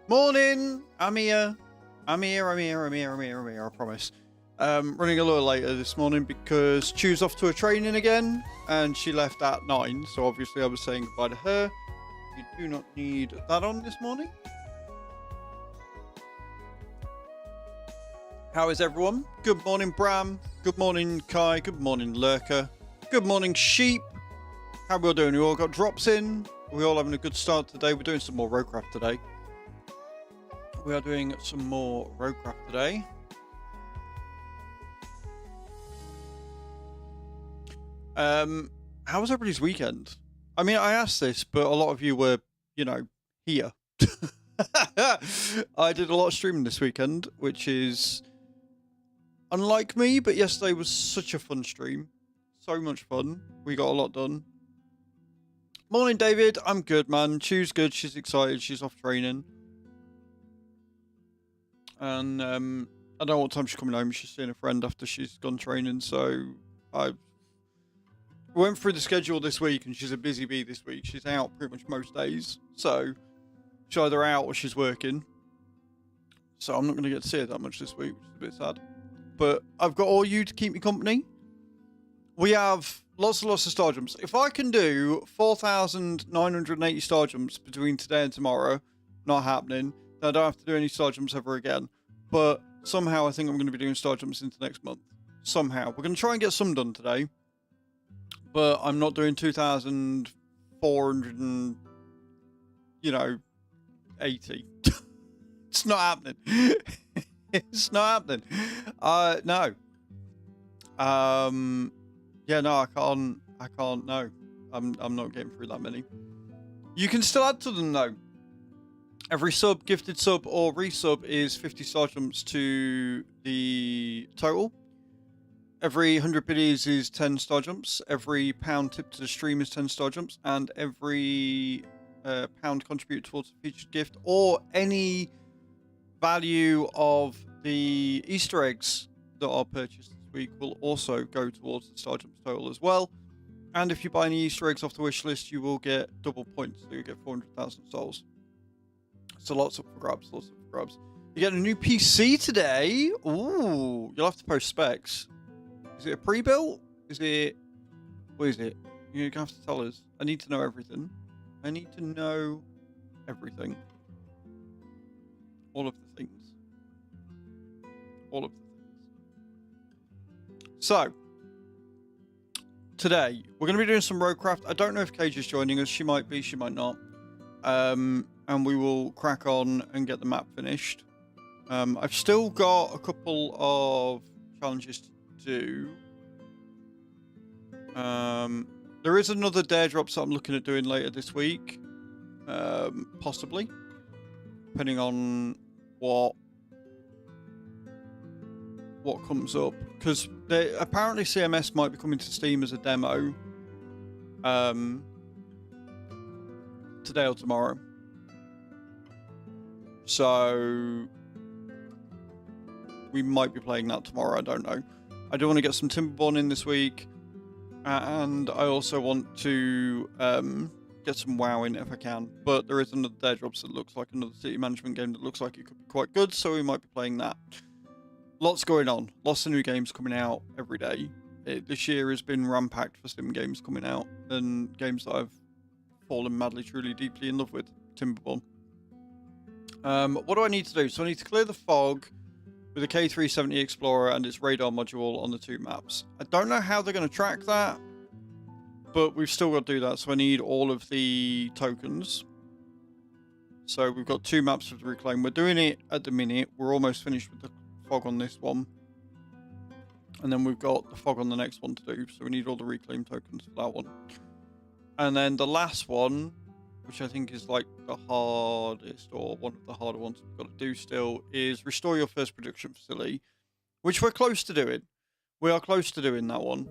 Morning! I'm here, I promise. Running a little later this morning because Chu's off to her training again, and she left at 9, so obviously I was saying goodbye to her. You do not need that on this morning. How is everyone? Good morning, Bram. Good morning, Kai. Good morning, Lurker. Good morning, Sheep. How are we all doing? We all got drops in. We're all having a good start today. We're doing some more Roadcraft today. We are doing some more Roadcraft today. How was everybody's weekend? I mean, I asked this, but a lot of you were, you know, here. I did a lot of streaming this weekend, which is unlike me, but yesterday was such a fun stream. So much fun. We got a lot done. Morning, David. I'm good, man. Chu's good. She's excited. She's off training. And I don't know what time she's coming home. She's seeing a friend after she's gone training. So I went through the schedule this week, and she's a busy bee this week. She's out pretty much most days. So she's either out or she's working. So I'm not going to get to see her that much this week, which is a bit sad. But I've got all you to keep me company. We have lots and lots of star jumps. If I can do 4,980 star jumps between today and tomorrow, not happening. I don't have to do any star jumps ever again. But somehow I think I'm going to be doing star jumps into next month. Somehow. We're going to try and get some done today. But I'm not doing 2,400 and, 80. It's not happening. It's not happening. No. Yeah, no, I can't, no. I'm not getting through that many. You can still add to them, though. Every sub, gifted sub, or resub is 50 star jumps to the total. Every 100 biddies is 10 star jumps. Every pound tip to the stream is 10 star jumps. And every pound contributed towards a featured gift or any value of the Easter eggs that are purchased this week will also go towards the star jumps total as well. And if you buy any Easter eggs off the wish list, you will get double points. So you get 400,000 souls. So lots up for grabs, lots up for grabs. You get a new PC today. Ooh, you'll have to post specs. Is it a pre-built? Is it... What is it? You're going to have to tell us. I need to know everything. I need to know everything. All of the things. All of the things. So, today, we're going to be doing some Roadcraft. I don't know if Cage is joining us. She might be, she might not. And we will crack on and get the map finished. I've still got a couple of challenges to do. There is another Daredrops that I'm looking at doing later this week. Possibly. Depending on what comes up. Because apparently CMS might be coming to Steam as a demo. Today or tomorrow. So we might be playing that tomorrow, I don't know. I do want to get some Timberborn in this week. And I also want to get some WoW in if I can. But there is another Daredrops that looks like another city management game that looks like it could be quite good. So we might be playing that. Lots going on. Lots of new games coming out every day. This year has been ram-packed for Sim games coming out. And games that I've fallen madly, truly, deeply in love with. Timberborn. What do I need to do? So I need to clear the fog with a K370 Explorer and its radar module on the 2 maps. I don't know how they're going to track that, but we've still got to do that. So I need all of the tokens. So we've got 2 maps of the reclaim. We're doing it at the minute. We're almost finished with the fog on this one. And then we've got the fog on the next one to do. So we need all the reclaim tokens for that one. And then the last one, which I think is like the hardest or one of the harder ones we've got to do still, is restore your first production facility, which we're close to doing. We are close to doing that one.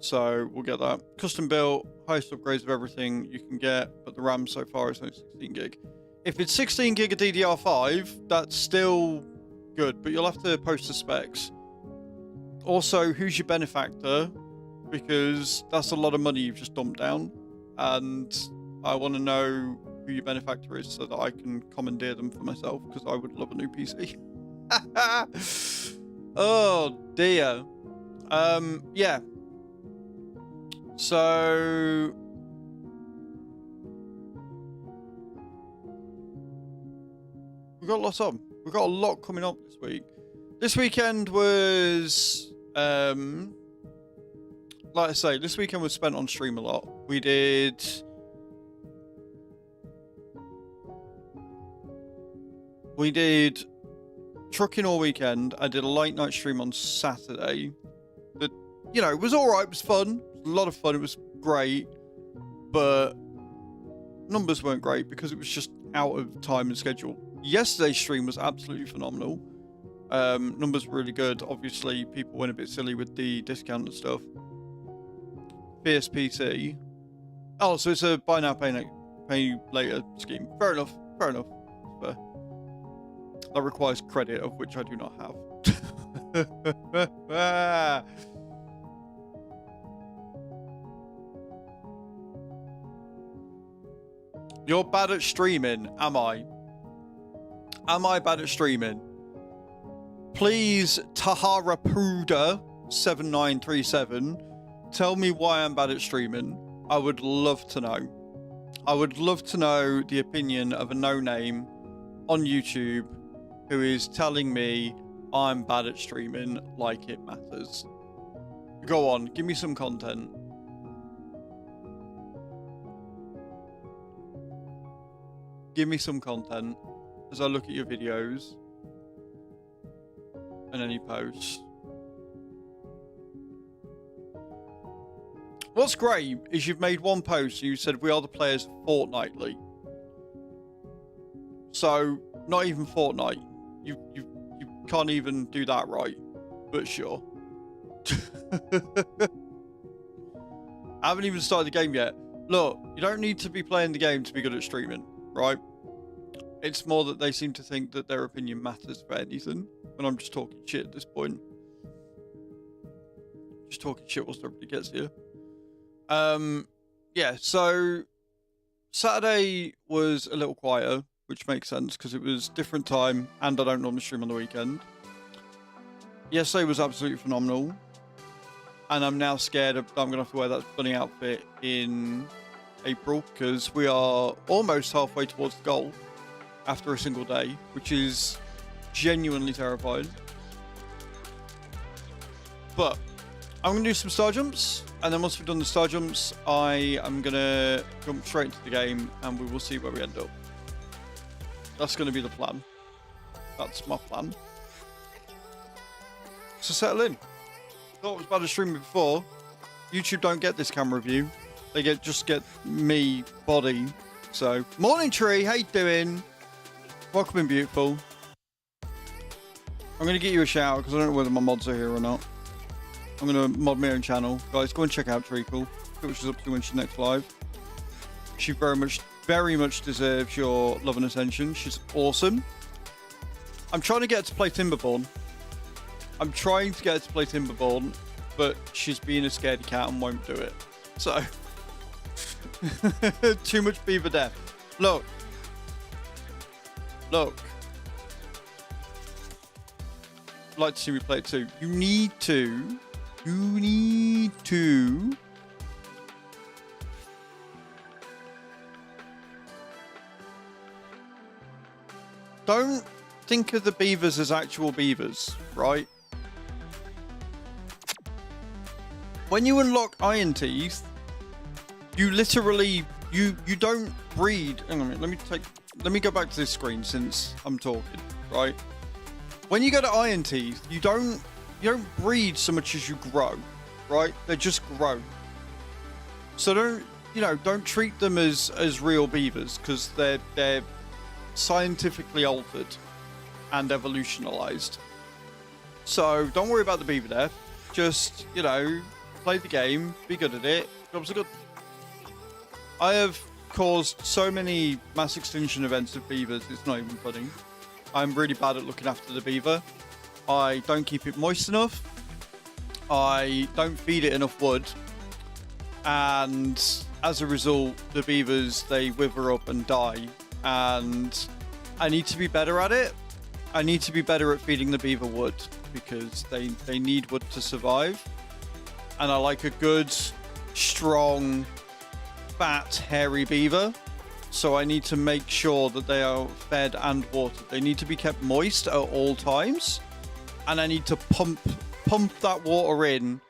So we'll get that. Custom built, highest upgrades of everything you can get, but the RAM so far is only 16 gig. If it's 16 gig of DDR5, that's still good, but you'll have to post the specs. Also, who's your benefactor? Because that's a lot of money you've just dumped down. And I want to know who your benefactor is so that I can commandeer them for myself, because I would love a new PC. Oh dear. Yeah. So we've got lots on. We've got a lot coming up this week. This weekend was like I say, this weekend was spent on stream a lot. We did trucking all weekend. I did a late night stream on Saturday. But, you know, it was alright, it was fun. It was a lot of fun, it was great. But numbers weren't great because it was just out of time and schedule. Yesterday's stream was absolutely phenomenal. Numbers were really good. Obviously, people went a bit silly with the discount and stuff. Fierce PT. Oh, so it's a buy now, pay later scheme. Fair enough. Fair enough. Fair. That requires credit, of which I do not have. You're bad at streaming, am I? Am I bad at streaming? Please, Tahara Pruda 7937, tell me why I'm bad at streaming. I would love to know. I would love to know the opinion of a no-name on YouTube who is telling me I'm bad at streaming like it matters. Go on, give me some content. Give me some content as I look at your videos and any posts. What's great is you've made one post and you said we are the players fortnightly. So not even Fortnite. You can't even do that right, but sure. I haven't even started the game yet. Look, you don't need to be playing the game to be good at streaming, right? It's more that they seem to think that their opinion matters for anything, and I'm just talking shit at this point. Just talking shit whilst everybody gets here. Yeah, so Saturday was a little quieter, which makes sense because it was different time and I don't normally stream on the weekend. Yesterday was absolutely phenomenal, and I'm now scared that I'm gonna have to wear that funny outfit in April because we are almost halfway towards the goal after a single day, which is genuinely terrifying. But I'm gonna do some star jumps, and then once we've done the star jumps, I am gonna jump straight into the game and we will see where we end up. That's gonna be the plan. That's my plan. So settle in. Thought it was bad at streaming before. YouTube don't get this camera view. They just get me body. So morning tree, how you doing? Welcome in, beautiful. I'm gonna get you a shout because I don't know whether my mods are here or not. I'm gonna mod my own channel. Guys, go and check out Treacle. See what she's up to when she's next live. She very much deserves your love and attention. She's awesome. I'm trying to get her to play Timberborn. But she's being a scaredy cat and won't do it. So too much beaver death. Look. I'd like to see me play it too. You need to. Don't think of the beavers as actual beavers, right? When you unlock Iron Teeth, you literally you don't breed. Hang on a minute, let me go back to this screen since I'm talking, right? When you go to Iron Teeth, you don't breed so much as you grow, right? They just grow. So don't treat them as real beavers because they're scientifically altered and evolutionalized. So don't worry about the beaver death. Just, play the game, be good at it. Jobs are good. I have caused so many mass extinction events of beavers, it's not even funny. I'm really bad at looking after the beaver. I don't keep it moist enough. I don't feed it enough wood. And as a result, the beavers, they wither up and die. And I need to be better at it. I need to be better at feeding the beaver wood because they need wood to survive. And I like a good, strong, fat, hairy beaver. So I need to make sure that they are fed and watered. They need to be kept moist at all times. And I need to pump that water in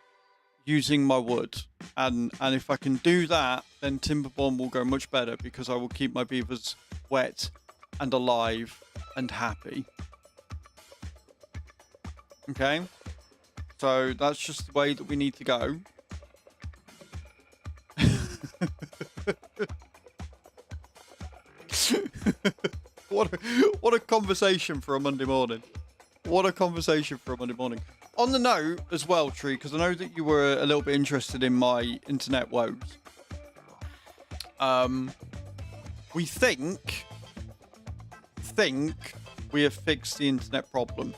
using my wood. And if I can do that, then timberborn will go much better because I will keep my beavers wet and alive and happy. Okay? So that's just the way that we need to go. What a conversation for a Monday morning. What a conversation for a Monday morning. On the note as well, Tree, because I know that you were a little bit interested in my internet woes. We think we have fixed the internet problem.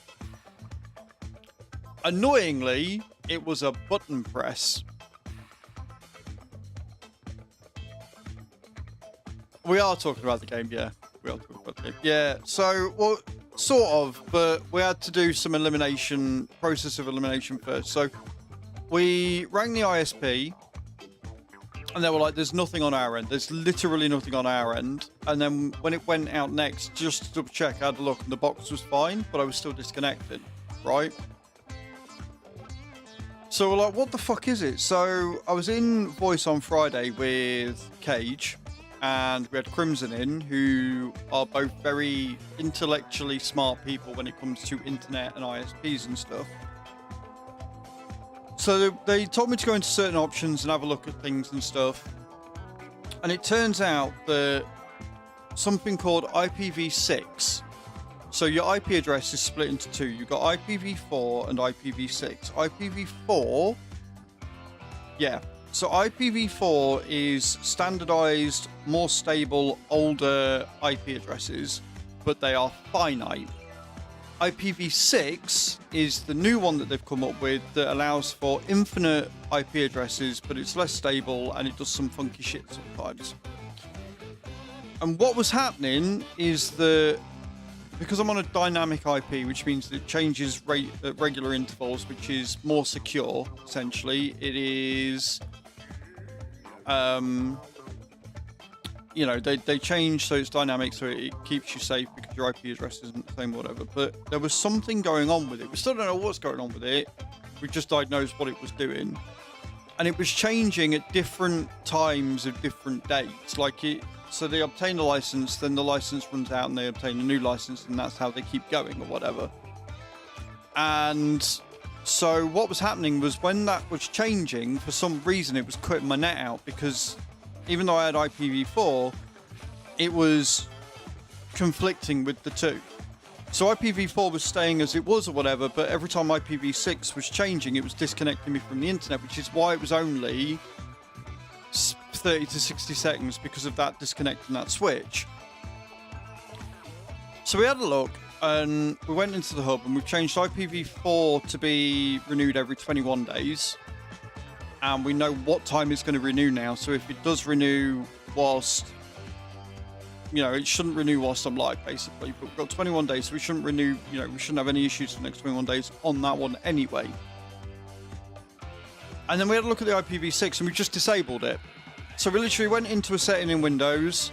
Annoyingly, it was a button press. We are talking about the game, yeah. We are talking about the game. Yeah, so, well, sort of, but we had to do some elimination, process of elimination first. So, we rang the ISP, and they were like, there's nothing on our end. There's literally nothing on our end. And then when it went out next, just to double check, I had a look, and the box was fine, but I was still disconnected, right? So we're like, what the fuck is it? So I was in voice on Friday with Cage, and we had Crimson in, who are both very intellectually smart people when it comes to internet and ISPs and stuff. So they told me to go into certain options and have a look at things and stuff. And it turns out that something called IPv6. So your IP address is split into two. You've got IPv4 and IPv6. IPv4, yeah. So IPv4 is standardized, more stable, older IP addresses, but they are finite. IPv6 is the new one that they've come up with that allows for infinite IP addresses, but it's less stable and it does some funky shit sometimes. And what was happening is that because I'm on a dynamic IP, which means that it changes at regular intervals, which is more secure, essentially. It is, you know, they change so it's dynamic, so it keeps you safe because your IP address isn't the same, whatever. But there was something going on with it. We still don't know what's going on with it. We just diagnosed what it was doing. And it was changing at different times of different dates. Like so they obtain a license, then the license runs out and they obtain a new license, and that's how they keep going or whatever. And so what was happening was when that was changing, for some reason it was cutting my net out, because even though I had IPv4, it was conflicting with the two. So IPv4 was staying as it was or whatever, but every time IPv6 was changing, it was disconnecting me from the internet, which is why it was only 30 to 60 seconds because of that disconnect and that switch. So we had a look and we went into the hub and we've changed IPv4 to be renewed every 21 days. And we know what time it's going to renew now. So if it does renew whilst, you know, it shouldn't renew whilst I'm live, basically. But we've got 21 days, so we shouldn't renew, you know, we shouldn't have any issues for the next 21 days on that one anyway. And then we had a look at the IPv6 and we just disabled it. So we literally went into a setting in Windows,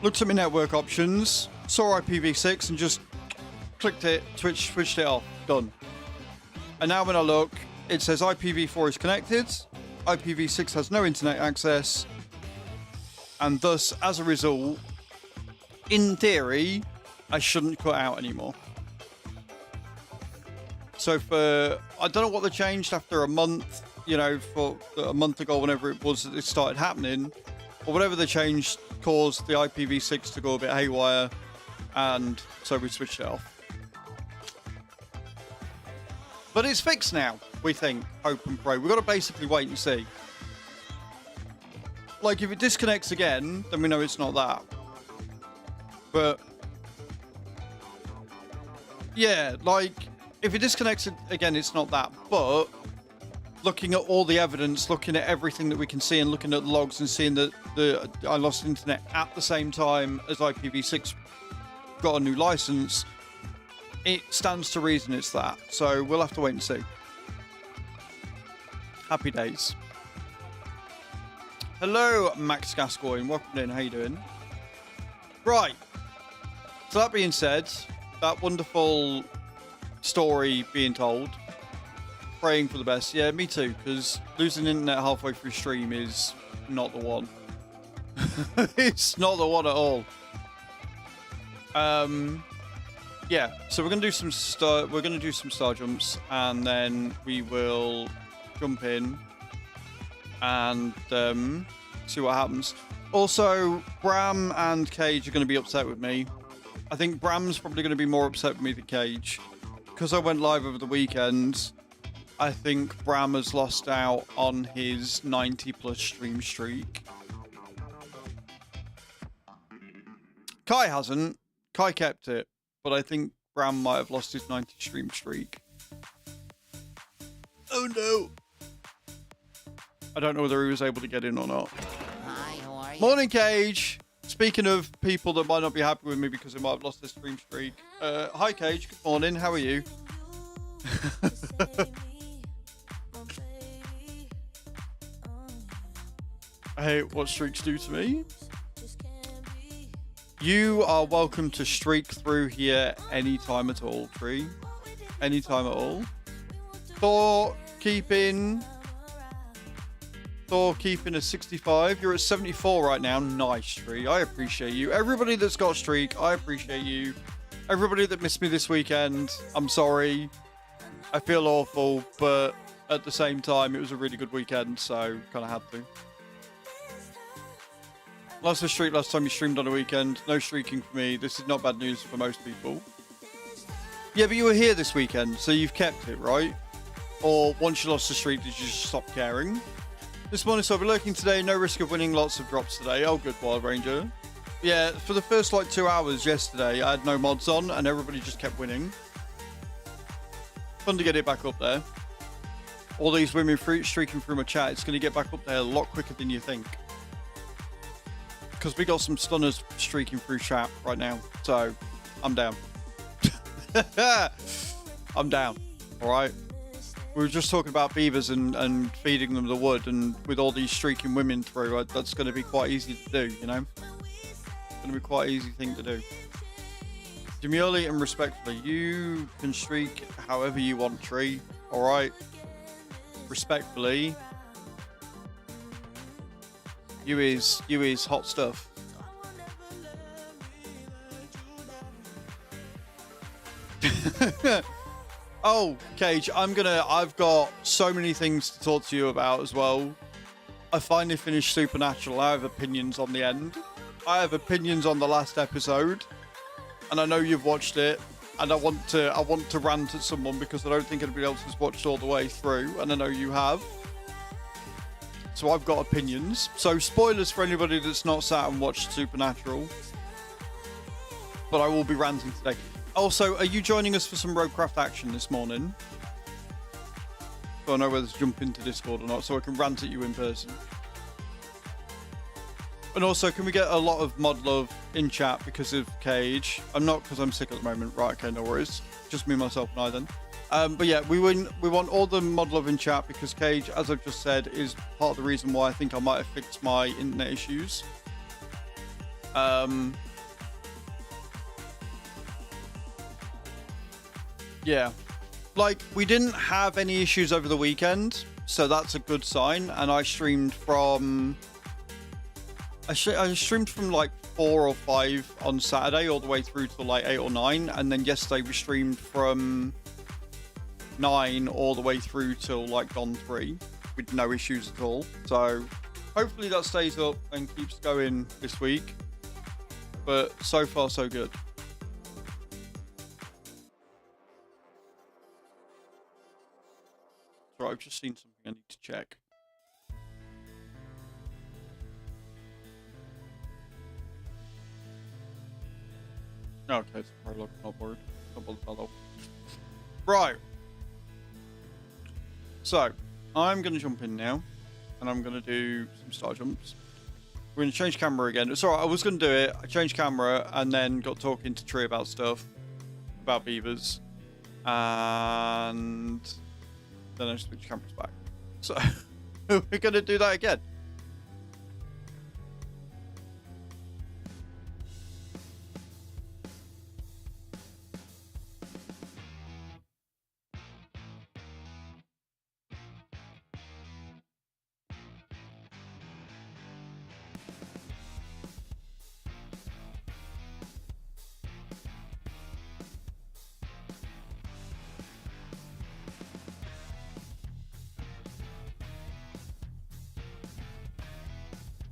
looked at my network options, saw IPv6 and just clicked it, switched it off, done. And now when I look, it says IPv4 is connected, IPv6 has no internet access, and thus, as a result, in theory, I shouldn't cut out anymore. So I don't know what they changed after a month, you know, for a month ago, whenever it was that it started happening, or whatever they changed caused the IPv6 to go a bit haywire, and so we switched it off. But it's fixed now, we think, hope and pray. We've got to basically wait and see. Like, if it disconnects again, then we know it's not that. But yeah, like, if it disconnects again, it's not that. But looking at all the evidence, looking at everything that we can see, and looking at the logs and seeing that I lost internet at the same time as IPv6 got a new license, it stands to reason it's that. So we'll have to wait and see. Happy days. Hello, Max Gascoigne. Welcome in. How you doing? Right. So that being said, that wonderful story being told, praying for the best. Yeah, me too, because losing internet halfway through stream is not the one. It's not the one at all. Yeah, so we're gonna do some star jumps, and then we will jump in and see what happens. Also, Bram and Cage are going to be upset with me. I think Bram's probably going to be more upset with me than Cage. Because I went live over the weekend, I think Bram has lost out on his 90+ stream streak. Kai hasn't. Kai kept it. But I think Bram might have lost his 90 stream streak. Oh no. I don't know whether he was able to get in or not. Hi, how are you? Morning, Cage. Speaking of people that might not be happy with me because they might have lost their stream streak. Hi, Cage. Good morning. How are you? Hey, what streaks do to me? You are welcome to streak through here anytime at all, Tree. Anytime at all. Thor keeping a 65. You're at 74 right now. Nice, Tree. I appreciate you. Everybody that's got a streak, I appreciate you. Everybody that missed me this weekend, I'm sorry. I feel awful, but at the same time, it was a really good weekend, so kind of had to. Lost a streak last time you streamed on a weekend. No streaking for me. This is not bad news for most people. Yeah, but you were here this weekend, so you've kept it, right? Or once you lost the streak, did you just stop caring? This morning, so I'll be lurking today. No risk of winning lots of drops today. Oh, good, Wild Ranger. Yeah, for the first, like, 2 hours yesterday, I had no mods on, and everybody just kept winning. Fun to get it back up there. All these women streaking through my chat, it's going to get back up there a lot quicker than you think. Because we got some stunners streaking through chat right now, so I'm down. I'm down, alright? We were just talking about beavers and feeding them the wood, and with all these streaking women through, that's going to be quite easy to do, you know? It's going to be quite an easy thing to do. Demurely and respectfully, you can streak however you want, Tree, alright? Respectfully. You is hot stuff. Oh, Cage, I've got so many things to talk to you about as well. I finally finished Supernatural. I have opinions on the end. I have opinions on the last episode. And I know you've watched it. And I want to rant at someone because I don't think anybody else has watched all the way through. And I know you have. So I've got opinions. So spoilers for anybody that's not sat and watched Supernatural. But I will be ranting today. Also, are you joining us for some Roadcraft action this morning? So I know whether to jump into Discord or not, so I can rant at you in person. And also, can we get a lot of mod love in chat because of Cage? I'm not, because I'm sick at the moment. Right, okay, no worries. Just me, myself, and I then. But yeah, we want all the mod love in chat because Cage, as I've just said, is part of the reason why I think I might have fixed my internet issues. Yeah, like we didn't have any issues over the weekend, so that's a good sign. And I streamed from like 4 or 5 on Saturday all the way through to like 8 or 9, and then yesterday we streamed from 9 all the way through till like gone 3 with no issues at all. So hopefully that stays up and keeps going this week, but so far so good. Right, I've just seen something I need to check. Okay, it's a prologue, not bored. Not bothered. Right. So, I'm going to jump in now, and I'm going to do some star jumps. We're going to change camera again. It's alright, I was going to do it. I changed camera, and then got talking to Tree about stuff, about beavers, and then I switched cameras back. So, we're going to do that again.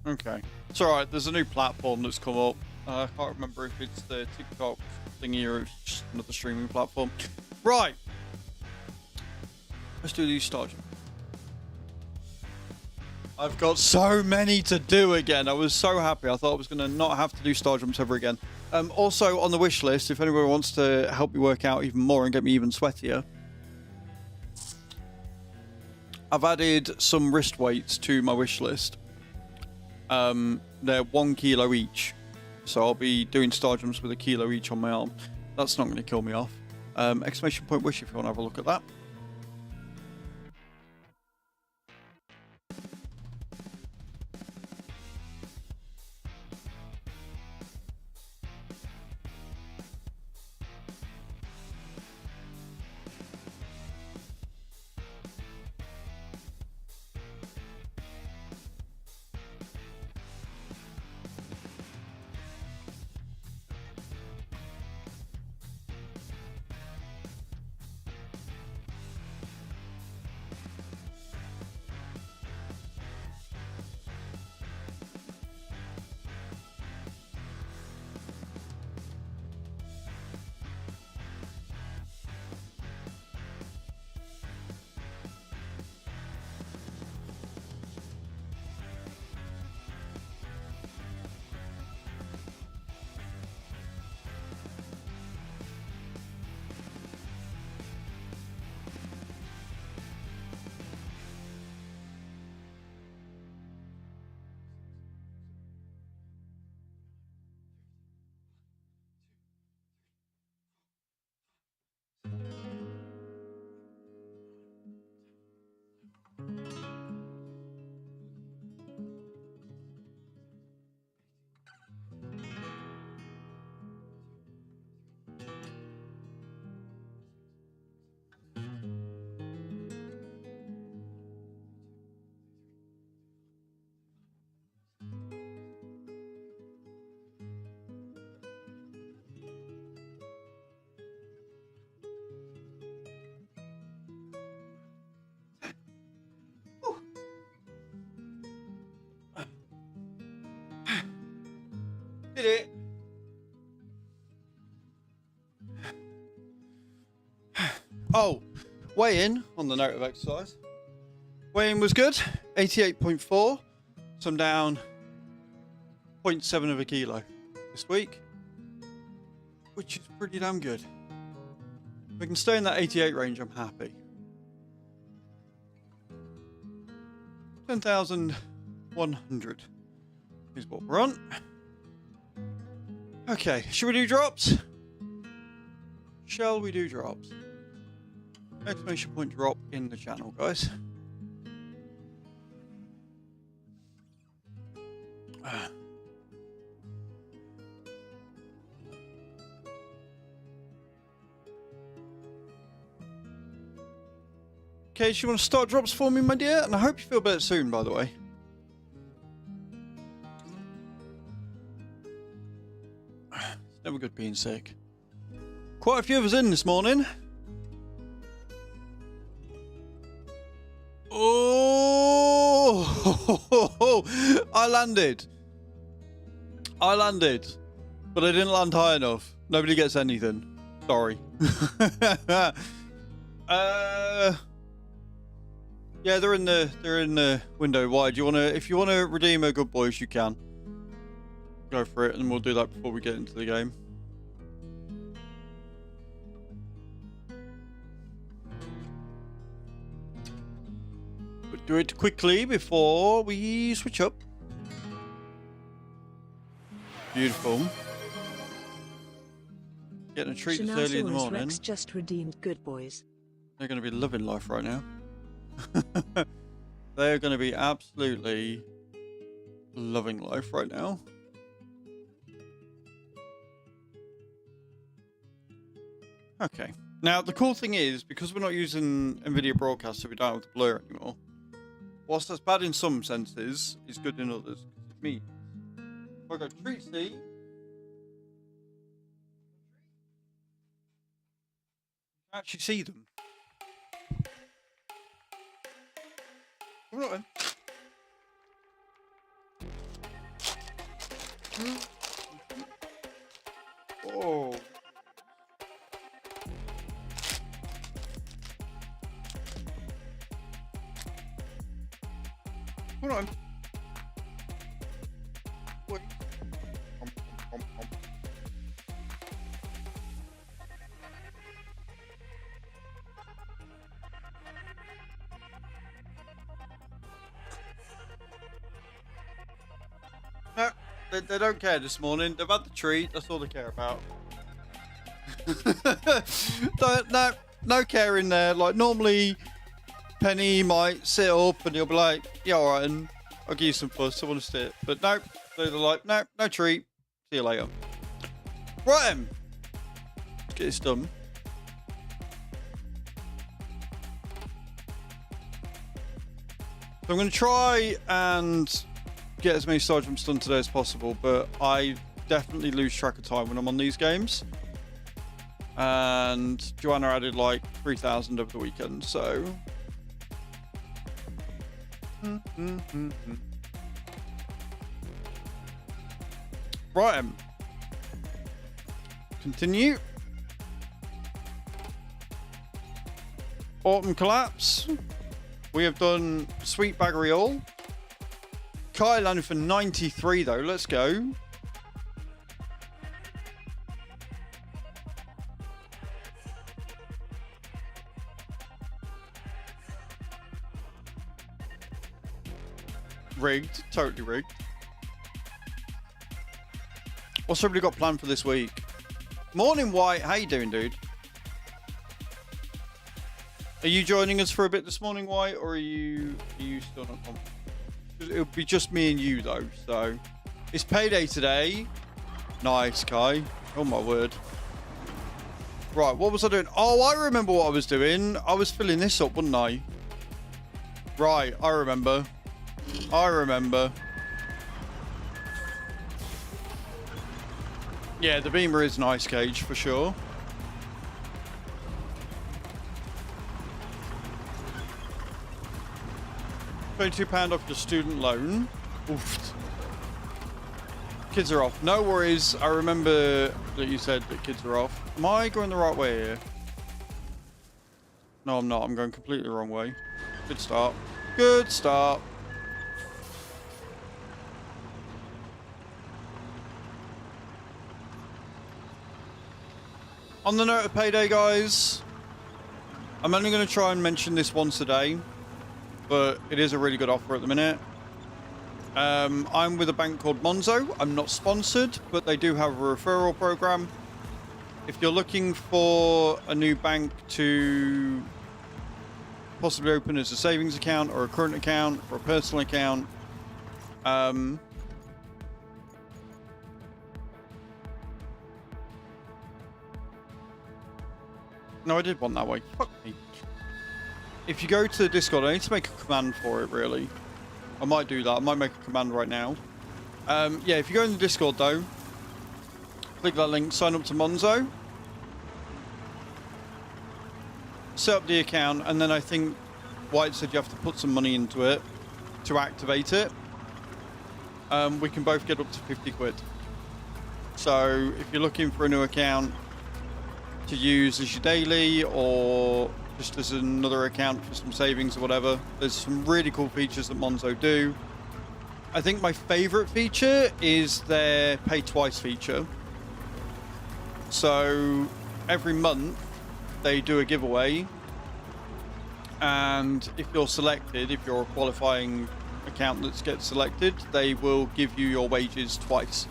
Okay. It's alright, there's a new platform that's come up. I can't remember if it's the TikTok thingy or it's just another streaming platform. Right. Let's do these star jumps. I've got so many to do again. I was so happy. I thought I was going to not have to do star jumps ever again. Also, on the wish list, if anyone wants to help me work out even more and get me even sweatier, I've added some wrist weights to my wish list. They're 1 kilo each, so I'll be doing star jumps with 1 kilo each on my arm. That's not going to kill me off. Exclamation point wish if you want to have a look at that. Did it. Oh, weigh-in on the note of exercise. Weigh-in was good, 88.4, so I'm down 0.7 of a kilo this week, which is pretty damn good. If I can stay in that 88 range, I'm happy. 10,100 is what we're on. Okay, should we do drops? Shall we do drops? Exclamation point drop in the channel, guys. Okay, so you want to start drops for me, my dear? And I hope you feel better soon, by the way. It's never good being sick. Quite a few of us in this morning. Oh, I landed, but I didn't land high enough. Nobody gets anything. Sorry. Yeah, they're in the window wide. If you wanna redeem a good boys, you can. Go for it, and we'll do that before we get into the game. do it quickly before we switch up. Beautiful. Getting a treat this early in the morning. Rex just redeemed Good Boys. They're going to be loving life right now. They're going to be absolutely loving life right now. Okay. Now, the cool thing is, because we're not using NVIDIA Broadcast, so we don't have the blur anymore, whilst that's bad in some senses, it's good in others. It means if I go Treatsy, you can actually see them. Come on, then. Oh. Hold on. Wait. No, they don't care this morning. They've had the treat. That's all they care about. No care in there. Like normally, Penny might sit up and he'll be like, yeah, all right, and I'll give you some fuss. I want to sit. But no, they're like, no treat. See you later. Right, then. Let's get this done. So I'm going to try and get as many side jumps done today as possible, but I definitely lose track of time when I'm on these games. And Joanna added like 3,000 over the weekend, so... Right. Continue. Autumn Collapse. We have done Sweet Baggery All. Kai landed for 93 though. Let's go. Rigged. Totally rigged. What's everybody got planned for this week? Morning, White. How you doing, dude? Are you joining us for a bit this morning, White, or are you still not confident? It'll be just me and you, though, so... It's payday today. Nice, Kai. Oh, my word. Right, what was I doing? Oh, I remember what I was doing. I was filling this up, wasn't I? Right, I remember. Yeah, the beamer is an ice cage for sure. £22 off your student loan. Oof. Kids are off. No worries. I remember that you said that kids are off. Am I going the right way here? No, I'm not. I'm going completely the wrong way. Good start. Good start. On the note of payday, guys, I'm only going to try and mention this once a day, but it is a really good offer at the minute. I'm with a bank called Monzo. I'm not sponsored, but they do have a referral program. If you're looking for a new bank to possibly open as a savings account or a current account or a personal account, no, I did one that way. Fuck me. If you go to the Discord, I need to make a command for it, really. I might do that. I might make a command right now. Yeah, if you go in the Discord, though, click that link, sign up to Monzo, set up the account, and then I think White said you have to put some money into it to activate it. We can both get up to 50 quid. So if you're looking for a new account to use as your daily or just as another account for some savings or whatever, there's some really cool features that Monzo do. I think my favorite feature is their pay twice feature. So every month they do a giveaway And if you're selected, if you're a qualifying account that gets selected, they will give you your wages twice.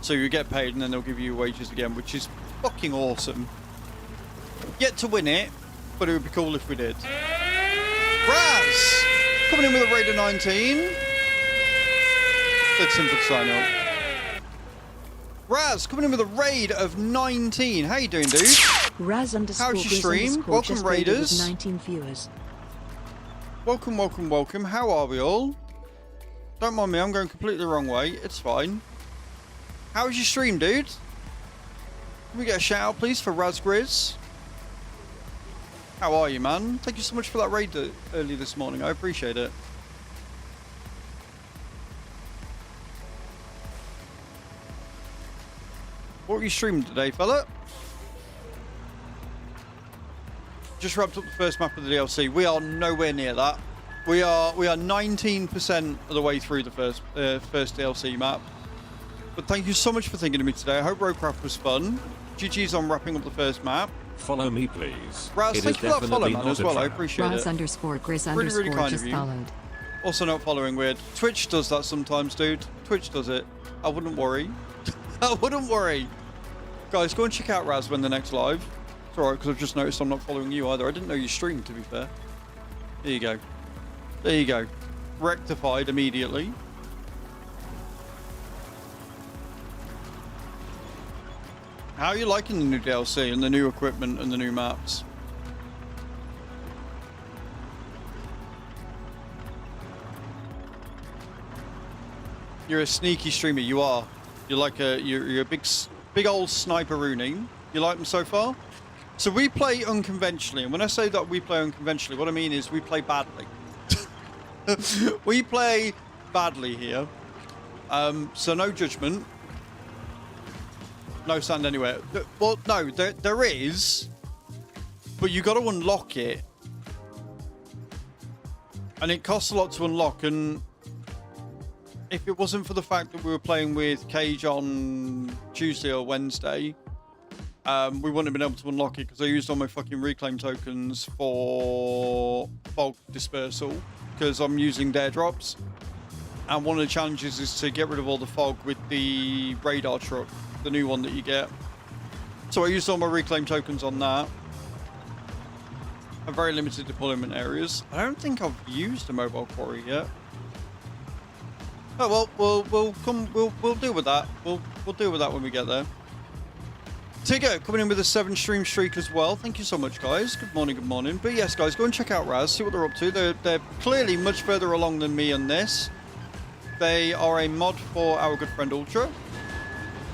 So you get paid and then they'll give you your wages again, which is fucking awesome. Yet to win it, but it would be cool if we did. Raz! Coming in with a raid of 19. Dead simple to sign up. Raz coming in with a raid of 19. How you doing, dude? Raz underscore How's your stream? Welcome, raiders. 19 viewers. Welcome, welcome, welcome. How are we all? Don't mind me, I'm going completely the wrong way. It's fine. How's your stream, dude? Can we get a shout out, please, for Raz Grizz? How are you, man? Thank you so much for that raid early this morning. I appreciate it. What were you streaming today, fella? Just wrapped up the first map of the DLC. We are nowhere near that. We are 19% of the way through the first DLC map. But thank you so much for thinking of me today. I hope Roadcraft was fun. GG's on wrapping up the first map. Follow me, please. Raz, thank you for that follow, man, as well. I appreciate Raz it. underscore Grizz Really, really underscore kind just of you. followed. Also not following weird. Twitch does that sometimes, dude. Twitch does it. I wouldn't worry. I wouldn't worry. Guys, go and check out Raz when the next live. It's alright, because I've just noticed I'm not following you either. I didn't know you streamed, to be fair. There you go. There you go. Rectified immediately. How are you liking the new DLC and the new equipment and the new maps? You're a sneaky streamer. You are. You're like you're a big old sniper Rooney. You like them so far? So we play unconventionally, and when I say that we play unconventionally, what I mean is we play badly. We play badly here. So no judgment. No sand anywhere. Well, no, there is, but you got to unlock it, and it costs a lot to unlock. And if it wasn't for the fact that we were playing with Cage on Tuesday or Wednesday, we wouldn't have been able to unlock it because I used all my fucking reclaim tokens for fog dispersal because I'm using Daredrops, and one of the challenges is to get rid of all the fog with the radar truck, the new one that you get. So I used all my reclaim tokens on that. I'm very limited deployment areas. I don't think I've used a mobile quarry yet. Oh well, we'll deal with that. We'll deal with that when we get there. Tigger coming in with a 7 stream streak as well. Thank you so much, guys. Good morning, good morning. But yes, guys, go and check out Raz. See what they're up to. They're clearly much further along than me on this. They are a mod for our good friend Ultra,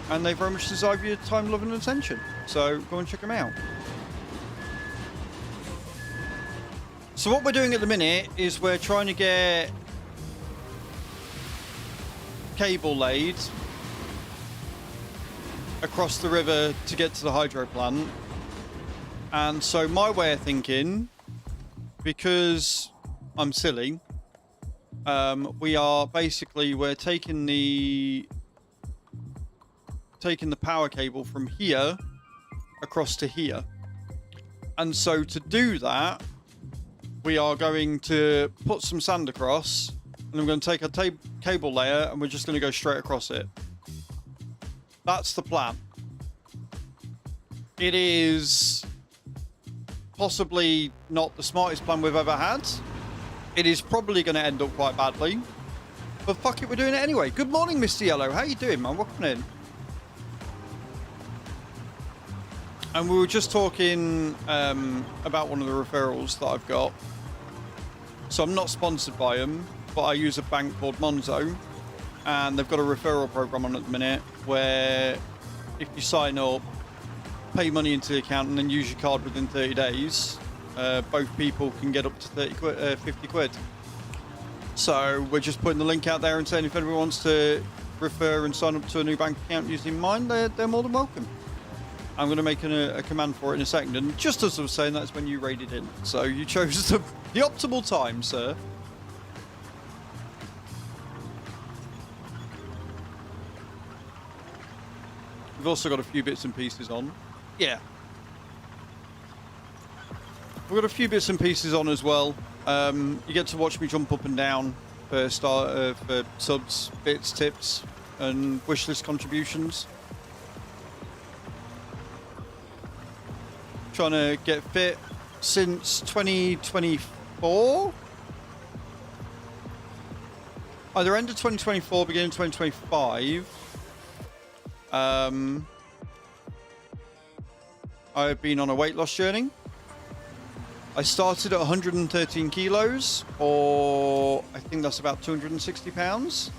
and they very much deserve your time, love, and attention. So go and check them out. So what we're doing at the minute is we're trying to get cable laid across the river to get to the hydro plant. And so my way of thinking, because I'm silly, we're taking the power cable from here across to here. And so to do that, we are going to put some sand across, and I'm going to take a cable layer and we're just going to go straight across it. That's the plan. It is possibly not the smartest plan we've ever had. It is probably going to end up quite badly. But fuck it, we're doing it anyway. Good morning, Mr. Yellow. How you doing, man? Welcome in. And we were just talking about one of the referrals that I've got. So I'm not sponsored by them, but I use a bank called Monzo. And they've got a referral program on at the minute where if you sign up, pay money into the account and then use your card within 30 days, both people can get up to 50 quid. So we're just putting the link out there and saying if anyone wants to refer and sign up to a new bank account using mine, they're more than welcome. I'm going to make a command for it in a second, and just as I was saying, that's when you raided in. So you chose the optimal time, sir. We've also got a few bits and pieces on. Yeah. We've got a few bits and pieces on as well. You get to watch me jump up and down for subs, bits, tips, and wishlist contributions. Trying to get fit since 2024. Either end of 2024, beginning of 2025. I've been on a weight loss journey. I started at 113 kilos, or I think that's about 260 pounds.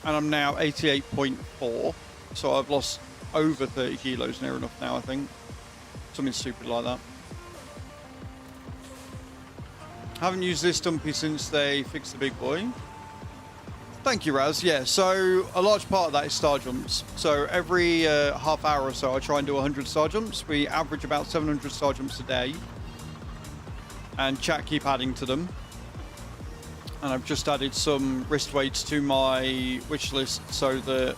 And I'm now 88.4, so I've lost over 30 kilos near enough now, I think. Something stupid like that. Haven't used this dumpy since they fixed the big boy. Thank you, Raz. Yeah, so a large part of that is star jumps. So every half hour or so, I try and do 100 star jumps. We average about 700 star jumps a day. And chat keep adding to them. And I've just added some wrist weights to my wish list so that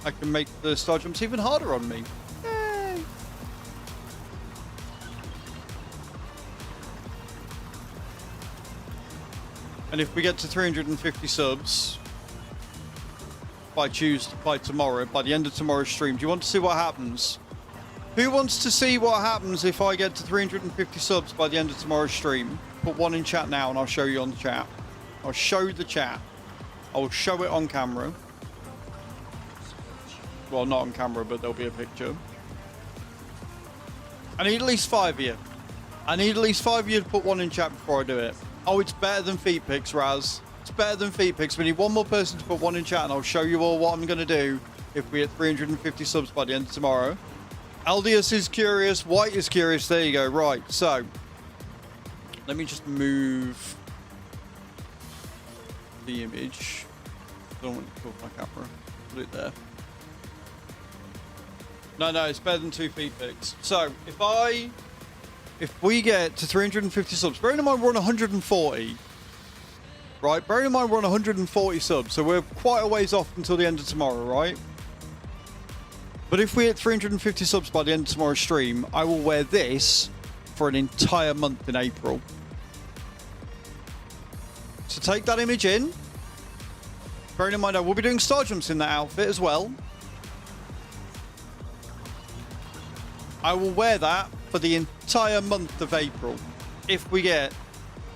I can make the star jumps even harder on me. Yay! And if we get to 350 subs by tomorrow, by the end of tomorrow's stream, do you want to see what happens? Who wants to see what happens if I get to 350 subs by the end of tomorrow's stream? Put one in chat now and I'll show you on the chat. I'll show the chat. I will show it on camera. Well, not on camera, but there'll be a picture. I need at least 5 of you. I need at least 5 of you to put one in chat before I do it. Oh, it's better than feet pics, Raz. It's better than feet pics. We need one more person to put one in chat and I'll show you all what I'm going to do if we hit 350 subs by the end of tomorrow. Aldius is curious. White is curious. There you go. Right. So, let me just move the image. I don't want to talk my camera. Put it there. No, it's better than 2 feet pics. So, if we get to 350 subs, bearing in mind we're on 140, right? Bearing in mind we're on 140 subs, so we're quite a ways off until the end of tomorrow, right? But if we hit 350 subs by the end of tomorrow's stream, I will wear this for an entire month in April. So take that image in. Bearing in mind I will be doing star jumps in that outfit as well. I will wear that for the entire month of April if we get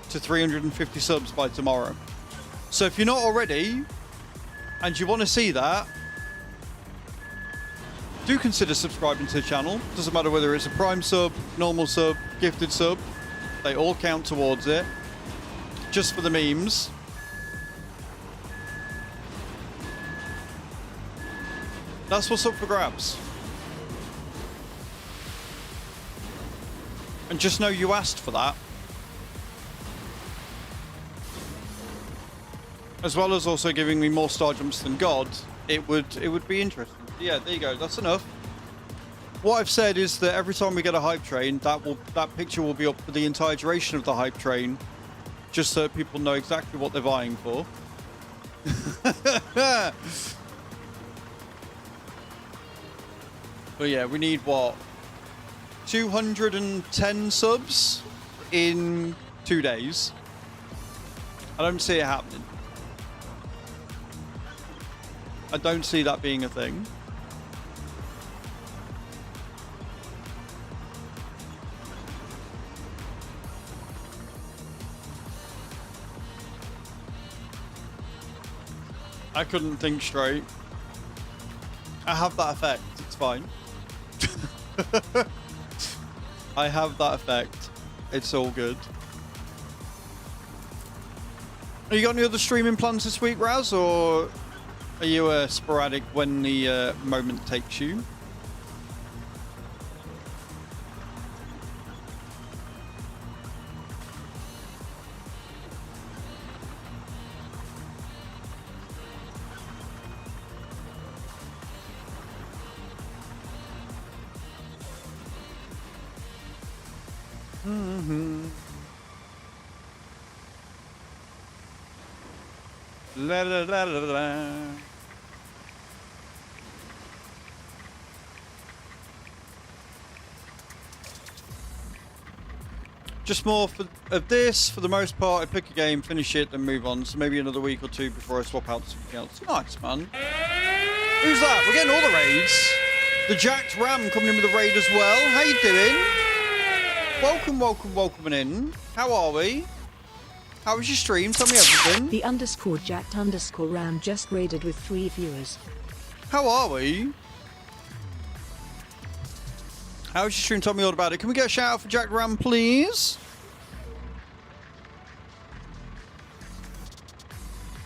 to 350 subs by tomorrow. So if you're not already and you want to see that, do consider subscribing to the channel. Doesn't matter whether it's a prime sub, normal sub, gifted sub, they all count towards it. Just for the memes. That's what's up for grabs. And just know you asked for that. As well as also giving me more star jumps than God, it would be interesting. Yeah, there you go. That's enough. What I've said is that every time we get a hype train, that picture will be up for the entire duration of the hype train, just so people know exactly what they're vying for. But yeah, we need what? 210 subs in 2 days. I don't see it happening. I don't see that being a thing. I couldn't think straight. I have that effect. It's fine. I have that effect. It's all good. Have you got any other streaming plans this week, Raz, or are you sporadic when the moment takes you? La, la, la, la, la. Just more of this. For the most part, I pick a game, finish it, then move on. So maybe another week or two before I swap out to something else. Nice, man. Who's that? We're getting all the raids. The Jacked Ram coming in with a raid as well. How you doing? Welcome in. How are we? How was your stream? Tell me everything. The _Jacked_Ram just raided with 3 viewers. How are we? How was your stream? Tell me all about it. Can we get a shout out for Jacked Ram, please?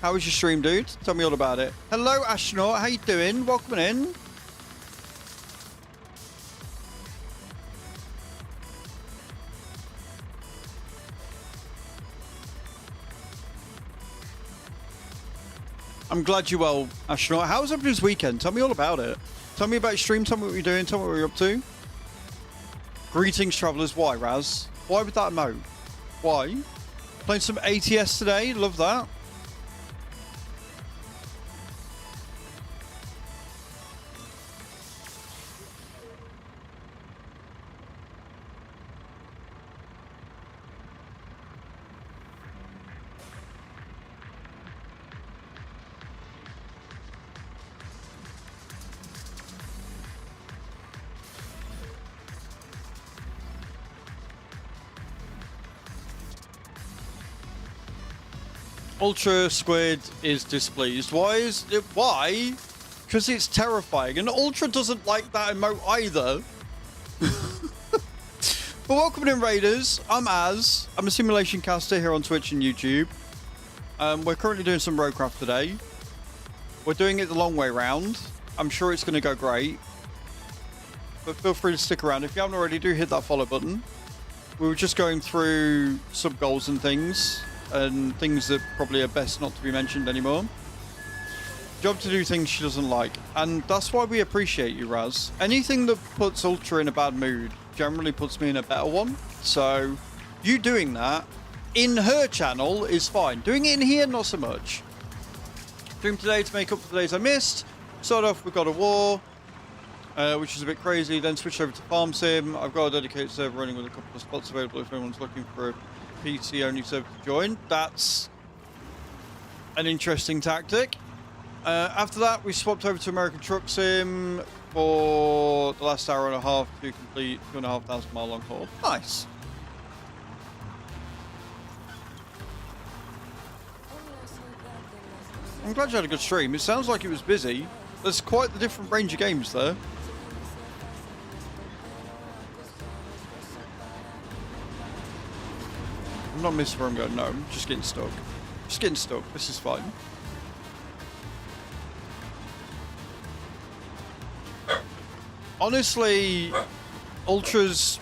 How was your stream, dude? Tell me all about it. Hello, astronaut. How you doing? Welcome in. I'm glad you're well, astronaut. How was everybody's weekend? Tell me all about it. Tell me about your stream. Tell me what you're doing. Tell me what you're up to. Greetings, travellers. Why, Raz? Why with that emote? Why? Playing some ATS today. Love that. Ultra Squid is displeased. Why is it? Why? Because it's terrifying. And Ultra doesn't like that emote either. But welcome in, Raiders. I'm Az. I'm a simulation caster here on Twitch and YouTube. We're currently doing some Roadcraft today. We're doing it the long way round. I'm sure it's going to go great. But feel free to stick around. If you haven't already, do hit that follow button. We were just going through sub goals and things that probably are best not to be mentioned anymore. Job to do things she doesn't like, and that's why we appreciate you, Raz. Anything that puts Ultra in a bad mood generally puts me in a better one, so you doing that in her channel is fine. Doing it in here, not so much. Stream today to make up for the days I missed. Start off with God of War, which is a bit crazy, then switch over to Farm Sim. I've got a dedicated server running with a couple of spots available if anyone's looking for a PC only server to join. That's an interesting tactic. After that, we swapped over to American Truck Sim for the last hour and a half to complete 2,500 mile long haul. Nice. I'm glad you had a good stream. It sounds like it was busy. There's quite the different range of games there. I'm not missing where I'm going. No, I'm just getting stuck. Just getting stuck. This is fine. Honestly, Ultra's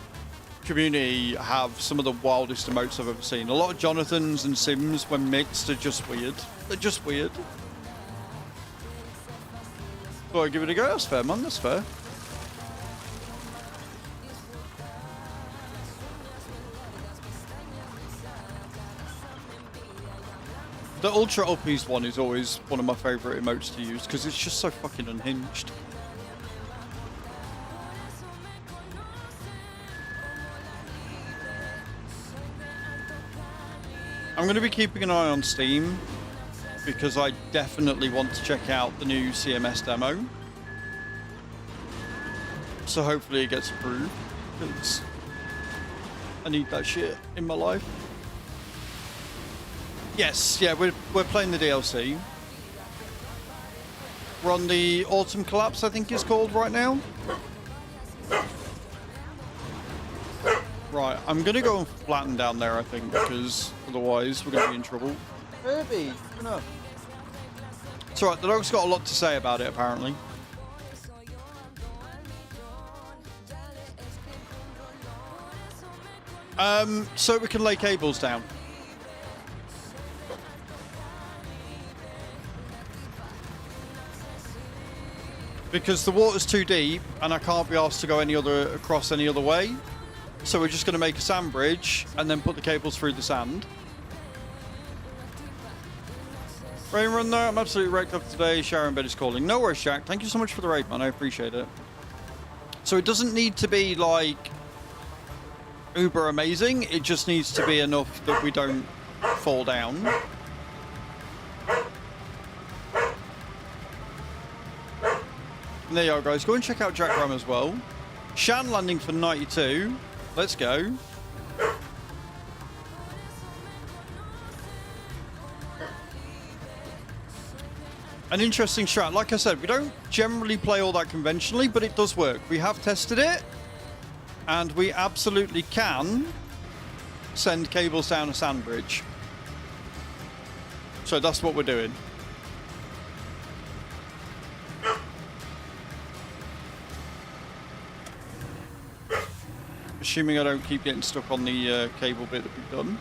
community have some of the wildest emotes I've ever seen. A lot of Jonathans and Sims, when mixed, are just weird. They're just weird. Thought I'd give it a go. That's fair, man. That's fair. The Ultra Uppies one is always one of my favourite emotes to use because it's just so fucking unhinged. I'm going to be keeping an eye on Steam because I definitely want to check out the new CMS demo. So hopefully it gets approved because I need that shit in my life. Yes, yeah, we're playing the DLC. We're on the Autumn Collapse, I think it's called right now. Right, I'm going to go and flatten down there, I think, because otherwise we're going to be in trouble. Herbie, enough. It's alright, the dog's got a lot to say about it, apparently. So we can lay cables down. Because the water's too deep and I can't be asked to go across any other way. So we're just going to make a sand bridge and then put the cables through the sand. Rain run there. I'm absolutely wrecked up today. Sharon Bed is calling. No worries, Jack. Thank you so much for the raid, man. I appreciate it. So it doesn't need to be like uber amazing. It just needs to be enough that we don't fall down. And there you are, guys. Go and check out Jack Ram as well. Shan landing for 92. Let's go. An interesting strat. Like I said, we don't generally play all that conventionally, but it does work. We have tested it, and we absolutely can send cables down a sand bridge. So that's what we're doing. Assuming I don't keep getting stuck on the cable bit that we've done.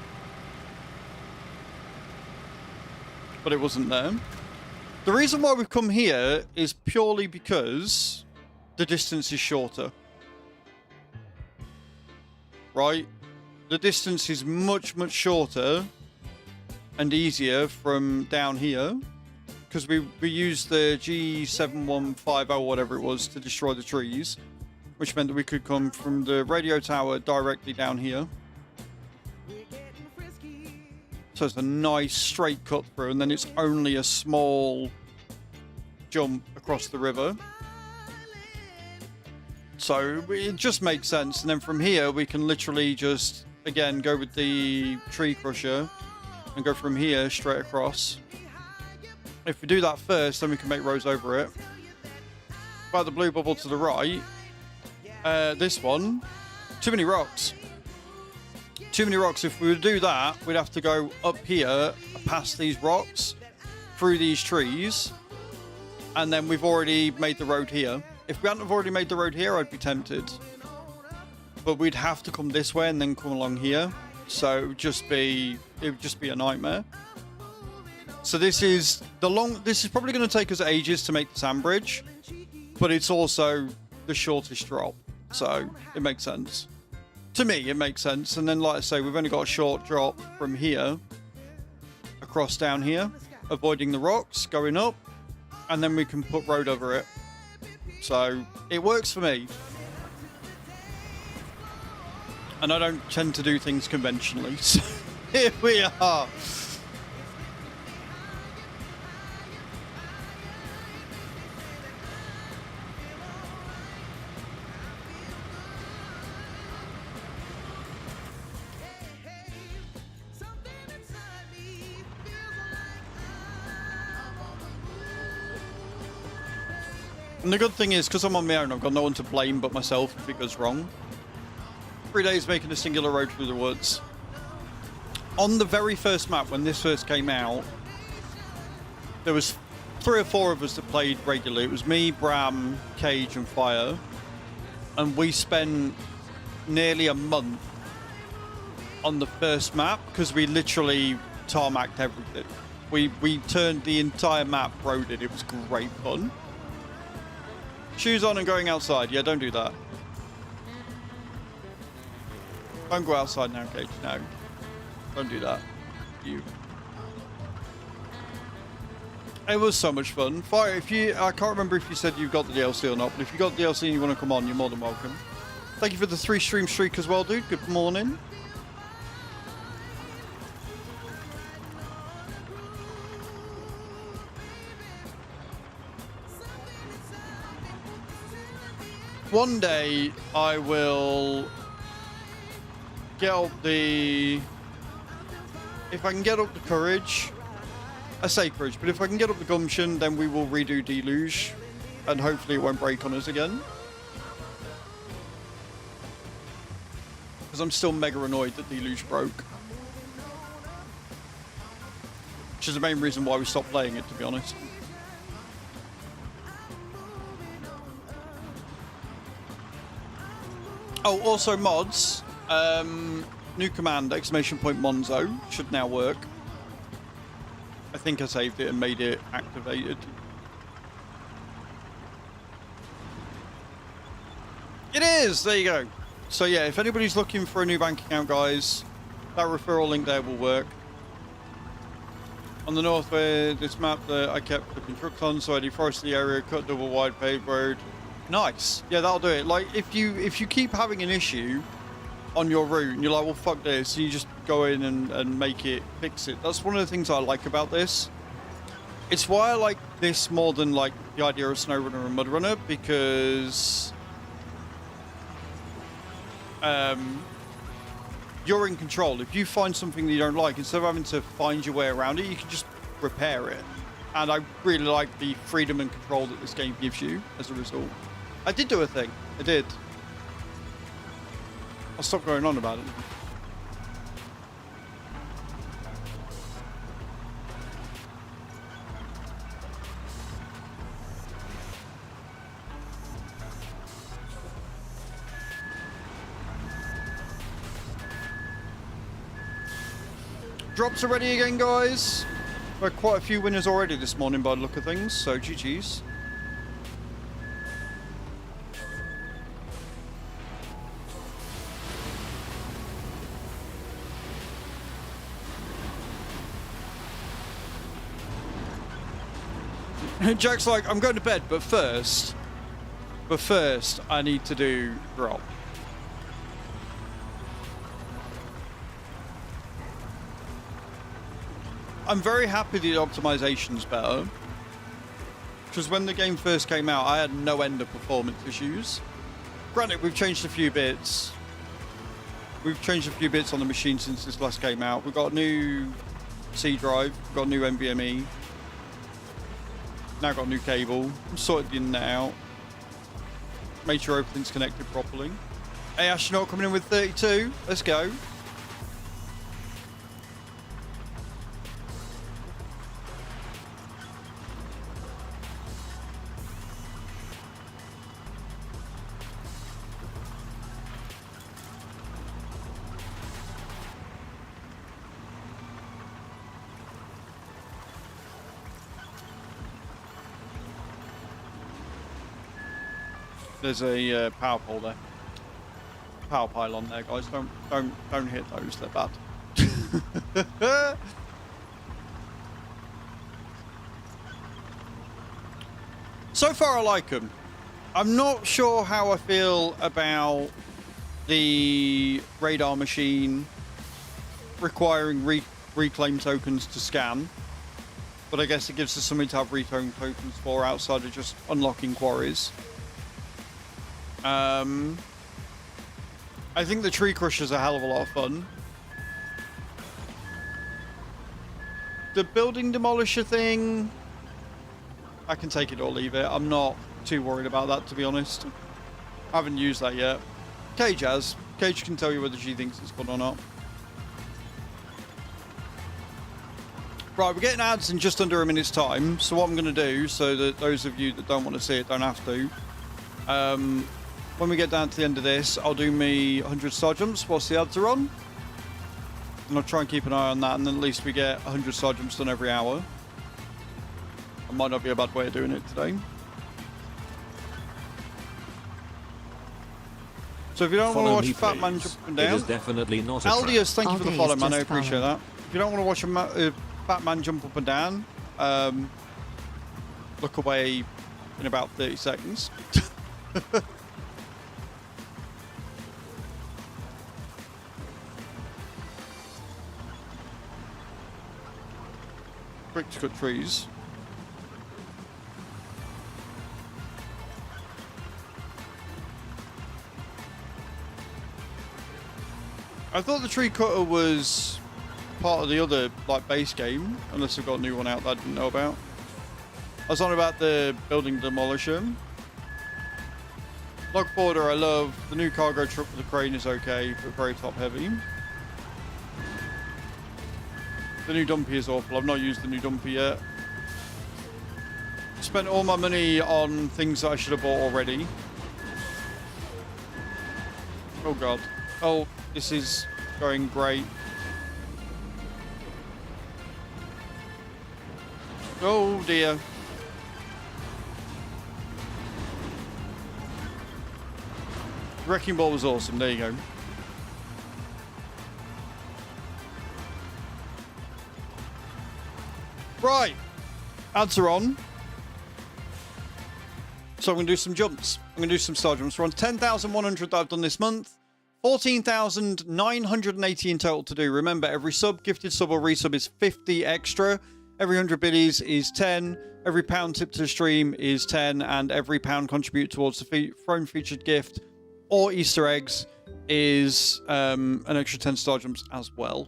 But it wasn't there. The reason why we've come here is purely because the distance is shorter. Right? The distance is much, much shorter and easier from down here. Because we used the G7150 or whatever it was to destroy the trees. Which meant that we could come from the radio tower directly down here. So it's a nice straight cut through, and then it's only a small jump across the river. So it just makes sense. And then from here, we can literally just, again, go with the tree crusher and go from here straight across. If we do that first, then we can make rows over it. About the blue bubble to the right, this one, too many rocks. Too many rocks. If we were to do that, we'd have to go up here, past these rocks, through these trees, and then we've already made the road here. If we hadn't have already made the road here, I'd be tempted. But we'd have to come this way and then come along here. So it would just be a nightmare. So this is probably going to take us ages to make the sand bridge, but it's also the shortest drop. So it makes sense. To me, it makes sense. And then, like I say, we've only got a short drop from here across down here, avoiding the rocks, going up, and then we can put road over it. So it works for me. And I don't tend to do things conventionally. So here we are. And the good thing is, because I'm on my own, I've got no one to blame but myself if it goes wrong. 3 days making a singular road through the woods. On the very first map, when this first came out, there was 3 or 4 of us that played regularly. It was me, Bram, Cage, and Fire. And we spent nearly a month on the first map, because we literally tarmacked everything. We turned the entire map roaded. It was great fun. Shoes on and going outside. Yeah, don't do that. Don't go outside now, Cage. No. Don't do that. You. It was so much fun. Fire, I can't remember if you said you've got the DLC or not, but if you got the DLC and you want to come on, you're more than welcome. Thank you for the 3 stream streak as well, dude. Good morning. One day I will get up the... If I can get up the courage... I say courage, but if I can get up the gumption, then we will redo Deluge. And hopefully it won't break on us again. Because I'm still mega annoyed that Deluge broke. Which is the main reason why we stopped playing it, to be honest. Oh, also mods. New command, ! Monzo, should now work. I think I saved it and made it activated. It is! There you go. So yeah, if anybody's looking for a new bank account, guys, that referral link there will work. On the north where this map that I kept looking trucks on, so I deforested the area, cut double wide paved road. Nice. Yeah, that'll do it. Like, if you keep having an issue on your route and you're like, well, fuck this, you just go in and make it, fix it. That's one of the things I like about this. It's why I like this more than like the idea of SnowRunner and MudRunner, because you're in control. If you find something that you don't like, instead of having to find your way around it, you can just repair it. And I really like the freedom and control that this game gives you as a result. I did do a thing. I did. I'll stop going on about it. Drops are ready again, guys. We've had quite a few winners already this morning by the look of things, so GG's. Jack's like, I'm going to bed, but first I need to do drop. I'm very happy the optimization's better, because when the game first came out, I had no end of performance issues. Granted, we've changed a few bits. We've changed a few bits on the machine since this last came out. We've got a new C drive, we've got a new NVMe. Now got a new cable. Sorted the internet out. Made sure everything's connected properly. Hey, Astronaut coming in with 32. Let's go. There's a power pole there. Power pylon there, guys. Don't hit those. They're bad. So far, I like them. I'm not sure how I feel about the radar machine requiring reclaim tokens to scan, but I guess it gives us something to have reclaim tokens for outside of just unlocking quarries. I think the tree crusher's a hell of a lot of fun. The building demolisher thing, I can take it or leave it. I'm not too worried about that, to be honest. I haven't used that yet. Cage has. Cage can tell you whether she thinks it's fun or not. Right, we're getting ads in just under a minute's time. So what I'm going to do, so that those of you that don't want to see it don't have to, when we get down to the end of this, I'll do me 100 star jumps whilst the ads are on. And I'll try and keep an eye on that, and then at least we get 100 star jumps done every hour. That might not be a bad way of doing it today. So if you don't want to watch a fat man jump up and down... It is definitely not a Aldius, thank you for the follow, man. I just appreciate that. If you don't want to watch a fat man jump up and down, look away in about 30 seconds. Quick to cut trees. I thought the tree cutter was part of the other like base game, unless they've got a new one out that I didn't know about. I was on about the building demolisher. Log forwarder I love. The new cargo truck with the crane is okay, but very top heavy. The new dumpy is awful. I've not used the new dumpy yet. Spent all my money on things that I should have bought already. Oh god. Oh, this is going great. Oh dear. Wrecking ball was awesome. There you go. Right, ads are on. So I'm going to do some jumps. I'm going to do some star jumps. We're on 10,100 that I've done this month. 14,980 in total to do. Remember, every sub, gifted sub or resub is 50 extra. Every 100 biddies is 10. Every pound tip to the stream is 10. And every pound contributed towards the throne featured gift or Easter eggs is an extra 10 star jumps as well.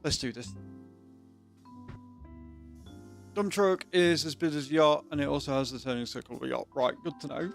Let's do this. Dump truck is as big as yacht, and it also has the turning circle of a yacht. Right, good to know.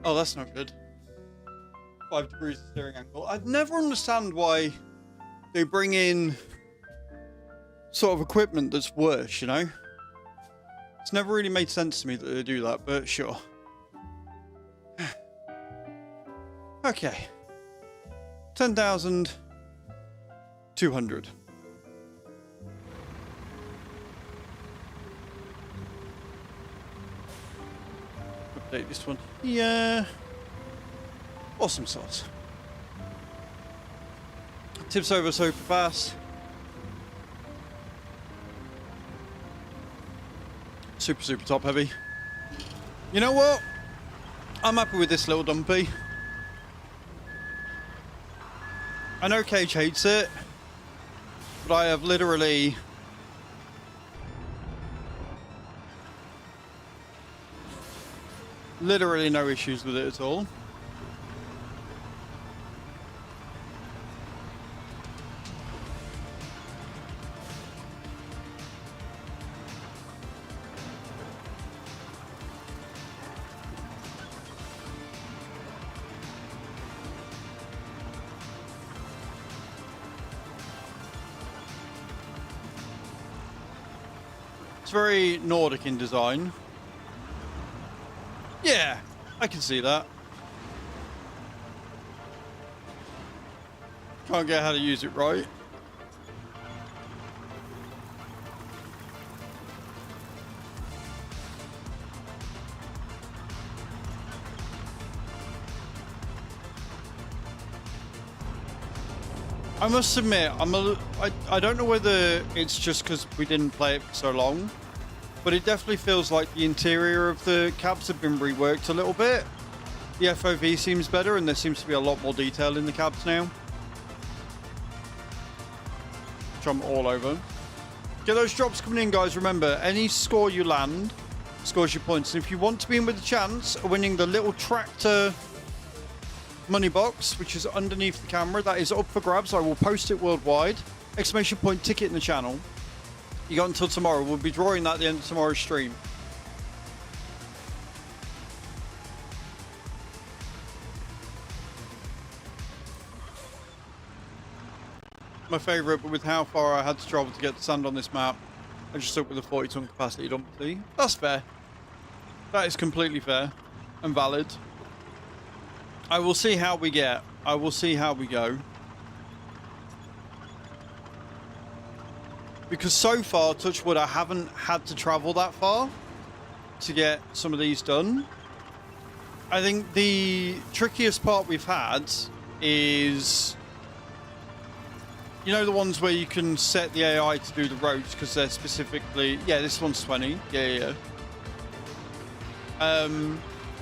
Oh, that's not good. 5 degrees of steering angle. I'd never understand why they bring in sort of equipment that's worse, you know? It's never really made sense to me that they do that, but sure. Okay. 10,200. Update this one. Yeah. Awesome sauce. Tips over super fast. Super top heavy. You know what? I'm happy with this little dumpy. I know Cage hates it, but I have literally no issues with it at all. It's very Nordic in design. Yeah, I can see that. Can't get how to use it right. I must admit, I don't know whether it's just because we didn't play it for so long, but it definitely feels like the interior of the cabs have been reworked a little bit. The FOV seems better, and there seems to be a lot more detail in the cabs now, which I'm all over. Get those drops coming in, guys. Remember, any score you land scores your points, and if you want to be in with a chance of winning the little tractor money box, which is underneath the camera, that is up for grabs. I will post it worldwide. Exclamation point ticket in the channel. You got until tomorrow. We'll be drawing that at the end of tomorrow's stream. My favourite, but with how far I had to travel to get the sand on this map, I just stuck with a 40-ton capacity dumpy. That's fair. That is completely fair and valid. I will see how we get. I will see how we go. Because so far, touch wood, I haven't had to travel that far to get some of these done. I think the trickiest part we've had is You know the ones where you can set the AI to do the roads because they're specifically... Yeah, this one's 20. Yeah.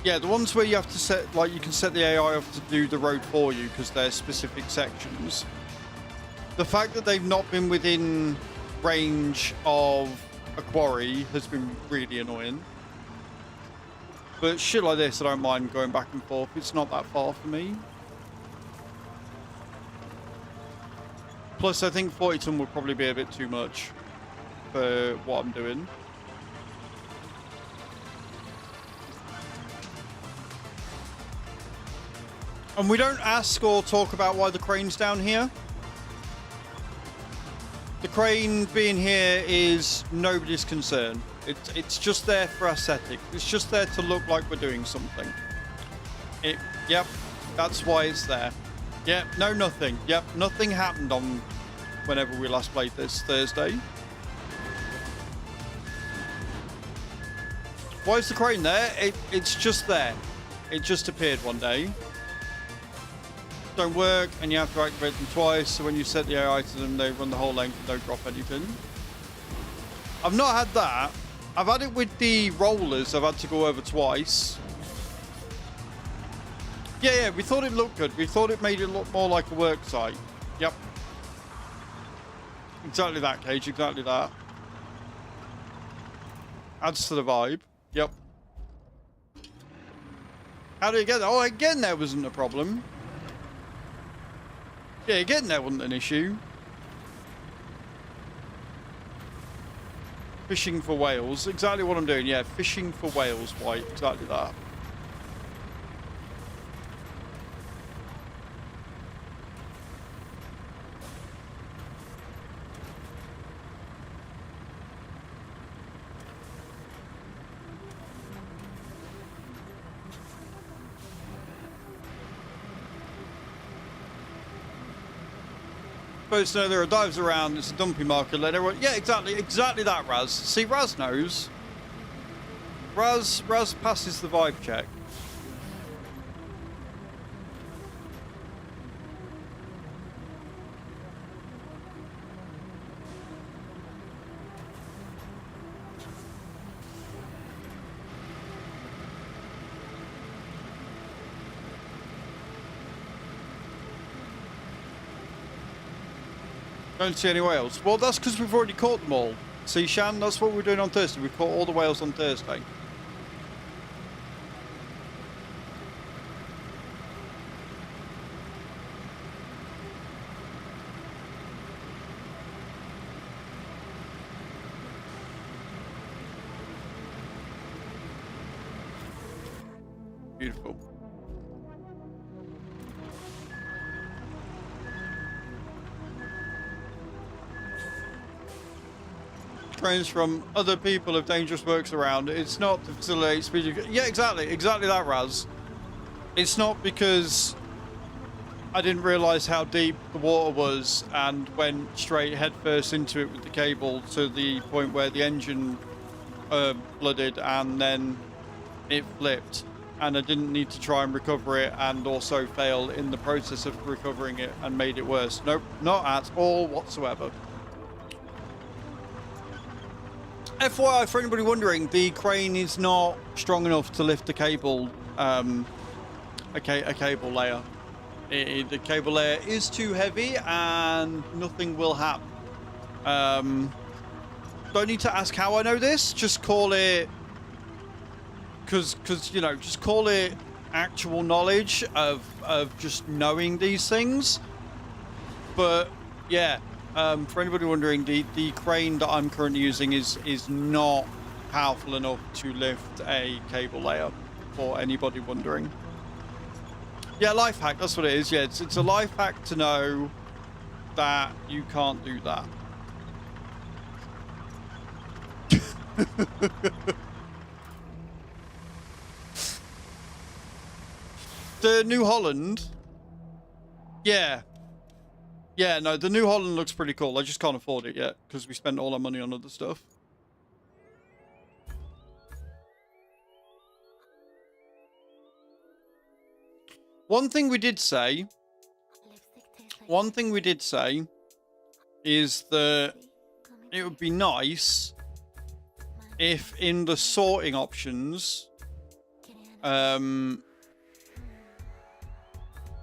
Yeah, the ones where you have to set... Like, you can set the AI up to do the road for you because they're specific sections. The fact that they've not been within range of a quarry has been really annoying. But shit like this, I don't mind going back and forth. It's not that far for me. Plus, I think 40 ton would probably be a bit too much for what I'm doing. And we don't ask or talk about why the crane's down here. The crane being here is nobody's concern. It's just there for aesthetic. It's just there to look like we're doing something. Yep, that's why it's there. Yep, no, nothing. Yep, nothing happened on whenever we last played this Thursday. Why is the crane there? It's just there. It just appeared one day. Don't work, and you have to activate them twice, so when you set the AI to them, they run the whole length and don't drop anything. I've not had that. I've had it with the rollers. I've had to go over twice. Yeah, we thought it looked good. We thought it made it look more like a work site. Yep. Exactly that, Cage. Exactly that. Adds to the vibe. Yep. How did it get there? Oh, again, there wasn't a problem. Yeah, getting there wasn't an issue. Fishing for whales. Exactly what I'm doing. Yeah, fishing for whales, White. Exactly that. Supposed to know there are dives around. It's a dumpy market. Let everyone... Yeah, exactly that, Raz. See, Raz knows. Raz passes the vibe check. Don't see any whales. Well, that's because we've already caught them all. See, Shan, that's what we're doing on Thursday. We caught all the whales on Thursday. Beautiful. Trains from other people if dangerous works around. It's not to facilitate speed. Yeah, exactly that, Raz. It's not because I didn't realise how deep the water was and went straight headfirst into it with the cable to the point where the engine flooded and then it flipped, and I didn't need to try and recover it and also fail in the process of recovering it and made it worse. Nope, not at all whatsoever. FYI, for anybody wondering, the crane is not strong enough to lift the cable, a cable layer. The cable layer is too heavy and nothing will happen. Don't need to ask how I know this, just call it, because you know, just call it actual knowledge of just knowing these things. But yeah. For anybody wondering, the crane that I'm currently using is not powerful enough to lift a cable layer, for anybody wondering. Yeah, life hack, that's what it is. Yeah, it's a life hack to know that you can't do that. The New Holland. Yeah. Yeah, no, the New Holland looks pretty cool. I just can't afford it yet because we spent all our money on other stuff. One thing we did say is that it would be nice if in the sorting options,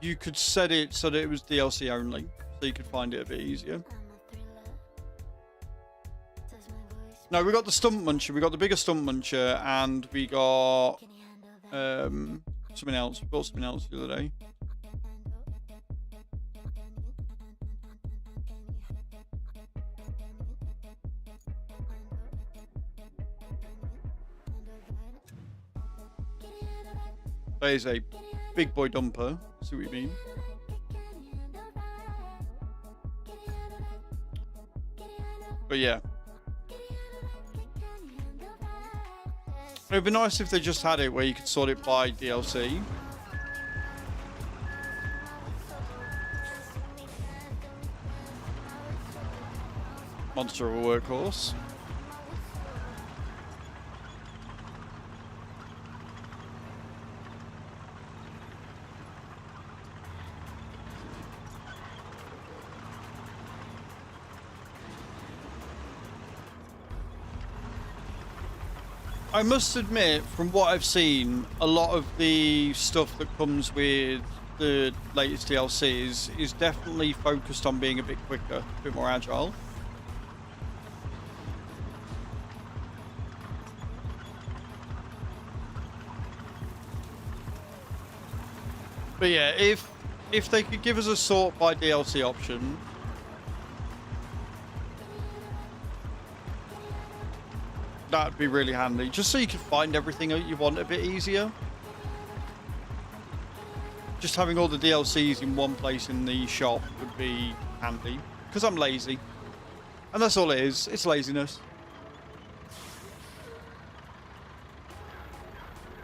you could set it so that it was DLC only, so you could find it a bit easier. No, we got the stump muncher, we got the bigger stump muncher, and we got something else. We bought something else the other day. That is a big boy dumper. See what you mean? But yeah. It would be nice if they just had it where you could sort it by DLC. Monster of a workhorse. I must admit, from what I've seen, a lot of the stuff that comes with the latest DLCs is definitely focused on being a bit quicker, a bit more agile. But yeah, if they could give us a sort by DLC option, that'd be really handy, just so you can find everything that you want a bit easier. Just having all the DLCs in one place in the shop would be handy, because I'm lazy. And that's all it is, it's laziness.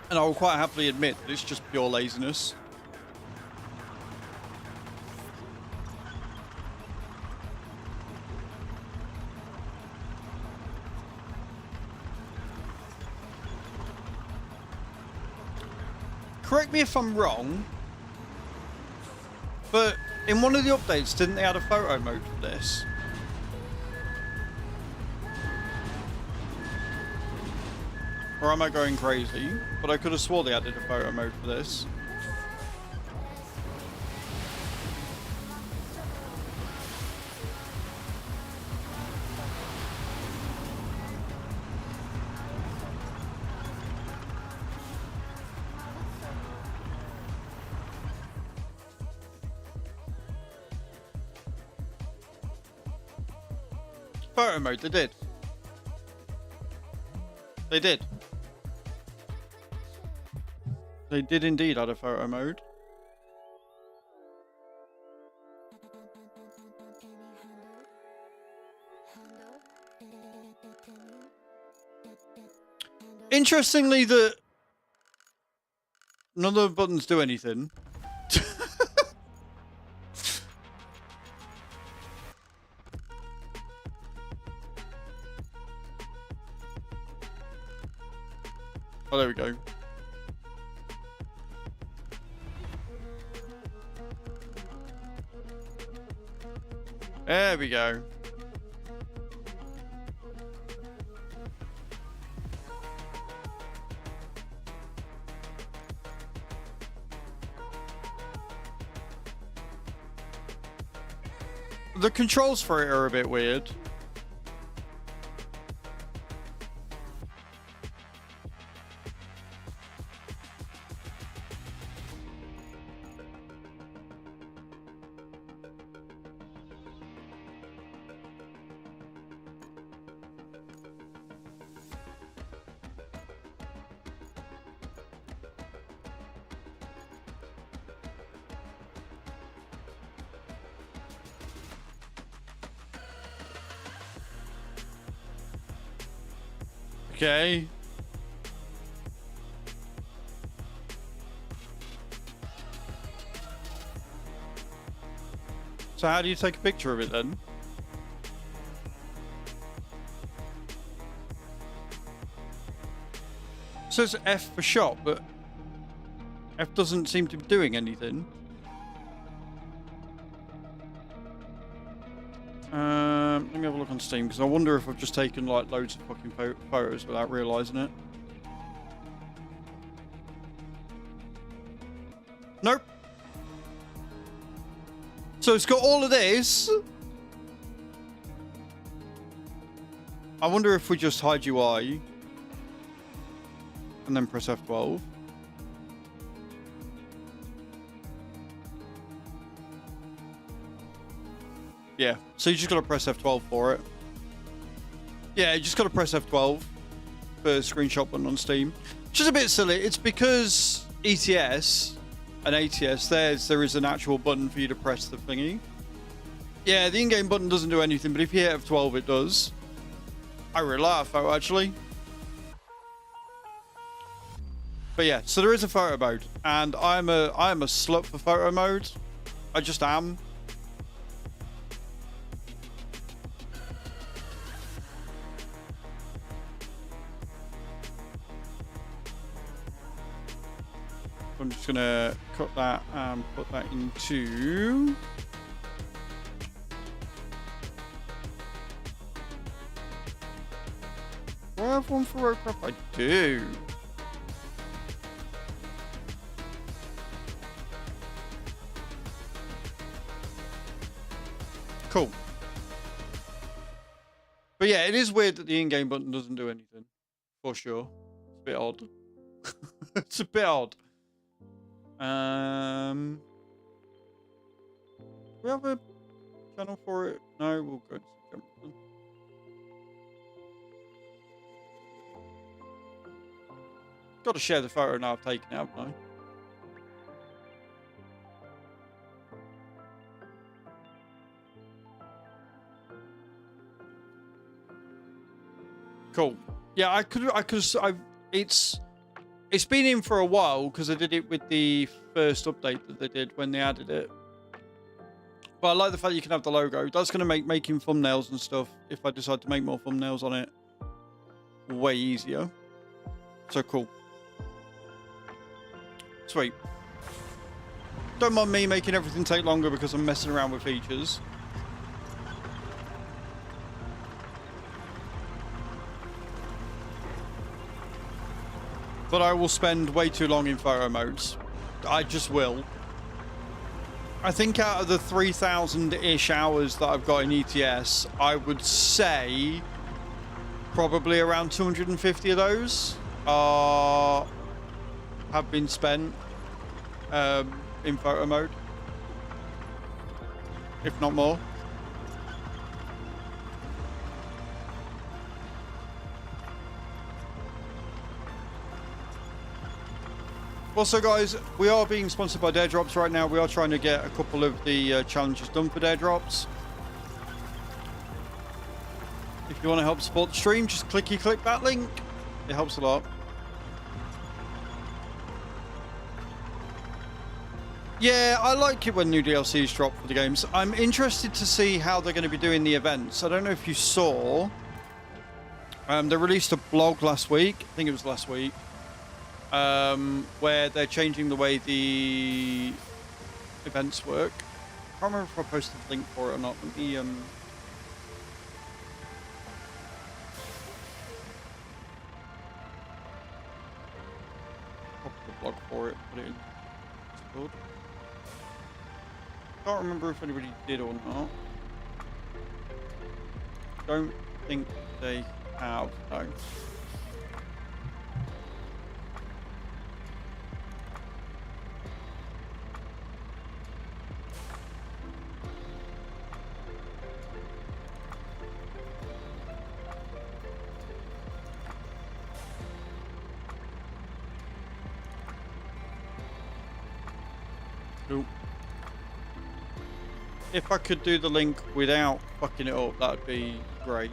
And I will quite happily admit that it's just pure laziness. Correct me if I'm wrong, but in one of the updates, didn't they add a photo mode for this? Or am I going crazy? But I could have swore they added a photo mode for this. Photo mode, they did. They did. They did indeed add a photo mode. Interestingly, that none of the buttons do anything. Oh, there we go. There we go. The controls for it are a bit weird. Okay. So how do you take a picture of it then? It says F for shot, but F doesn't seem to be doing anything. Let me have a look on Steam, because I wonder if I've just taken like loads of fucking photos without realising it. Nope. So it's got all of this. I wonder if we just hide UI and then press F12. Yeah, so you just gotta press F12 for it. Yeah, you just gotta press F12 for screenshot button on Steam. Which is a bit silly. It's because ETS and ATS, there is an actual button for you to press the thingy. Yeah, the in-game button doesn't do anything, but if you hit F12, it does. I really like that photo, actually. But yeah, so there is a photo mode, and I'm a slut for photo mode. I just am. I'm just gonna cut that and put that into. Do I have one for Roadcraft? I do. Cool. But yeah, it is weird that the in-game button doesn't do anything. For sure. It's a bit odd. It's a bit odd. Do we have a channel for it? No, we'll go to the camera. Got to share the photo now I've taken it, haven't I? Cool. Yeah, it's been in for a while because I did it with the first update that they did when they added it. But I like the fact you can have the logo. That's going to make making thumbnails and stuff, if I decide to make more thumbnails on it, way easier. So cool. Sweet. Don't mind me making everything take longer because I'm messing around with features. But I will spend way too long in photo modes. I just will. I think out of the 3,000-ish hours that I've got in ETS, I would say probably around 250 of those have been spent in photo mode, if not more. Also, guys, we are being sponsored by Daredrops right now. We are trying to get a couple of the challenges done for Daredrops. If you want to help support the stream, just click that link. It helps a lot. Yeah, I like it when new DLCs drop for the games. I'm interested to see how they're going to be doing the events. I don't know if you saw. They released a blog last week. I think it was last week. Where they're changing the way the events work. I can't remember if I posted the link for it or not. Let me copy the blog for it, put it in Discord. Can't remember if anybody did or not. Don't think they have, no. Nope. If I could do the link without fucking it up, that'd be great.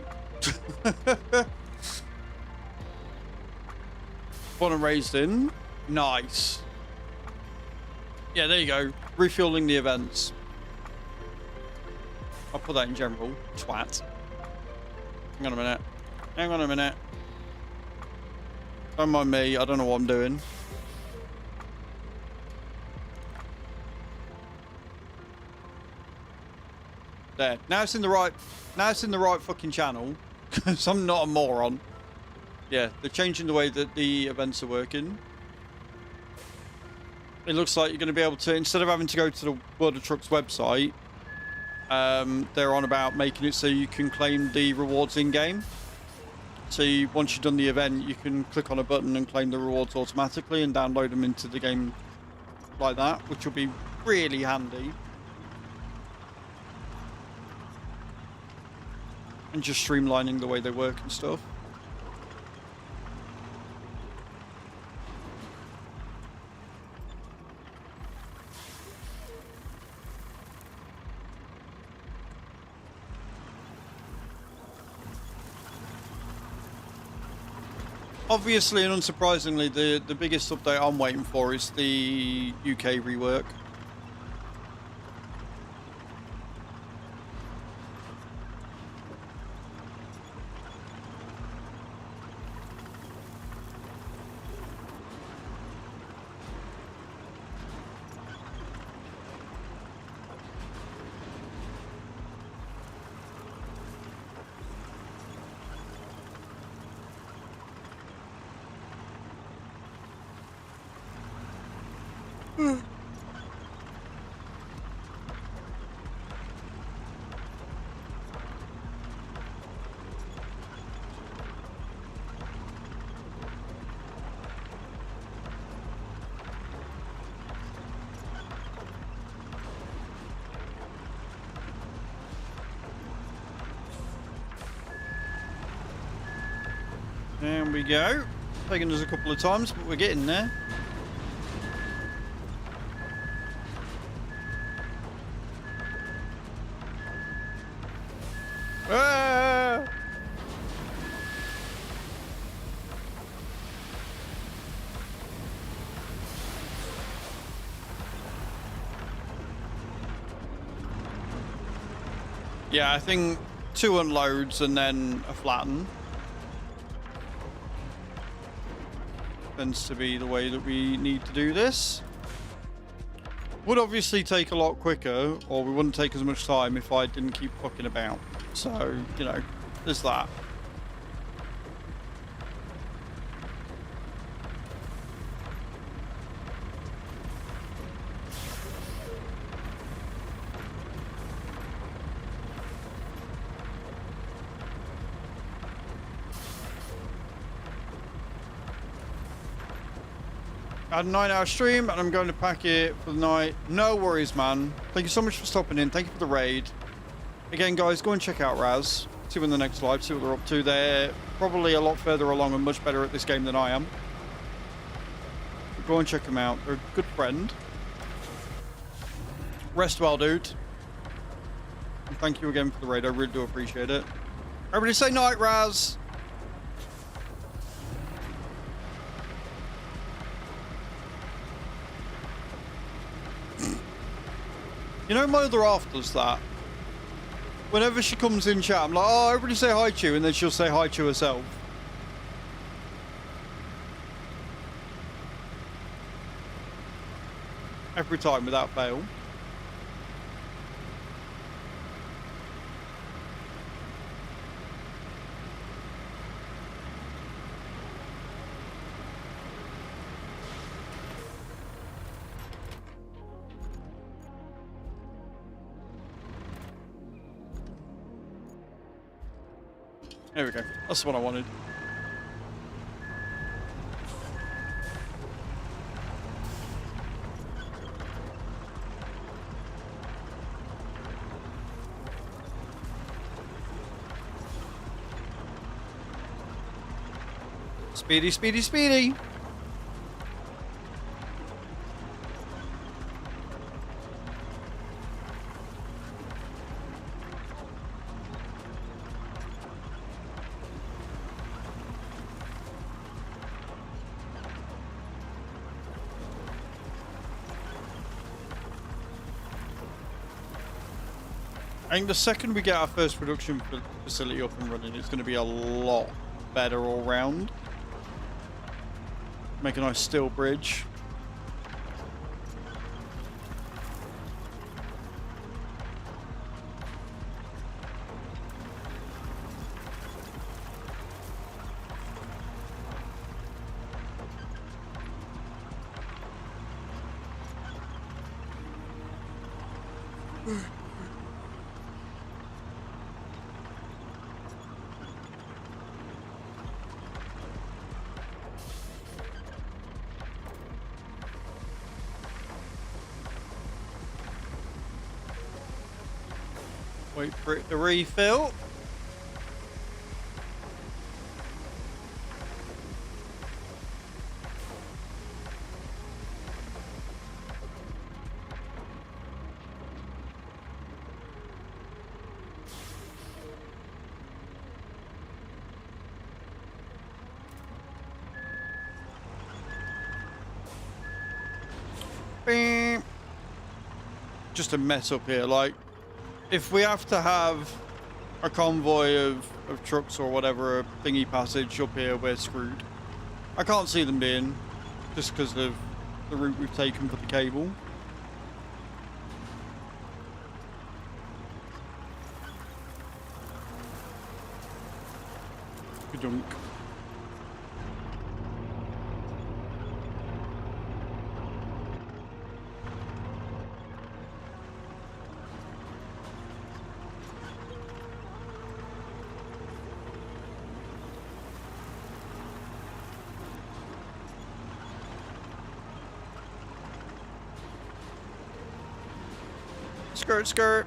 Born and raised in. Nice. Yeah, there you go. Refueling the events. I'll put that in general. Twat. Hang on a minute. Hang on a minute. Don't mind me. I don't know what I'm doing. There. Now it's in the right fucking channel. Because I'm not a moron. Yeah, they're changing the way that the events are working. It looks like you're going to be able to, instead of having to go to the World of Trucks website, they're on about making it so you can claim the rewards in-game. So once you've done the event, you can click on a button and claim the rewards automatically and download them into the game like that, which will be really handy. And just streamlining the way they work and stuff. Obviously and unsurprisingly, the biggest update I'm waiting for is the UK rework. There we go. Taking us a couple of times, but we're getting there. Ah! Yeah, I think 2 unloads and then a flatten tends to be the way that we need to do this. Would obviously take a lot quicker, or we wouldn't take as much time if I didn't keep fucking about. So, you know, there's that. I had a 9-hour stream and I'm going to pack it for the night. No worries, man. Thank you so much for stopping in. Thank you for the raid. Again, guys, go and check out Raz. See them in the next live. See what they're up to. They're probably a lot further along and much better at this game than I am. But go and check them out. They're a good friend. Rest well, dude. And thank you again for the raid. I really do appreciate it. Everybody say night, Raz. You know, my other half does that. Whenever she comes in chat, I'm like, oh, everybody say hi to you, and then she'll say hi to herself. Every time, without fail. There we go. That's what I wanted. Speedy, speedy, speedy. I think the second we get our first production facility up and running, it's going to be a lot better all round. Make a nice steel bridge. Wait for it to refill. Beep. Just a mess up here. Like, if we have to have a convoy of trucks or whatever, a thingy passage up here, we're screwed. I can't see them being, just because of the route we've taken for the cable. Dunk. Skirt, skirt.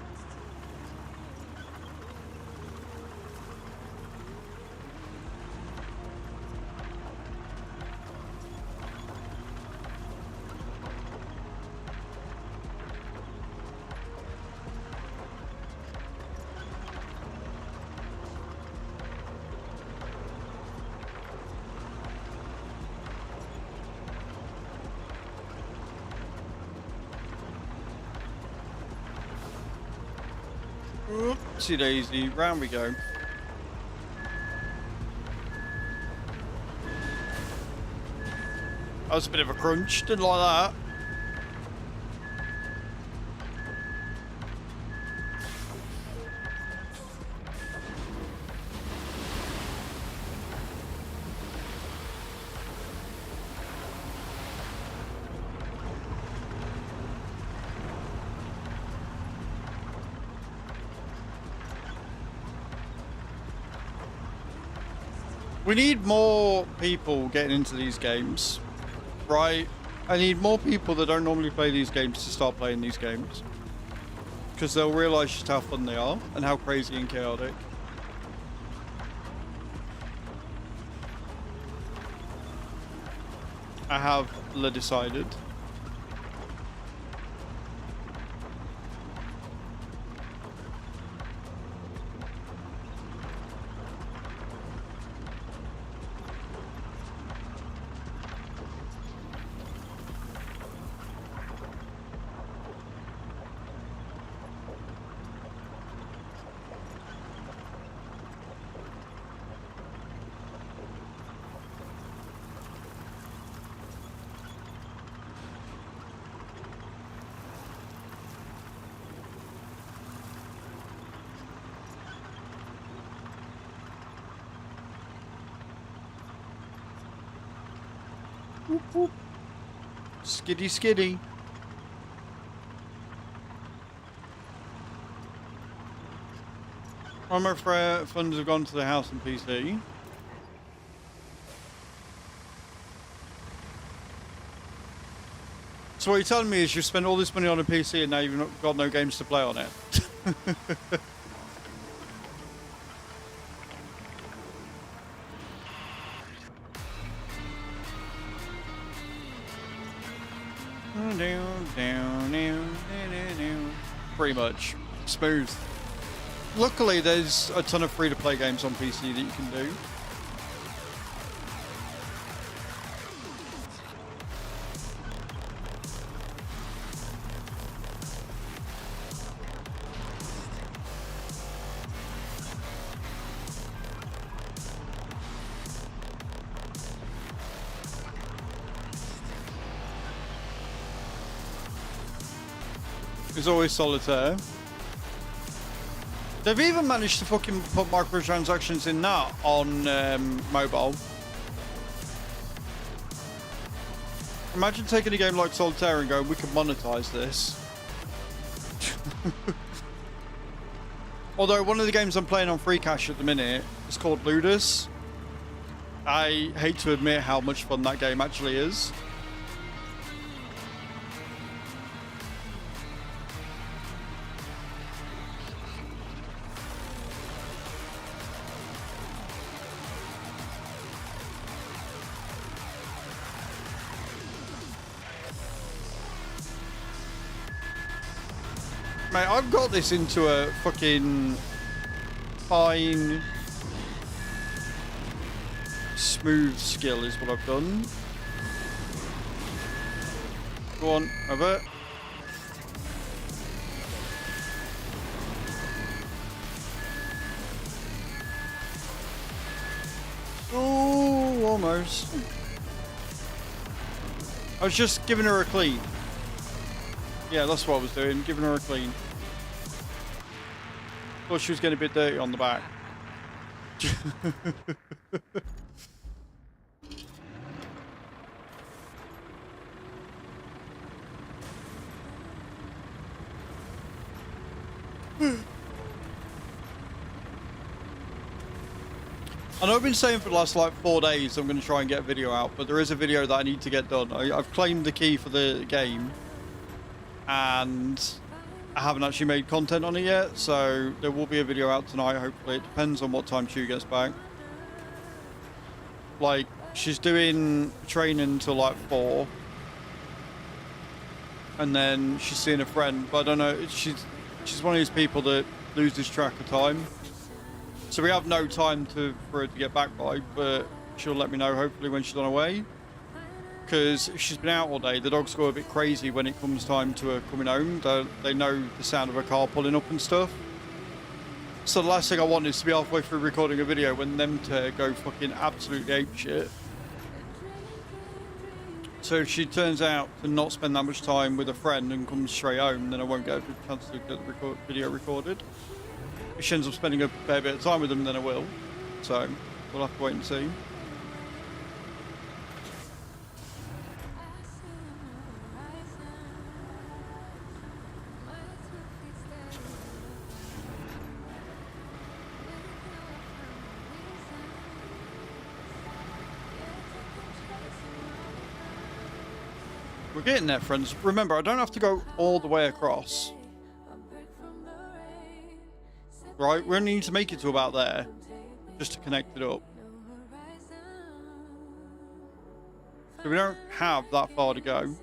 Oopsie daisy, round we go. That was a bit of a crunch, didn't like that. We need more people getting into these games, right? I need more people that don't normally play these games to start playing these games. Because they'll realise just how fun they are and how crazy and chaotic. I have decided. Whoop, whoop. Skiddy skiddy. Armor funds have gone to the house and PC. So what you're telling me is you've spent all this money on a PC and now you've got no games to play on it. Pretty much. Smooth. Luckily, there's a ton of free-to-play games on PC that you can do. There's always solitaire. They've even managed to fucking put microtransactions in that on mobile. Imagine taking a game like Solitaire and going, we could monetize this. Although one of the games I'm playing on free cash at the minute is called Ludus. I hate to admit how much fun that game actually is. Mate, I've got this into a fucking fine, smooth skill is what I've done. Go on, over. Oh, almost. I was just giving her a clean. Yeah, that's what I was doing, giving her a clean. Thought she was getting a bit dirty on the back. I know I've been saying for the last like 4 days I'm going to try and get a video out, but there is a video that I need to get done. I've claimed the key for the game, and I haven't actually made content on it yet, so there will be a video out tonight, hopefully. It depends on what time Chew gets back. Like, she's doing training till like 4, and then she's seeing a friend, but I don't know, she's one of these people that loses track of time. So we have no time for her to get back by, but she'll let me know hopefully when she's on her way. Because she's been out all day, the dogs go a bit crazy when it comes time to her coming home. They know the sound of her car pulling up and stuff. So the last thing I want is to be halfway through recording a video when them to go fucking absolutely apeshit. So if she turns out to not spend that much time with a friend and comes straight home, then I won't get a chance to get the video recorded. If she ends up spending a fair bit of time with them, then I will. So we'll have to wait and see. We're getting there, friends. Remember, I don't have to go all the way across. Right, we only need to make it to about there, just to connect it up. So we don't have that far to go.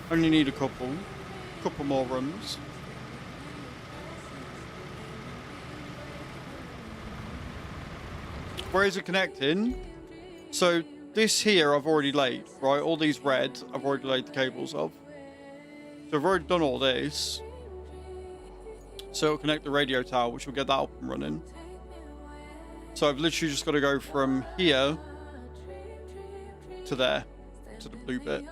Only need a couple more runs. Where is it connecting? So this here I've already laid, right? All these red I've already laid the cables of. So I've already done all this. So it'll connect the radio tower, which will get that up and running. So I've literally just got to go from here to there, to the blue bit.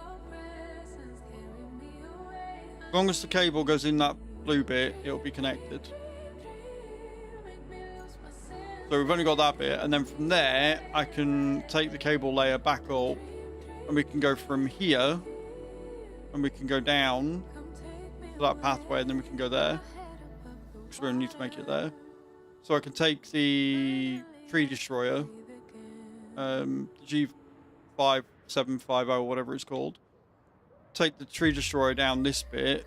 As long as the cable goes in that blue bit, it'll be connected. So we've only got that bit, and then from there, I can take the cable layer back up, and we can go from here, and we can go down to that pathway, and then we can go there, because we only need to make it there. So I can take the tree destroyer, G5750 or whatever it's called, take the tree destroyer down this bit,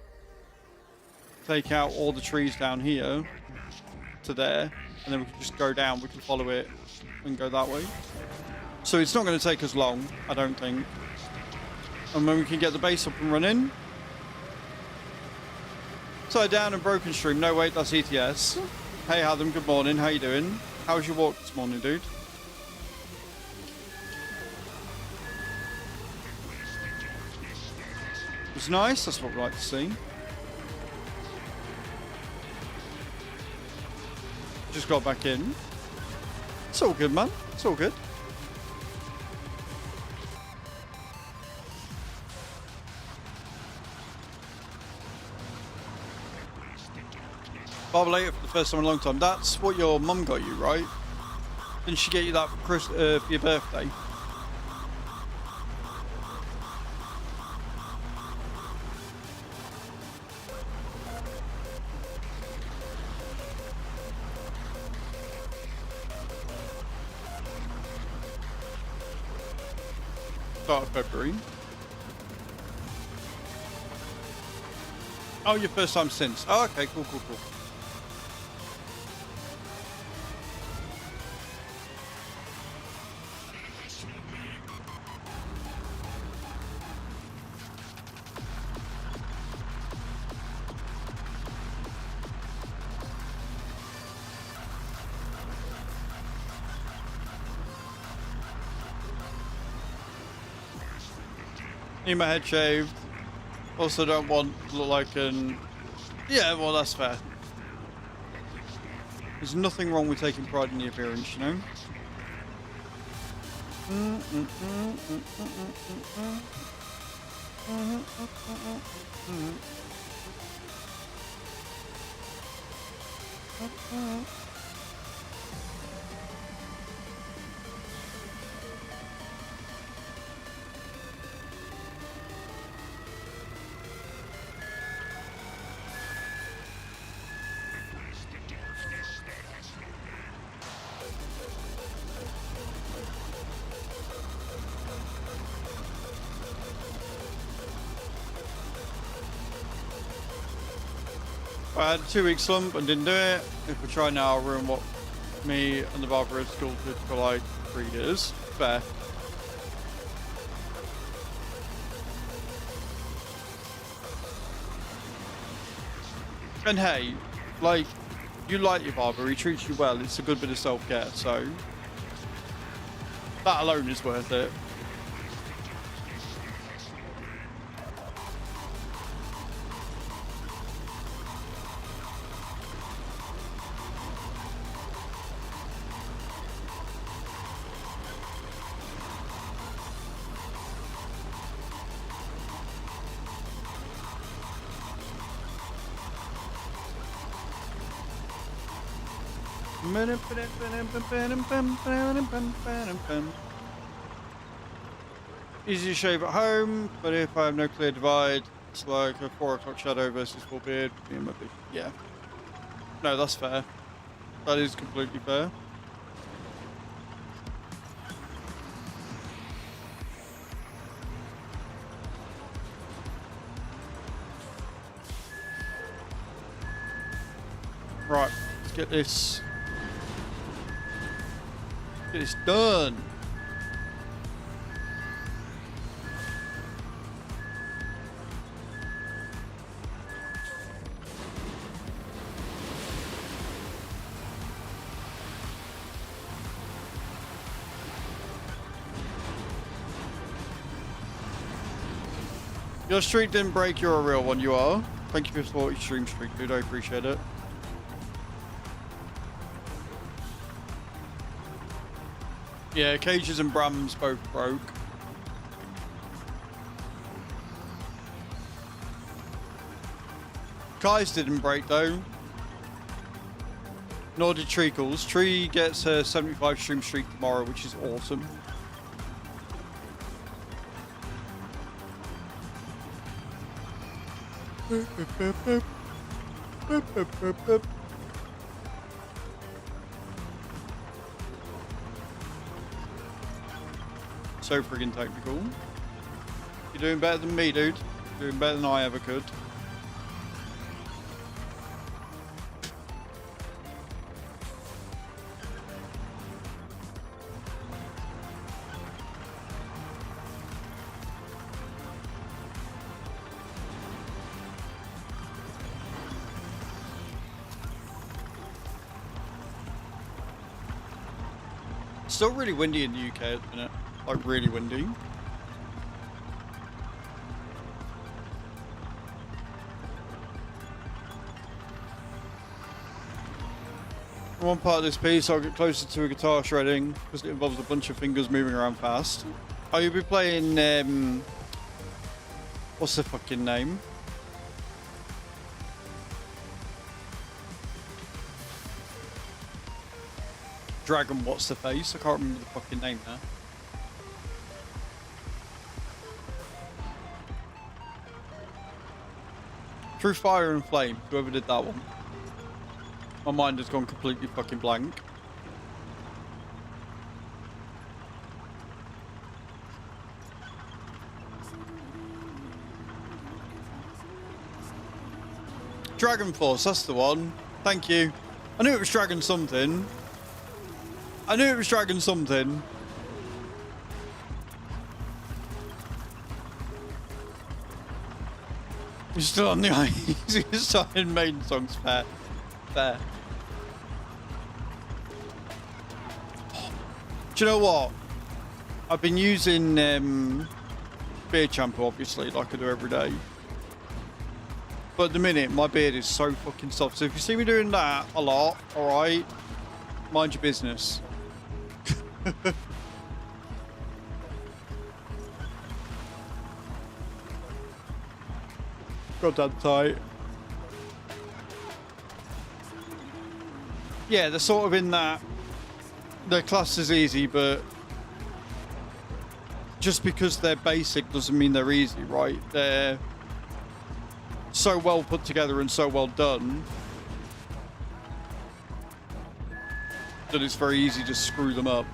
take out all the trees down here to there, and then we can just go down, we can follow it and go that way. So it's not going to take us long, I don't think. And then we can get the base up and running. So down and broken stream, no wait, that's ETS. Hey Adam, good morning, how you doing? How was your walk this morning, dude? It was nice, that's what we like to see. Just got back in. It's all good, man. It's all good. Barbalator for the first time in a long time. That's what your mum got you, right? Didn't she get you that for your birthday? Start of February. Oh, your first time since. Oh, okay, cool. Need my head shaved. Also don't want to look like an... Yeah, well that's fair. There's nothing wrong with taking pride in the appearance, you know? I had a 2-week slump and didn't do it. If we try now, I'll ruin what me and the barber have sculpted for like 3 years. Fair. And hey, like, you like your barber, he treats you well, it's a good bit of self-care, so that alone is worth it. Easy to shave at home, but if I have no clear divide, it's like a 4 o'clock shadow versus full beard. Yeah. No, that's fair. That is completely fair. Right, let's get this. Get this done. Your streak didn't break, you're a real one, you are. Thank you for supporting stream streak, dude, I appreciate it. Yeah, Cages and Brams both broke. Kai's didn't break though. Nor did Treacle's. Tree gets her 75 stream streak tomorrow, which is awesome. So friggin' technical. You're doing better than me, dude. You're doing better than I ever could. Still really windy in the UK at the minute. Like, really windy. For one part of this piece, I'll get closer to a guitar shredding because it involves a bunch of fingers moving around fast. Oh, you'll be playing, what's the fucking name? Dragon, what's the face? I can't remember the fucking name now. Through Fire and Flame, whoever did that one. My mind has gone completely fucking blank. Dragon Force, that's the one. Thank you. I knew it was Dragon something. I knew it was Dragon something. You're still on the ice. You're starting main songs, fair. Fair. Do you know what? I've been using beard shampoo, obviously, like I do every day. But at the minute, my beard is so fucking soft. So if you see me doing that a lot, alright, mind your business. Goddamn tight. Yeah, they're sort of in that. Their class is easy, but just because they're basic doesn't mean they're easy, right? They're so well put together and so well done that it's very easy to screw them up.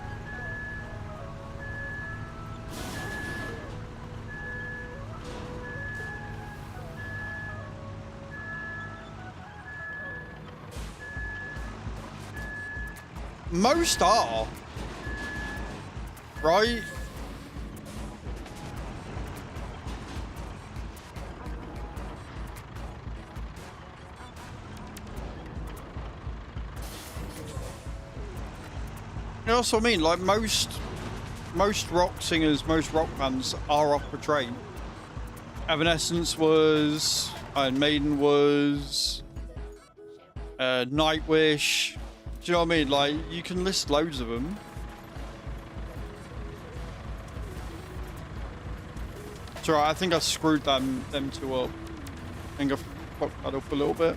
Most are, right? You know what I mean? Like most rock singers, most rock bands are opera trained. Evanescence was, Iron Maiden was, Nightwish. Do you know what I mean? Like, you can list loads of them. It's alright, I think I screwed them two up. I think I fucked that up a little bit.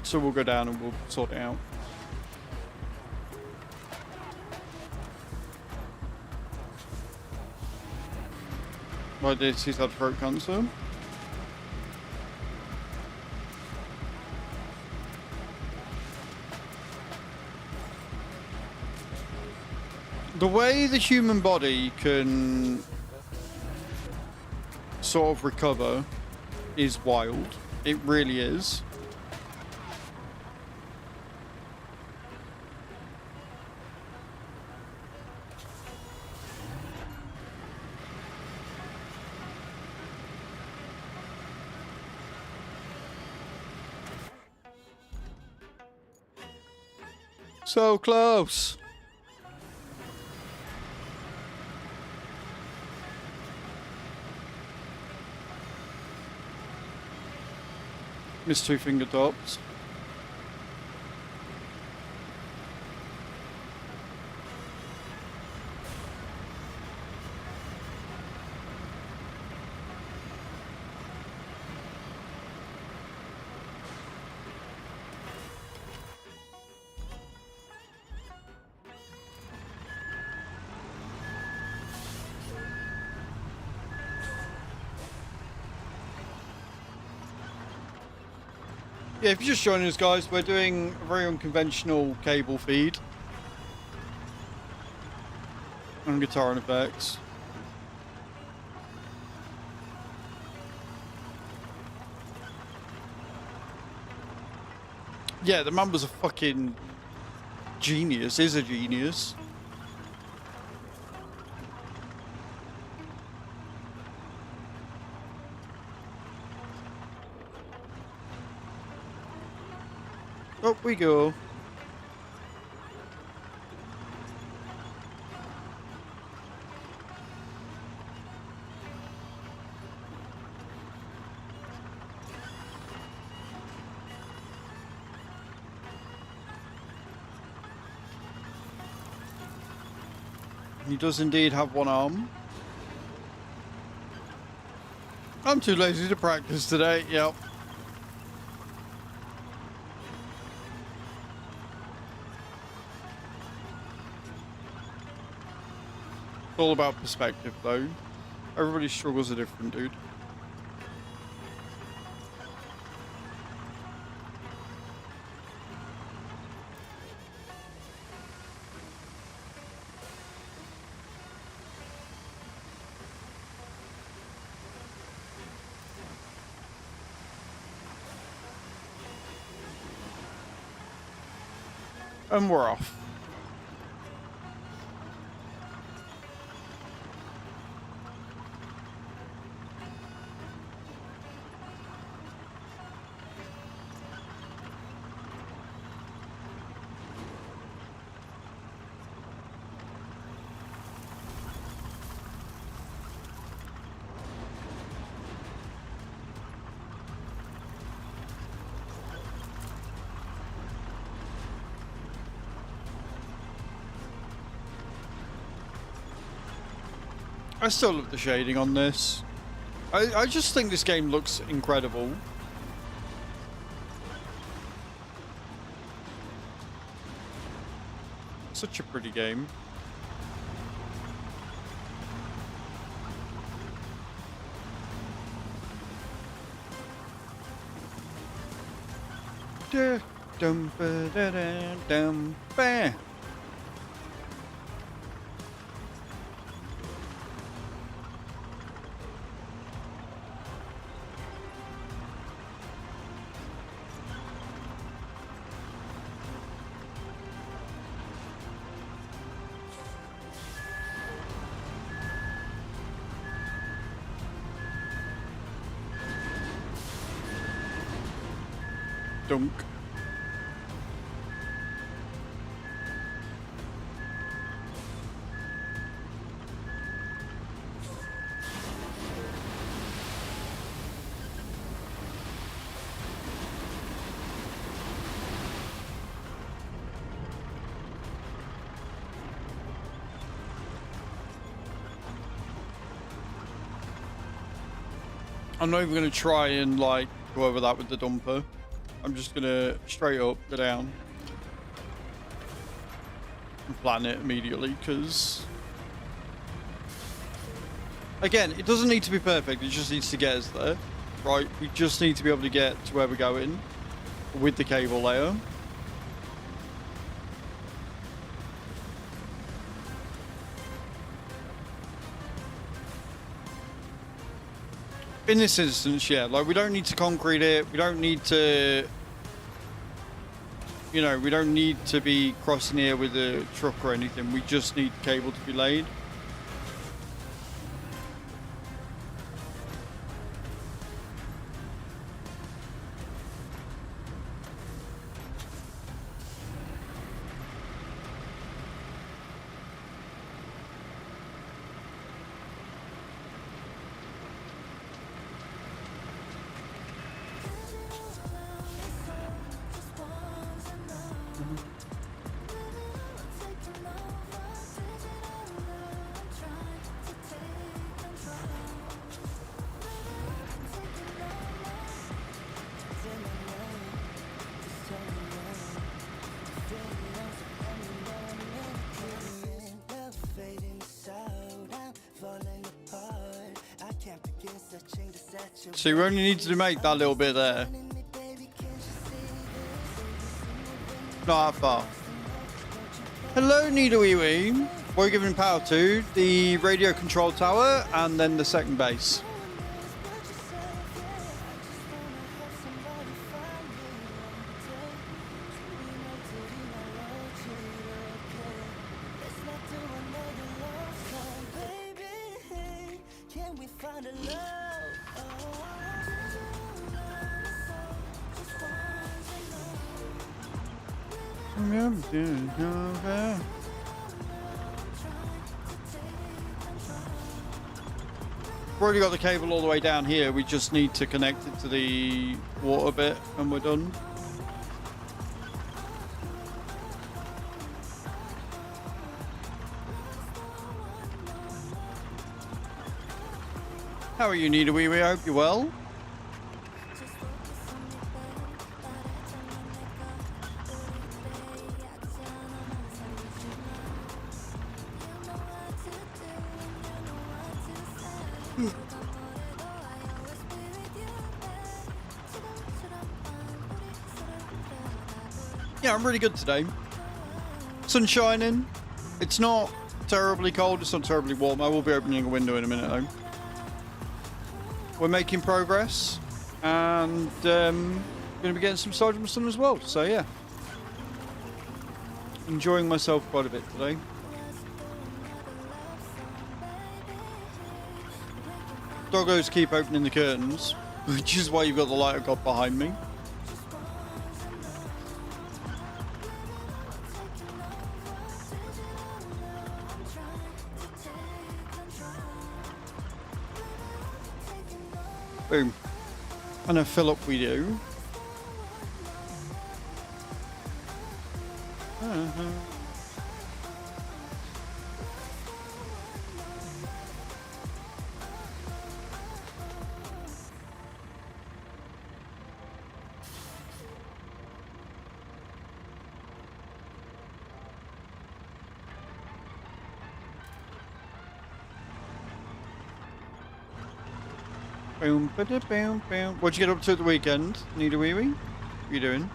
So we'll go down and we'll sort it out. Why did he have throat cancer? The way the human body can sort of recover is wild. It really is. So close. Miss two finger tops. Yeah, if you're just joining us, guys, we're doing a very unconventional cable feed on guitar and effects. Yeah, the man was a fucking genius, is a genius. Up we go. He does indeed have one arm. I'm too lazy to practice today, yep. It's all about perspective, though. Everybody's struggles are different, dude. And we're off. I still love the shading on this. I just think this game looks incredible. Such a pretty game. Dum ba da da dum ba. Dunk. I'm not even going to try and like go over that with the dumper. I'm just going to straight up go down and plan it immediately, because again, it doesn't need to be perfect, it just needs to get us there, right? We just need to be able to get to where we're going with the cable layer. In this instance, yeah, like we don't need to concrete it, we don't need to, you know, we don't need to be crossing here with a truck or anything, we just need cable to be laid. So you only need to make that little bit there. Not that far. Hello, Needleweewee. What are you giving power to? The radio control tower and then the second base. We've already got the cable all the way down here, we just need to connect it to the water bit and we're done. How are you, Needleweewee? I hope you're well. Yeah, I'm really good today. Sun shining. It's not terribly cold, it's not terribly warm. I will be opening a window in a minute though. We're making progress, and going to be getting some Sergeant Sun as well, so yeah. Enjoying myself quite a bit today. Doggos keep opening the curtains, which is why you've got the light of God behind me. Boom. And a fill up we do. Boom, ba-da, boom, boom. What'd you get up to at the weekend? Need a wee-wee? What are you doing?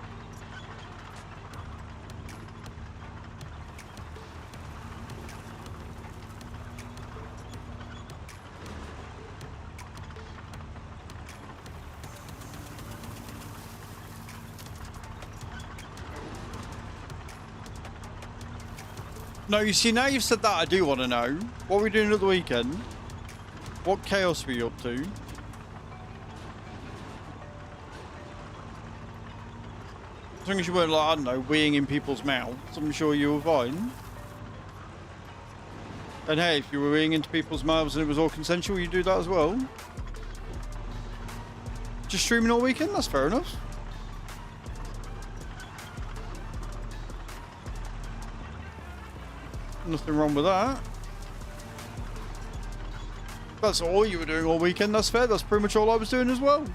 No, you see, now you've said that, I do want to know. What were we doing at the weekend? What chaos were you up to? As long as you weren't, like, I don't know, weeing in people's mouths, I'm sure you were fine. And hey, if you were weeing into people's mouths and it was all consensual, you do that as well. Just streaming all weekend? That's fair enough. Nothing wrong with that. That's all you were doing all weekend, that's fair. That's pretty much all I was doing as well.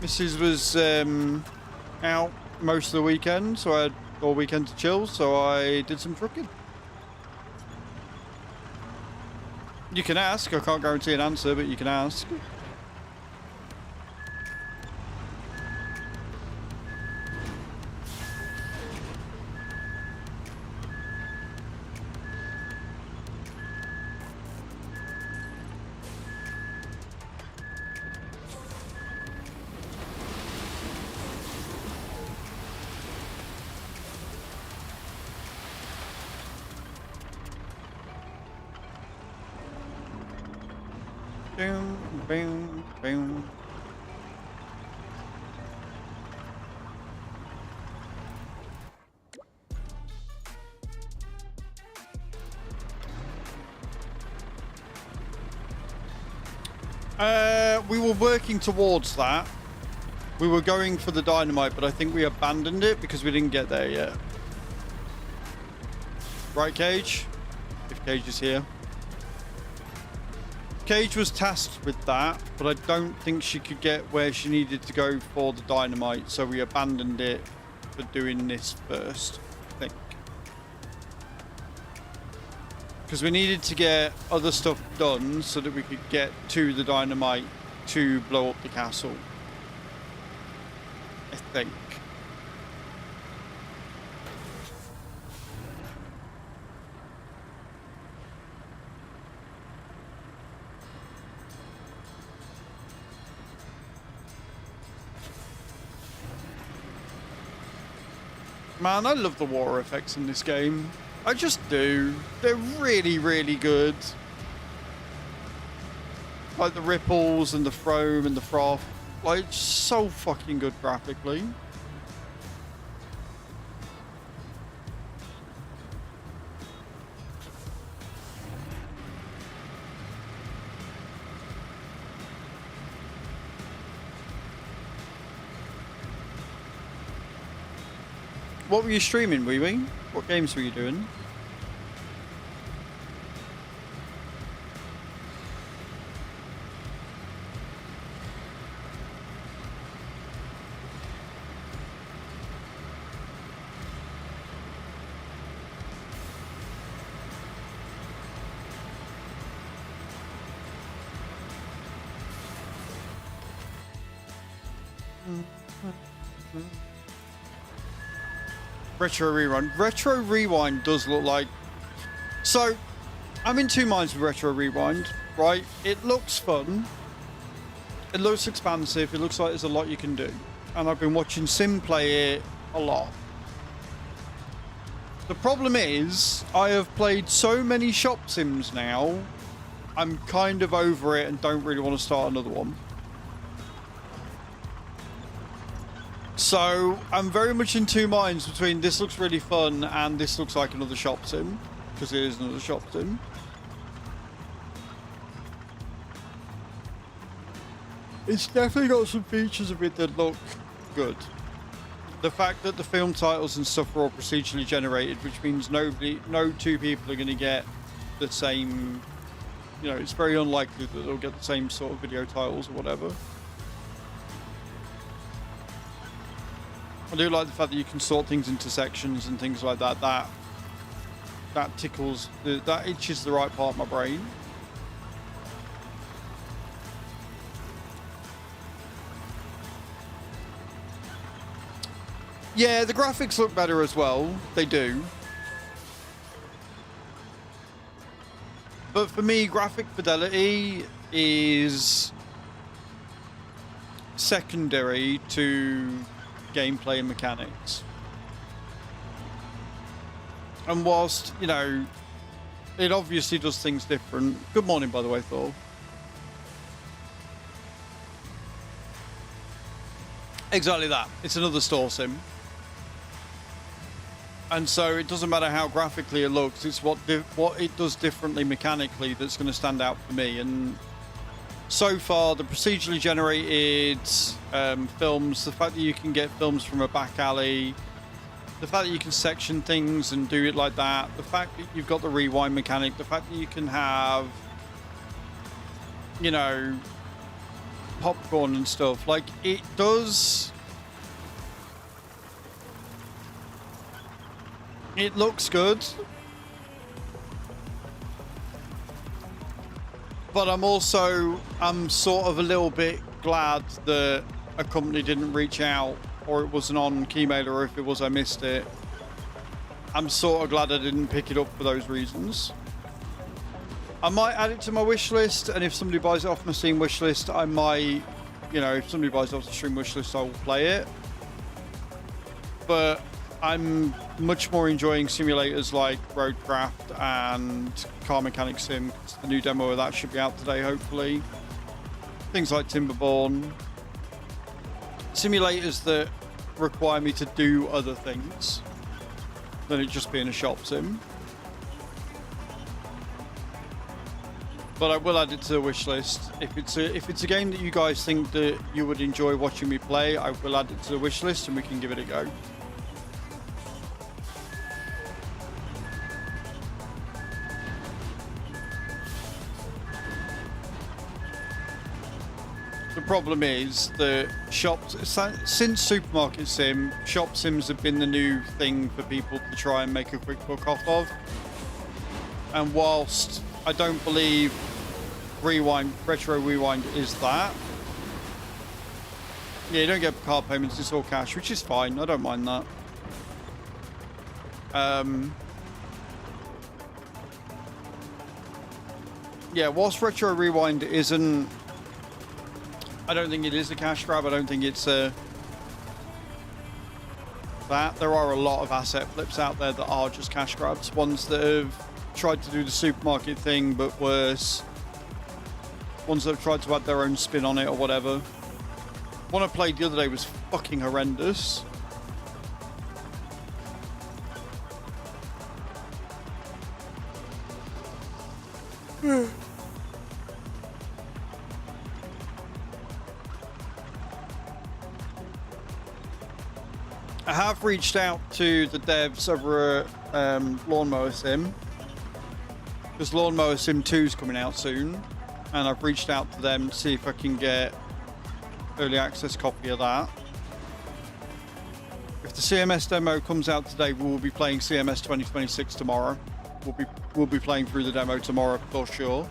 Mrs. was out most of the weekend, so I had all weekend to chill, so I did some trucking. You can ask, I can't guarantee an answer, but you can ask. Boom, boom, boom. We were working towards that. We were going for the dynamite, but I think we abandoned it because we didn't get there yet. Right, Cage? If Cage is here. Cage was tasked with that, but I don't think she could get where she needed to go for the dynamite, so we abandoned it for doing this first, I think. Because we needed to get other stuff done so that we could get to the dynamite to blow up the castle, I think. Man, I love the water effects in this game. I just do. They're really, really good. Like the ripples and the foam and the froth. Like, it's so fucking good graphically. What were you streaming, Wee Wee? What games were you doing? Retro Rewind. Retro Rewind does look like... So, I'm in two minds with Retro Rewind, right? It looks fun. It looks expansive. It looks like there's a lot you can do. And I've been watching Sim play it a lot. The problem is, I have played so many shop sims now, I'm kind of over it and don't really want to start another one. So, I'm very much in two minds between this looks really fun and this looks like another shop sim, because it is another shop sim. It's definitely got some features of it that look good. The fact that the film titles and stuff are all procedurally generated, which means no two people are going to get the same, you know, it's very unlikely that they'll get the same sort of video titles or whatever. I do like the fact that you can sort things into sections and things like that. That tickles, that itches the right part of my brain. Yeah, the graphics look better as well. They do. But for me, graphic fidelity is secondary to gameplay and mechanics. And whilst, you know, it obviously does things different. Good morning, by the way, Thor. Exactly that. It's another store sim. And so it doesn't matter how graphically it looks, it's what it does differently mechanically that's going to stand out for me. And so far, the procedurally generated films, the fact that you can get films from a back alley, the fact that you can section things and do it like that, the fact that you've got the rewind mechanic, the fact that you can have, you know, popcorn and stuff, like, it does... It looks good, but I'm sort of a little bit glad that a company didn't reach out, or it wasn't on Keymailer, or if it was, I missed it. I'm sort of glad I didn't pick it up for those reasons. I might add it to my wish list, and if somebody buys it off my Steam wish list, I might, you know, if somebody buys it off the stream wish list, I will play it. But I'm much more enjoying simulators like Roadcraft and Car Mechanic Sim. The new demo of that should be out today, hopefully. Things like Timberborn. Simulators that require me to do other things than it just being a shop sim. But I will add it to the wish list. If it's a game that you guys think that you would enjoy watching me play, I will add it to the wish list and we can give it a go. The problem is that since Supermarket Sim, shop sims have been the new thing for people to try and make a quick buck off of. And whilst I don't believe Retro Rewind is that, yeah, you don't get card payments, it's all cash, which is fine, I don't mind that. Yeah, whilst Retro Rewind isn't, I don't think it is a cash grab. I don't think it's that. There are a lot of asset flips out there that are just cash grabs. Ones that have tried to do the supermarket thing, but worse. Ones that have tried to add their own spin on it or whatever. One I played the other day was fucking horrendous. I have reached out to the devs over Lawnmower Sim, because Lawnmower Sim 2 is coming out soon, and I've reached out to them to see if I can get early access copy of that. If the CMS demo comes out today, we will be playing CMS 2026 tomorrow. We'll be playing through the demo tomorrow for sure.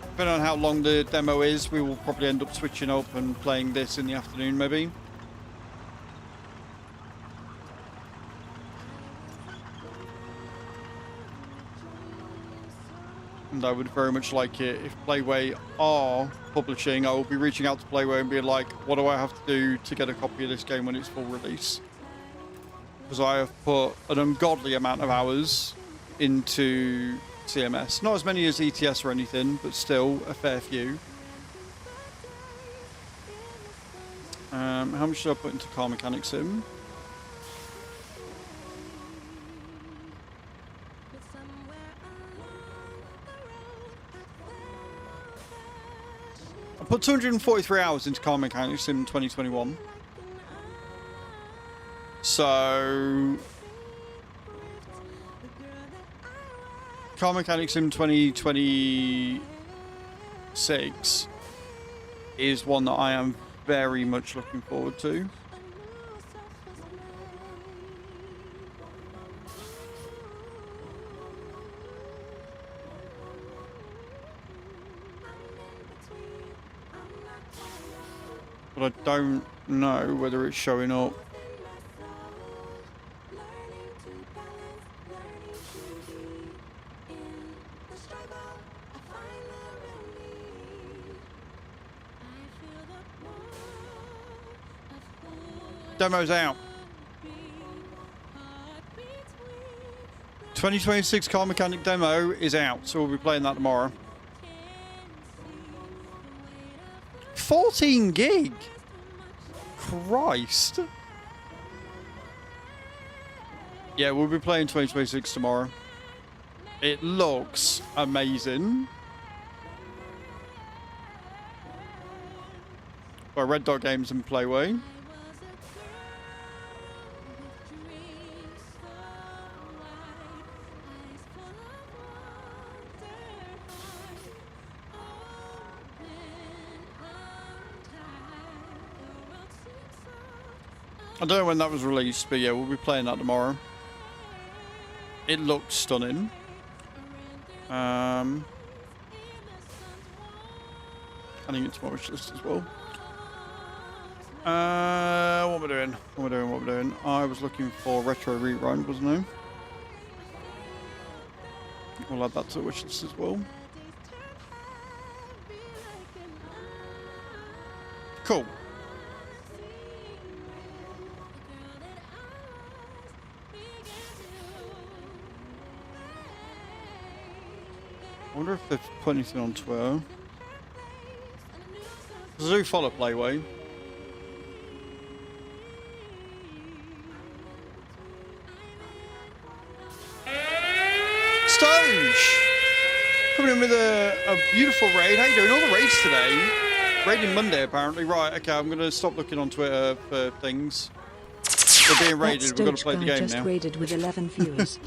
Depending on how long the demo is, we will probably end up switching up and playing this in the afternoon maybe. And I would very much like it if Playway are publishing. I will be reaching out to Playway and being like, what do I have to do to get a copy of this game when it's full release? because I have put an ungodly amount of hours into CMS. Not as many as ETS or anything, but still a fair few. How much should I put into Car Mechanic Sim? I put 243 hours into Car Mechanic Sim 2021. So Car Mechanic Sim 2026 is one that I am very much looking forward to. But I don't know whether it's showing up. Demo's out. 2026 Car Mechanic demo is out, so we'll be playing that tomorrow. 14 gig. Christ. Yeah, we'll be playing 2026 tomorrow. It looks amazing. By Red Dot Games and Playway. I don't know when that was released, but yeah, we'll be playing that tomorrow. It looks stunning. Adding it to my wish list as well. What am I doing? What am I doing? I was looking for Retro Rewind, wasn't I? We'll add that to the wish list as well. Cool. I wonder if they've put anything on Twitter. Does do follow Playway? Stoge! Coming in with a beautiful raid. How you doing? All the raids today. Raiding Monday, apparently. Right, okay, I'm going to stop looking on Twitter for things. We're being raided. We've got to play the game just now. Raided with 11 viewers.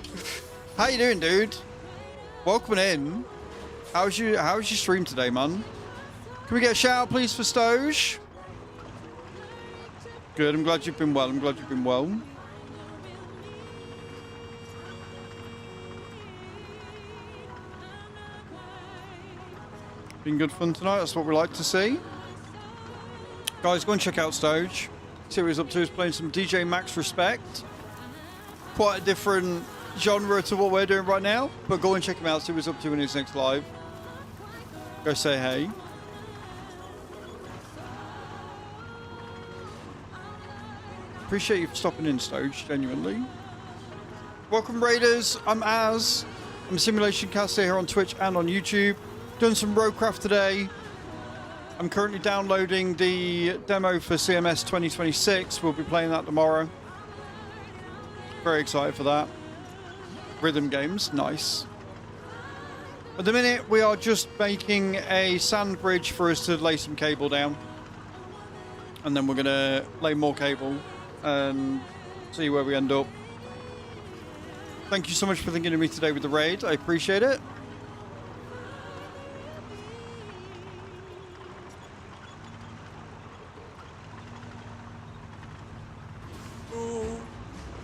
How you doing, dude? Welcome in. How's your stream today, man? Can we get a shout out, please, for Stoge? Good. I'm glad you've been well. I'm glad you've been well. Been good fun tonight. That's what we like to see. Guys, go and check out Stoge. See what he's up to. He's playing some DJ Max Respect. Quite a different genre to what we're doing right now, but go and check him out. See what he's up to in his next live. Go say hey. Appreciate you stopping in, Stoge, genuinely. Welcome, Raiders. I'm Az. I'm a simulation caster here on Twitch and on YouTube. Done some Roadcraft today. I'm currently downloading the demo for CMS 2026. We'll be playing that tomorrow. Very excited for that. Rhythm games, nice. At the minute, we are just making a sand bridge for us to lay some cable down. And then we're going to lay more cable and see where we end up. Thank you so much for thinking of me today with the raid. I appreciate it.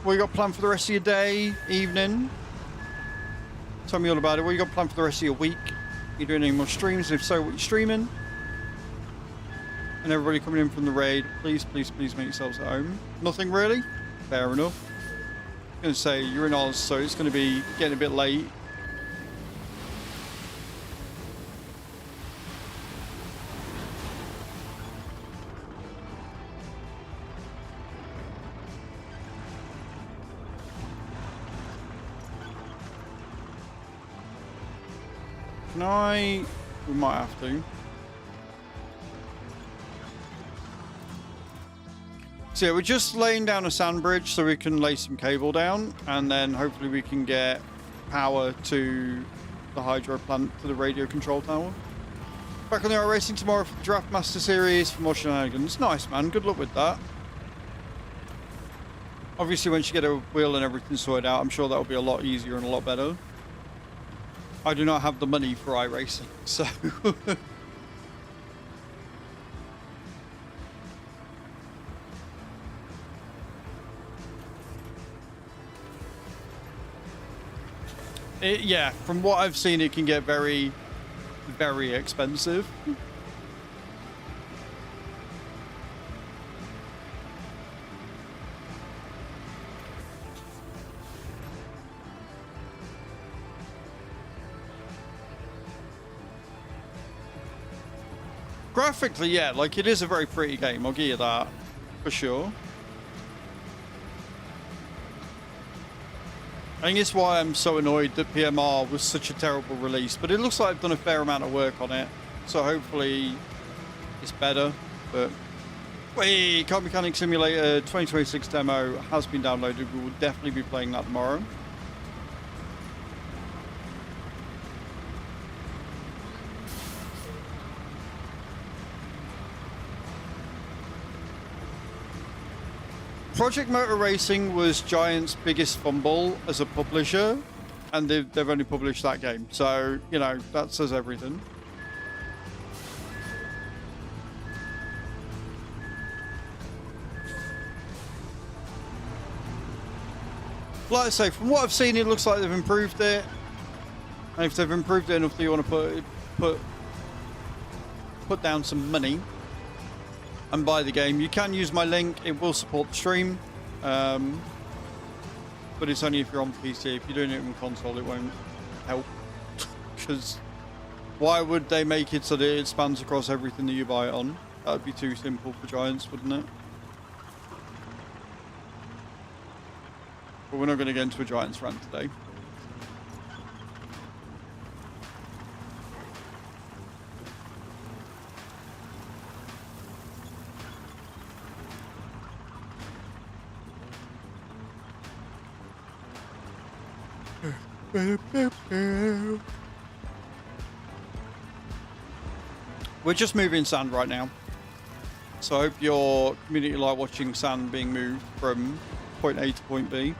What you got planned for the rest of your day, evening? Tell me all about it. What you got planned for the rest of your week? You doing any more streams? If so, what you streaming? And everybody coming in from the raid, please, please, please make yourselves at home. Nothing really? Fair enough. I'm going to say you're in Oz, so it's going to be getting a bit late. Can I... We might have to. So yeah, we're just laying down a sand bridge so we can lay some cable down, and then hopefully we can get power to the hydro plant, to the radio control tower. Back on the racing tomorrow for the Draft Master Series for more shenanigans. Nice, man. Good luck with that. Obviously, once you get a wheel and everything sorted out, I'm sure that'll be a lot easier and a lot better. I do not have the money for iRacing, so... yeah, from what I've seen, it can get very, very expensive. Graphically, yeah, like it is a very pretty game, I'll give you that, for sure. I think it's why I'm so annoyed that PMR was such a terrible release, but it looks like I've done a fair amount of work on it, so hopefully it's better. But wait, Car Mechanic Simulator 2026 demo has been downloaded. We will definitely be playing that tomorrow. Project Motor Racing was Giant's biggest fumble as a publisher, and they've only published that game. So, you know, that says everything. Like I say, from what I've seen, it looks like they've improved it. And if they've improved it enough that you want to put down some money and buy the game, you can use my link. It will support the stream, but it's only if you're on PC. If you're doing it on console, it won't help, because why would they make it so that it spans across everything that you buy it on? That would be too simple for Giants, wouldn't it? But we're not going to get into a Giants rant today. We're just moving sand right now, so I hope your community like watching sand being moved from point A to point B.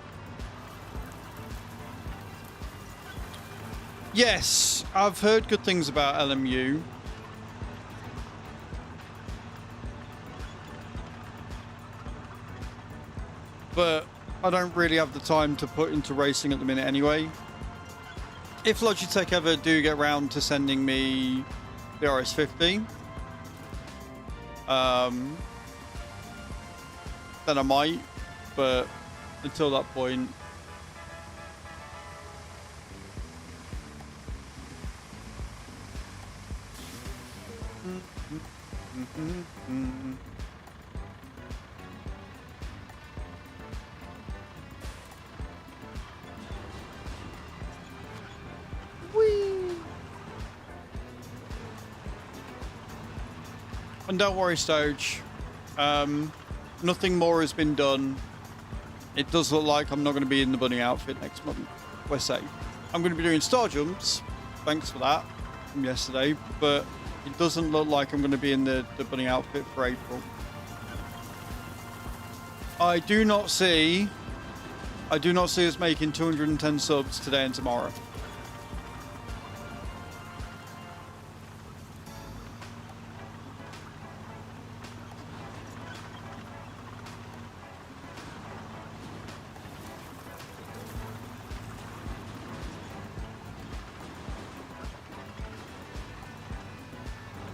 Yes, I've heard good things about LMU. But I don't really have the time to put into racing at the minute anyway. If Logitech ever do get around to sending me the RS50, then I might, but until that point, and don't worry, Stoge. Nothing more has been done. It does look like I'm not going to be in the bunny outfit next month. We're safe. I'm going to be doing star jumps. Thanks for that from yesterday. But it doesn't look like I'm going to be in the bunny outfit for April. I do not see us making 210 subs today and tomorrow.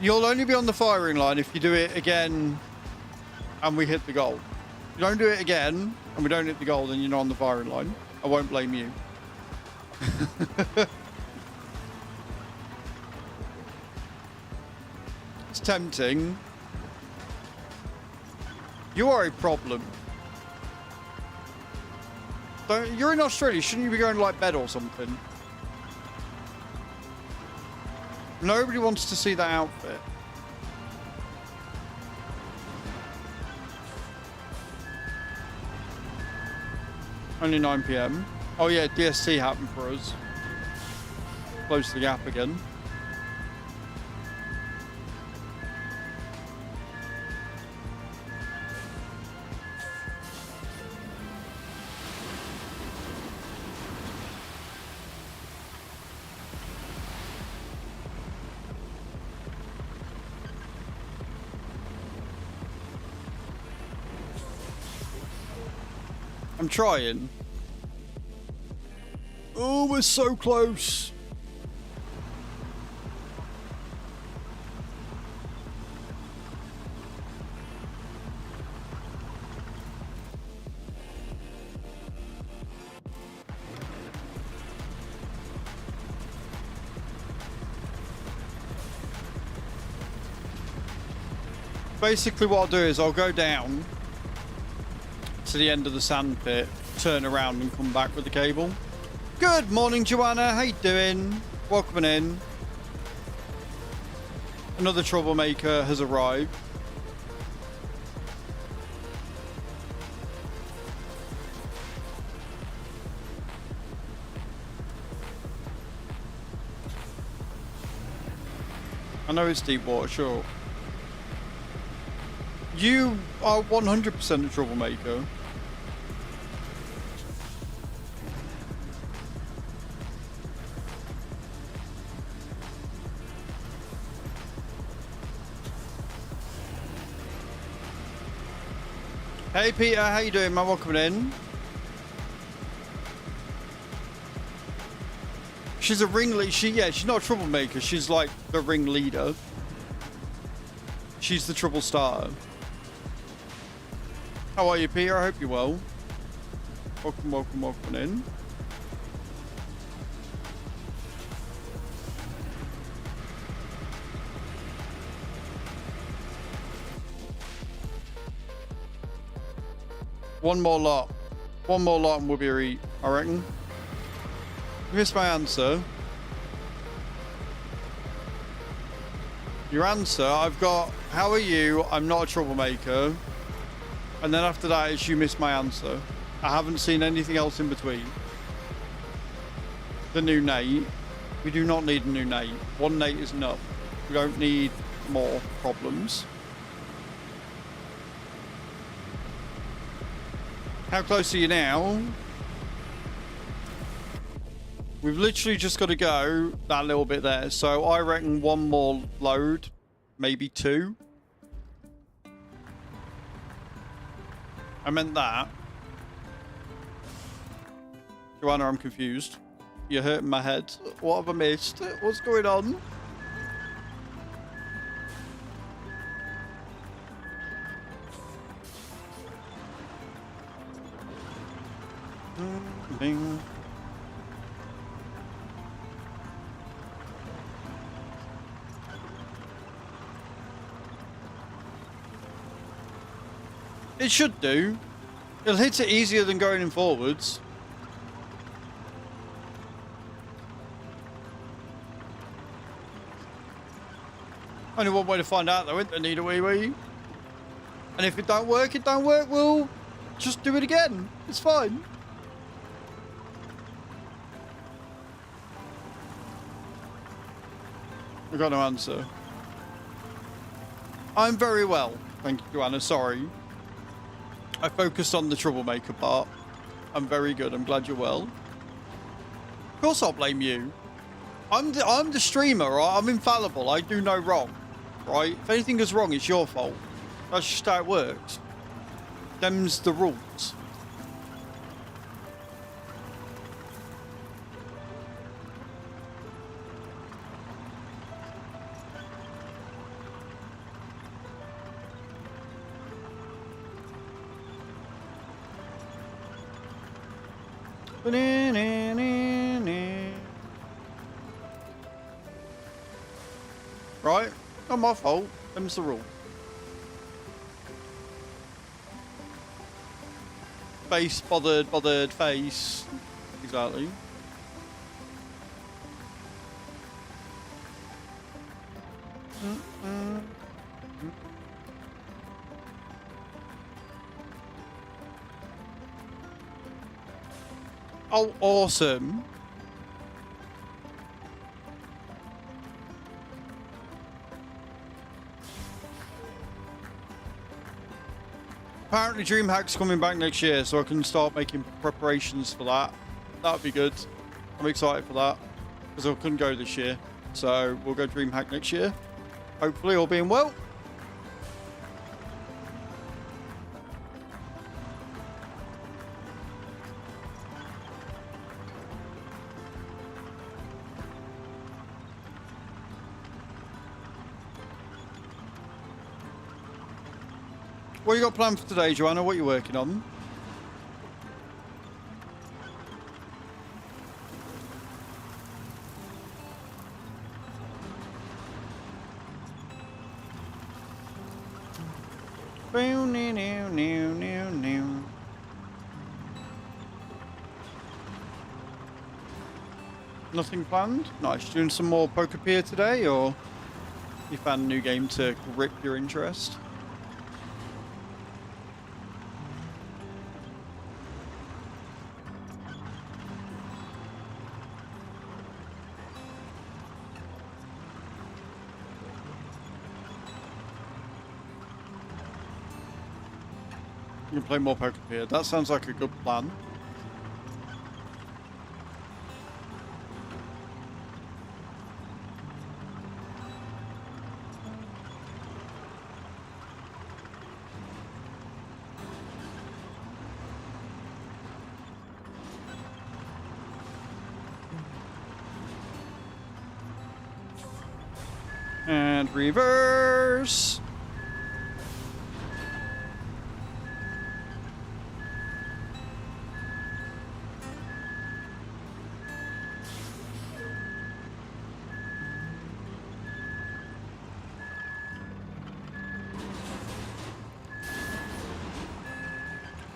You'll only be on the firing line if you do it again and we hit the goal. If you don't do it again and we don't hit the goal, then you're not on the firing line. I won't blame you. It's tempting. You are a problem. You're in Australia. Shouldn't you be going to like bed or something? Nobody wants to see that outfit. Only 9 PM. Oh yeah, DST happened for us. Close the gap again. I'm trying. Oh, we're so close. Basically what I'll do is I'll go down to the end of the sand pit, turn around and come back with the cable. Good morning, Joanna. How you doing? Welcome in. Another troublemaker has arrived. I know it's deep water, sure. You are 100% a troublemaker. Hey Peter, how you doing, man? Welcome in. She's a ringleader. She's not a troublemaker. She's like the ringleader. She's the trouble starter. How are you, Peter? I hope you're well. Welcome in. One more lot and we'll be ready, I reckon. You missed my answer. Your answer, I've got, how are you? I'm not a troublemaker. And then after that is you missed my answer. I haven't seen anything else in between. The new Nate. We do not need a new Nate. One Nate is enough. We don't need more problems. How close are you now? We've literally just got to go that little bit there. So I reckon one more load, maybe two. I meant that. Joanna, I'm confused. You're hurting my head. What have I missed? What's going on? Bing. It should do. It'll hit it easier than going in forwards. Only one way to find out though, isn't there, Need a wee wee? And if it don't work, we'll just do it again. It's fine. I got no answer. I'm very well, thank you, Joanna. Sorry. I focused on the troublemaker part. I'm very good. I'm glad you're well. Of course I'll blame you. I'm the streamer, right? I'm infallible. I do no wrong, right? If anything goes wrong, it's your fault. That's just how it works. Them's the rules. Right? Not my fault. Them's the rule. Face, bothered, face. Exactly. Oh, awesome. Apparently DreamHack's coming back next year, so I can start making preparations for that. That'd be good. I'm excited for that, because I couldn't go this year. So we'll go DreamHack next year. Hopefully, all being well. What you got planned for today, Joanna? What are you working on? Nothing planned? Nice. Doing some more Pokepeer today, or you found a new game to grip your interest? You can play more Pokepeer. That sounds like a good plan. And reverse.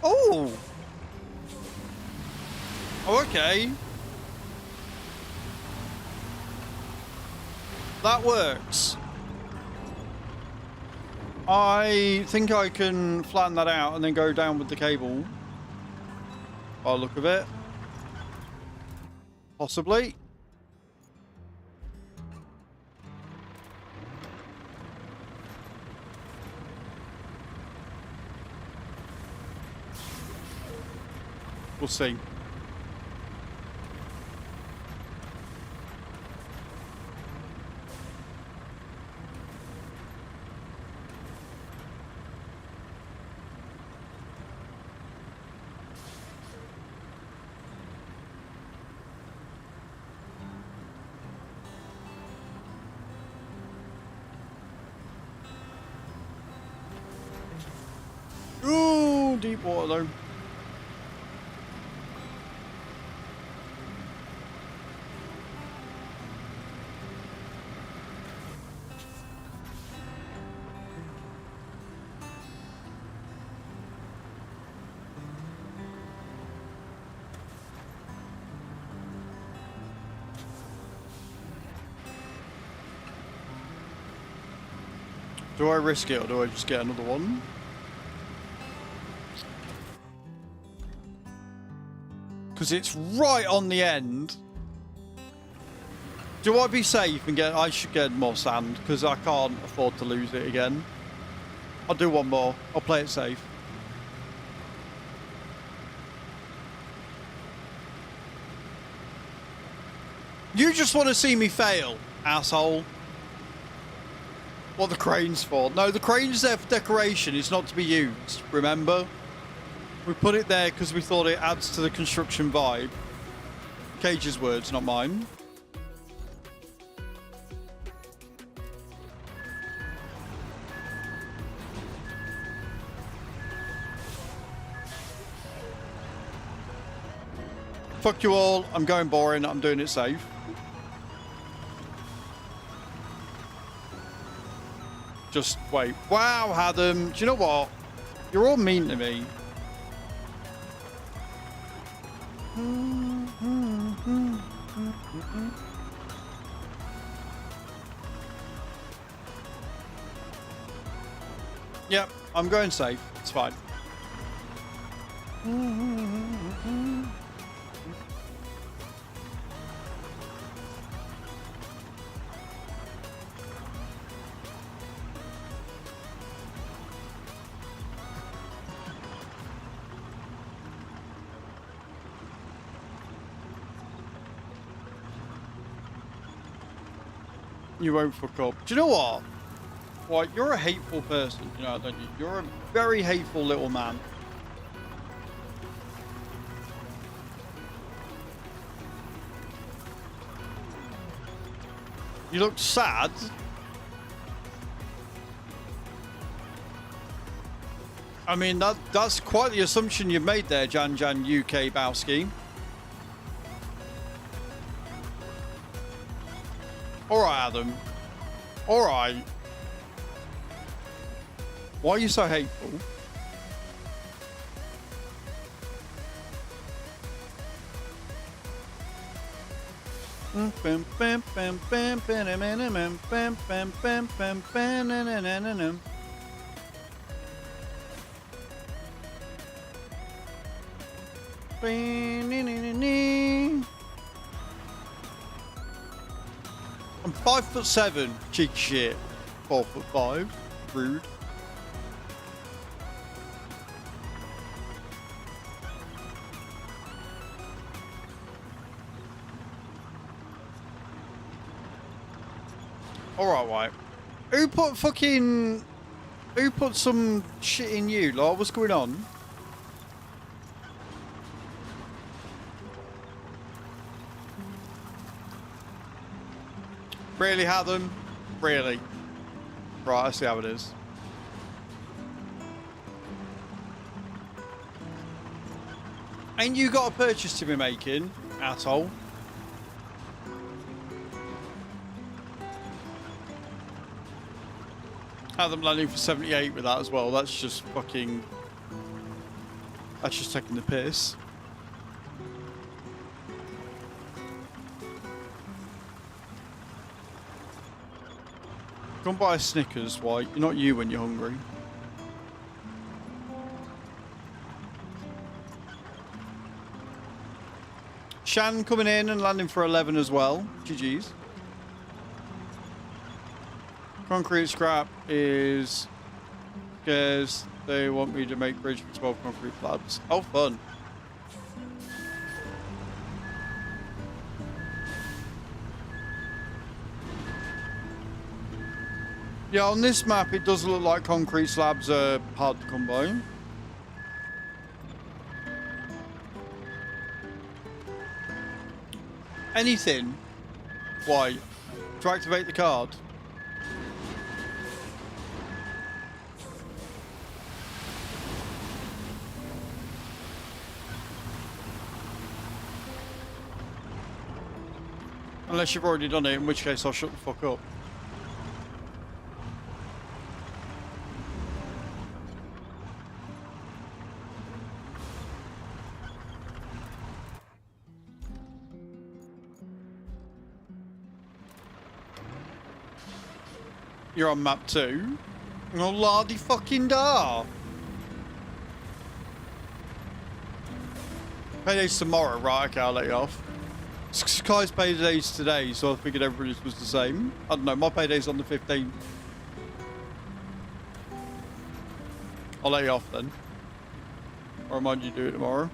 Oh! Oh, okay. That works. I think I can flatten that out and then go down with the cable. By the look of it. Possibly. We'll see. Ooh, deep water though. Do I risk it or do I just get another one? Because it's right on the end. Do I be safe and get... I should get more sand because I can't afford to lose it again. I'll do one more. I'll play it safe. You just want to see me fail, asshole. What the crane's for? No, the crane's there for decoration. It's not to be used, remember? We put it there because we thought it adds to the construction vibe. Cage's words, not mine. Fuck you all. I'm going boring. I'm doing it safe. Just wait. Wow, Adam. Do you know what? You're all mean to me. Yep, I'm going safe. It's fine. You won't fuck up. Do you know what? What? You're a hateful person, you know, don't you? You're a very hateful little man. You look sad. I mean, that's quite the assumption you've made there, Jan UK Bowski. Alright, Adam. Alright. Why are you so hateful? I'm 5'7", cheeky shit. 4'5", rude. Alright, right. Who put some shit in you? Like, what's going on? Really, Hatham? Really? Right, I see how it is. Ain't you got a purchase to be making, asshole? Hatham landing for 78 with that as well. That's just fucking... That's just taking the piss. Go and buy a Snickers, why? You're not you when you're hungry. Shan coming in and landing for 11 as well. GG's. Concrete scrap is... Because they want me to make bridge for 12 concrete slabs. Oh, fun. Yeah, on this map, it does look like concrete slabs are hard to come by. Anything? Why? To activate the card? Unless you've already done it, in which case I'll shut the fuck up. You're on map 2. Oh, lardy fucking da. Payday's tomorrow, right? Okay, I'll let you off. Sky's payday's today, so I figured everybody's was the same. I don't know, my payday's on the 15th. I'll let you off then. I'll remind you to do it tomorrow.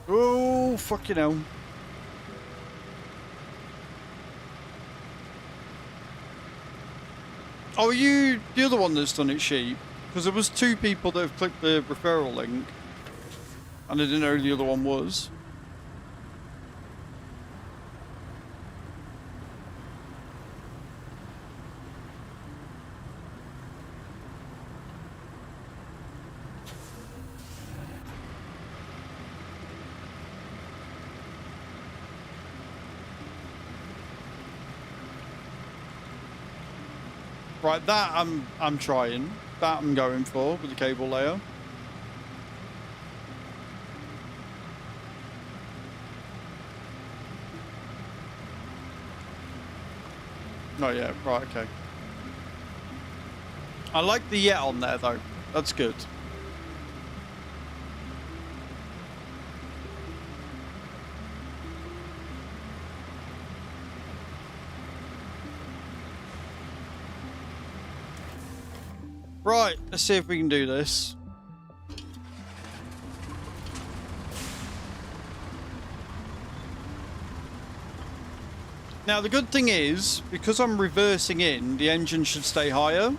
Oh, fucking hell. Oh, are you the other one that's done it, Sheep? Because there was 2 people that have clicked the referral link. And I didn't know who the other one was. Right, that I'm trying. That I'm going for with the cable layer. Not yet. Right, okay. I like the yet on there, though. That's good. Right, let's see if we can do this. Now, the good thing is, because I'm reversing in, the engine should stay higher.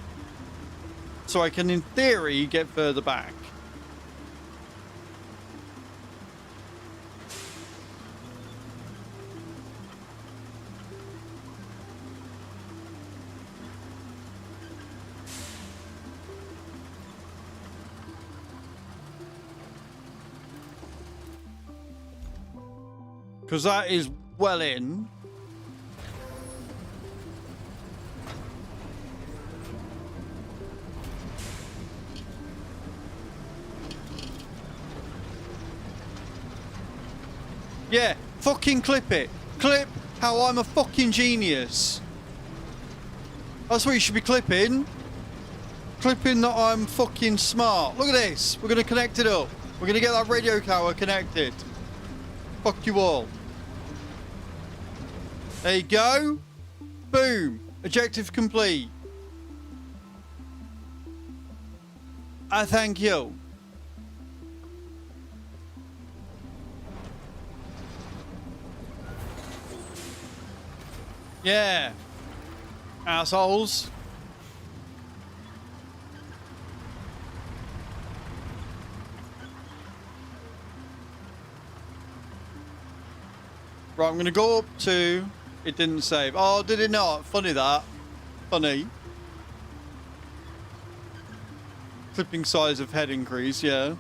So I can, in theory, get further back. Because that is well in. Yeah, fucking clip it. Clip how I'm a fucking genius. That's what you should be clipping. Clipping that I'm fucking smart. Look at this. We're going to connect it up. We're going to get that radio tower connected. Fuck you all. There you go. Boom. Objective complete. I thank you. Yeah. Assholes. Right, I'm going to go up to... It didn't save. Oh, did it not? Funny that. Funny. Clipping size of head increase, yeah.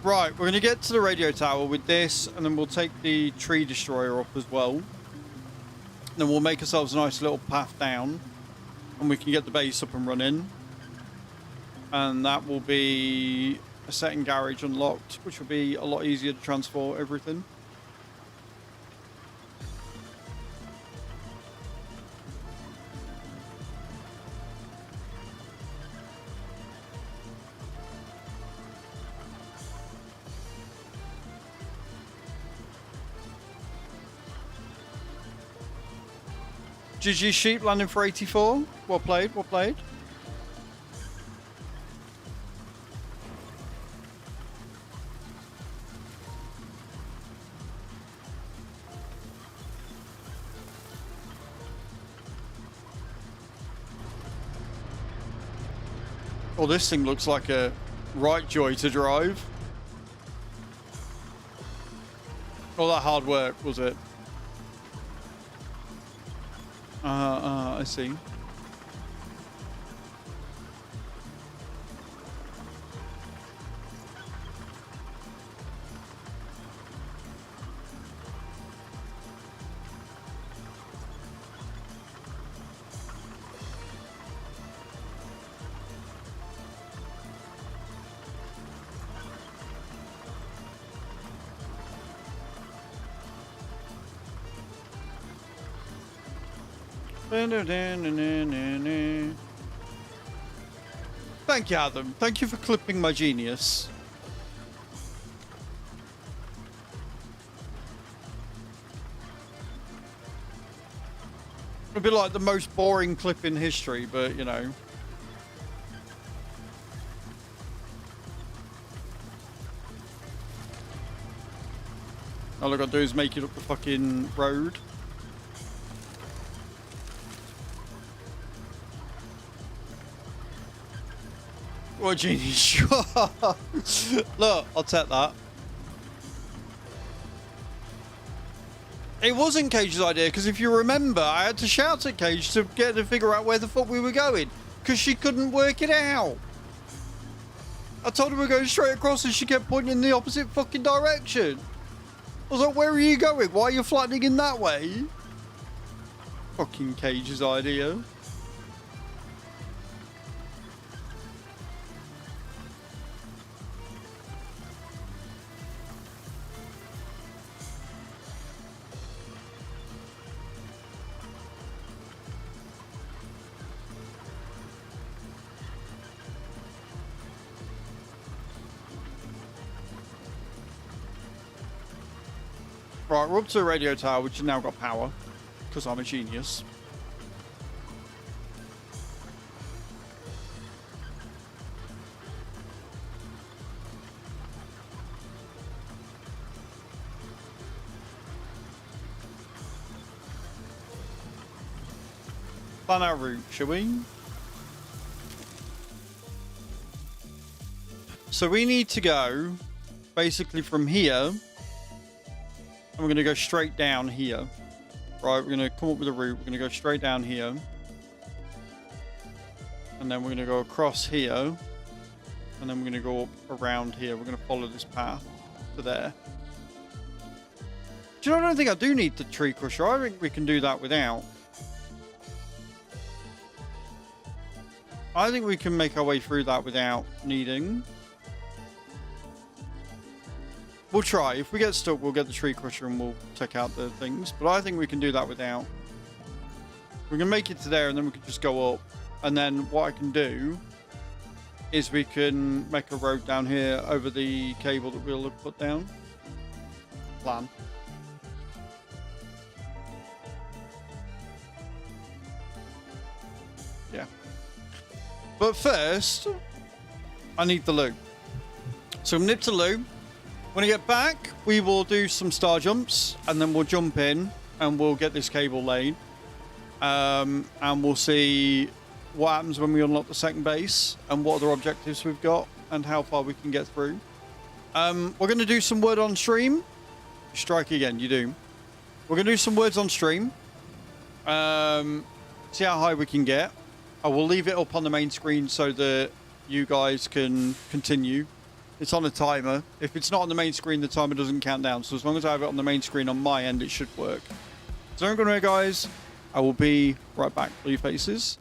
Right, we're going to get to the radio tower with this, and then we'll take the tree destroyer up as well. Then we'll make ourselves a nice little path down, and we can get the base up and running. And that will be a second garage unlocked, which will be a lot easier to transport everything. GG Sheep landing for 84. Well played, well played. Oh, this thing looks like a right joy to drive. All that hard work, was it? I see. Thank you, Adam. Thank you for clipping my genius. It'd be like the most boring clip in history, but you know. All I gotta do is make it up the fucking road. What genius? Look, I'll take that. It wasn't Cage's idea, because if you remember, I had to shout at Cage to get to figure out where the fuck we were going, because she couldn't work it out. I told her we were going straight across, and she kept pointing in the opposite fucking direction. I was like, where are you going? Why are you flattening in that way? Fucking Cage's idea. Right, we're up to the radio tower, which has now got power. Because I'm a genius. Plan our route, shall we? So we need to go basically from here. And we're going to go straight down here. Right, we're going to come up with a route. We're going to go straight down here. And then we're going to go across here. And then we're going to go up around here. We're going to follow this path to there. Do you know, I don't think I do need the tree crusher. I think we can do that without. I think we can make our way through that without needing. We'll try. If we get stuck, we'll get the tree crusher and we'll take out the things. But I think we can do that without. We can make it to there and then we can just go up. And then what I can do is we can make a road down here over the cable that we'll have put down. Plan. Yeah. But first, I need the loot. So I'm nip to loot. When I get back, we will do some star jumps, and then we'll jump in, and we'll get this cable laid. And we'll see what happens when we unlock the second base, and what other objectives we've got, and how far we can get through. We're going to do some word on stream. Strike again, you do. We're going to do some words on stream. See how high we can get. I will leave it up on the main screen so that you guys can continue. It's on a timer. If it's not on the main screen, the timer doesn't count down. So as long as I have it on the main screen on my end, it should work. So don't go anywhere, guys. I will be right back. Blue faces.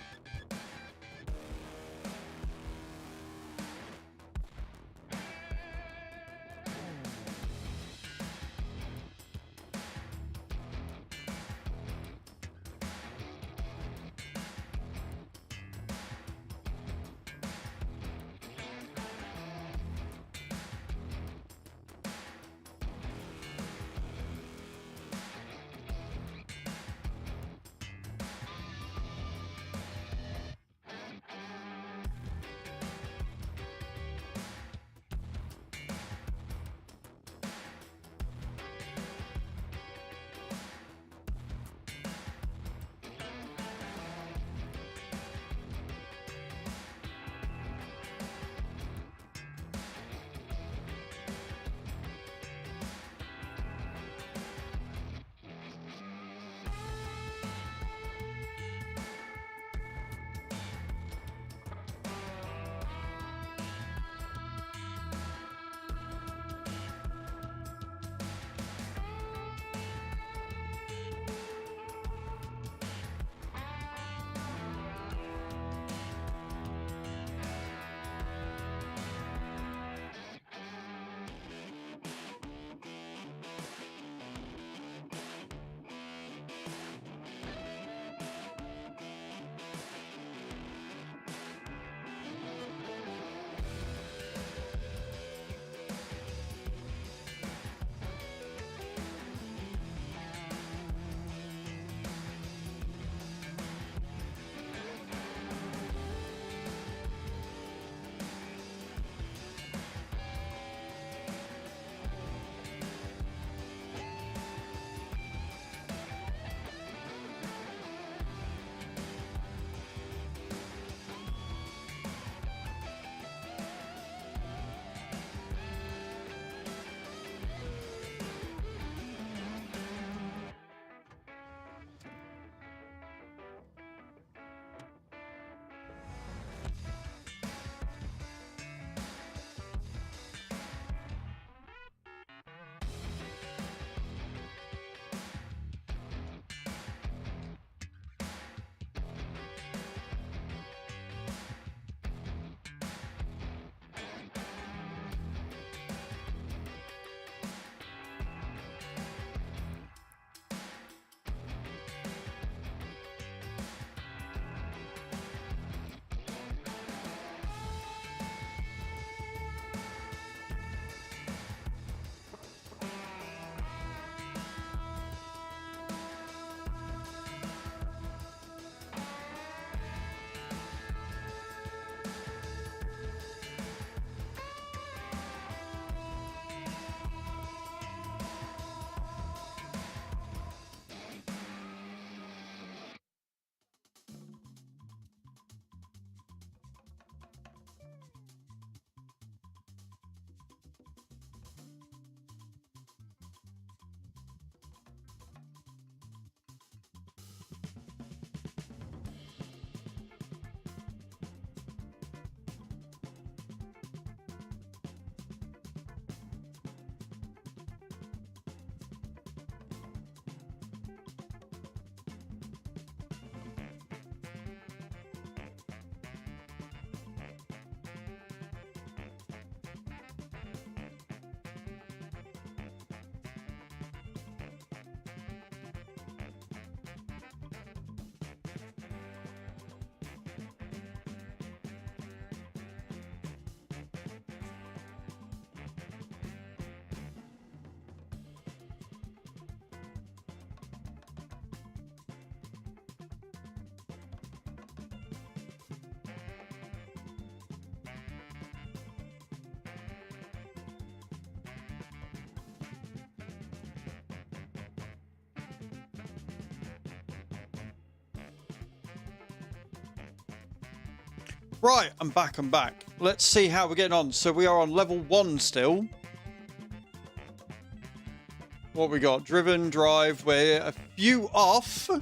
Right, I'm back. Let's see how we're getting on. So we are on level 1 still. What we got? Driven, drive. We're a few off. Let's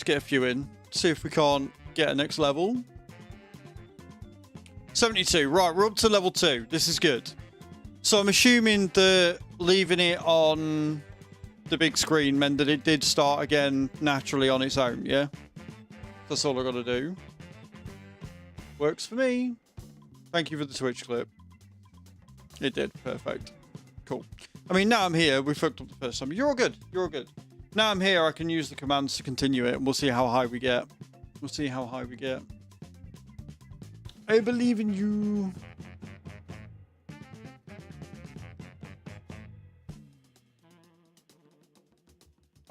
get a few in. See if we can't get a next level. 72. Right, we're up to level 2. This is good. So I'm assuming that leaving it on the big screen meant that it did start again naturally on its own, yeah? That's all I got to do. Works for me. Thank you for the Twitch clip. It did. Perfect. Cool. I mean, now I'm here. We fucked up the first time. You're all good. You're all good. Now I'm here. I can use the commands to continue it, and we'll see how high we get. We'll see how high we get. I believe in you.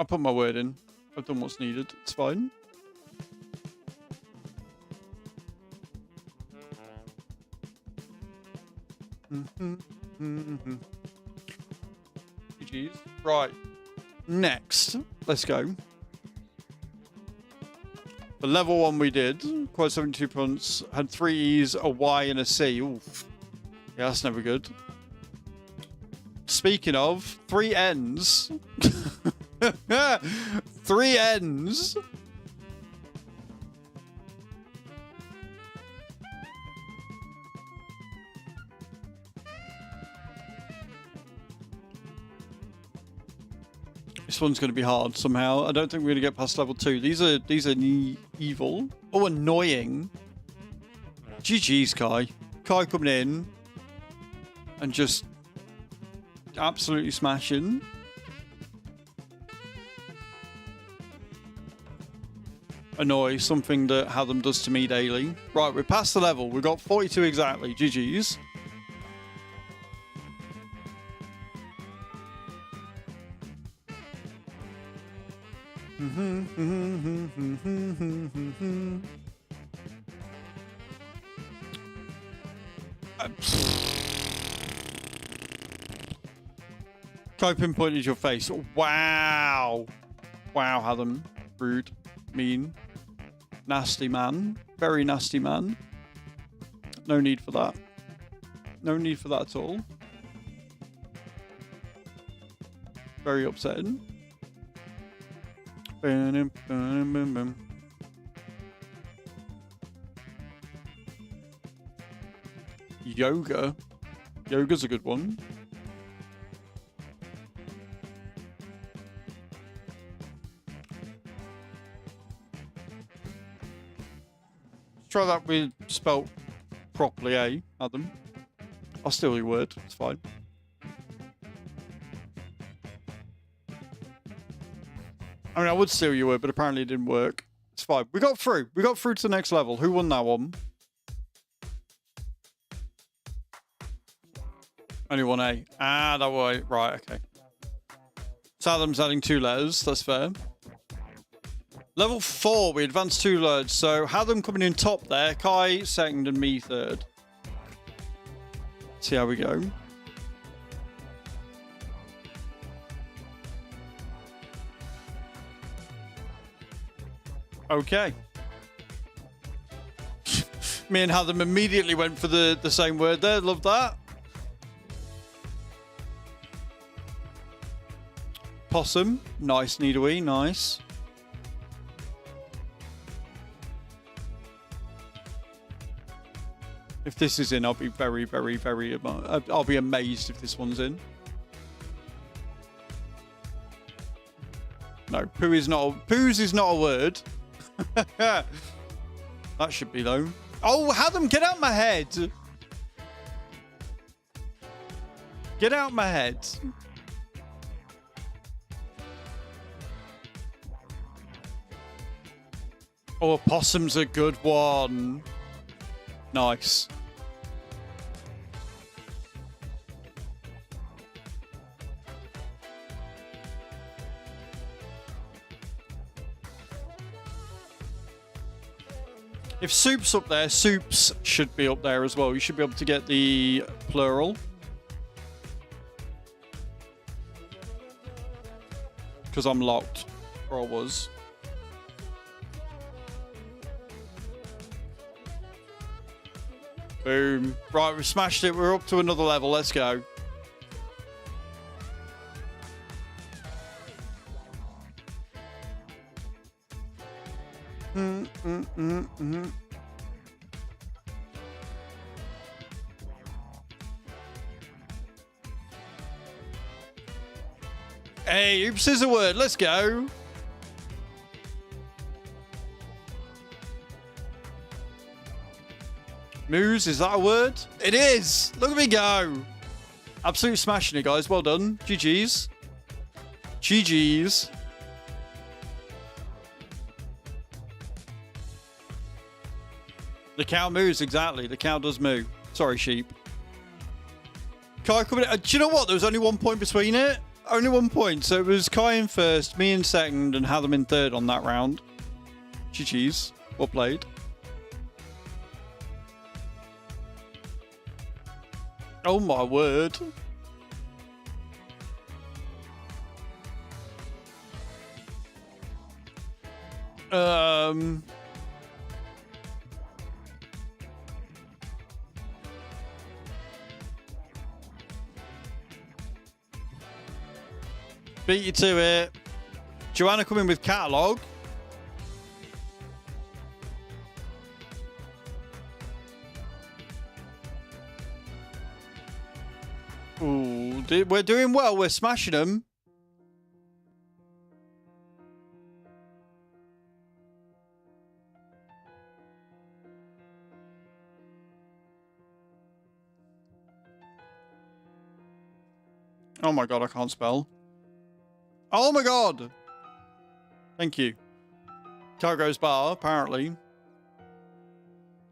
I put my word in. I've done what's needed. It's fine. GG's. Right. Next. Let's go. The level 1 we did. Quite 72 points. Had 3 E's, a Y, and a C. Oof. Yeah, that's never good. Speaking of, 3 N's. 3 N's. This one's going to be hard somehow. I don't think we're going to get past level 2. These are evil. Oh, annoying. GG's, Kai. Kai coming in and just absolutely smashing. Annoy, something that Hatham does to me daily. Right, we're past the level. We've got 42 exactly. GG's. Kai pinpointed your face. Wow. Wow, Hatham. Rude. Mean. Nasty man. Very nasty man. No need for that. No need for that at all. Very upsetting. Yoga. Yoga's a good one. Try that with spelt properly, eh, Adam? I'll steal your word. It's fine. I mean, I would steal your word, but apparently it didn't work. It's fine. We got through. We got through to the next level. Who won that one? Only one A. Ah, that way. Right, okay. So Adam's adding 2 letters. That's fair. Level 4, we advanced 2 letters. So Hatham coming in top there. Kai second and me third. See how we go. Okay. Me and Hatham immediately went for the same word there. Love that. Possum. Nice, Needawee. Nice. If this is in, I'll be very, very, very... I'll be amazed if this one's in. No, poo is not... Poos is not a word. That should be, though. Oh, Hatham, get out my head! Get out my head. Oh, a possum's a good one. Nice. If soup's up there, soups should be up there as well. You should be able to get the plural. Because I'm locked. Or I was. Boom. Right, we've smashed it. We're up to another level. Let's go. Hey, oops is a word. Let's go. Moose, is that a word? It is. Look at me go. Absolutely smashing it, guys. Well done. GG's. GG's. The cow moves, exactly. The cow does moo. Sorry, sheep. Kai coming in. Do you know what? There was only 1 point between it. Only 1 point. So it was Kai in first, me in second, and Hadam in third on that round. GG's. Well played. Oh my word. Beat you to it. Joanna coming with catalogue. Ooh, we're doing well. We're smashing them. Oh my god, I can't spell. Oh my god! Thank you. Cargo's bar, apparently.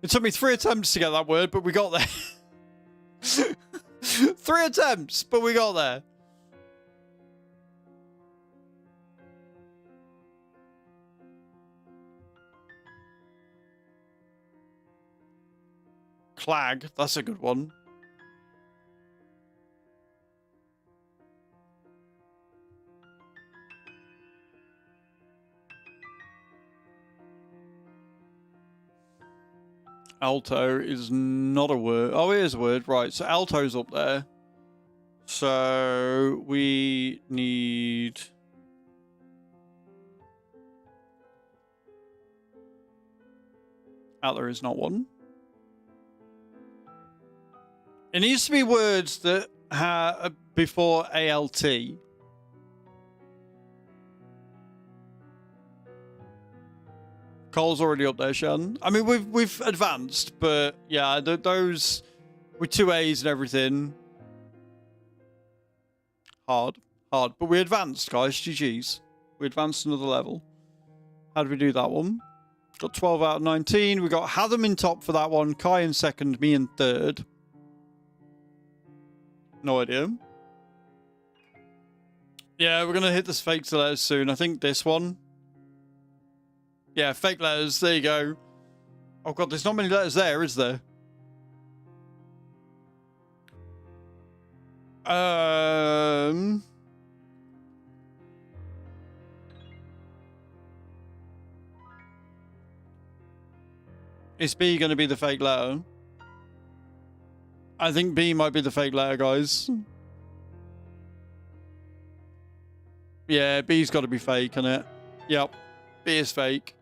It took me 3 attempts to get that word, but we got there. 3 attempts, but we got there. Clag, that's a good one. Alto is not a word. Oh, it is a word. Right, so alto's up there. So we need... Alto is not one. It needs to be words that have before ALT. Cole's already up there, Shan. I mean, we've advanced, but yeah, those with 2 A's and everything. Hard. But we advanced, guys. GG's. We advanced another level. How did we do that one? Got 12 out of 19. We got Hadam in top for that one. Kai in second. Me in third. No idea. Yeah, we're going to hit this fake letters soon. I think this one. Yeah, fake letters. There you go. Oh, God, there's not many letters there, is there? Is B going to be the fake letter? I think B might be the fake letter, guys. Yeah, B's got to be fake, isn't it? Yep. B is fake.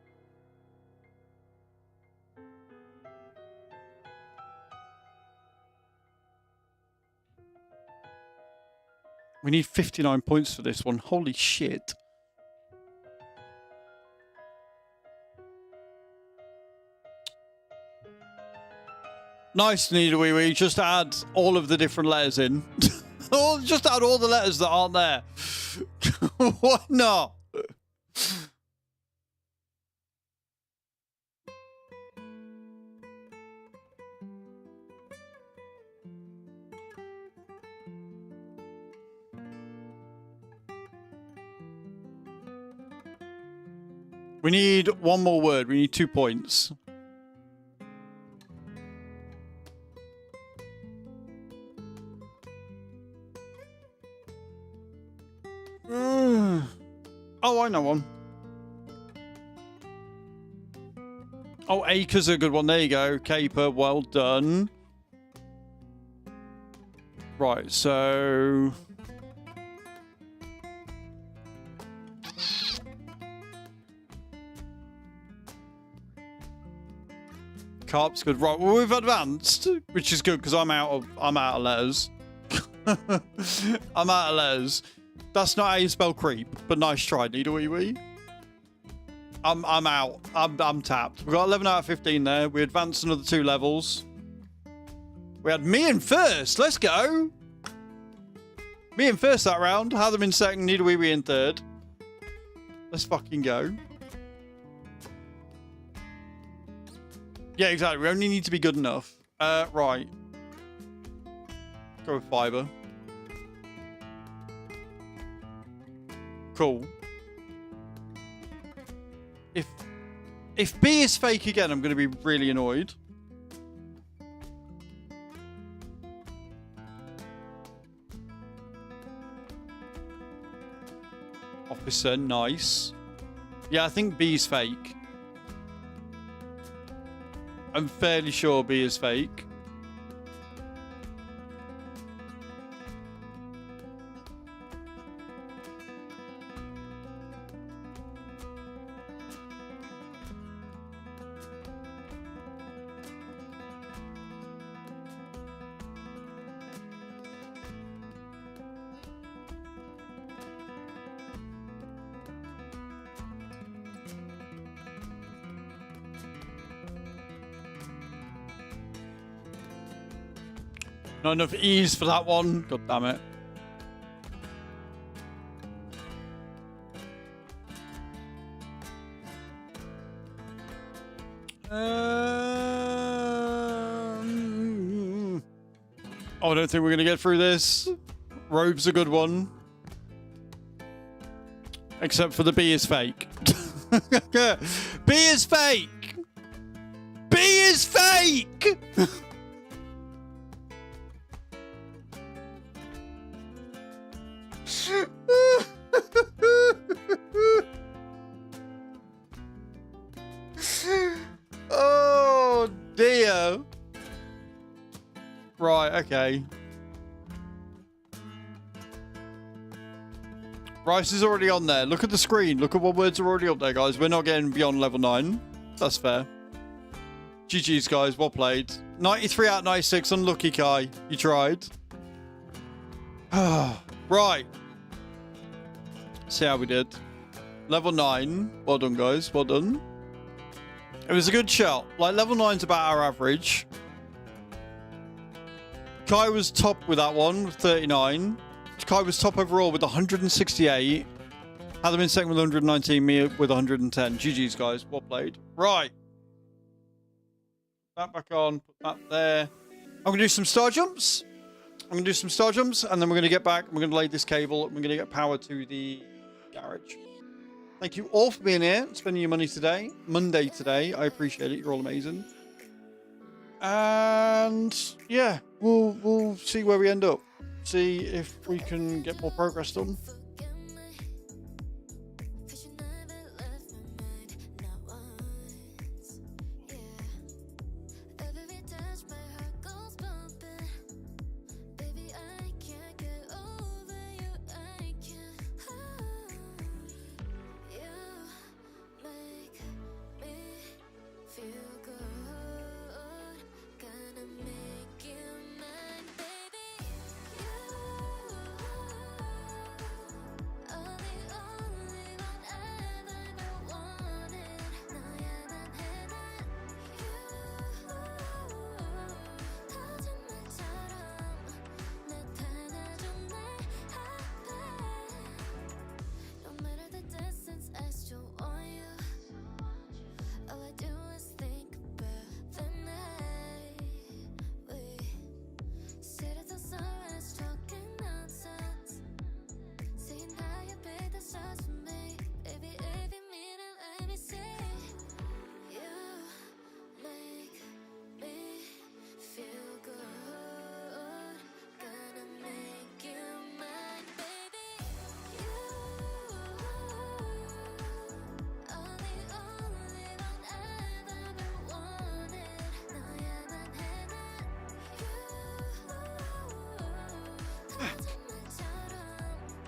We need 59 points for this one. Holy shit. Nice, Nita Wee Wee. Just add all of the different letters in. Just add all the letters that aren't there. Why not? We need one more word. We need 2 points. Oh, I know one. Oh, acre's a good one. There you go. Caper, well done. Right, so... Carp's good. Right, well, we've advanced, which is good because I'm out of letters. I'm out of letters. That's not how you spell creep, but nice try, Needle Wee Wee. I'm out. I'm tapped. We got 11 out of 15 there. We advanced another 2 levels. We had me in first. Let's go. Me in first that round. Had them in second. Needle Wee Wee in third. Let's fucking go. Yeah, exactly. We only need to be good enough. Right. Go with fiber. Cool. If B is fake again, I'm going to be really annoyed. Officer, nice. Yeah, I think B's fake. I'm fairly sure B is fake. Not enough E's for that one. God damn it. Oh, I don't think we're going to get through this. Robe's a good one. Except for the B is fake. B is fake! B is fake! Oh dear. Right, okay. Rice is already on there. Look at the screen. Look at what words are already up there, guys. We're not getting beyond level 9. That's fair. GG's, guys. Well played. 93 out of 96. Unlucky, Kai. You tried. Right. See how we did. Level 9. Well done, guys. Well done. It was a good shot. Like, level 9's about our average. Kai was top with that one, with 39. Kai was top overall with 168. Had them in second with 119, me with 110. GG's, guys. Well played. Right. That back on. Put that there. I'm going to do some star jumps. And then we're going to get back. We're going to lay this cable. And we're going to get power to the garage. Thank you all for being here, spending your money today. Monday today. I appreciate it. You're all amazing. And yeah, we'll see where we end up. See if we can get more progress done.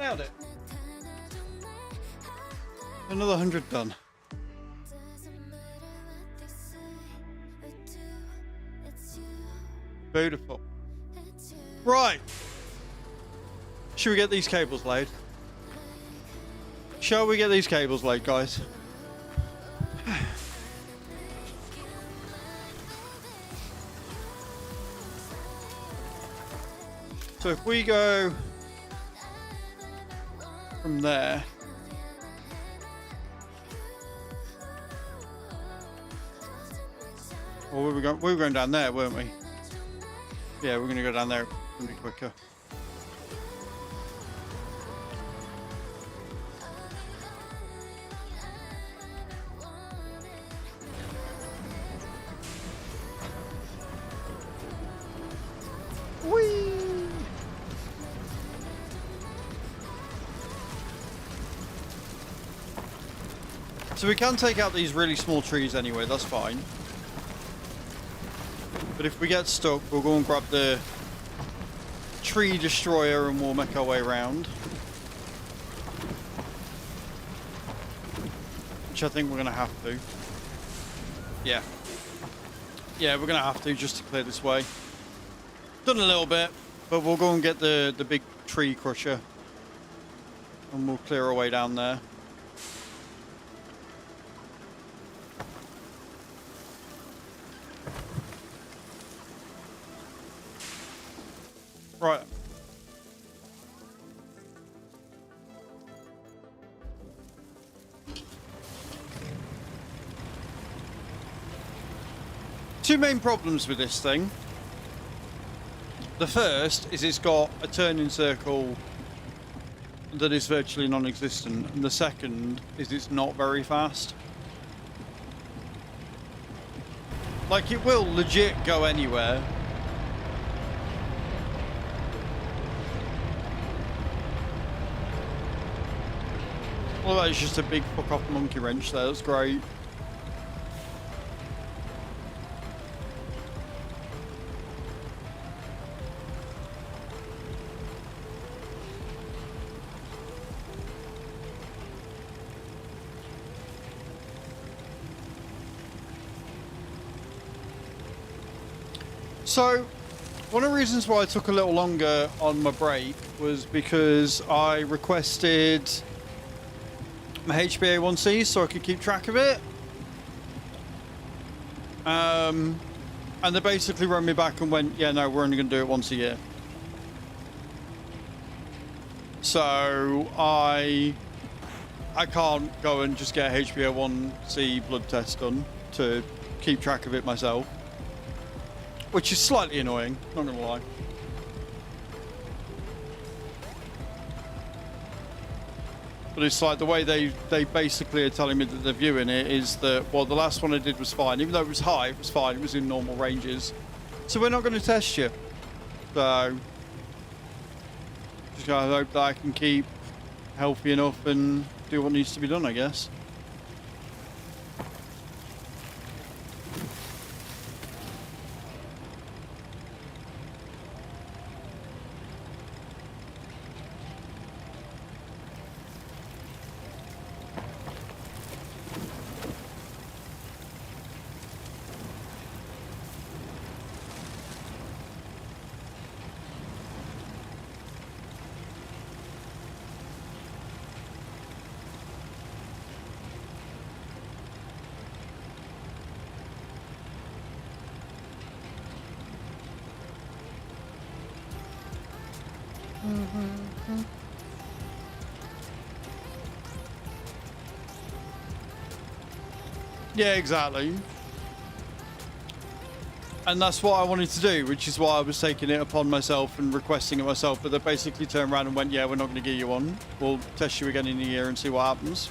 Nailed it. Another 100 done. Beautiful. Right. Should we get these cables laid? Shall we get these cables laid, guys? So if we go from there, or we were going down there, weren't we? Yeah, we're going to go down there. It's going to be quicker. Whee! So we can take out these really small trees anyway, that's fine. But if we get stuck, we'll go and grab the tree destroyer and we'll make our way around. Which I think we're going to have to. Yeah. Yeah, we're going to have to just to clear this way. Done a little bit, but we'll go and get the big tree crusher. And we'll clear our way down there. Right. Two main problems with this thing. The first is it's got a turning circle that is virtually non-existent, and the second is it's not very fast. Like, it will legit go anywhere. Well, that is just a big fuck off monkey wrench there, that's great. So, one of the reasons why I took a little longer on my break was because I requested my HbA1c so I could keep track of it. And they basically run me back and went, yeah, no, we're only going to do it once a year. So I can't go and just get a HbA1c blood test done to keep track of it myself. Which is slightly annoying, not going to lie. But it's like the way they basically are telling me that they're viewing it is that, well, the last one I did was fine. Even though it was high, it was fine. It was in normal ranges. So we're not going to test you. So just gotta hope that I can keep healthy enough and do what needs to be done, I guess. Yeah, exactly. And that's what I wanted to do, which is why I was taking it upon myself and requesting it myself. But they basically turned around and went, yeah, we're not going to give you one. We'll test you again in a year and see what happens.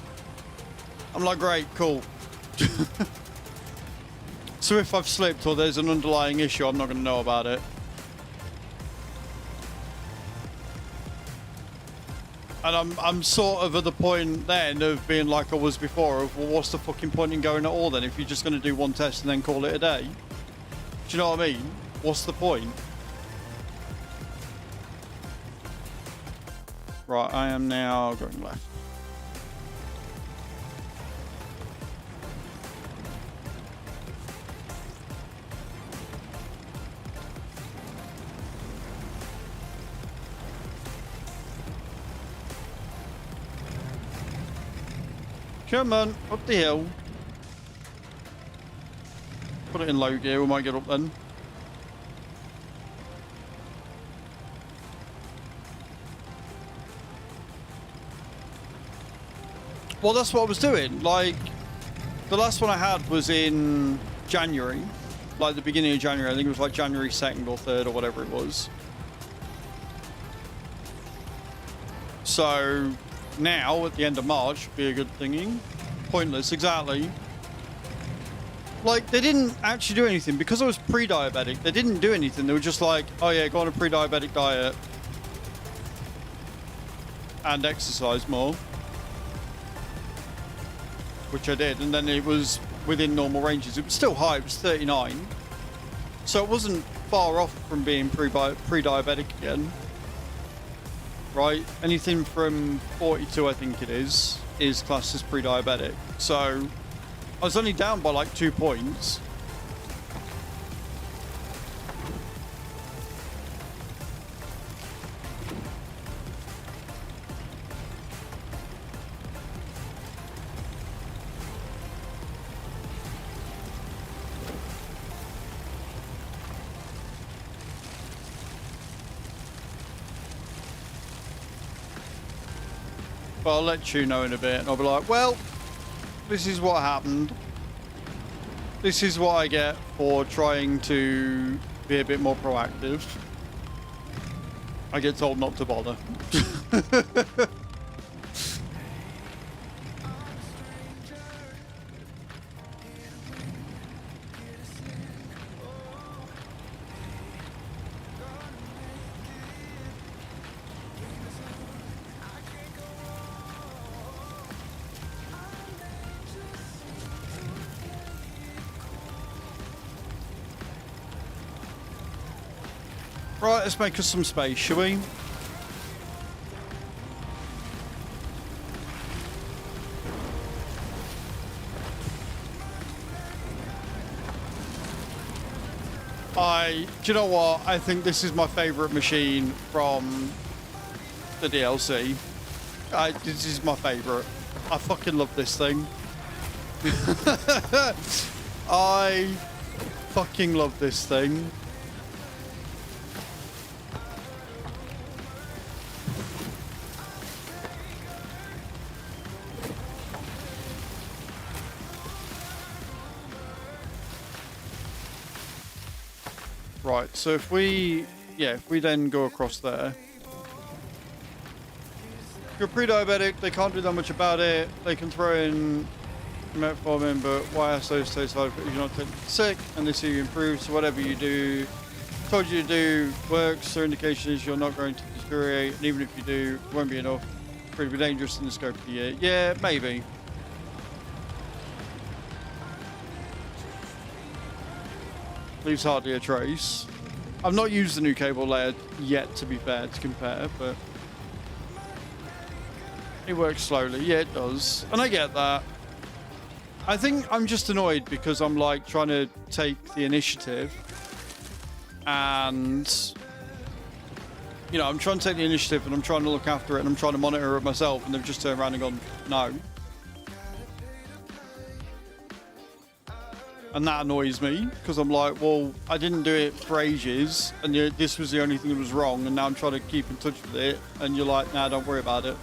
I'm like, great, cool. So if I've slipped or there's an underlying issue, I'm not going to know about it. And I'm sort of at the point then of being like I was before of, well, what's the fucking point in going at all then if you're just going to do one test and then call it a day? Do you know what I mean? What's the point? Right, I am now going left. Come on, up the hill. Put it in low gear, we might get up then. Well, that's what I was doing. Like, the last one I had was in January. Like, the beginning of January. I think it was like January 2nd or 3rd or whatever it was. So, now, at the end of March, should be a good thingy. Pointless, exactly. Like, they didn't actually do anything. Because I was pre-diabetic, they didn't do anything. They were just like, oh yeah, go on a pre-diabetic diet. And exercise more. Which I did. And then it was within normal ranges. It was still high. It was 39. So it wasn't far off from being pre-diabetic again. Right? Anything from 42, I think it is classed as pre-diabetic. So I was only down by like 2 points. But I'll let you know in a bit, and I'll be like, well, this is what happened. This is what I get for trying to be a bit more proactive. I get told not to bother. Right, let's make us some space, shall we? Do you know what? I think this is my favourite machine from the DLC. This is my favourite. I fucking love this thing. I fucking love this thing. Right, so if we then go across there. If you're pre-diabetic, they can't do that much about it. They can throw in metformin, but why are so side effects if you're not technically sick and they see you improve? So whatever you do, told you to do works. Their indication is you're not going to deteriorate, and even if you do, it won't be enough. It's pretty dangerous in the scope of the year. Yeah, maybe. Leaves hardly a trace. I've not used the new cable layer yet, to be fair, to compare, but it works slowly. Yeah, it does. And I get that. I think I'm just annoyed because I'm like trying to take the initiative and, you know, I'm trying to take the initiative and I'm trying to look after it and I'm trying to monitor it myself, and they've just turned around and gone, no. And that annoys me because I'm like, well, I didn't do it for ages and this was the only thing that was wrong, and now I'm trying to keep in touch with it, and you're like, nah, don't worry about it.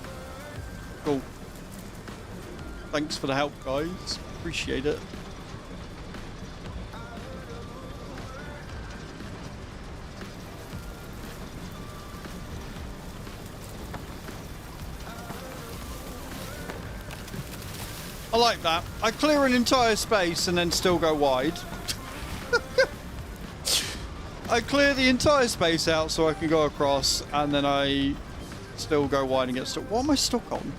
Cool. Thanks for the help, guys. Appreciate it. I like that. I clear an entire space and then still go wide. I clear the entire space out so I can go across, and then I still go wide and get stuck. What am I stuck on?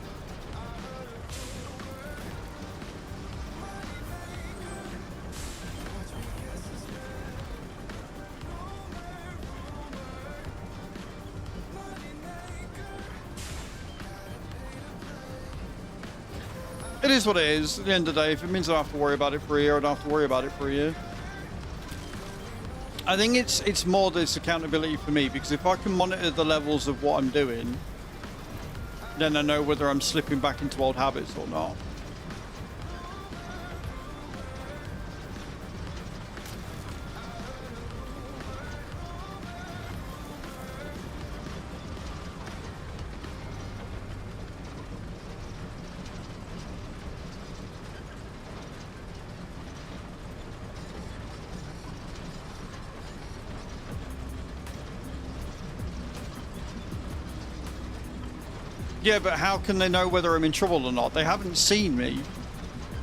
It is what it is. At the end of the day, if it means I don't have to worry about it for a year, I don't have to worry about it for a year. I think it's more this accountability for me, because if I can monitor the levels of what I'm doing, then I know whether I'm slipping back into old habits or not. Yeah, but how can they know whether I'm in trouble or not? They haven't seen me,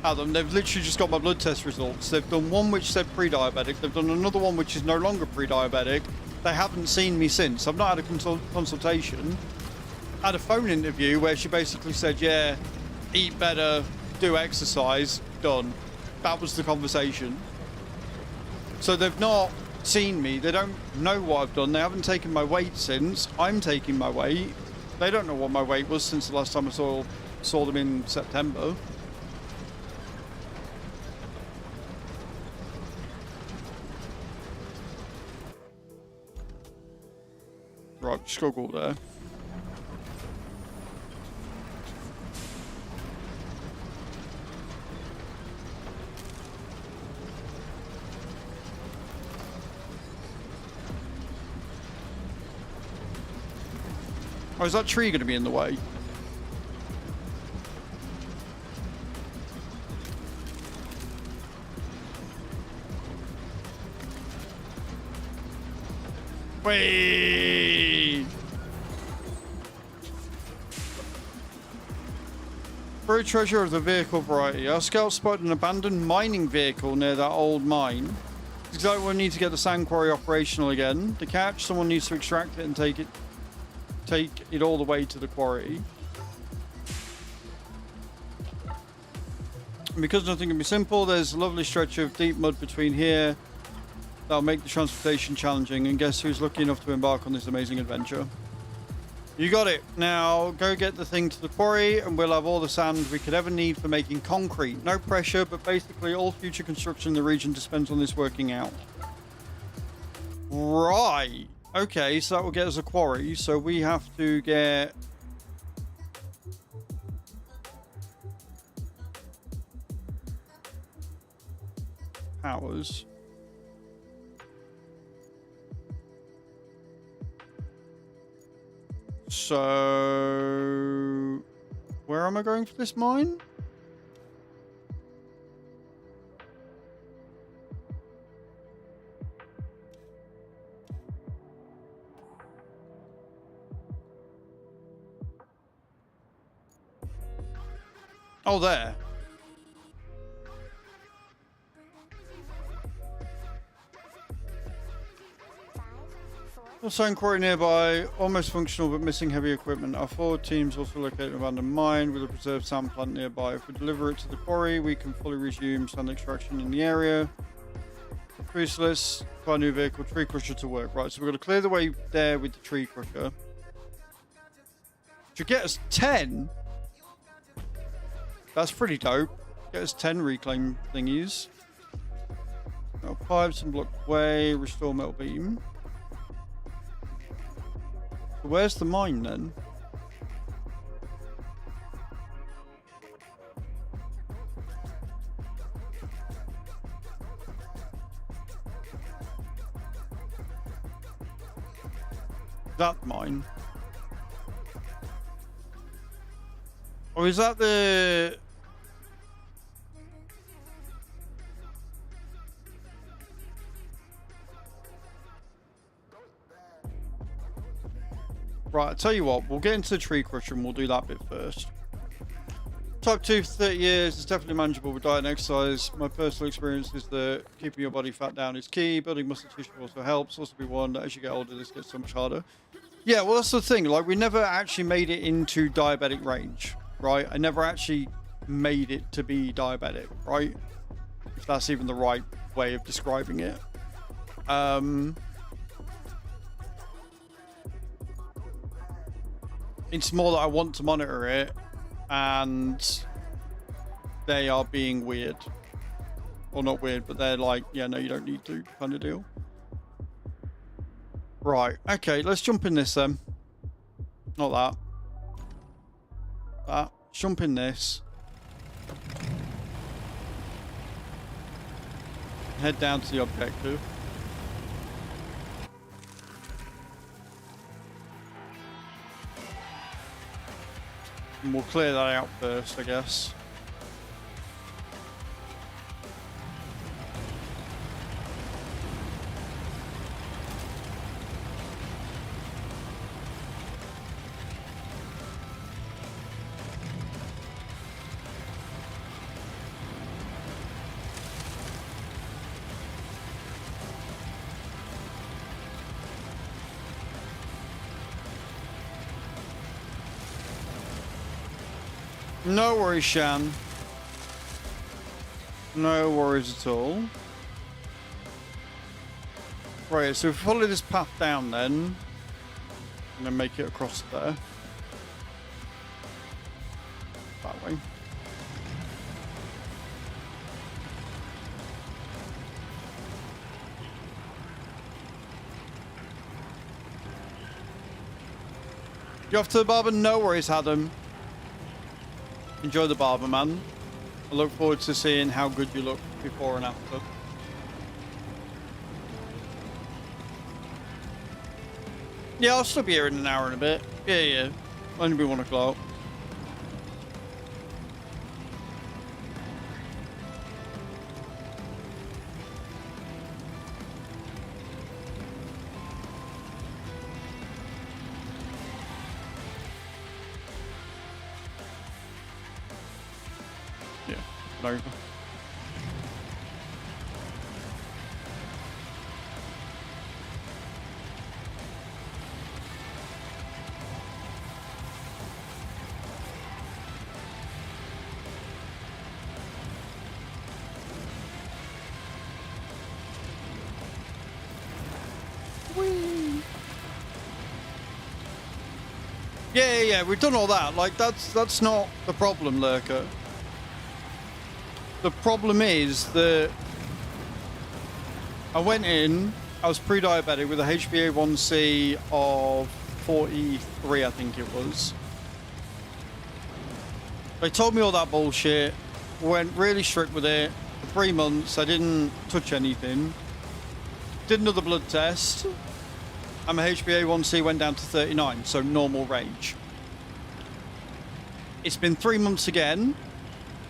Adam. They've literally just got my blood test results. They've done one which said pre-diabetic. They've done another one which is no longer pre-diabetic. They haven't seen me since. I've not had a consultation. I had a phone interview where she basically said, yeah, eat better, do exercise, done. That was the conversation. So they've not seen me. They don't know what I've done. They haven't taken my weight since. I'm taking my weight. They don't know what my weight was since the last time I saw them in September. Right, just go there. Oh, is that tree going to be in the way? Wait! Buried treasure of the vehicle variety. Our scouts spotted an abandoned mining vehicle near that old mine. It's exactly when we need to get the sand quarry operational again. The catch, someone needs to extract it and take it all the way to the quarry. And because nothing can be simple, there's a lovely stretch of deep mud between here that'll make the transportation challenging, and guess who's lucky enough to embark on this amazing adventure? You got it. Now go get the thing to the quarry and we'll have all the sand we could ever need for making concrete. No pressure, but basically all future construction in the region depends on this working out. Right. Okay, so that will get us a quarry. So we have to get... powers. So... where am I going for this mine? Oh, there. Also, quarry nearby, almost functional but missing heavy equipment. Our forward teams also located an abandoned mine with a preserved sand plant nearby. If we deliver it to the quarry, we can fully resume sand extraction in the area. Let's buy a new vehicle, tree crusher to work. Right, so we're going to clear the way there with the tree crusher. Should get us 10. That's pretty dope. Get us 10 reclaim thingies. Metal pipes and block way, restore metal beam. So where's the mine then? That mine? Or is that the... Right, I'll tell you what, we'll get into the tree crusher and we'll do that bit first. Type 2 for 30 years is definitely manageable with diet and exercise. My personal experience is that keeping your body fat down is key. Building muscle tissue also helps. Also be warned that as you get older, this gets so much harder. Yeah, well, that's the thing. Like, we never actually made it into diabetic range, right? I never actually made it to be diabetic, right? If that's even the right way of describing it. It's more that I want to monitor it, and they are being weird. Or not weird, but they're like, yeah, no, you don't need to kind of deal. Right, okay, let's jump in this then. Not that. That. Jump in this. Head down to the objective. And we'll clear that out first, I guess. No worries, Shan. No worries at all. Right, so if we follow this path down then, and then make it across there. That way. You off to the barber? No worries, Adam. Enjoy the barber, man. I look forward to seeing how good you look before and after. Yeah, I'll still be here in an hour and a bit. Yeah. Only be 1 o'clock. Over. Whee! Yeah, we've done all that. Like that's not the problem, Lurker. The problem is that I went in, I was pre-diabetic with a HbA1c of 43, I think it was. They told me all that bullshit, went really strict with it. For 3 months, I didn't touch anything. Did another blood test, and my HbA1c went down to 39, so normal range. It's been 3 months again.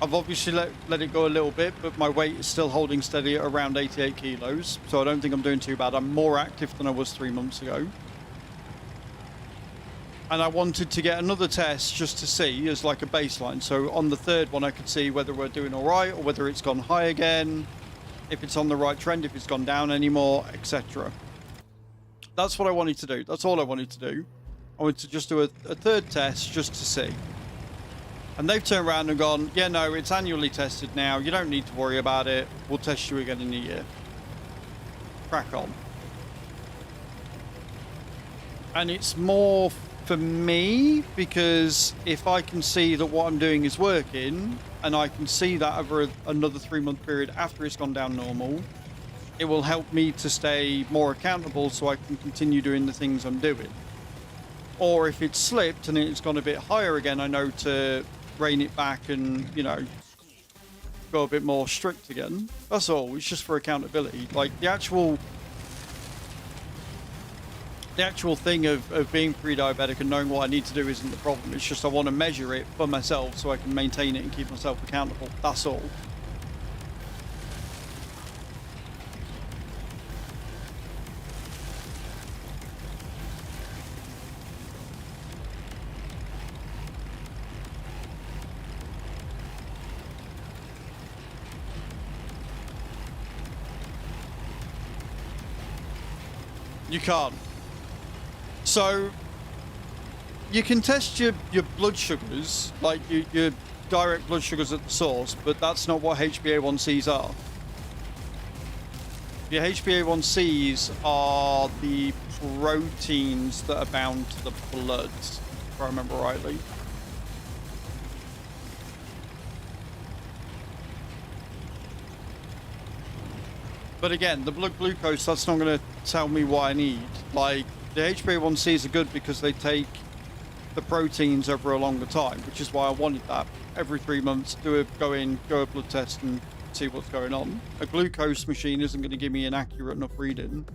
I've obviously let it go a little bit, but my weight is still holding steady at around 88 kilos, so I don't think I'm doing too bad. I'm more active than I was 3 months ago. And I wanted to get another test just to see as like a baseline. So on the third one, I could see whether we're doing all right or whether it's gone high again, if it's on the right trend, if it's gone down anymore, etc. That's what I wanted to do. That's all I wanted to do. I wanted to just do a third test just to see. And they've turned around and gone, yeah, no, it's annually tested now. You don't need to worry about it. We'll test you again in a year. Crack on. And it's more for me because if I can see that what I'm doing is working and I can see that over another 3-month period after it's gone down normal, it will help me to stay more accountable so I can continue doing the things I'm doing. Or if it's slipped and it's gone a bit higher again, I know to rein it back and, you know, go a bit more strict again. That's all. It's just for accountability. Like the actual thing of being pre-diabetic and knowing what I need to do isn't the problem. It's just I want to measure it for myself so I can maintain it and keep myself accountable. That's all. You can't. So you can test your blood sugars, like your direct blood sugars at the source, but that's not what HbA1c's are. Your HbA1c's are the proteins that are bound to the blood, if I remember rightly. But again, the blood glucose, that's not going to tell me what I need. Like, the HbA1cs are good because they take the proteins over a longer time, which is why I wanted that. Every 3 months, go a blood test and see what's going on. A glucose machine isn't going to give me an accurate enough reading.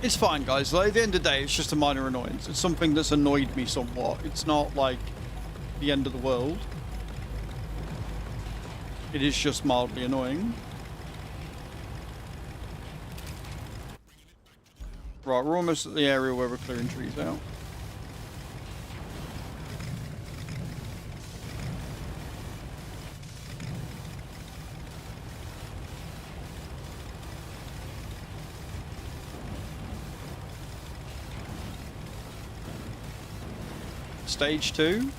It's fine, guys. Like, at the end of the day, it's just a minor annoyance. It's something that's annoyed me somewhat. It's not like the end of the world. It is just mildly annoying. Right, we're almost at the area where we're clearing trees out. Stage 2.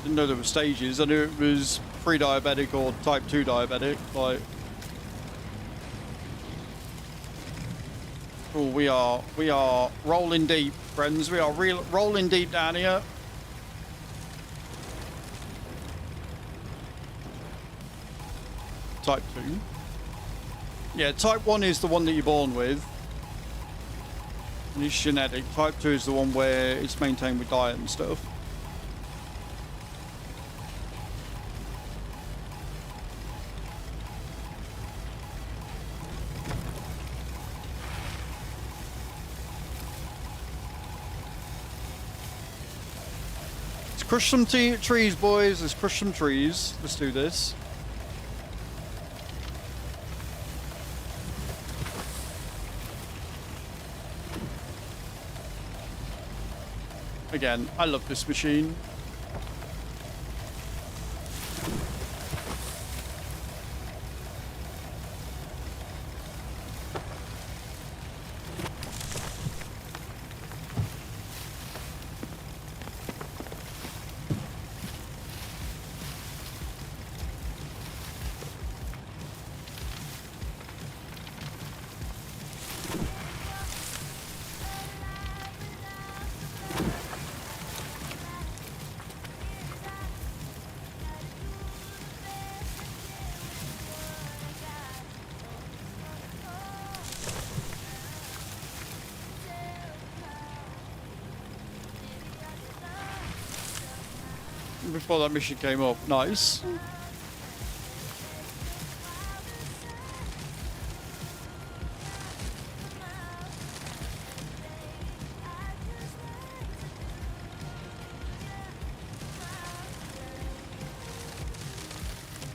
Didn't know there were stages. I knew it was pre-diabetic or type 2 diabetic. Like, oh, we are rolling deep, friends. We are rolling deep down here. Type 2. Yeah, type 1 is the one that you're born with. And it's genetic. Type 2 is the one where it's maintained with diet and stuff. Let's crush some trees, boys. Let's crush some trees. Let's do this. Again, I love this machine. Before that mission came up. Nice.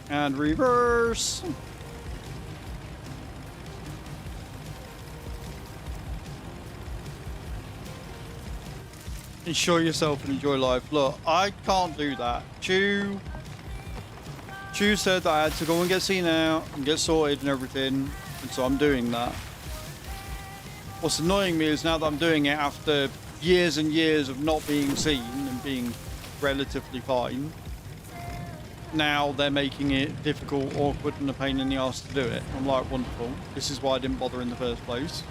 And reverse. Enjoy yourself and enjoy life. Look, I can't do that. Chew said that I had to go and get seen out and get sorted and everything, and so I'm doing that. What's annoying me is now that I'm doing it after years and years of not being seen and being relatively fine, now they're making it difficult, awkward, and a pain in the ass to do it. I'm like, wonderful. This is why I didn't bother in the first place.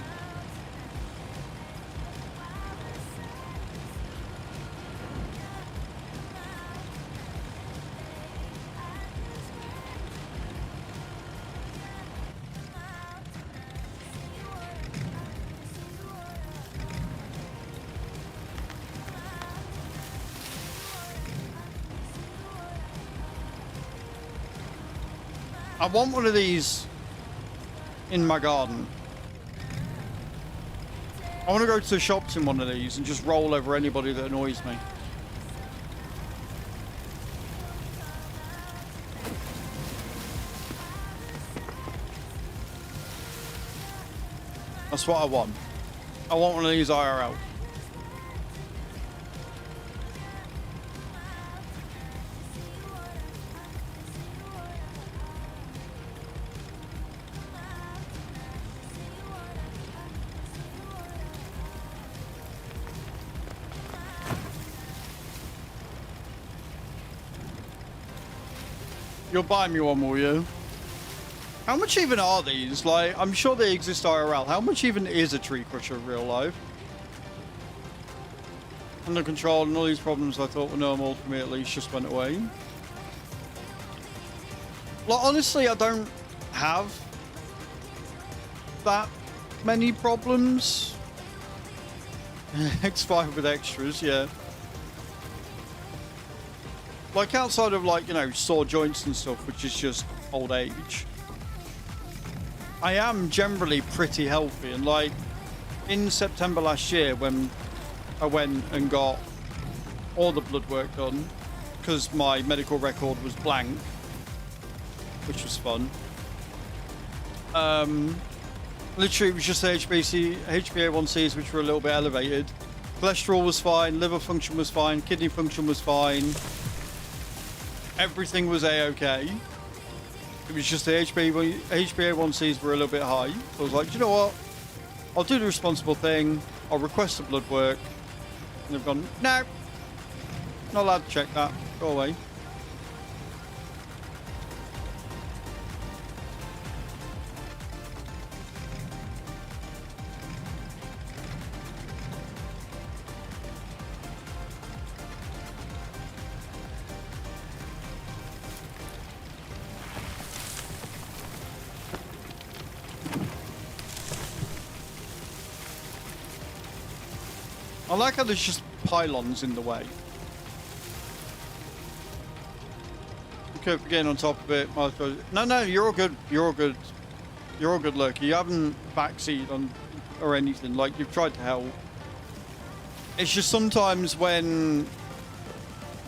I want one of these in my garden. I want to go to the shops in one of these and just roll over anybody that annoys me. That's what I want. I want one of these IRL. You'll buy me one, will you? How much even are these? Like, I'm sure they exist IRL. How much even is a tree crusher in real life? Under control, and all these problems I thought were normal for me at least just went away. Like, honestly, I don't have that many problems. X5 with extras, yeah. Like, outside of, like, you know, sore joints and stuff, which is just old age, I am generally pretty healthy. And, like, in September last year, when I went and got all the blood work done, because my medical record was blank, which was fun. Literally, it was just the HbA1cs, which were a little bit elevated. Cholesterol was fine, liver function was fine, kidney function was fine. Everything was a-okay. It was just the HbA1cs were a little bit high. So I was like, you know what? I'll do the responsible thing. I'll request the blood work. And they've gone, no, not allowed to check that. Go away. I like how there's just pylons in the way. Okay, for getting on top of it. No, you're all good. You're all good. You're all good, Lurky. You haven't backseated on or anything. Like, you've tried to help. It's just sometimes when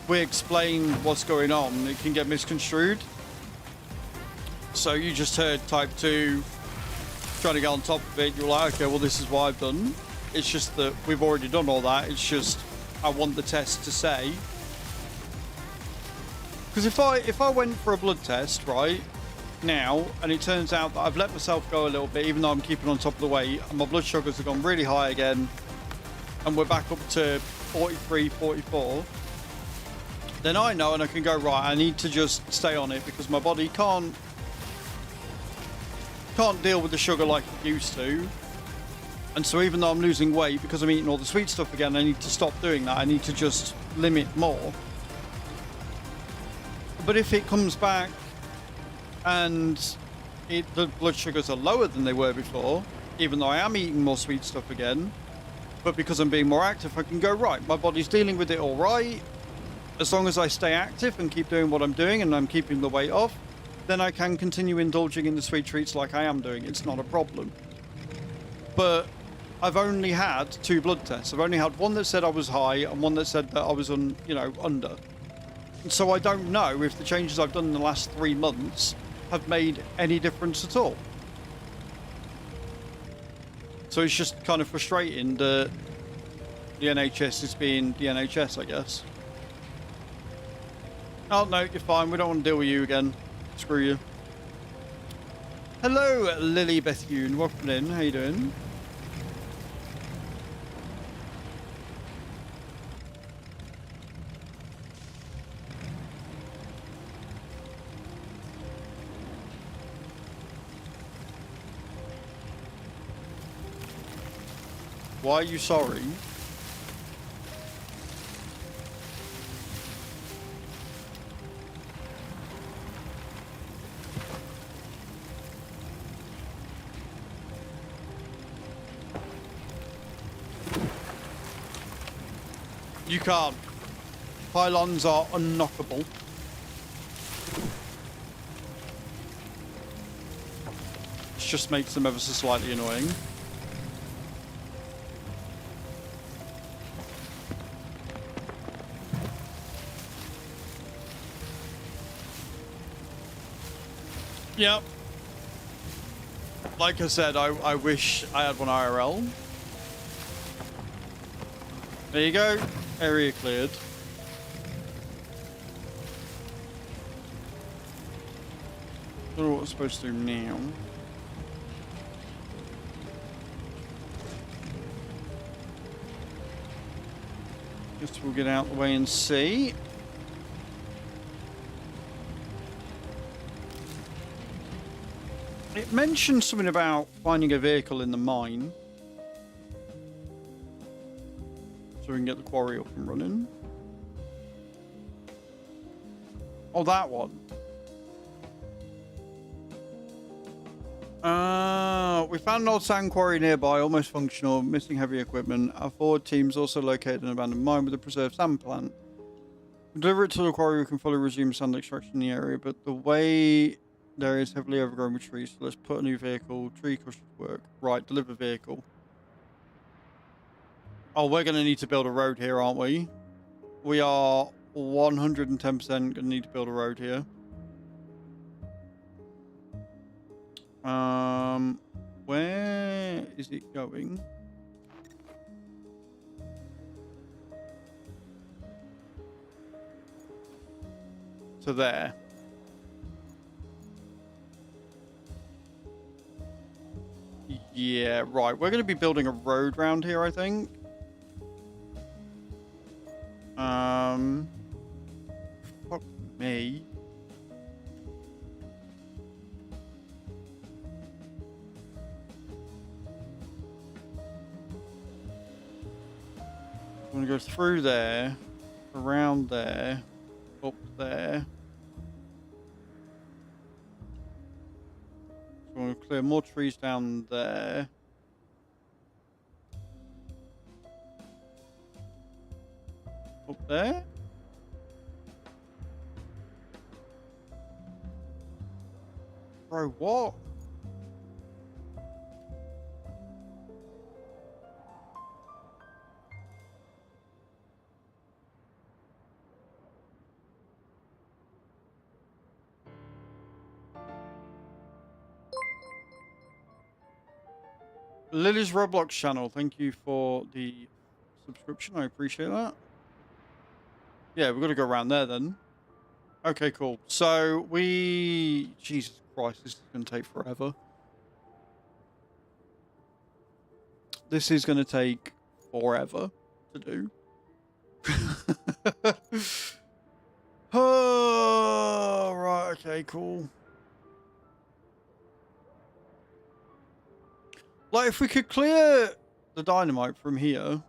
we explain what's going on, it can get misconstrued. So you just heard type 2 trying to get on top of it. You're like, okay, well, this is what I've done. It's just that we've already done all that. It's just I want the test to say. Because if I went for a blood test right now and it turns out that I've let myself go a little bit, even though I'm keeping on top of the weight, and my blood sugars have gone really high again, and we're back up to 43, 44, then I know and I can go, right, I need to just stay on it because my body can't deal with the sugar like it used to. And so even though I'm losing weight because I'm eating all the sweet stuff again, I need to stop doing that. I need to just limit more. But if it comes back and the blood sugars are lower than they were before, even though I am eating more sweet stuff again, but because I'm being more active, I can go, right, my body's dealing with it all right. As long as I stay active and keep doing what I'm doing and I'm keeping the weight off, then I can continue indulging in the sweet treats like I am doing. It's not a problem. But I've only had 2 blood tests. I've only had one that said I was high and one that said that I was under. And so I don't know if the changes I've done in the last 3 months have made any difference at all. So it's just kind of frustrating that the NHS is being the NHS, I guess. Oh, no, you're fine. We don't want to deal with you again. Screw you. Hello, Lily Bethune. Welcome in. How you doing? Why are you sorry? You can't. Pylons are unknockable. It just makes them ever so slightly annoying. Yep. Like I said, I wish I had one IRL. There you go. Area cleared. Don't know what we're supposed to do now. Guess we'll get out the way and see. It mentioned something about finding a vehicle in the mine. So we can get the quarry up and running. Oh, that one. We found an old sand quarry nearby, almost functional, missing heavy equipment. Our forward team's also located an abandoned mine with a preserved sand plant. We deliver it to the quarry, we can fully resume sand extraction in the area, but the way there is heavily overgrown with trees, so let's put a new vehicle, tree crusher to work. Right, deliver vehicle. Oh, we're going to need to build a road here, aren't we? We are 110% going to need to build a road here. Where is it going? To there. Yeah, right. We're going to be building a road round here, I think. Fuck me. I'm going to go through there, around there, up there. So I'm going to clear more trees down there. Up there. Bro, what? Lily's Roblox channel, thank you for the subscription. I appreciate that. Yeah, we've got to go around there then. Okay, cool. So we... Jesus Christ, this is going to take forever. This is going to take forever to do. Oh, right, okay, cool. Like, if we could clear the dynamite from here.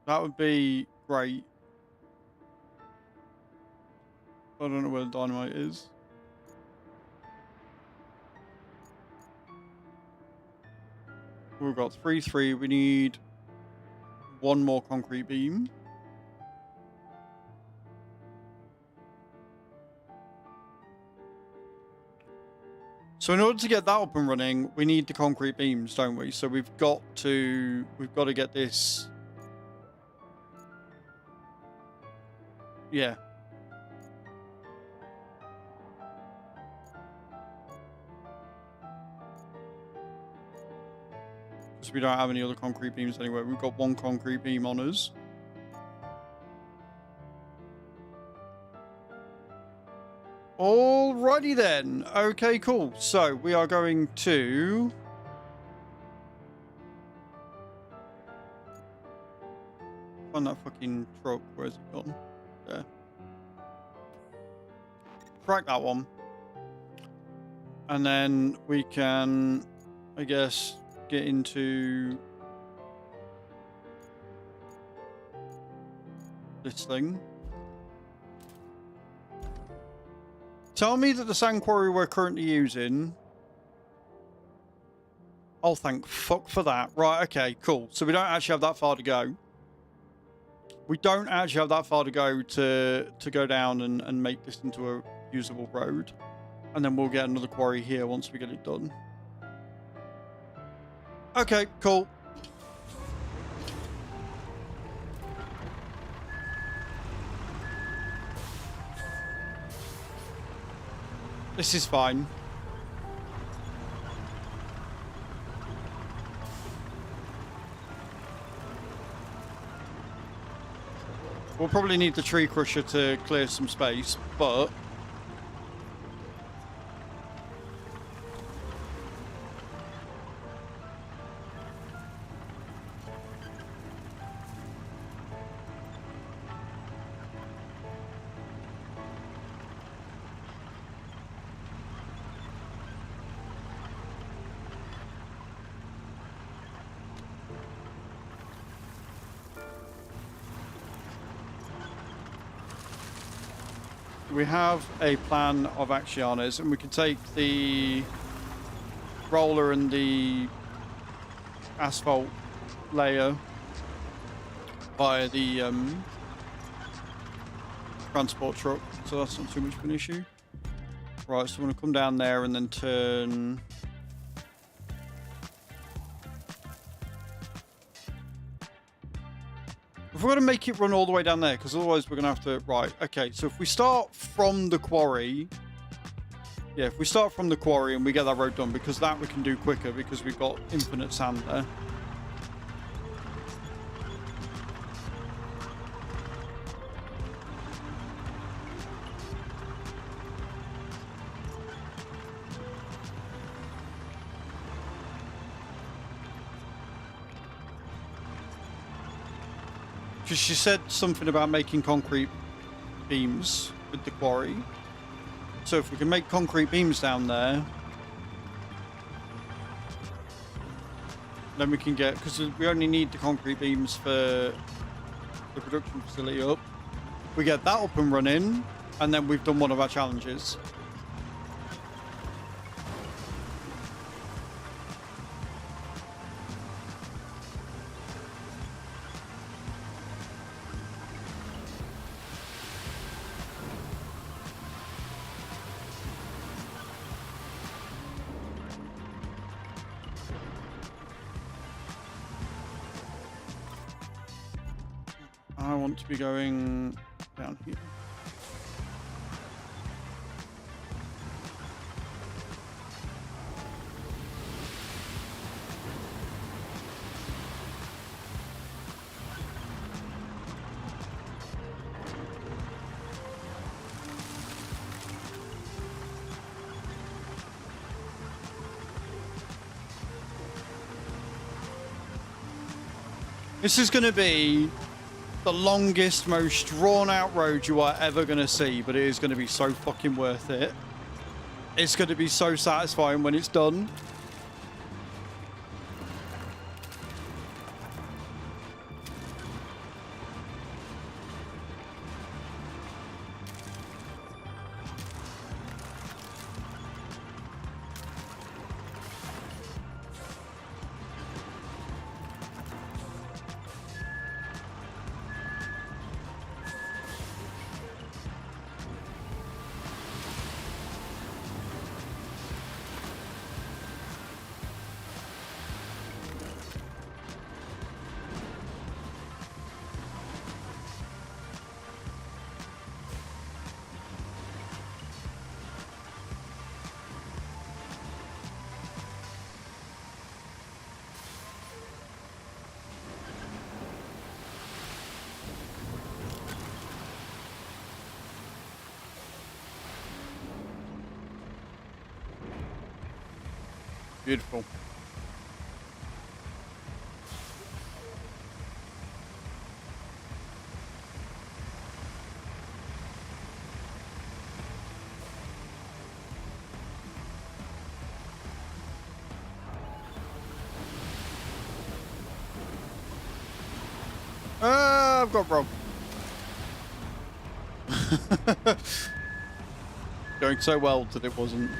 That would be great. I don't know where the dynamite is. We've got 3. We need one more concrete beam. So in order to get that up and running, we need the concrete beams, don't we? So we've got to get this. Yeah. Because we don't have any other concrete beams anyway. We've got one concrete beam on us. Alrighty then. Okay, cool. So we are going to... find that fucking truck. Where's it gone? There. Crack that one. And then we can, I guess, get into this thing. Tell me that the sand quarry we're currently using... Oh, thank fuck for that. Right, okay, cool. So we don't actually have that far to go. We don't actually have that far to go to go down and make this into a usable road. And then we'll get another quarry here once we get it done. Okay, cool. This is fine. We'll probably need the tree crusher to clear some space, but... we have a plan of Accianas, and we can take the roller and the asphalt layer via the transport truck, so that's not too much of an issue. Right, so I'm going to come down there and then turn... If we're going to make it run all the way down there, because otherwise we're going to have to... Right, okay, so if we start from the quarry... Yeah, if we start from the quarry and we get that road done, because that we can do quicker because we've got infinite sand there. Because she said something about making concrete beams with the quarry. So if we can make concrete beams down there, then we can get... Because we only need the concrete beams for the production facility up. We get that up and running, and then we've done one of our challenges. I want to be going down here. This is going to be the longest, most drawn-out road you are ever going to see, but it is going to be so fucking worth it. It's going to be so satisfying when it's done. Beautiful. I've got robbed. Going so well that it wasn't.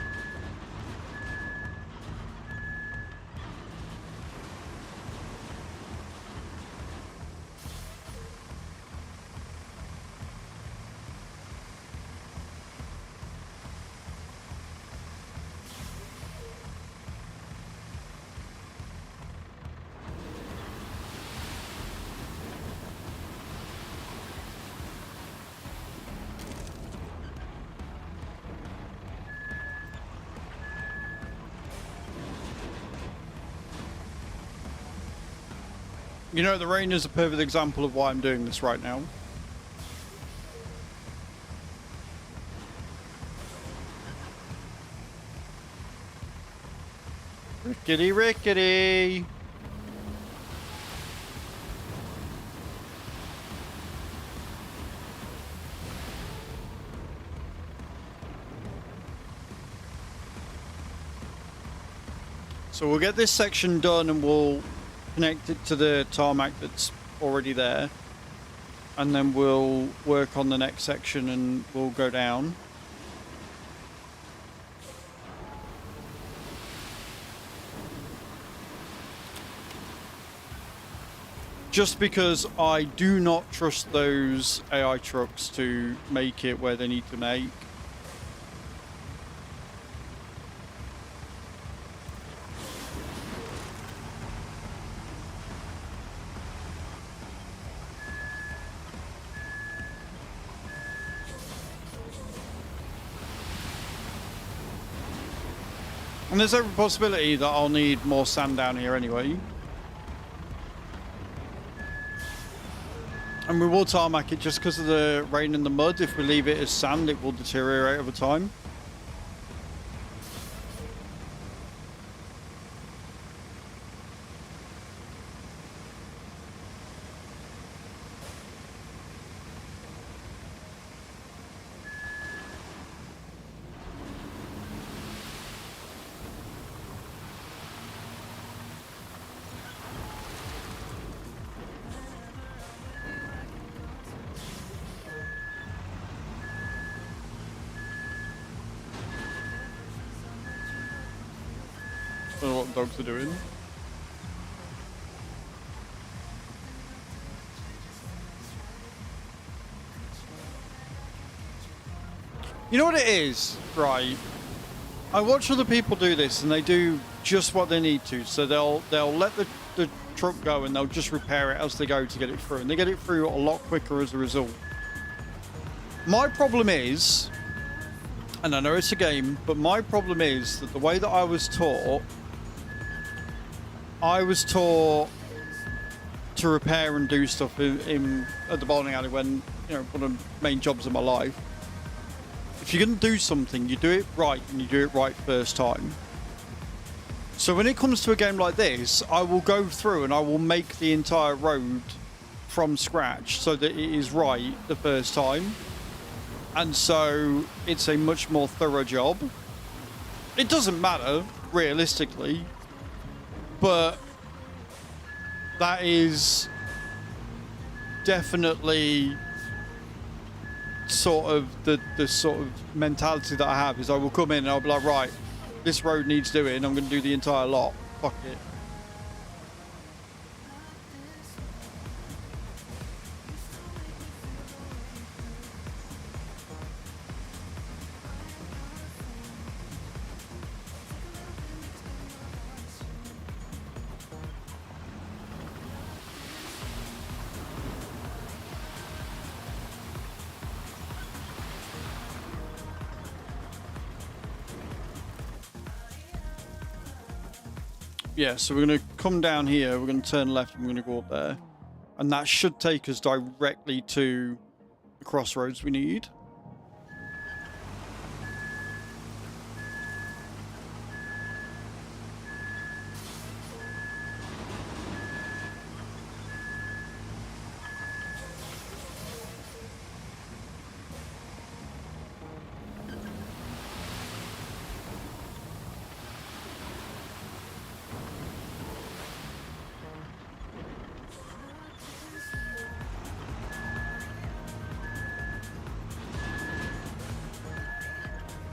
You know, the rain is a perfect example of why I'm doing this right now. Rickety, rickety. So we'll get this section done and we'll connect it to the tarmac that's already there. and then we'll work on the next section and we'll go down. Just because I do not trust those AI trucks to make it where they need to make. And there's every possibility that I'll need more sand down here anyway. And we will tarmac it just because of the rain and the mud. If we leave it as sand, it will deteriorate over time. I don't know what the dogs are doing. You know what it is, right? I watch other people do this and they do just what they need to. So they'll let the truck go and they'll just repair it as they go to get it through. And they get it through a lot quicker as a result. My problem is, and I know it's a game, but my problem is that the way that I was taught to repair and do stuff at the bowling alley when, you know, one of the main jobs of my life. If you're going to do something, you do it right, and you do it right first time. So when it comes to a game like this, I will go through and I will make the entire road from scratch so that it is right the first time. And so it's a much more thorough job. It doesn't matter, realistically, but that is definitely sort of the sort of mentality that I have. Is I will come in and I'll be like, right, this road needs doing, I'm going to do the entire lot. Fuck it. Yeah, so we're going to come down here, we're going to turn left, and we're going to go up there. And that should take us directly to the crossroads we need.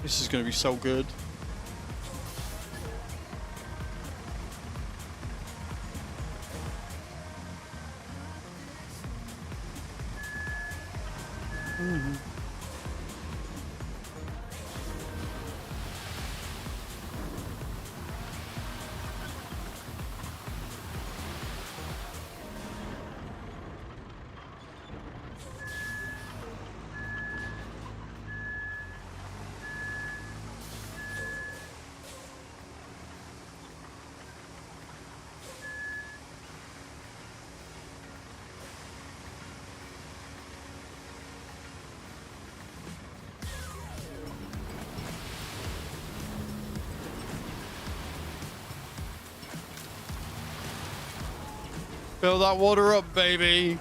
This is going to be so good. Fill that water up, baby.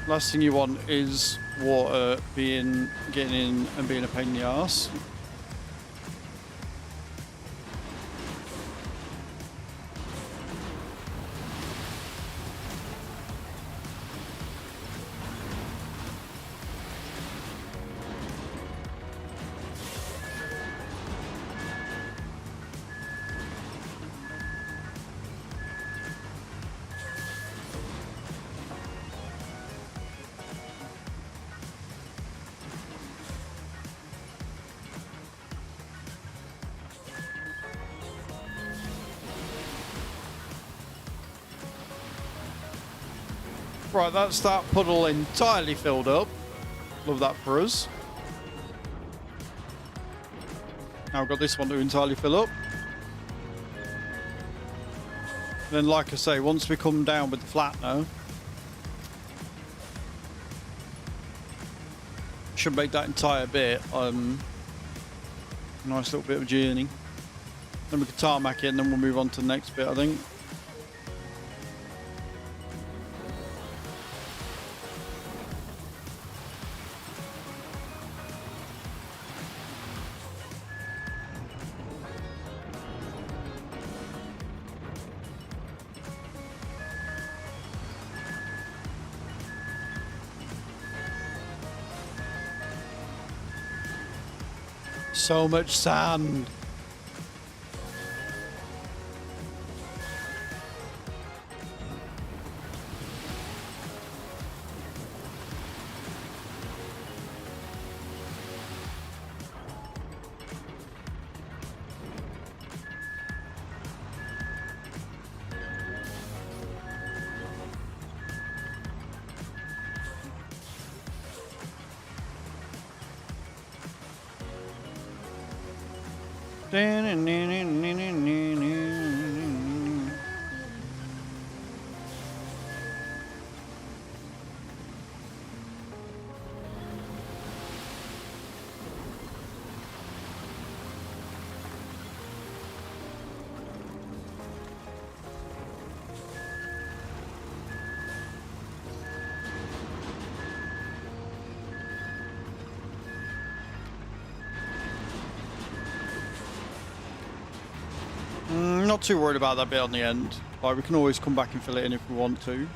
Last thing you want is water getting in and being a pain in the arse. Right, that's that puddle entirely filled up. Love that for us. Now I've got this one to entirely fill up. Then, like I say, once we come down with the flattener, should make that entire bit a nice little bit of journey. Then we can tarmac it and then we'll move on to the next bit, I think. So much sand. Not too worried about that bit on the end. Like, we can always come back and fill it in if we want to.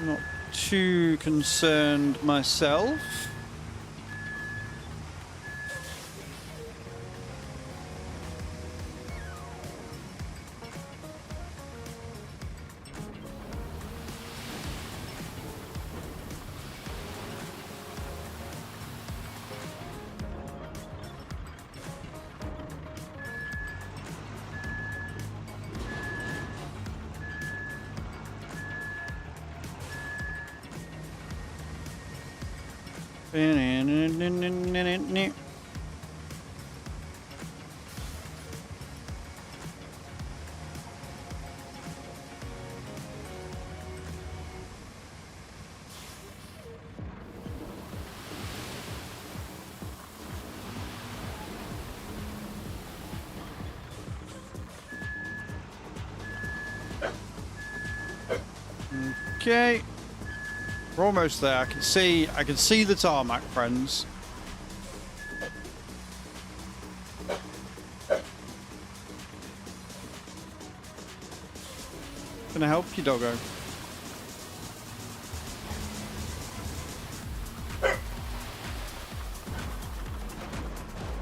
Not too concerned myself. Okay. We're almost there. I can see the tarmac, friends. Can I help you, doggo?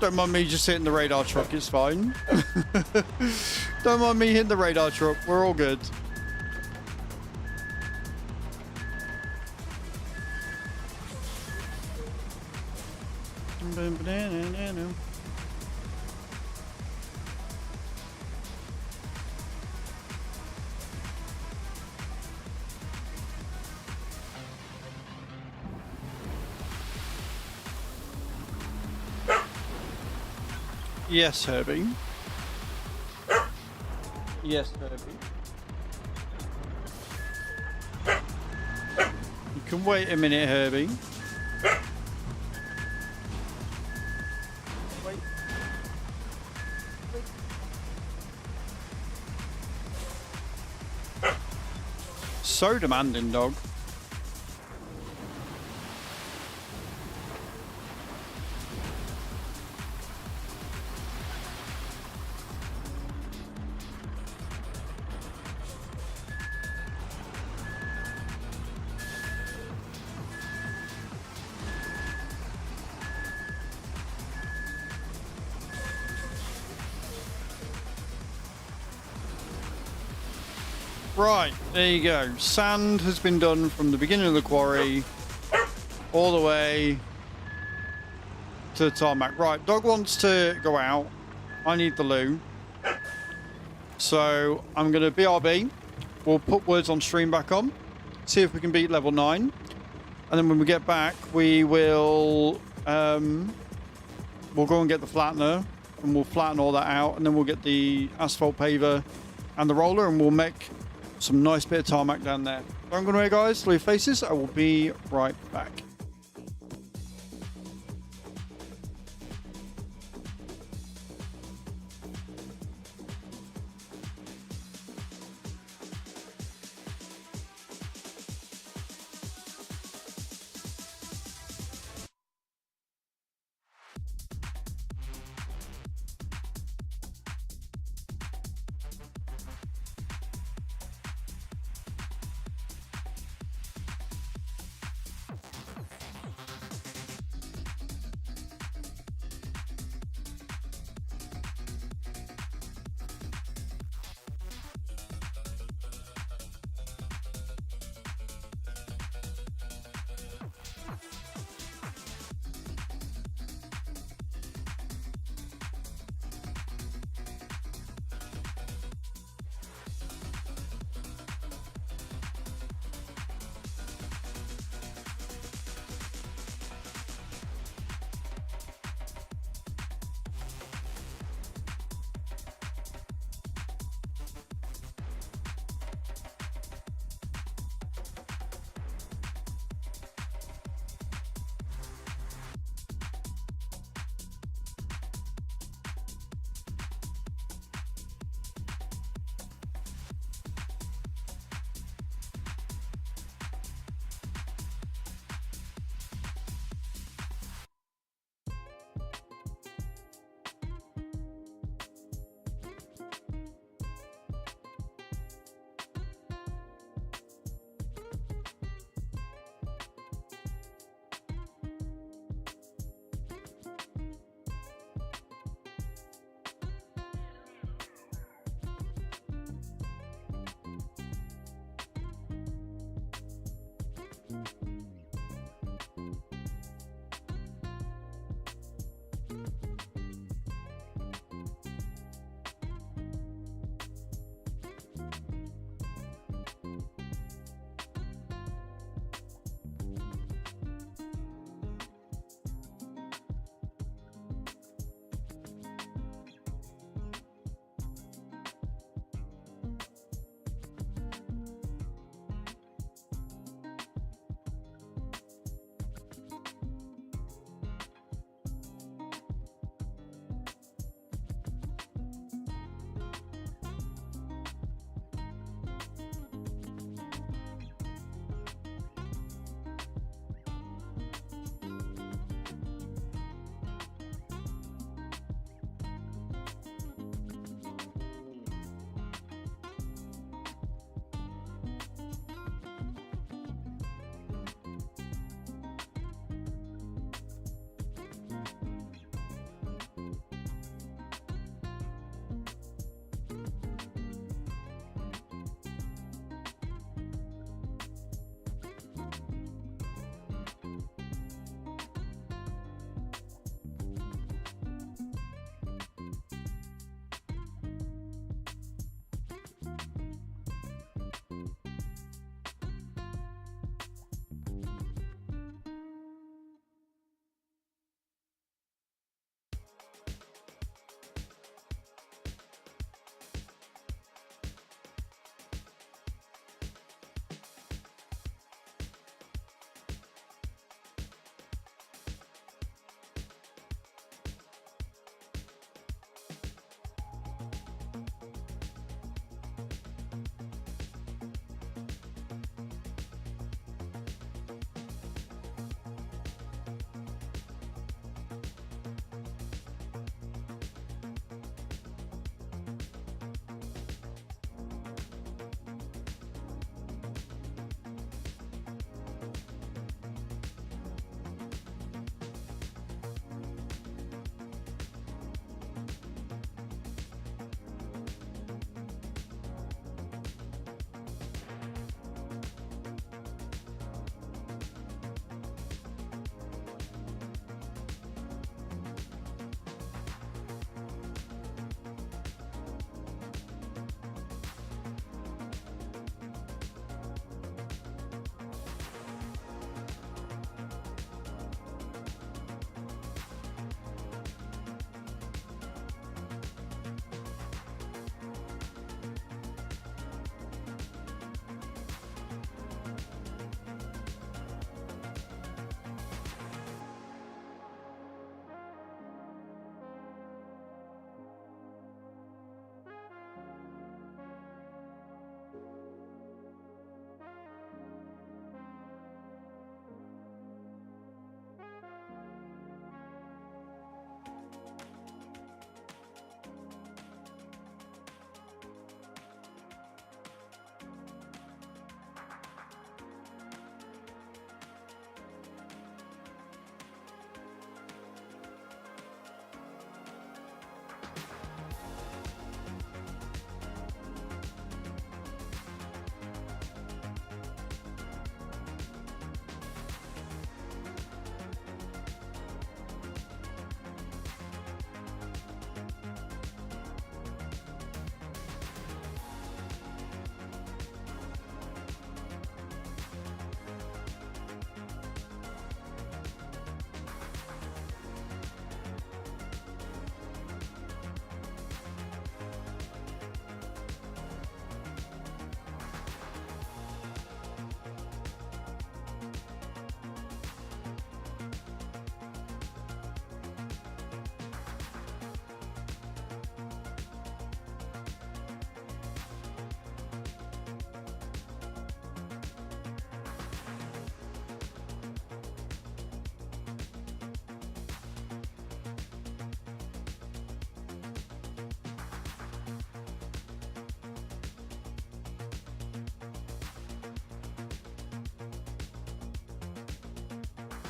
Don't mind me just hitting the radar truck, it's fine. Don't mind me hitting the radar truck, we're all good. Yes, Herbie. Yes, Herbie. You can wait a minute, Herbie. Wait. So demanding, dog. Right, there you go. Sand has been done from the beginning of the quarry all the way to the tarmac. Right, dog wants to go out. I need the loo. So I'm going to BRB we'll put words on stream back on, see if we can beat level 9, and then when we get back, we will we'll go and get the flattener, and we'll flatten all that out, and then we'll get the asphalt paver and the roller, and we'll make some nice bit of tarmac down there. So I'm going away, guys. Leave faces. I will be right back.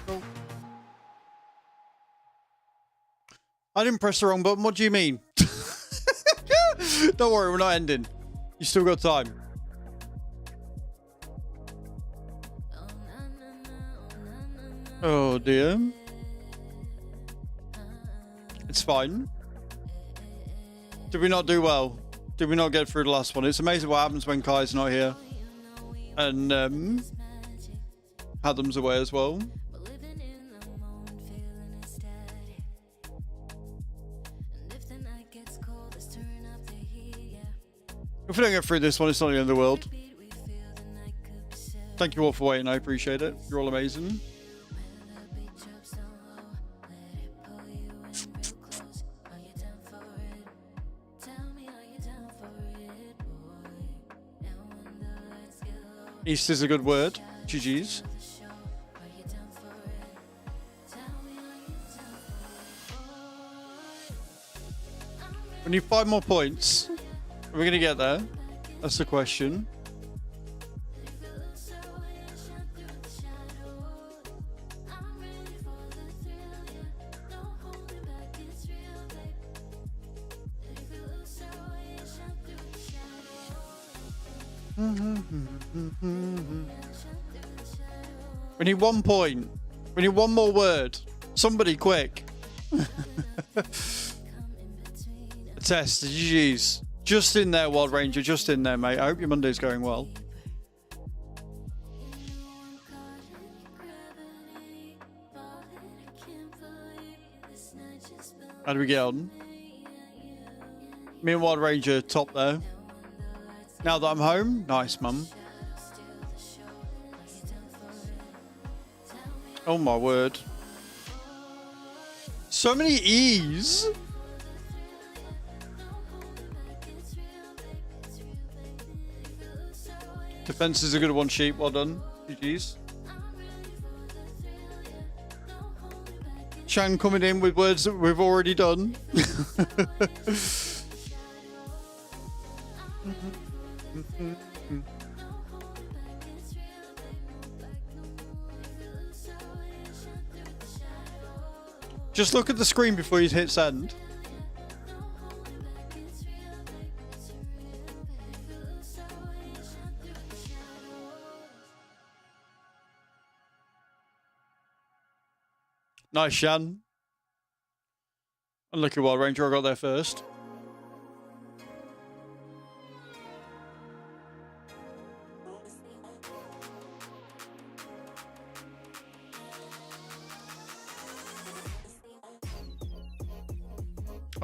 Go. I didn't press the wrong button. What do you mean? Don't worry, we're not ending. You still got time. Oh dear. It's fine. Did we not do well? Did we not get through the last one? It's amazing what happens when Kai's not here. And Adam's away as well. If we don't get through this one, it's not the end of the world. Thank you all for waiting. I appreciate it. You're all amazing. East is a good word. GG's. We need 5 more points. Are we going to get there? That's the question. We need 1 point. We need 1 more word. Somebody quick. A test. GG's. Just in there, Wild Ranger. Just in there, mate. I hope your Monday's going well. How do we get on? Me and Wild Ranger top there. Now that I'm home. Nice, mum. Oh my word. So many E's. Defense is a good one, Sheep. Well done. GG's. Shan coming in with words that we've already done. Just look at the screen before you hit send. Nice, Shan. Unlucky Wild Ranger, I got there first.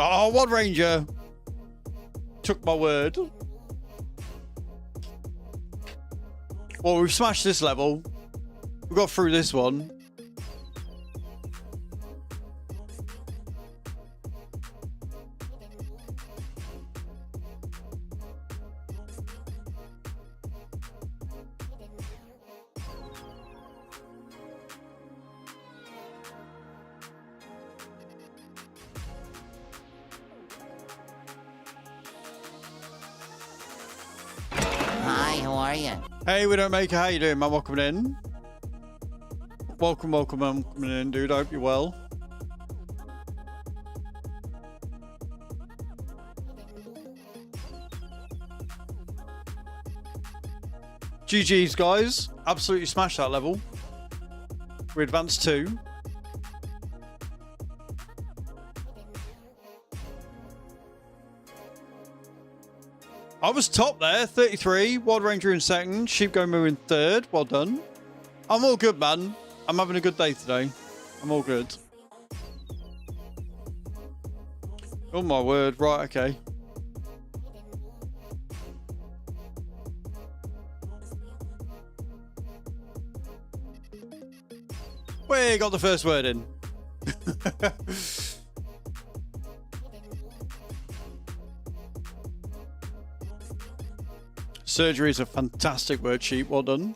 Oh, Wild Ranger took my word. Well, we've smashed this level. We got through this one. Hey, we don't make it. How you doing, man? Welcome in. Welcome, welcome in, dude. I hope you're well. GG's, guys. Absolutely smashed that level. We advanced 2. I was top there, 33. Wild Ranger in second. Sheep Go Moo in third. Well done. I'm all good, man. I'm having a good day today. I'm all good. Oh my word. Right, okay. We got the first word in. Surgery is a fantastic word, Sheep. Well done.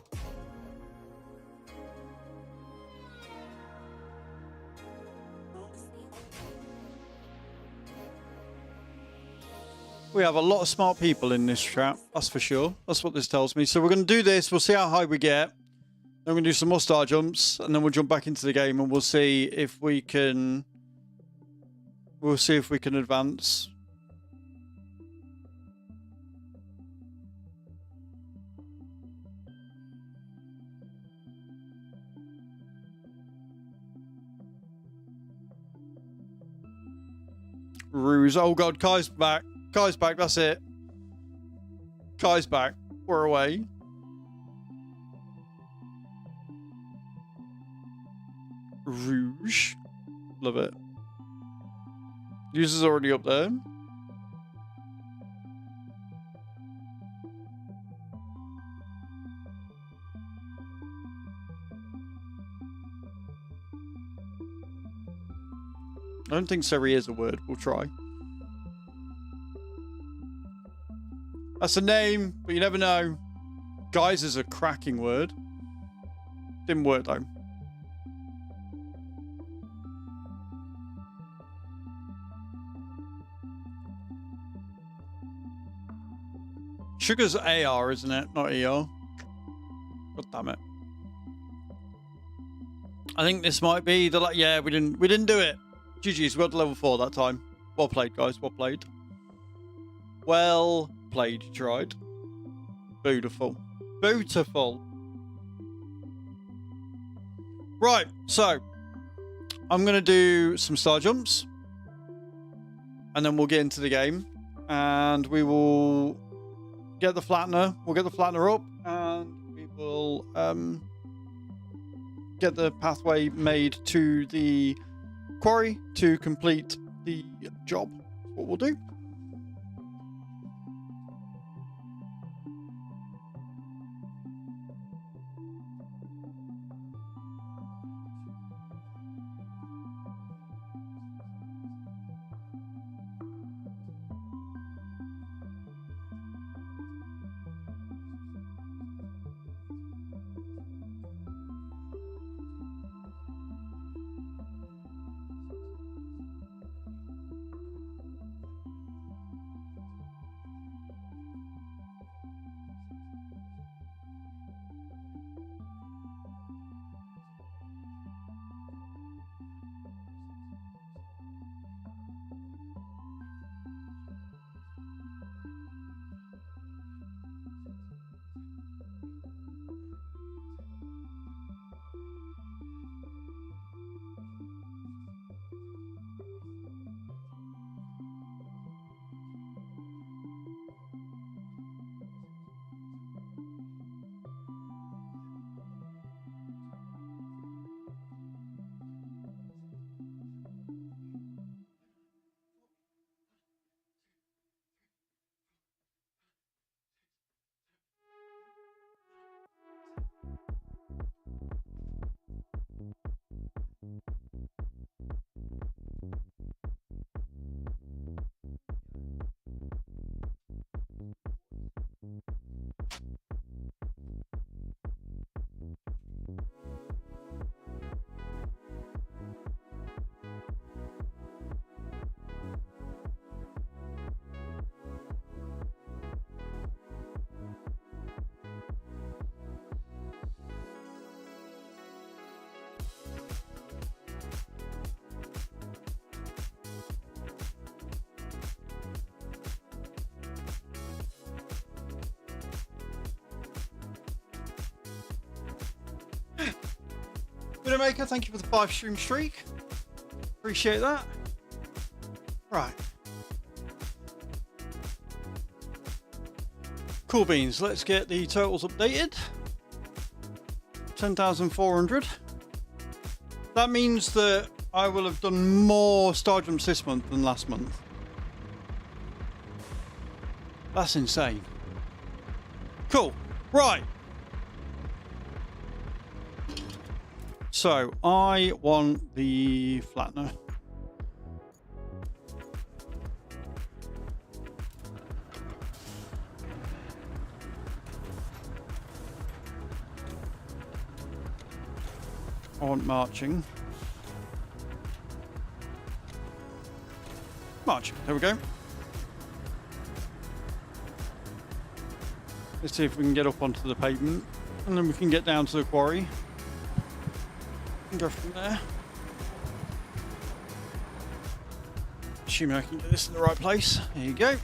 We have a lot of smart people in this chat, that's for sure. That's what this tells me. So we're going to do this. We'll see how high we get. Then we're going to do some more star jumps, and then we'll jump back into the game, and we'll see if we can... We'll see if we can advance. Ruse. Oh god, Kai's back. Kai's back, that's it. Kai's back. We're away. Rouge. Love it. User's already up there. I don't think Seri is a word. We'll try. That's a name, but you never know. Guys is a cracking word. Didn't work though. Sugar's AR, isn't it? Not ER. God damn it. I think this might be the yeah, we didn't do it. GG's, we got to level 4 that time. Well played, guys. Well played. Well played, you tried. Beautiful. Beautiful. Right, so I'm gonna do some star jumps. And then we'll get into the game. And we will get the flattener. We'll get the flattener up, and we will get the pathway made to the quarry to complete the job. That's what we'll do. Widowmaker, thank you for the 5 stream streak. Appreciate that. Right. Cool beans. Let's get the totals updated. 10,400. That means that I will have done more star jumps this month than last month. That's insane. Cool. Right. So, I want the flattener. I want marching. Marching, there we go. Let's see if we can get up onto the pavement. And then we can get down to the quarry and go from there. Assuming I can get this in the right place. There you go.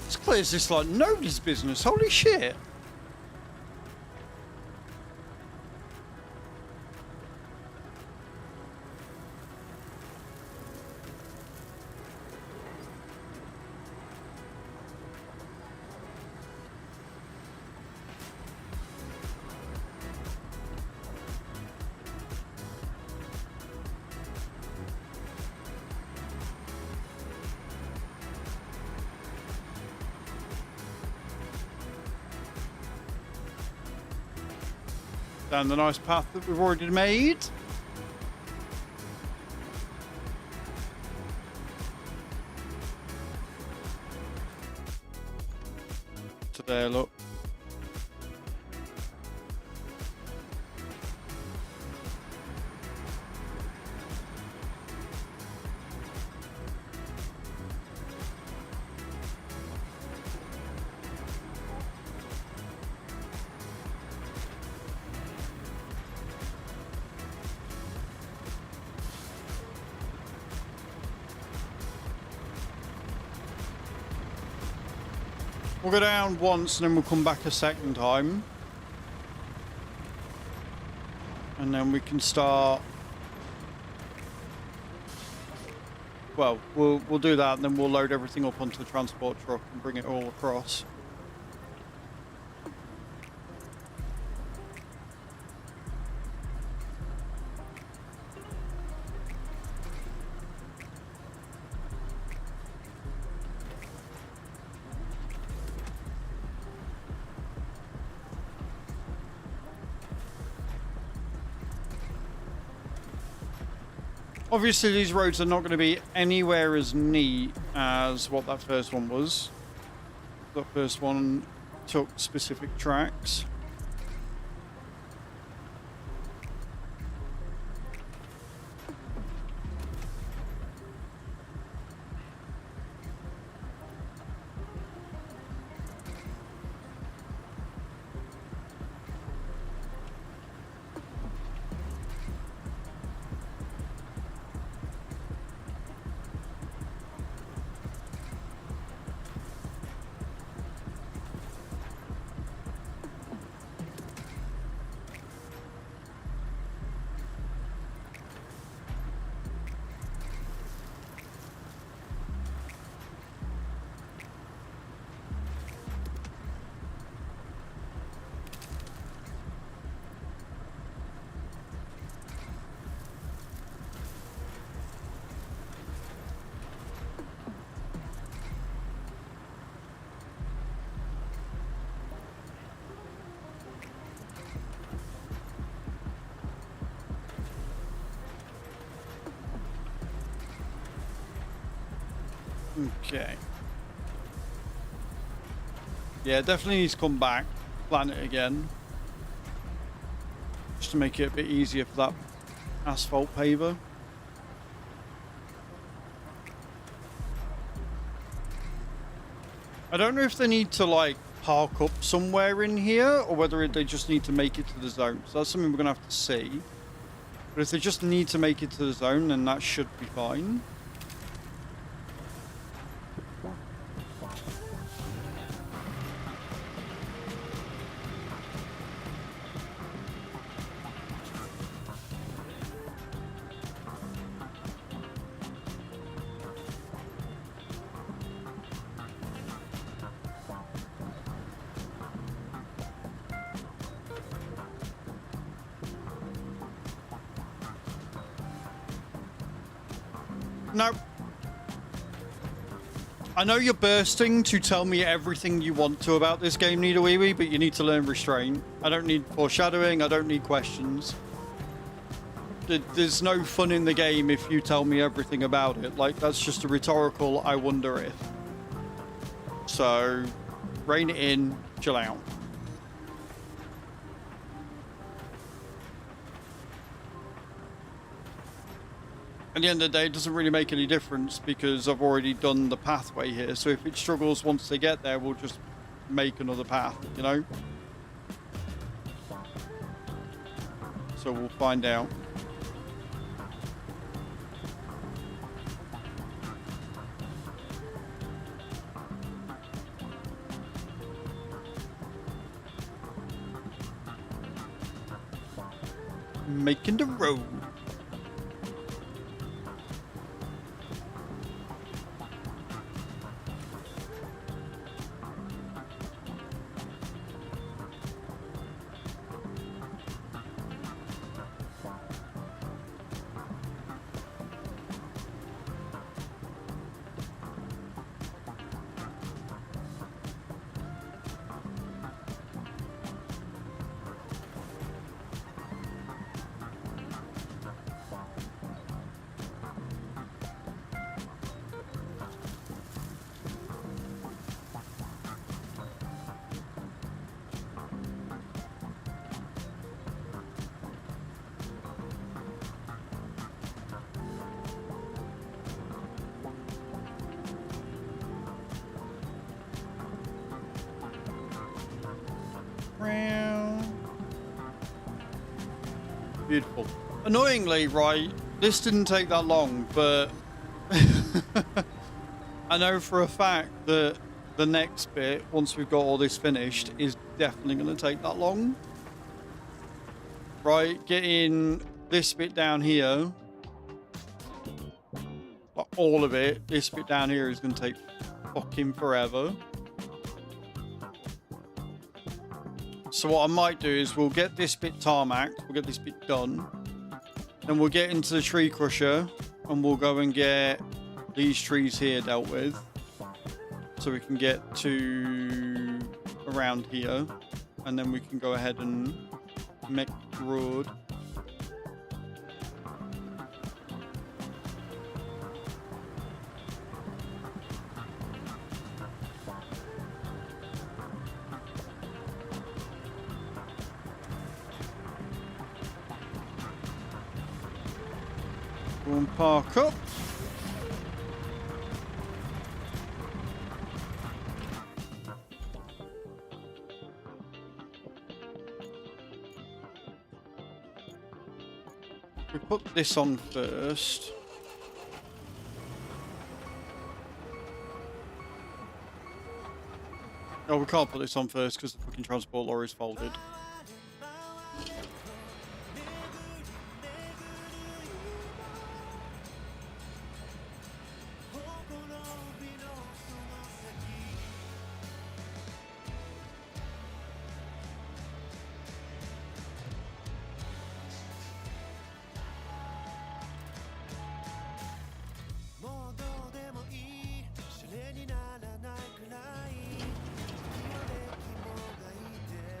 As clear as this like nobody's business. Holy shit. Down the nice path that we've already made. To there, look. We'll go down once and then we'll come back a second time. And then we can start. Well, we'll do that and then we'll load everything up onto the transport truck and bring it all across. Obviously, these roads are not going to be anywhere as neat as what that first one was. That first one took specific tracks. Okay. Yeah, definitely needs to come back, plan it again. Just to make it a bit easier for that asphalt paver. I don't know if they need to like park up somewhere in here or whether they just need to make it to the zone. So that's something we're gonna have to see. But if they just need to make it to the zone, then that should be fine. No. I know you're bursting to tell me everything you want to about this game, Nidoweewee, but you need to learn restraint. I don't need foreshadowing, I don't need questions. There's no fun in the game if you tell me everything about it. Like, that's just a rhetorical, I wonder if. So, rein it in, chill out. At the end of the day, it doesn't really make any difference because I've already done the pathway here. So if it struggles once they get there, we'll just make another path, you know? So we'll find out. Making the road. Beautiful. Annoyingly, right, this didn't take that long, but I know for a fact that the next bit, once we've got all this finished, is definitely going to take that long. Right, getting this bit down here, all of it, this bit down here is going to take fucking forever. So what I might do is we'll get this bit tarmacked, we'll get this bit done, then we'll get into the tree crusher and we'll go and get these trees here dealt with so we can get to around here, and then we can go ahead and make the road. We'll park up. We put this on first. Oh, we can't put this on first because the fucking transport lorry's folded.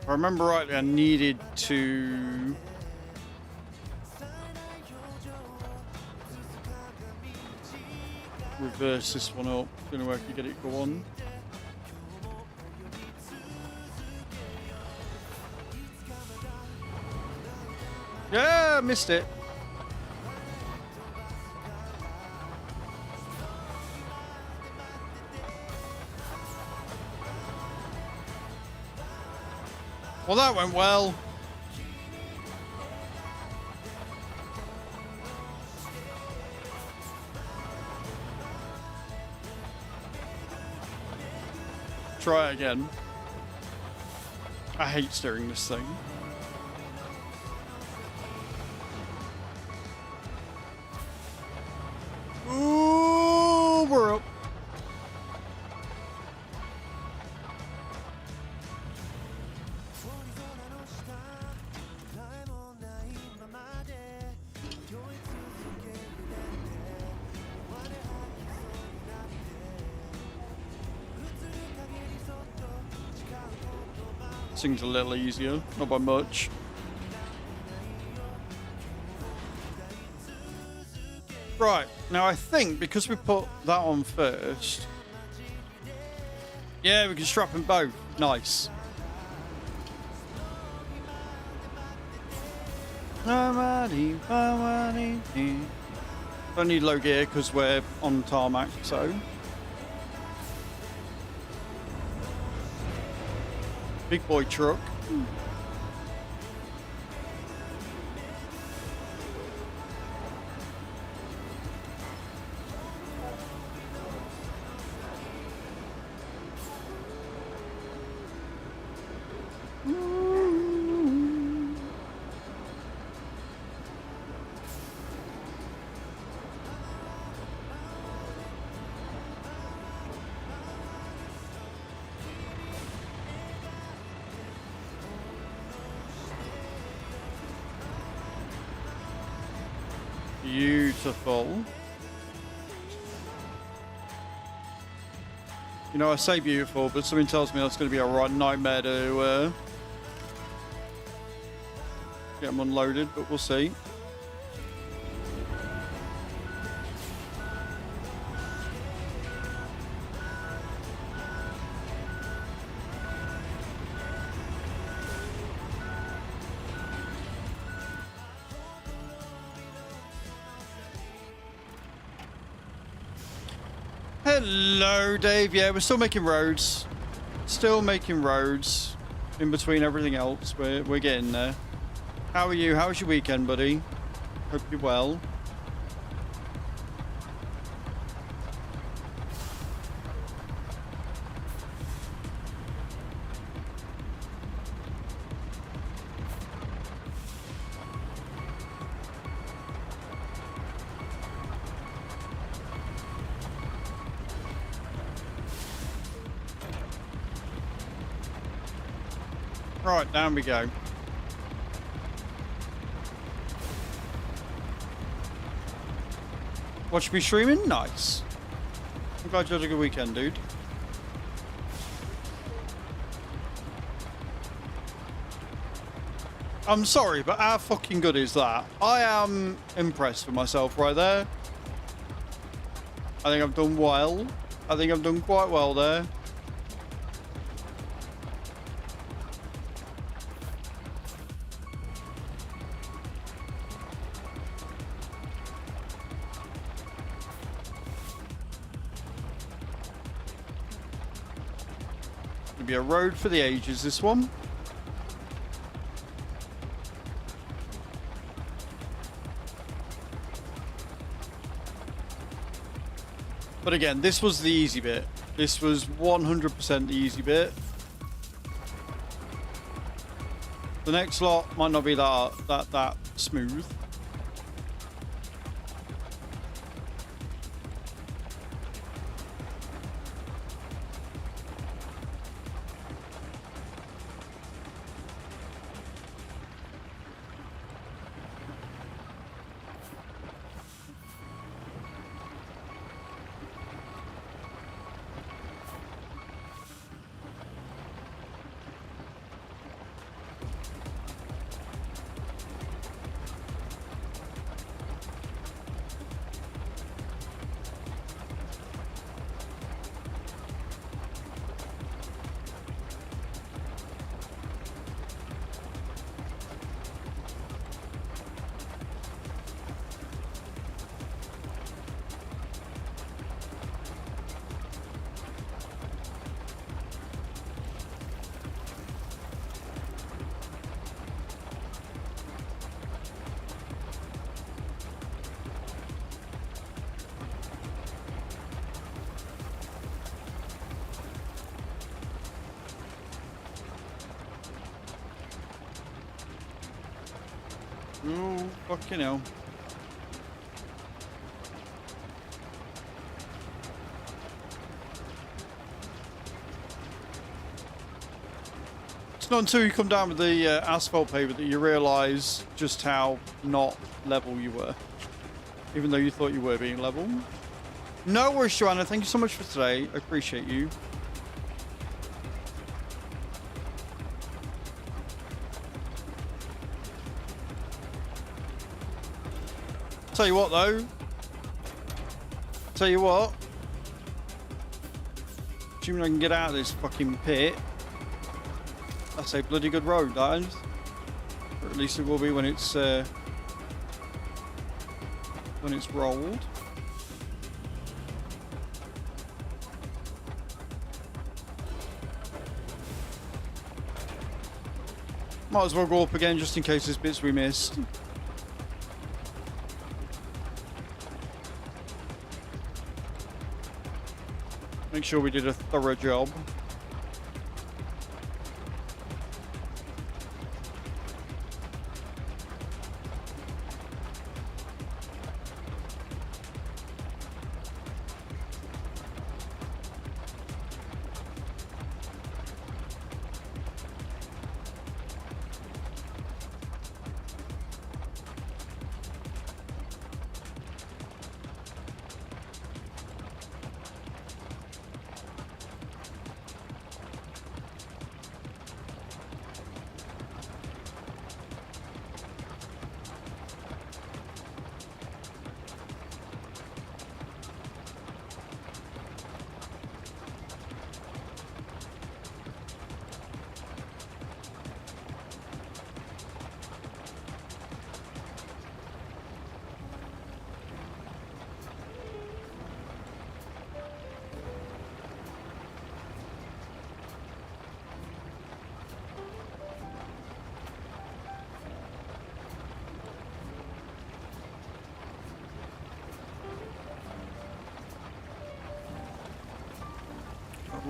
If I remember rightly, I needed to reverse this one up. Don't know where I can get it go on. Yeah, I missed it. Well, that went well. Try it again. I hate steering this thing. Ooh, we're up. Thing's a little easier, not by much. Right, now I think because we put that on first, yeah, we can strap them both. Nice. Don't need low gear because we're on tarmac, so. Big boy truck. Beautiful. You know, I say beautiful, but something tells me that's going to be a right nightmare to get them unloaded, but we'll see. Hello, Dave. Yeah, we're still making roads. Still making roads in between everything else. We're getting there. How are you? How was your weekend, buddy? Hope you're well. Right, down we go. Watch me streaming? Nice. I'm glad you had a good weekend, dude. I'm sorry, but how fucking good is that? I am impressed with myself right there. I think I've done well. I think I've done quite well there. Be a road for the ages, this one. But again, this was the easy bit. This was 100% the easy bit. The next lot might not be that smooth. Oh, fucking hell. It's not until you come down with the asphalt paver that you realise just how not level you were. Even though you thought you were being level. No worries, Joanna. Thank you so much for today. I appreciate you. Tell you what, though. Tell you what. Assuming I can get out of this fucking pit. That's a bloody good road, that is. Or at least it will be when it's when it's rolled. Might as well go up again just in case there's bits we missed. Make sure we did a thorough job.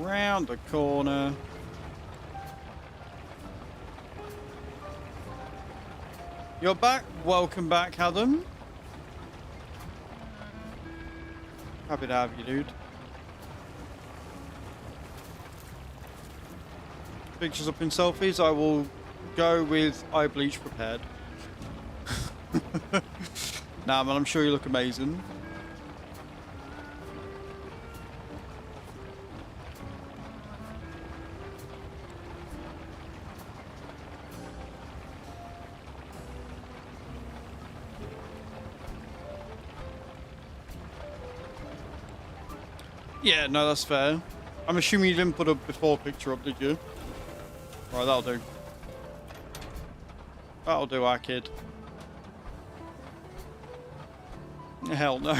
Around the corner. You're back. Welcome back, Adam. Happy to have you, dude. Pictures up in selfies. I will go with eye bleach prepared. Nah, man, I'm sure you look amazing. Yeah, no, that's fair. I'm assuming you didn't put a before picture up, did you? Right, that'll do. That'll do, our kid. Hell no.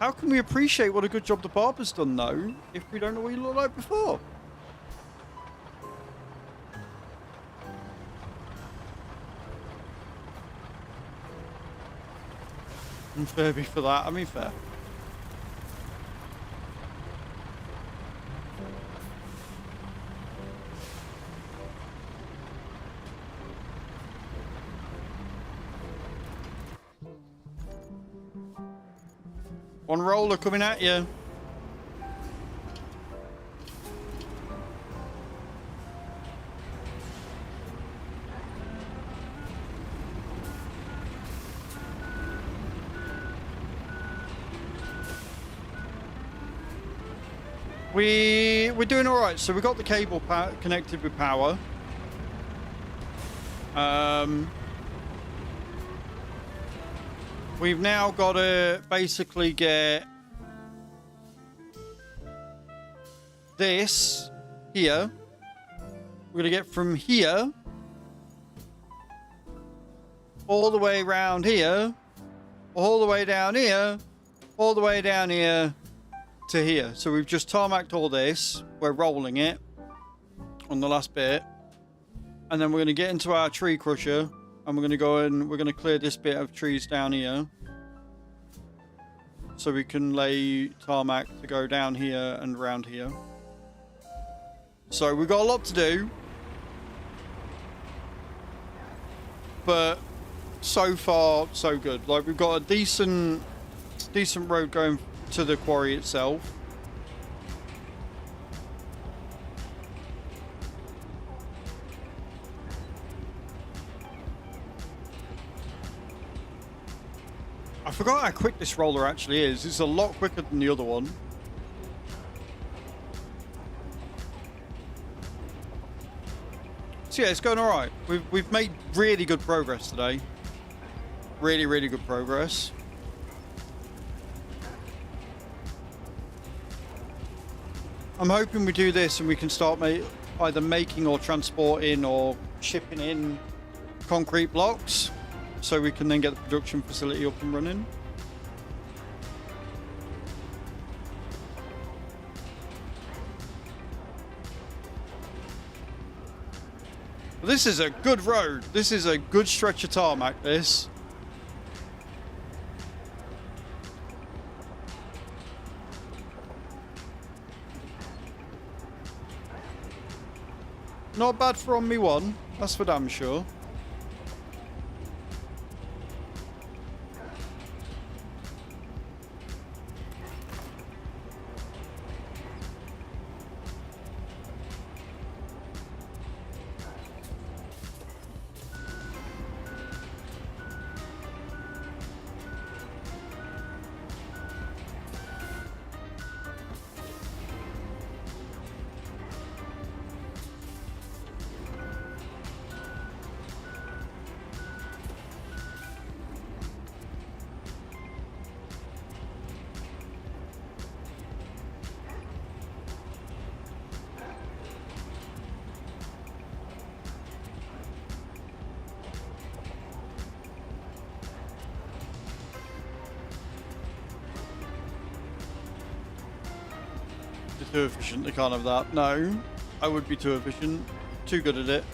How can we appreciate what a good job the barber's done, though, if we don't know what you look like before? And fair be for that. I mean, fair. One roller coming at you. We're doing all right. So we got the cable connected with power. We've now got to basically get this here. We're going to get from here all the way around here, all the way down here, all the way down here to here. So we've just tarmacked all this. We're rolling it on the last bit. And then we're going to get into our tree crusher. And we're going to go and we're going to clear this bit of trees down here. So we can lay tarmac to go down here and around here. So we've got a lot to do. But so far, so good. Like, we've got a decent road going to the quarry itself. I forgot how quick this roller actually is. It's a lot quicker than the other one. So yeah, it's going all right. We've made really good progress today. Really, really good progress. I'm hoping we do this and we can start either making or transporting or shipping in concrete blocks. so we can then get the production facility up and running. This is a good road. This is a good stretch of tarmac, this. Not bad for on me one. That's for damn sure. Too efficient, they can't have that. No, I would be too efficient. Too good at it.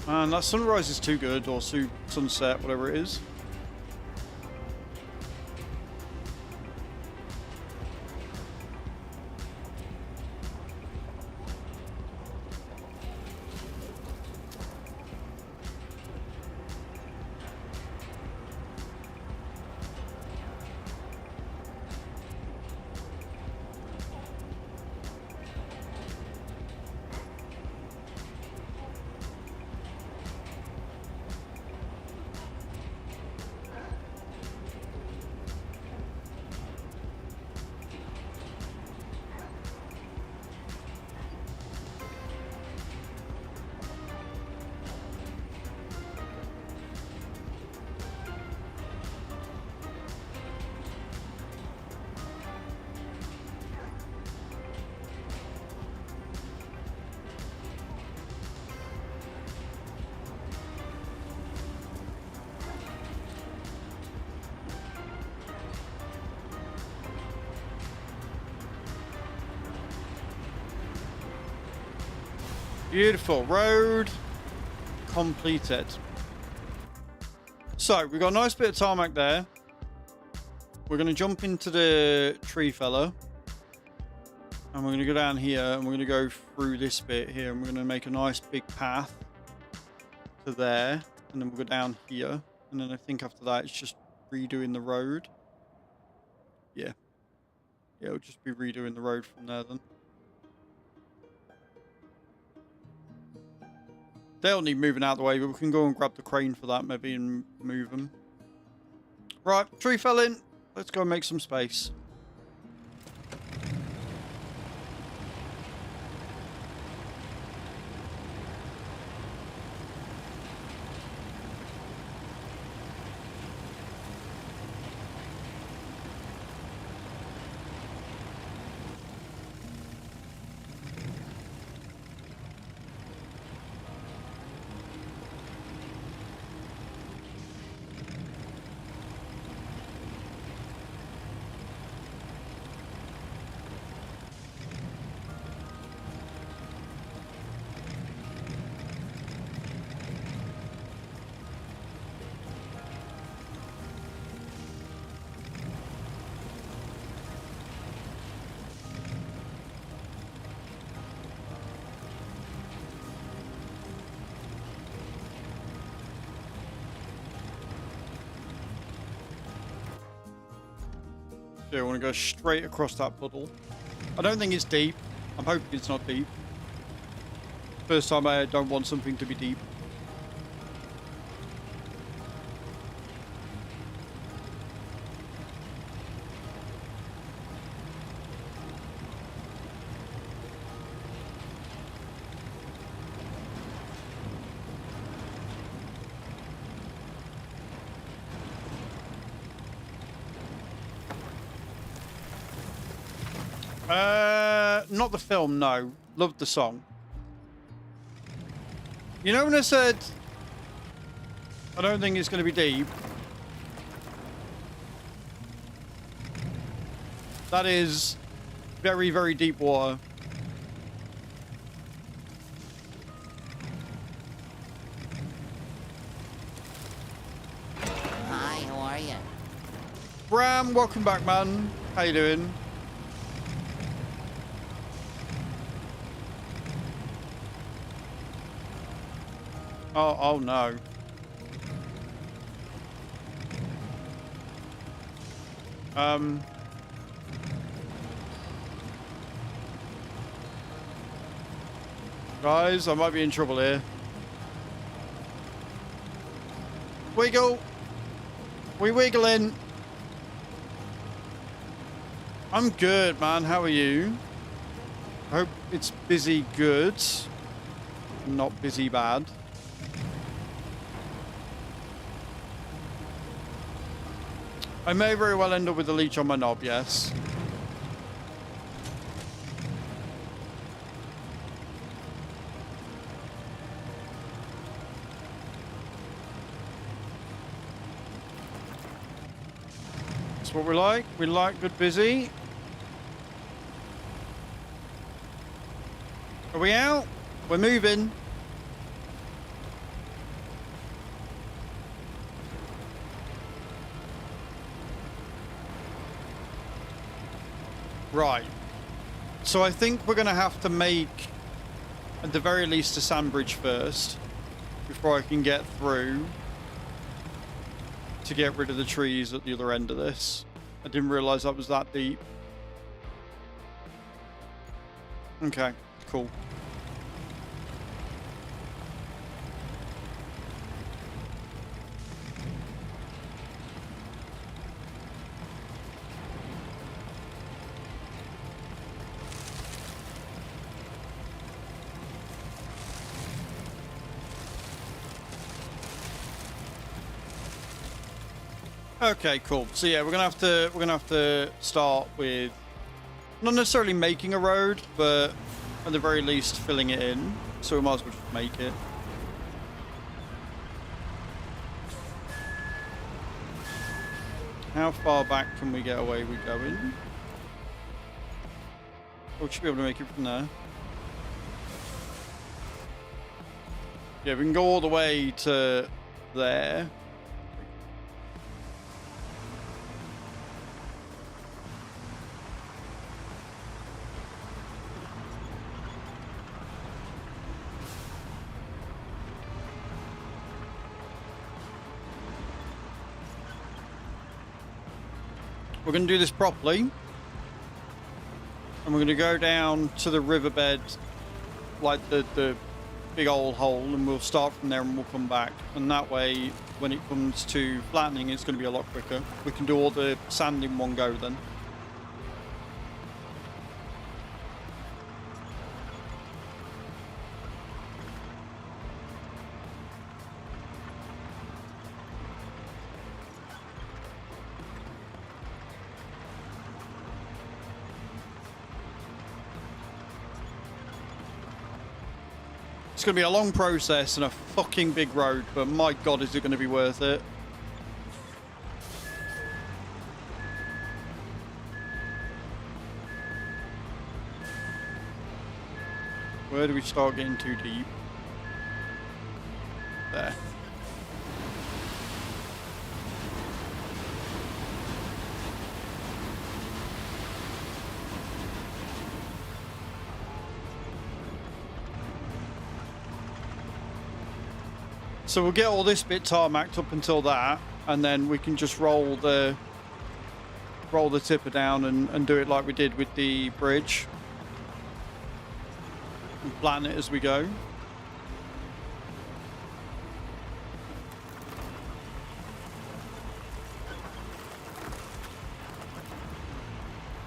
And that sunrise is too good, or sunset, whatever it is. Beautiful road completed. So we've got a nice bit of tarmac there. We're going to jump into the tree fella. And we're going to go down here and we're going to go through this bit here. And we're going to make a nice big path to there. And then we'll go down here. And then I think after that it's just redoing the road. Yeah. Yeah, it'll just be redoing the road from there then. They'll need moving out of the way, but we can go and grab the crane for that maybe and move them. Right, tree fell in. Let's go and make some space. I want to go straight across that puddle. I don't think it's deep. I'm hoping it's not deep. First time I don't want something to be deep. Not the film, no. Loved the song. You know when I said I don't think it's going to be deep? That is very, very deep water. Hi, how are you? Bram, welcome back, man. How you doing? Oh no. Guys, I might be in trouble here. Wiggle. We wiggling. I'm good, man. How are you? I hope it's busy good, not busy bad. I may very well end up with a leech on my knob, yes. That's what we like. We like good busy. Are we out? We're moving. Right. So I think we're going to have to make, at the very least, a sand bridge first before I can get through to get rid of the trees at the other end of this. I didn't realize that was that deep. Okay, cool. Okay, cool. So yeah, we're gonna have to start with not necessarily making a road, but at the very least filling it in. So we might as well just make it. How far back can we get away with going? Oh, we should be able to make it from there. Yeah, we can go all the way to there. We're going to do this properly, and we're going to go down to the riverbed, like the big old hole, and we'll start from there and we'll come back. And that way, when it comes to flattening, it's going to be a lot quicker. We can do all the sand in one go then. It's going to be a long process and a fucking big road, but my god, is it going to be worth it. Where do we start getting too deep? There. So we'll get all this bit tarmacked up until that, and then we can just roll the tipper down and do it like we did with the bridge. And flatten it as we go.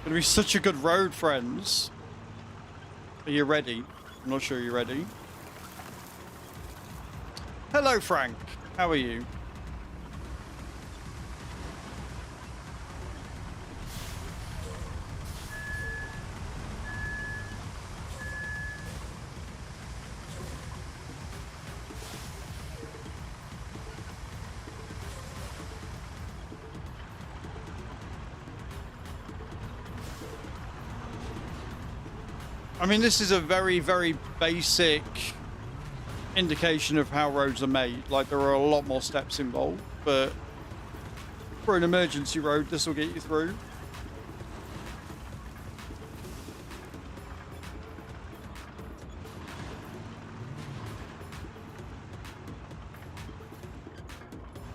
Gonna be such a good road, friends. Are you ready? I'm not sure you're ready. Hello, Frank. How are you? I mean, this is a very, very basic indication of how roads are made. Like, there are a lot more steps involved, but for an emergency road, this will get you through.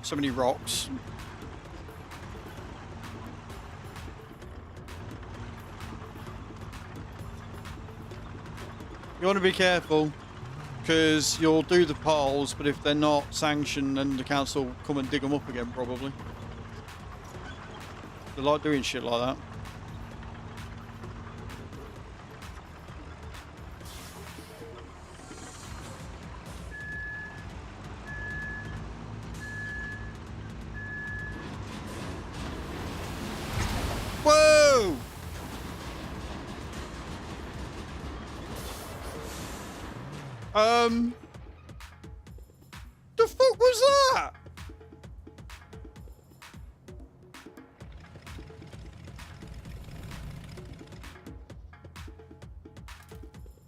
So many rocks. You want to be careful, because you'll do the piles, but if they're not sanctioned, then the council will come and dig them up again, probably. They like doing shit like that. Whoa! The fuck was that?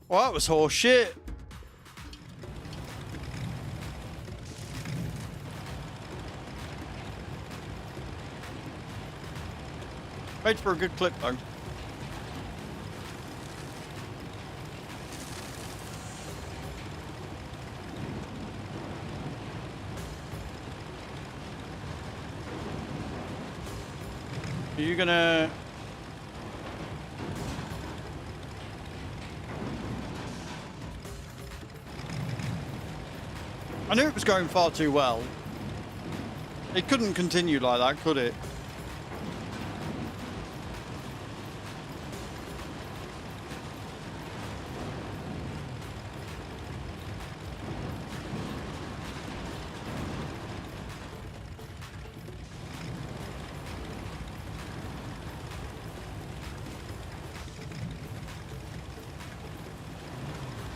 Well, that was horse shit. Made for a good clip though. Are you gonna... I knew it was going far too well. It couldn't continue like that, could it?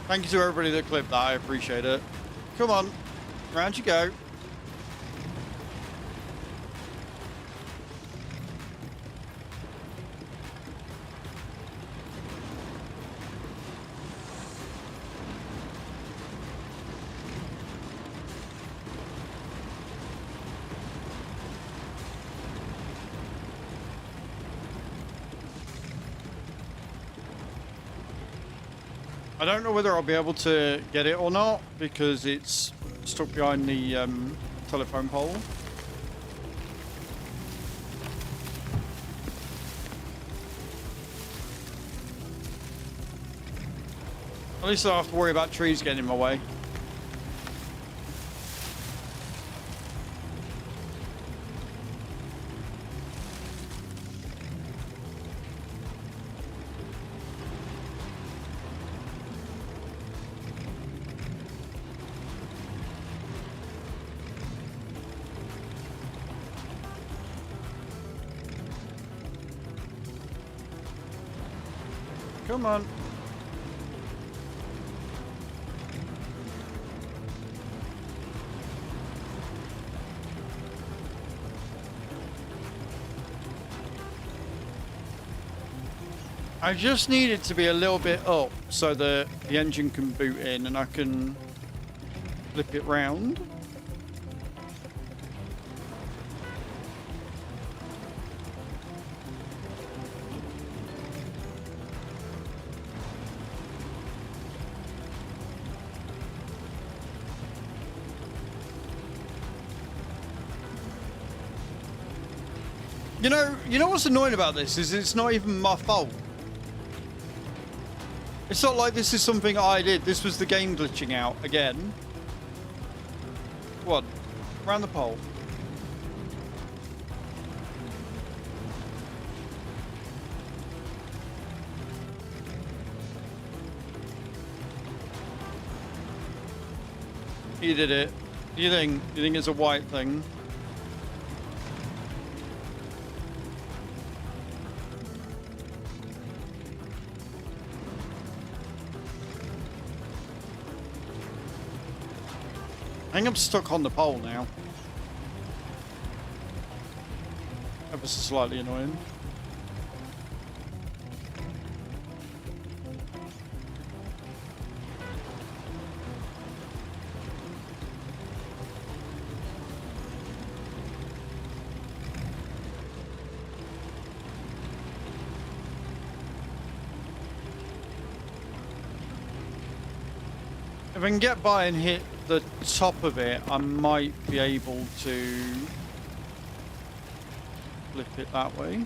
Thank you to everybody that clipped that, I appreciate it. Come on, round you go. I don't know whether I'll be able to get it or not because it's stuck behind the telephone pole. At least I don't have to worry about trees getting in my way. Come on. I just need it to be a little bit up so that the engine can boot in and I can flip it round. You know what's annoying about this is it's not even my fault. It's not like this is something I did. This was the game glitching out again. What? Around the pole. You did it. You think it's a white thing? I think I'm stuck on the pole now. Ever so slightly annoying. If I can get by and hit the top of it, I might be able to flip it that way.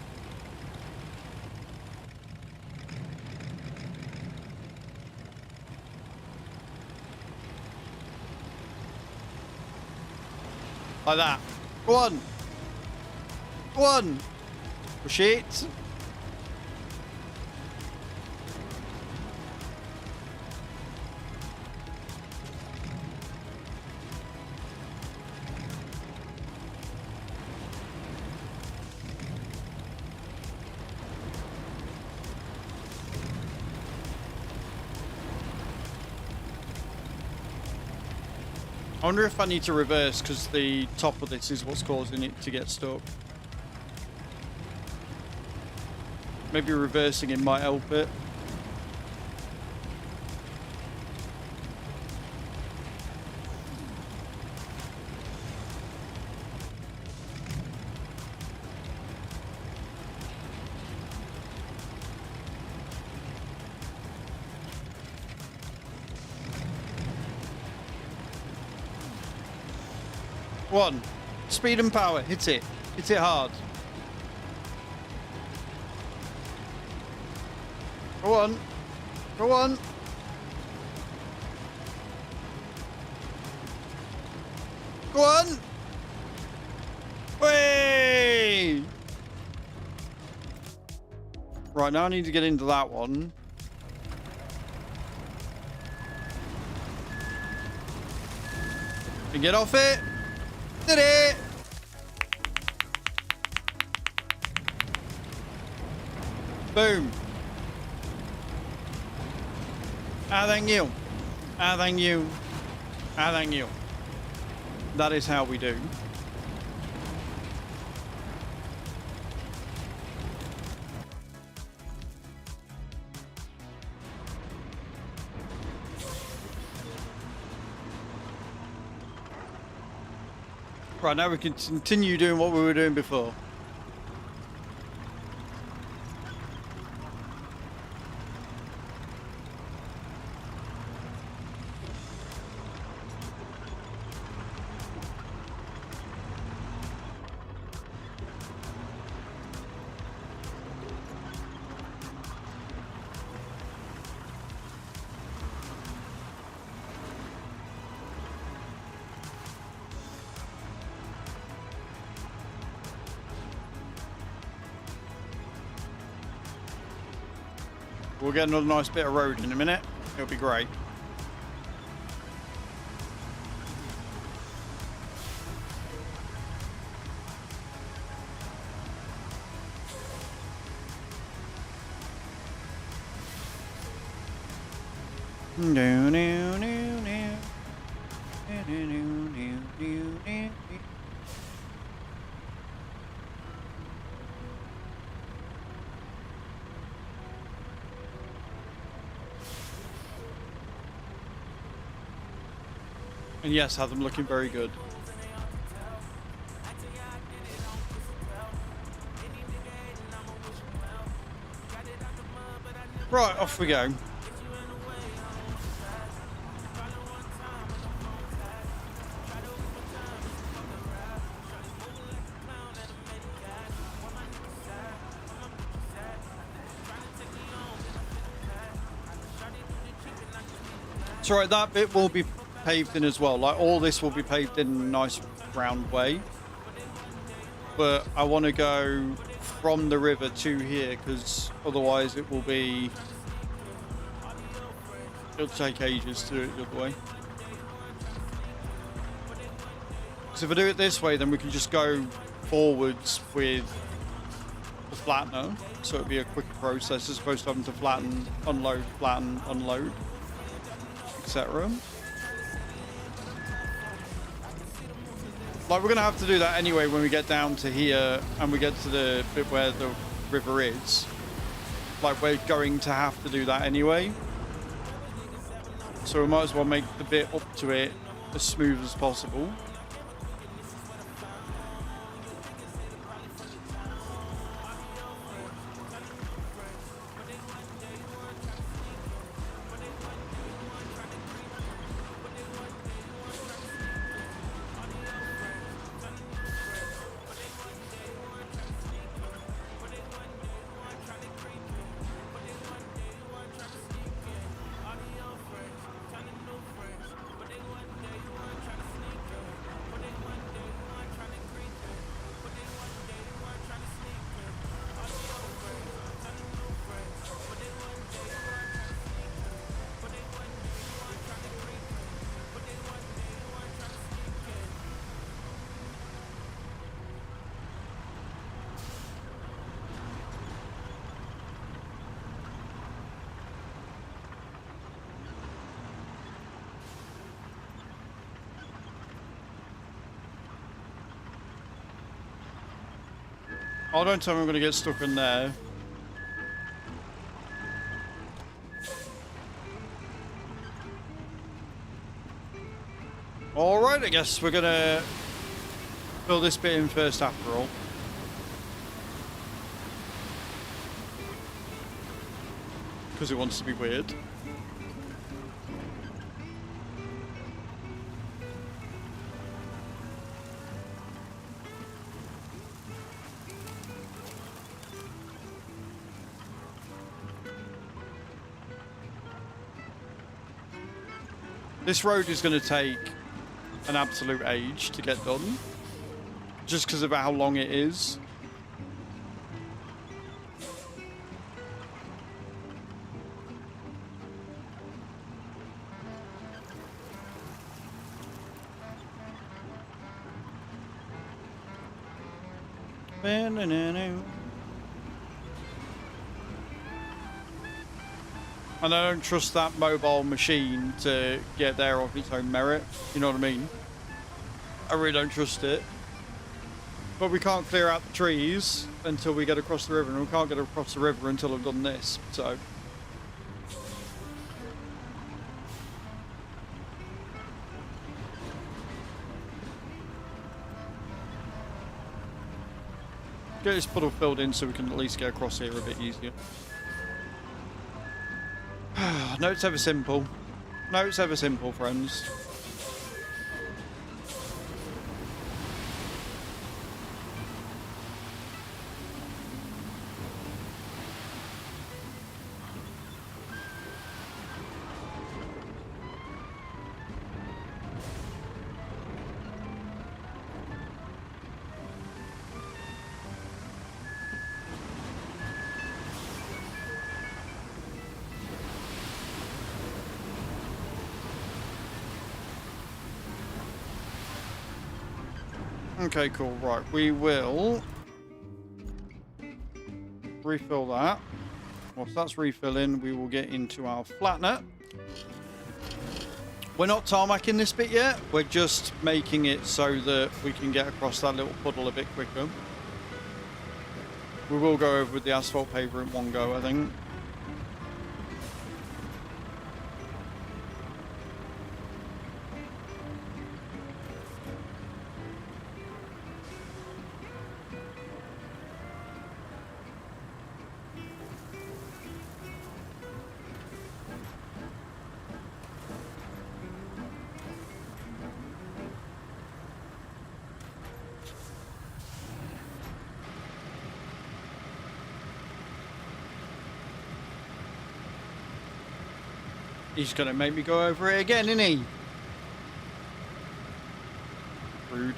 Like that. Go on. Go on. Push it. I wonder if I need to reverse because the top of this is what's causing it to get stuck. Maybe reversing it might help it. One. Speed and power. Hit it. Hit it hard. Go on. Go on. Go on. Way. Right, now I need to get into that one. And get off it. Did it! Boom. Thank you. Thank you. Thank you. That is how we do. Right, now we can continue doing what we were doing before. We'll get another nice bit of road in a minute. It'll be great. And yes, have them looking very good. Right, off we go. So right, that bit will be paved in as well. Like all this will be paved in a nice round way. But I want to go from the river to here because otherwise it will be... It'll take ages to do it the other way. So if I do it this way, then we can just go forwards with the flattener. So it'll be a quicker process as opposed to having to flatten, unload, etc. Like we're going to have to do that anyway when we get down to here and we get to the bit where the river is. Like we're going to have to do that anyway. So we might as well make the bit up to it as smooth as possible. Oh, don't tell me I'm going to get stuck in there. Alright, I guess we're going to fill this bit in first after all. Because it wants to be weird. This road is going to take an absolute age to get done, just because of how long it is. And I don't trust that mobile machine to get there of its own merit. You know what I mean? I really don't trust it. But we can't clear out the trees until we get across the river, and we can't get across the river until I've done this, so... Get this puddle filled in so we can at least get across here a bit easier. No, it's ever simple. No, it's ever simple, friends. Okay, cool. Right, we will refill that. Once that's refilling, we will get into our flattener. We're not tarmacking this bit yet. We're just making it so that we can get across that little puddle a bit quicker. We will go over with the asphalt paver in one go, I think. He's gonna make me go over it again, isn't he? Rude.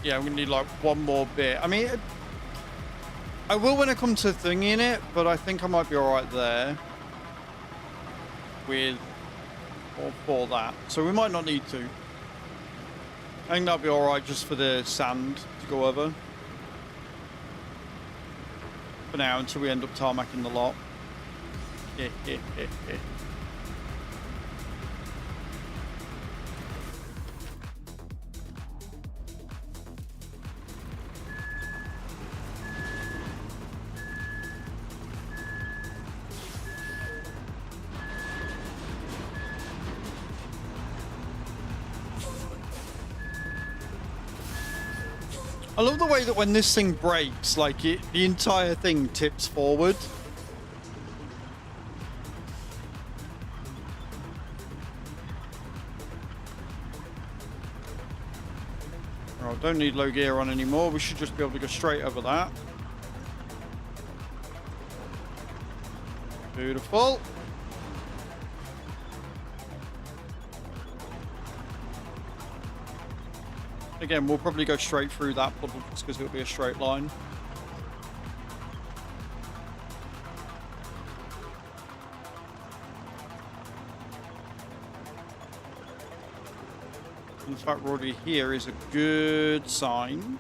Yeah, I'm gonna need like one more bit. I mean, I will when I come to thingy in it, but I think I might be alright there with or for that. So we might not need to. I think that'll be alright just for the sand to go over. For now, until we end up tarmacking the lot. I love the way that when this thing breaks, like the entire thing tips forward. Oh, don't need low gear on anymore. We should just be able to go straight over that. Beautiful. Again, we'll probably go straight through that puddle just because it'll be a straight line. In fact, we're already here is a good sign.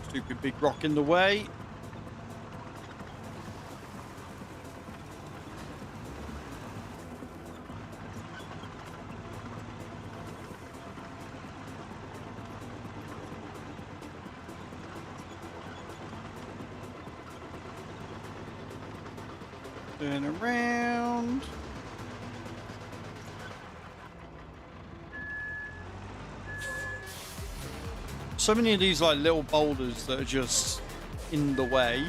Stupid big rock in the way. Turn around. So many of these like little boulders that are just in the way.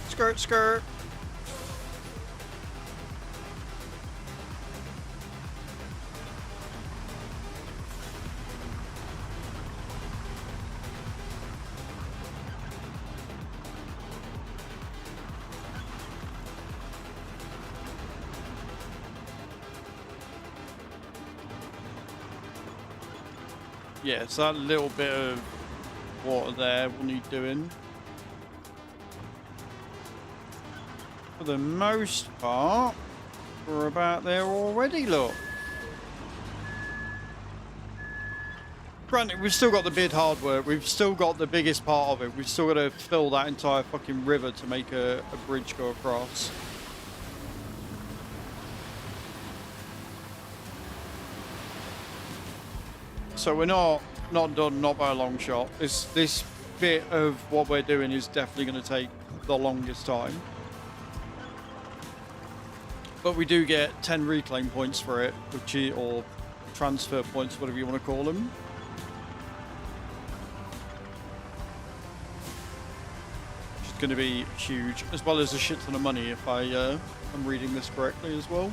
Skirt, skirt. Yeah, so that little bit of water there will need doing. For the most part, we're about there already, look. Granted, we've still got the big hard work. We've still got the biggest part of it. We've still got to fill that entire fucking river to make a bridge go across. So we're not done, not by a long shot. This bit of what we're doing is definitely going to take the longest time. But we do get 10 reclaim points for it, which is, or transfer points, whatever you want to call them. Which is going to be huge, as well as a shit ton of money if I am reading this correctly as well.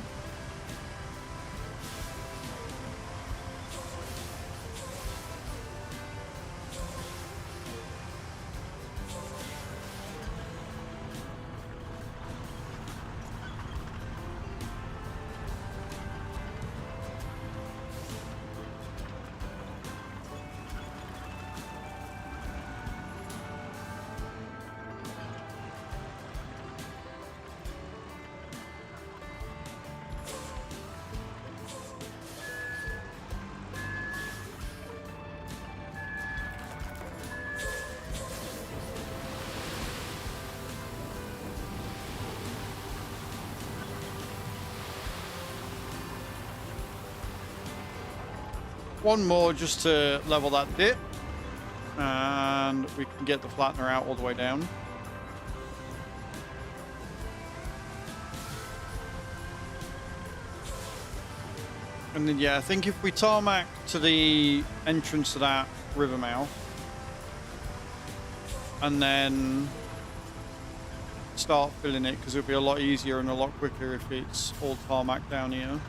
One more just to level that dip, and we can get the flattener out all the way down. And then, yeah, I think if we tarmac to the entrance to that river mouth, and then start filling it, because it'll be a lot easier and a lot quicker if it's all tarmac down here.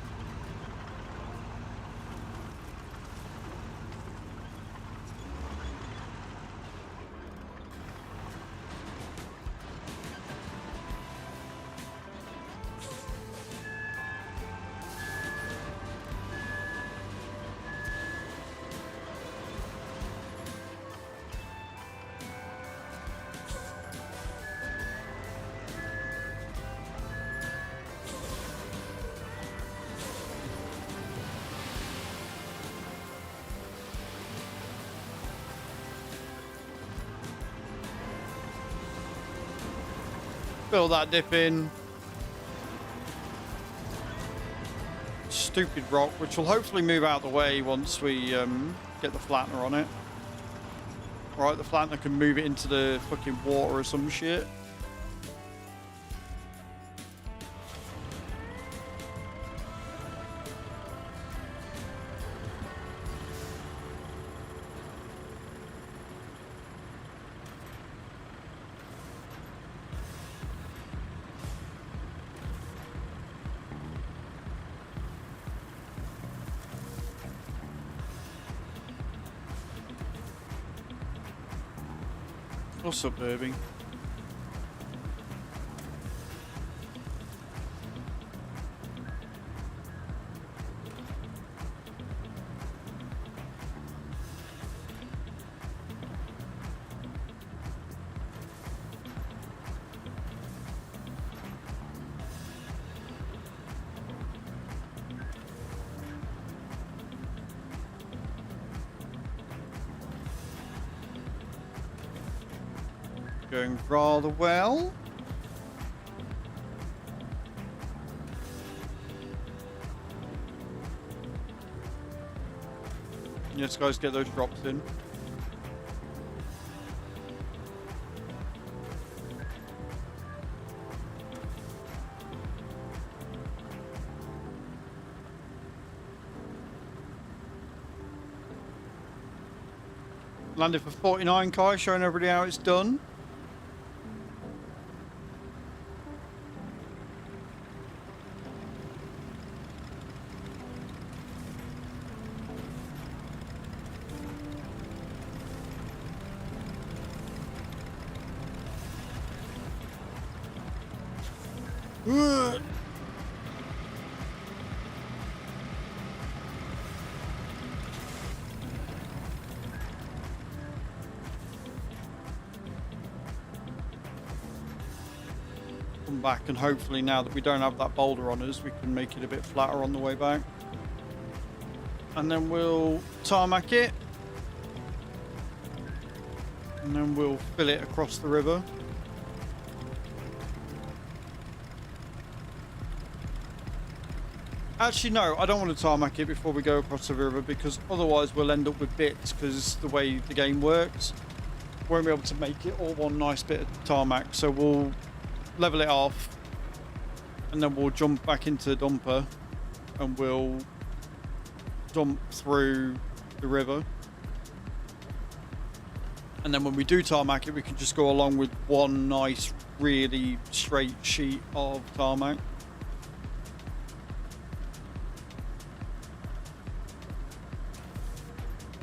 Fill that dip in. Stupid rock, which will hopefully move out of the way once we get the flattener on it. Right, the flattener can move it into the fucking water or some shit. What's up, Derby? Going rather well. Yes, guys, get those drops in. Landed for 49, Kai, showing everybody how it's done. Come back, and hopefully now that we don't have that boulder on us, we can make it a bit flatter on the way back. And then we'll tarmac it. And then we'll fill it across the river. Actually, no, I don't want to tarmac it before we go across the river, because otherwise we'll end up with bits, because the way the game works, we won't be able to make it all one nice bit of tarmac. So we'll level it off, and then we'll jump back into the dumper, and we'll dump through the river. And then when we do tarmac it, we can just go along with one nice, really straight sheet of tarmac.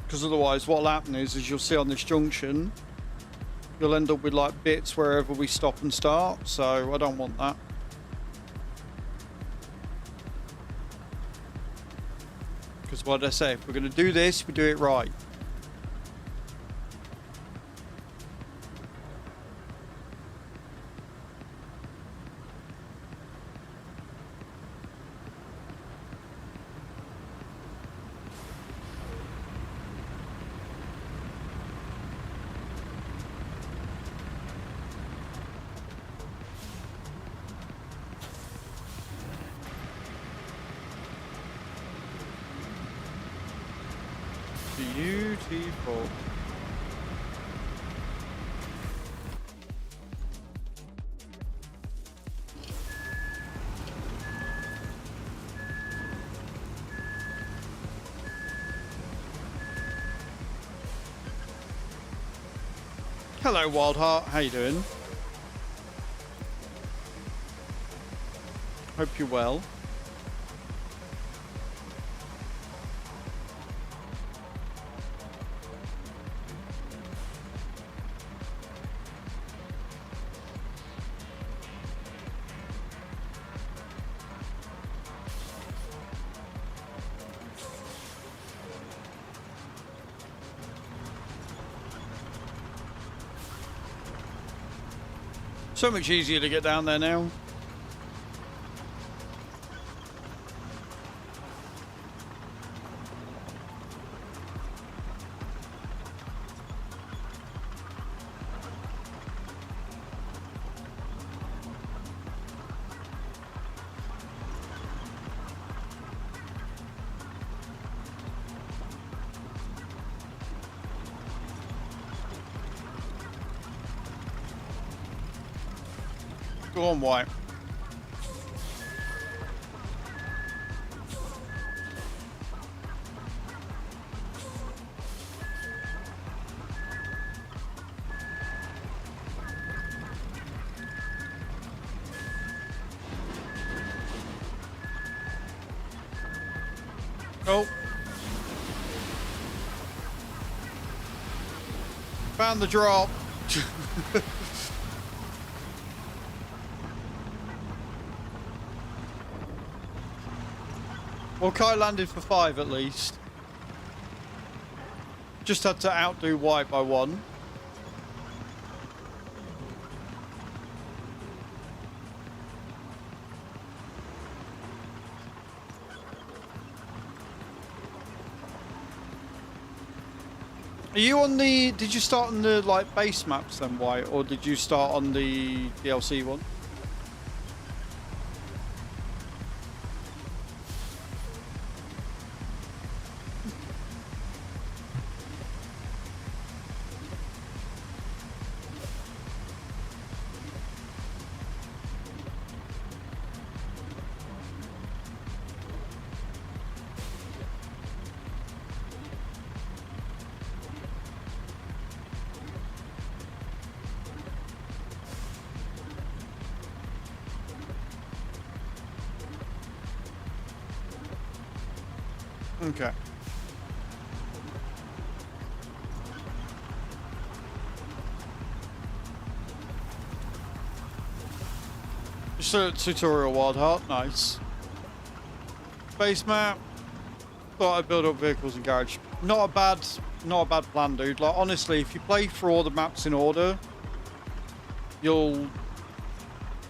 Because otherwise what'll happen is you'll see on this junction, you'll end up with like bits wherever we stop and start, so I don't want that. Because what I say, if we're going to do this, we do it right. Beautiful. Hello, Wildheart. How you doing? Hope you're well. So much easier to get down there now. Go on, White. Oh. Found the drop. Well, Kai landed for 5 at least. Just had to outdo White by 1. Are you on the... Did you start on the, like, base maps then, White? Or did you start on the DLC one? Okay. Just a tutorial, Wild Heart. Nice. Base map. Thought I'd build up vehicles and garage. Not a bad plan, dude. Like, honestly, if you play through all the maps in order, you'll...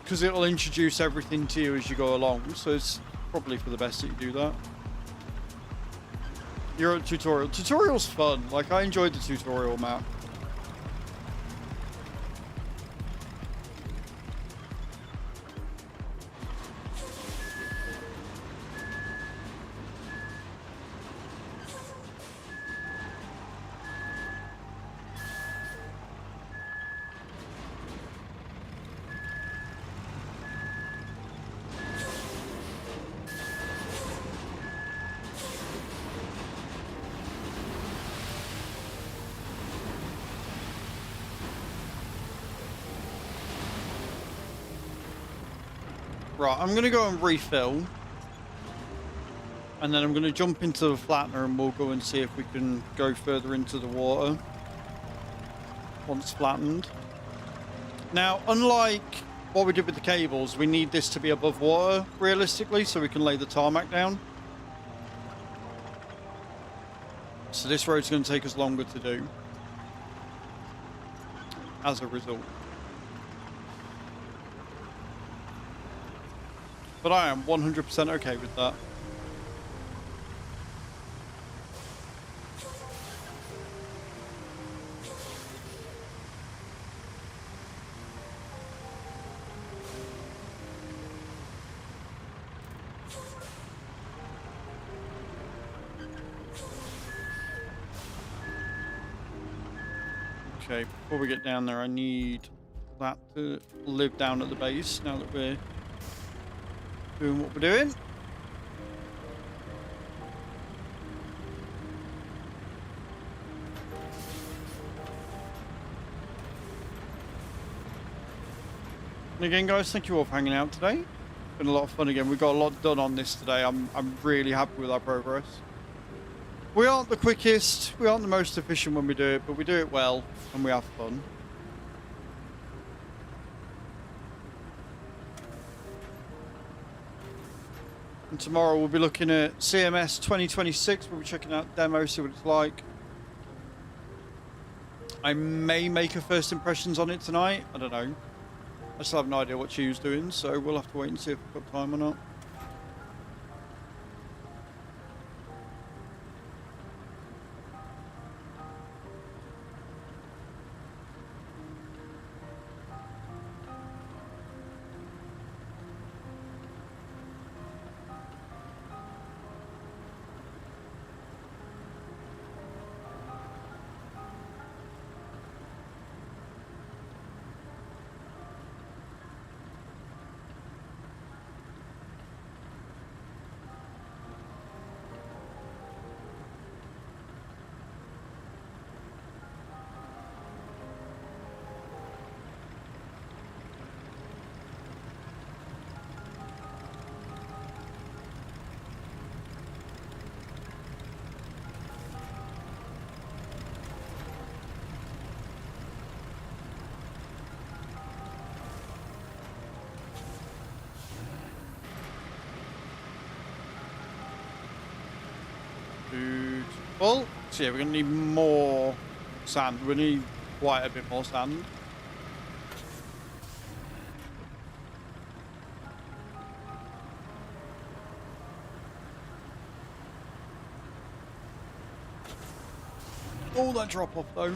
Because it'll introduce everything to you as you go along. So it's probably for the best that you do that. You're at tutorial. Tutorial's fun. Like, I enjoyed the tutorial map. Right, I'm going to go and refill. And then I'm going to jump into the flattener and we'll go and see if we can go further into the water. Once flattened. Now, unlike what we did with the cables, we need this to be above water, realistically, so we can lay the tarmac down. So this road's going to take us longer to do. As a result. But I am 100% okay with that. Okay, before we get down there, I need that to live down at the base now that we're doing what we're doing. And again, guys, thank you all for hanging out today. Been a lot of fun again. We've got a lot done on this today. I'm really happy with our progress. We aren't the quickest, we aren't the most efficient when we do it, but we do it well and we have fun. And tomorrow we'll be looking at CMS 2026. We'll be checking out the demo, see what it's like. I may make a first impressions on it tonight. I don't know. I still have no idea what Chu's doing, so we'll have to wait and see if we've got time or not. Well, so yeah, we're gonna need more sand. We need quite a bit more sand. Oh, that drop off though.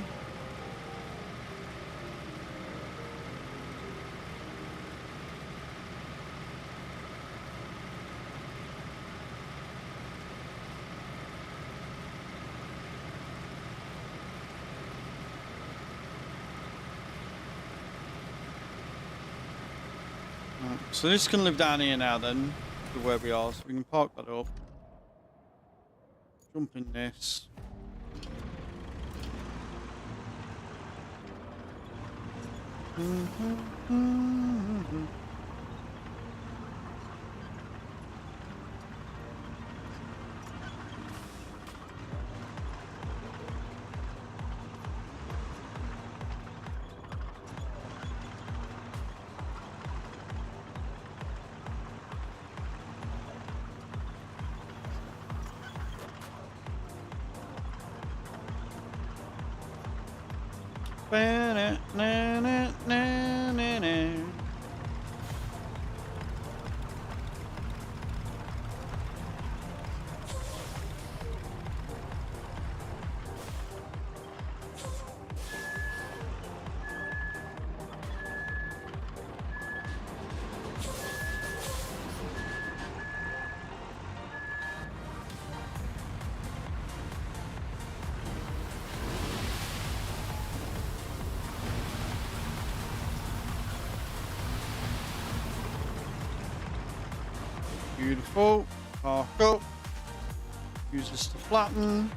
So this can live down here now then, to where we are, so we can park that up. Jump in this. Beautiful. Park up. Use this to flatten.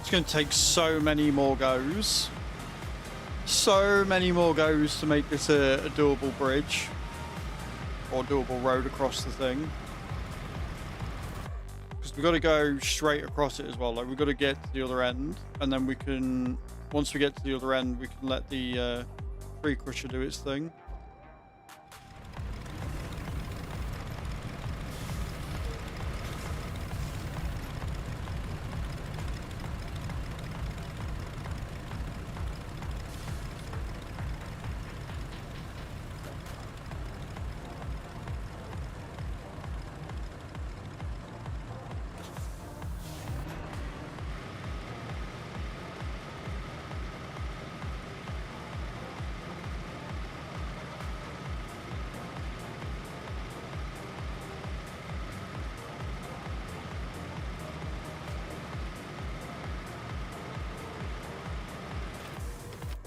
It's going to take so many more goes. So many more goes to make this a doable bridge. Or doable road across the thing. Because we've got to go straight across it as well. Like, we've got to get to the other end. And then we can... Once we get to the other end, we can let the tree crusher do its thing.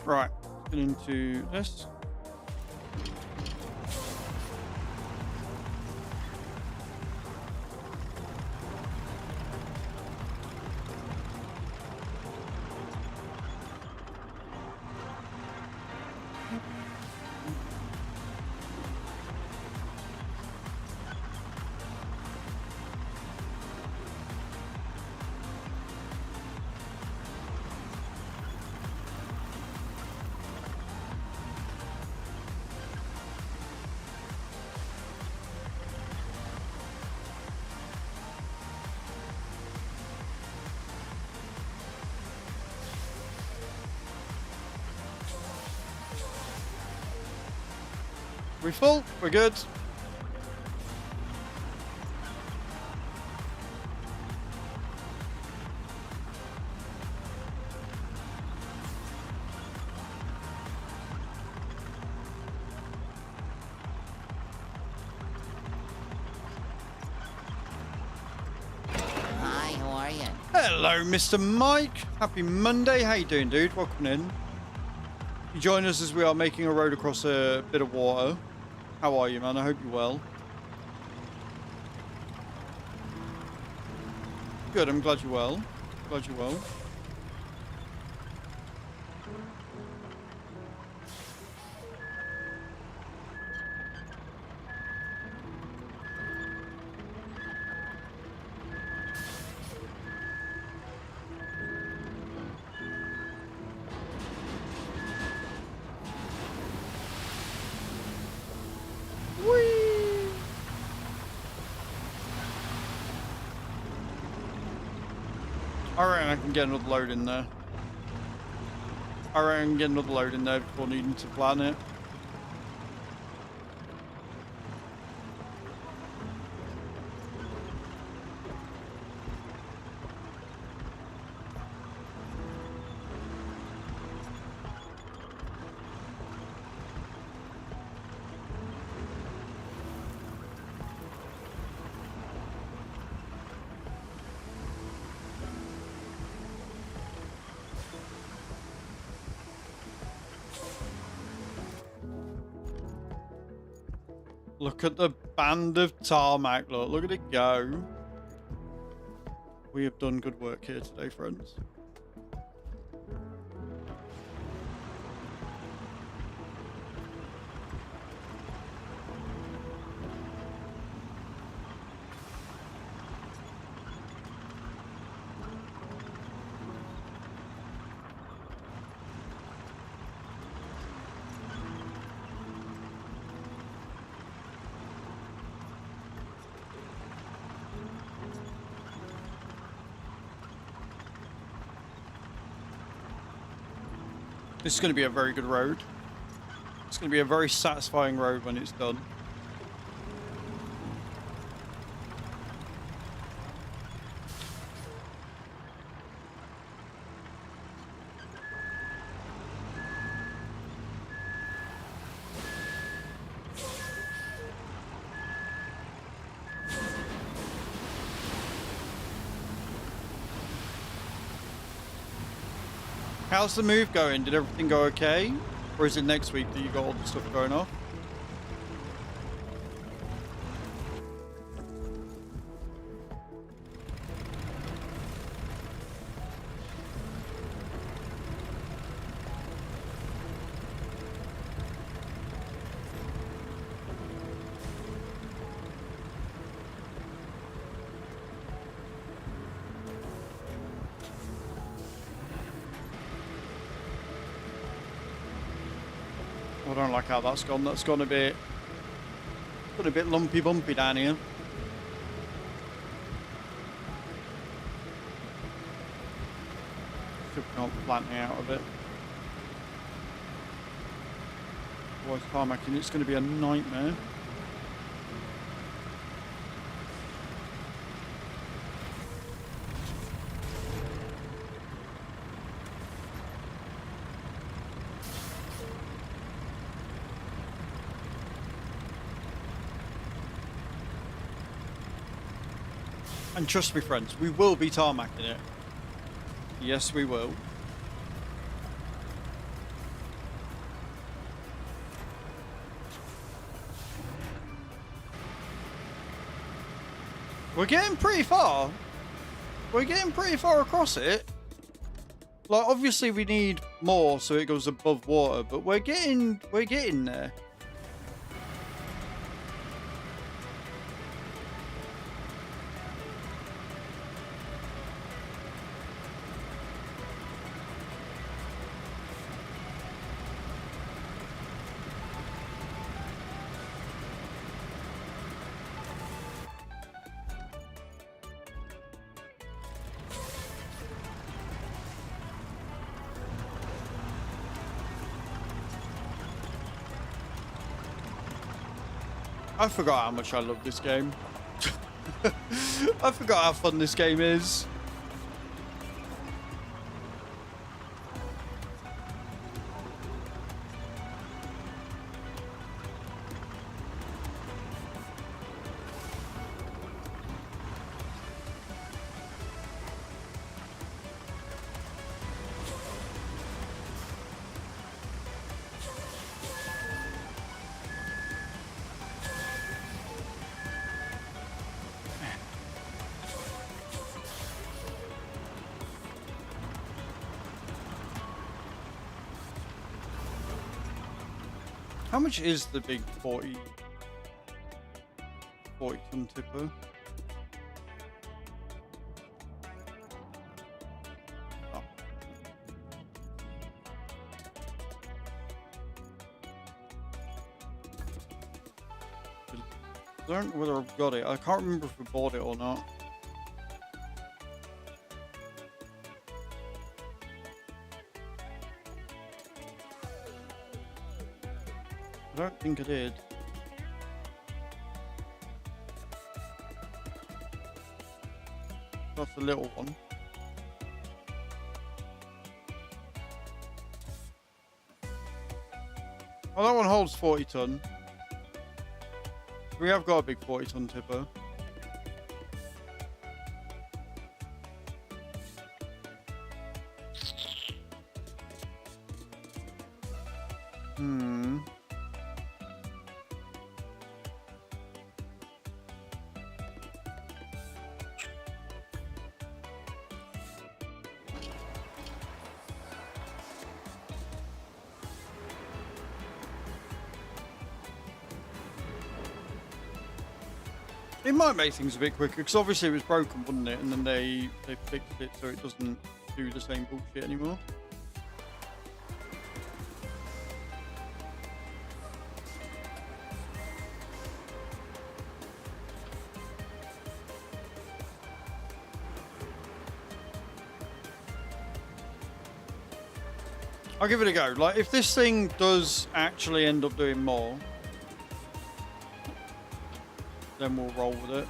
Right, get into this. We full? We're good. Hi, how are you? Hello, Mr. Mike. Happy Monday. How you doing, dude? Welcome in. You join us as we are making a road across a bit of water. How are you, man? I hope you're well. Good, I'm glad you're well. Glad you're well. I reckon I can get another load in there. I reckon I can get another load in there before needing to plan it. Look at the band of tarmac, look at it go. We have done good work here today, friends. This is going to be a very good road. It's going to be a very satisfying road when it's done. How's the move going? Did everything go okay? Or is it next week that you got all the stuff going off? I don't like how that's gone. That's gone a bit lumpy bumpy down here. Should not planting out of it. Otherwise, tarmacking it's going to be a nightmare. And trust me, friends, we will be tarmacking it. Yes, we will. We're getting pretty far. We're getting pretty far across it. Like, obviously we need more so it goes above water, but we're getting there. I forgot how much I love this game. I forgot how fun this game is. How much is the big 40 ton tipper? Oh. I don't know whether I've got it. I can't remember if we bought it or not. don't think I did. That's the little one. Oh, that one holds 40 ton. We have got a big 40 ton tipper. It might make things a bit quicker, because obviously it was broken, wasn't it? And then they fixed it so it doesn't do the same bullshit anymore. I'll give it a go. Like, if this thing does actually end up doing more, then we'll roll with it.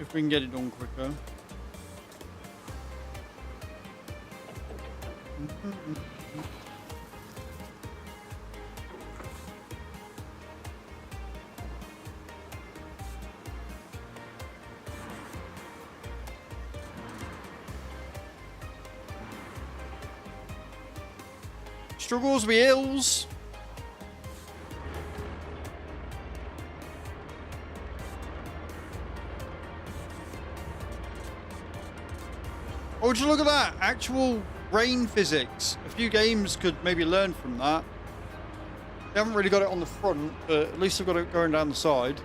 If we can get it done quicker. Struggles with ills. Oh, would you look at that? Actual rain physics. A few games could maybe learn from that. They haven't really got it on the front, but at least they've got it going down the side.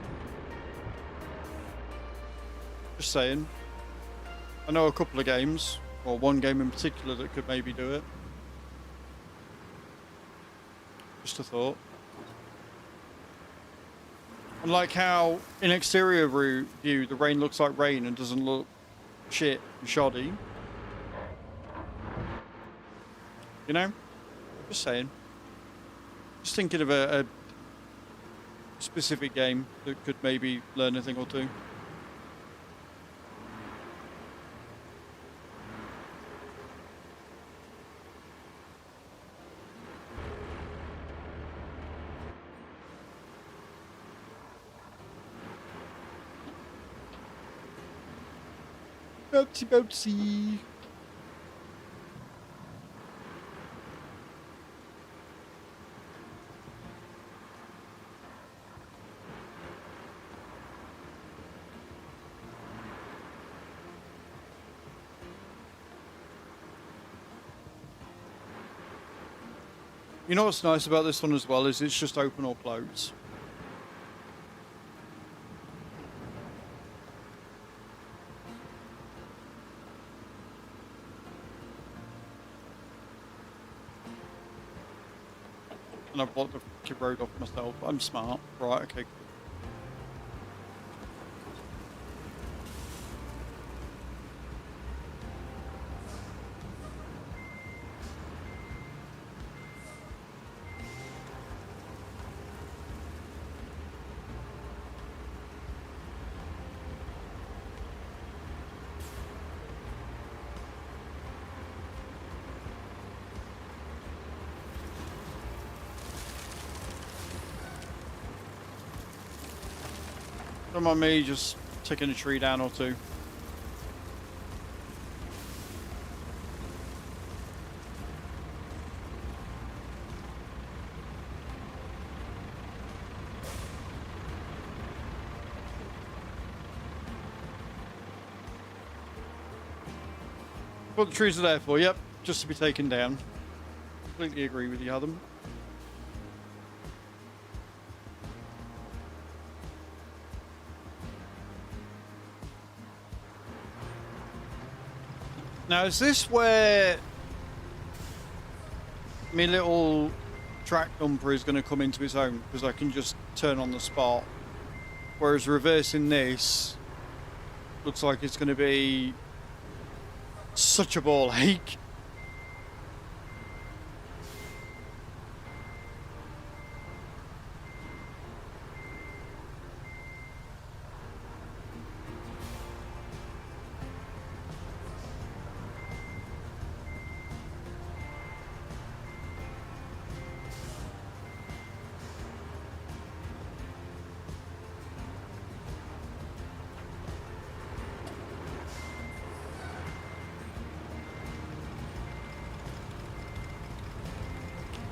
Just saying. I know a couple of games, or one game in particular that could maybe do it. Just a thought. And like how in exterior view the rain looks like rain and doesn't look shit and shoddy. You know? Just saying. Just thinking of a specific game that could maybe learn a thing or two. Boatsy boatsy. You know what's nice about this one as well is it's just open or close. And I've blocked the road off myself. I'm smart. Right, okay. Don't mind me just taking a tree down or two. What the trees are there for, yep, just to be taken down. Completely agree with you, Adam. Now, is this where my little track dumper is going to come into its own? Because I can just turn on the spot. Whereas reversing this looks like it's going to be such a ball ache.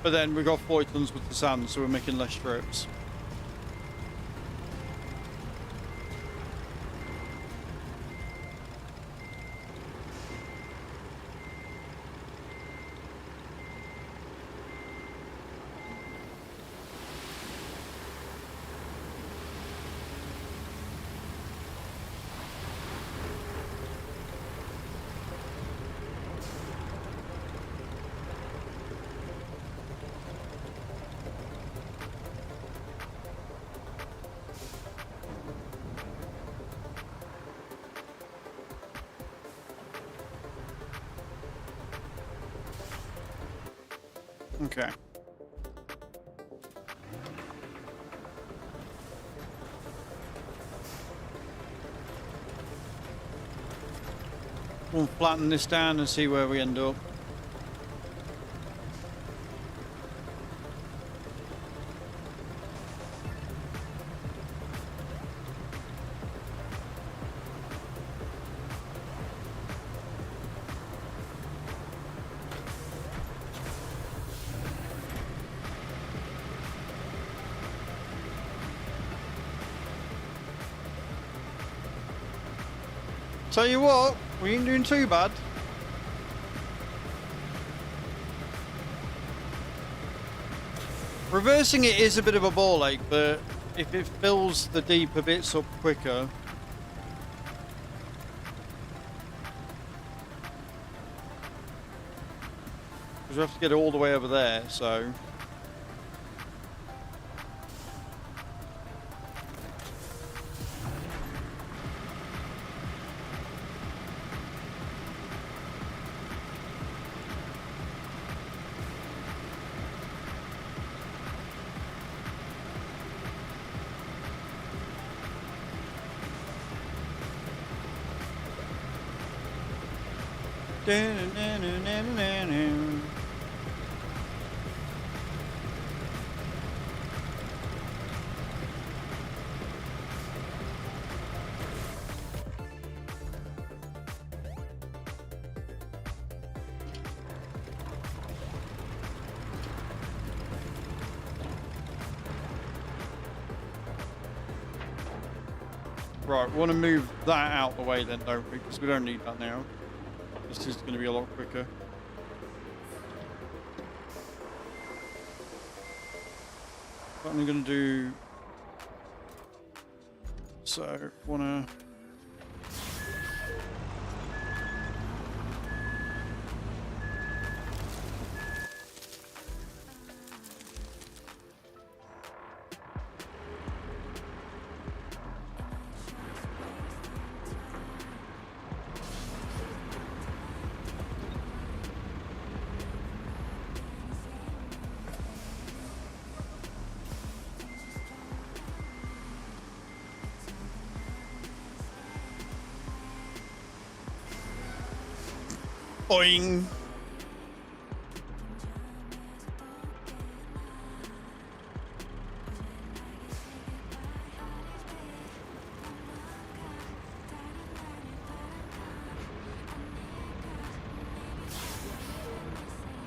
But then we got 40 tons with the sand, so we're making less trips. Okay. We'll flatten this down and see where we end up. Tell you what, we ain't doing too bad. Reversing it is a bit of a ball ache, but if it fills the deeper bits up quicker. Because we have to get it all the way over there, so. Right, we want to move that out the way then, don't we? Because we don't need that now. This is going to be a lot quicker. What I'm going to do... So, want to... Boing!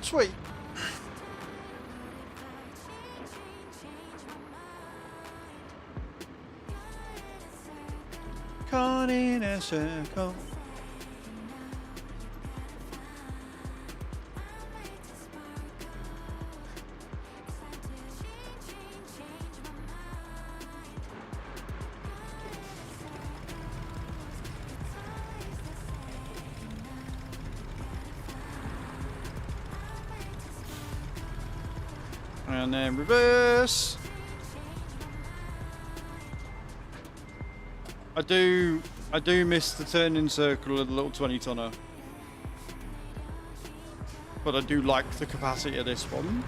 Sweet. Caught in a circle. And then reverse. I do miss the turning circle of the little 20-tonner. But I do like the capacity of this one.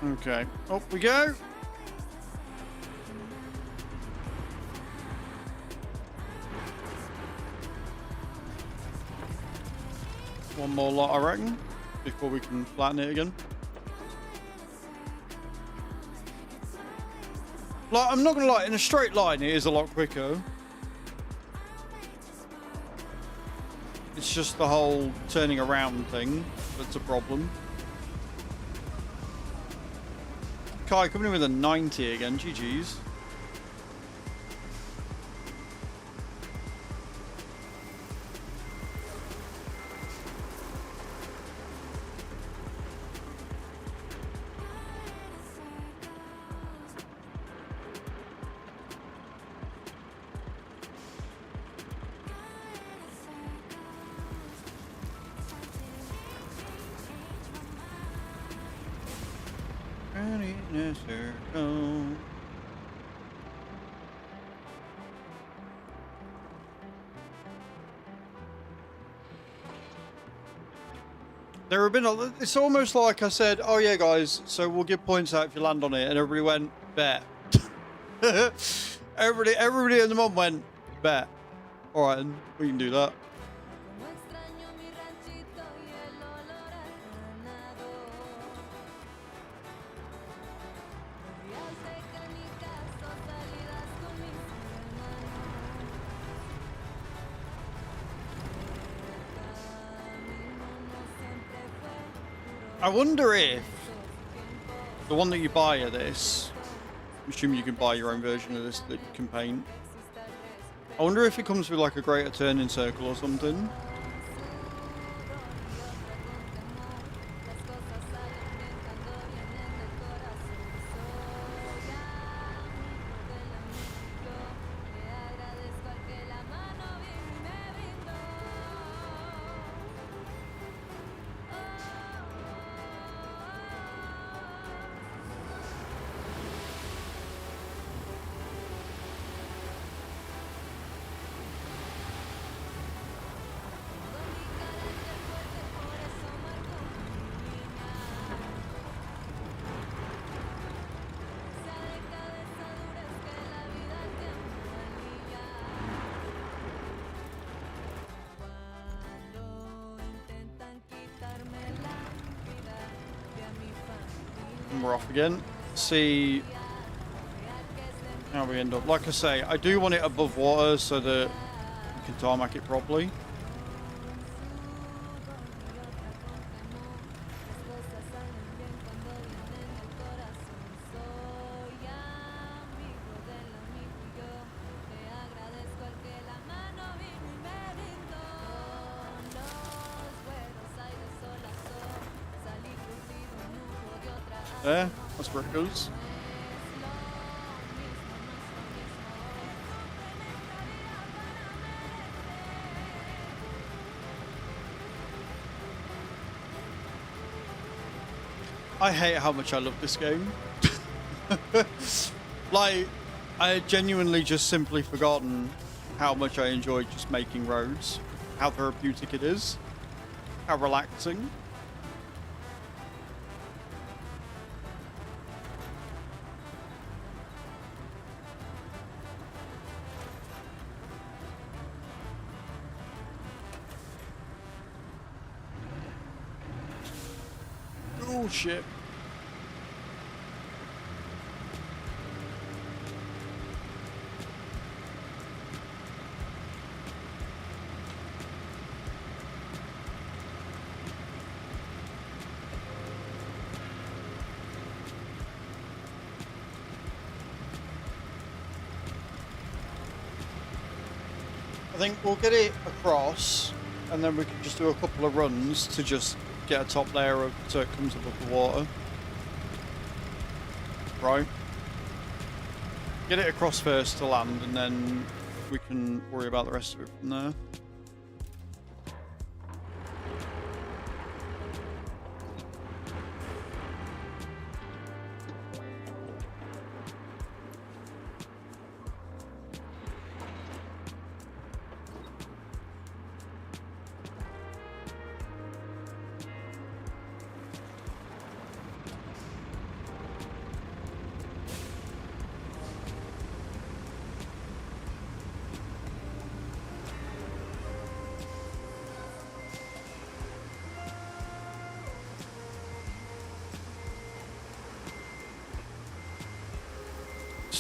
Okay, up we go. One more lot, I reckon, before we can flatten it again. Like, I'm not gonna lie, in a straight line, it is a lot quicker. It's just the whole turning around thing that's a problem. Kai coming in with a 90 again, GG's. In a circle. There have been it's almost like I said, oh yeah guys, so we'll give points out if you land on it, and everybody went, bet. everybody in the mod went, bet. Alright, then we can do that. I wonder if the one that you buy of this, I'm assuming you can buy your own version of this that you can paint. I wonder if it comes with like a greater turning circle or something. And we're off again. See how we end up. Like I say, I do want it above water so that we can tarmac it properly. There, that's where it goes. I hate how much I love this game. Like, I had genuinely just simply forgotten how much I enjoy just making roads, how therapeutic it is, how relaxing. Oh shit. I think we'll get it across and then we can just do a couple of runs to just get a top layer of so it comes above the water. Right. Get it across first to land and then we can worry about the rest of it from there.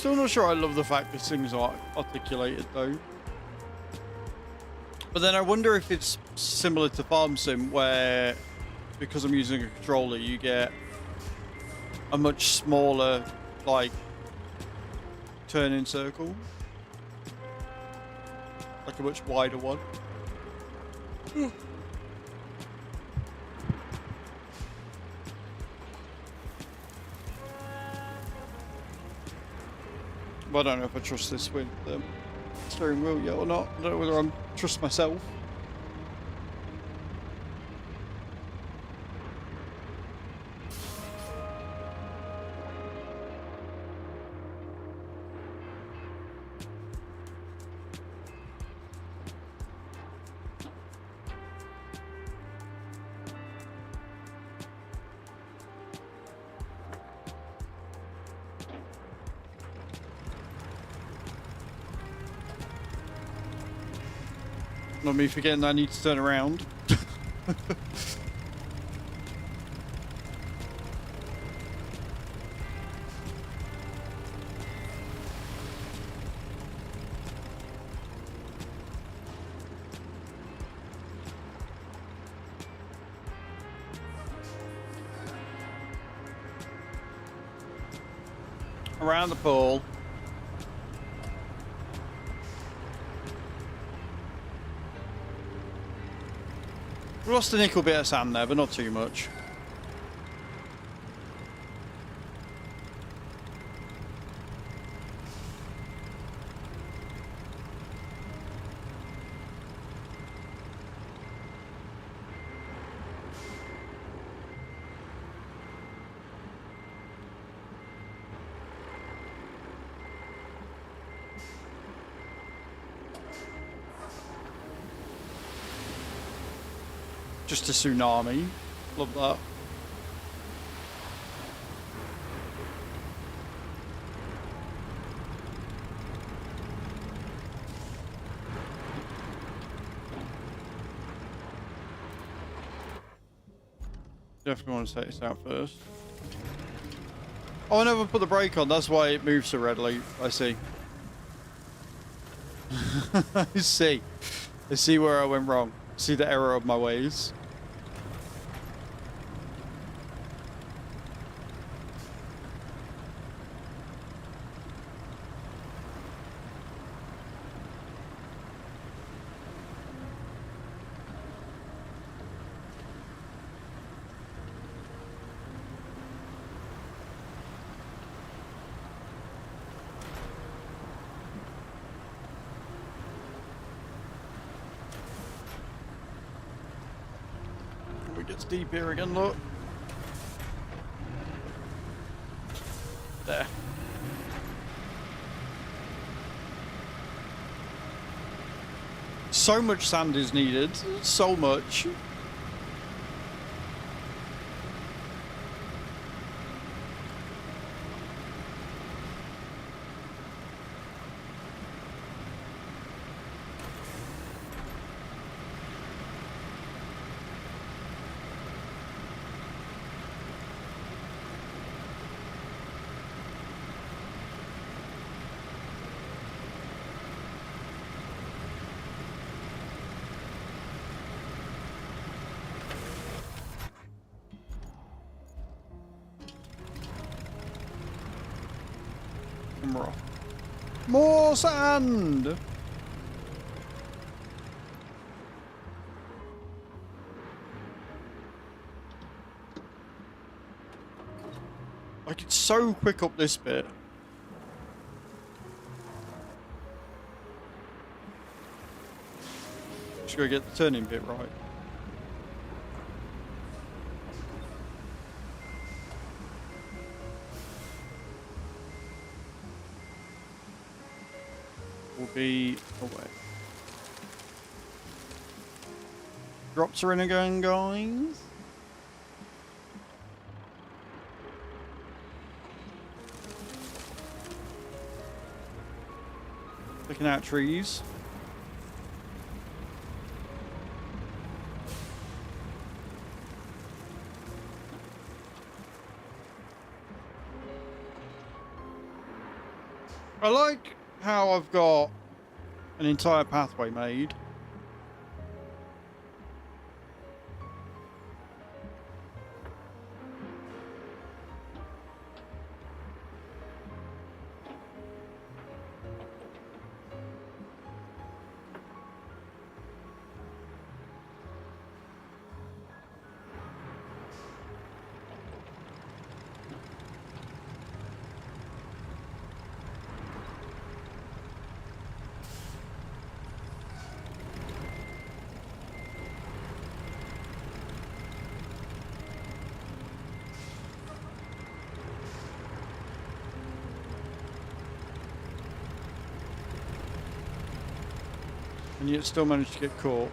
still not sure I love the fact this thing's articulated though. But then I wonder if it's similar to Farm Sim where, because I'm using a controller, you get a much smaller, like, turning circle. Like a much wider one. Well, I don't know if I trust this with the steering wheel yet or not. I don't know whether I trust myself. Not me forgetting that I need to turn around. Around the pool. We lost a nickel bit of sand there, but not too much. Just a tsunami. Love that. Definitely want to take this out first. Oh, I never put the brake on. That's why it moves so readily. I see. I see. I see where I went wrong. See the error of my ways. It gets deep here again, look. There. So much sand is needed. So much. More sand! Like, it's so quick up this bit. Just gotta get the turning bit right. Will be away. Drops are in again, guys. Picking out trees. I like how I've got an entire pathway made. And yet still managed to get caught.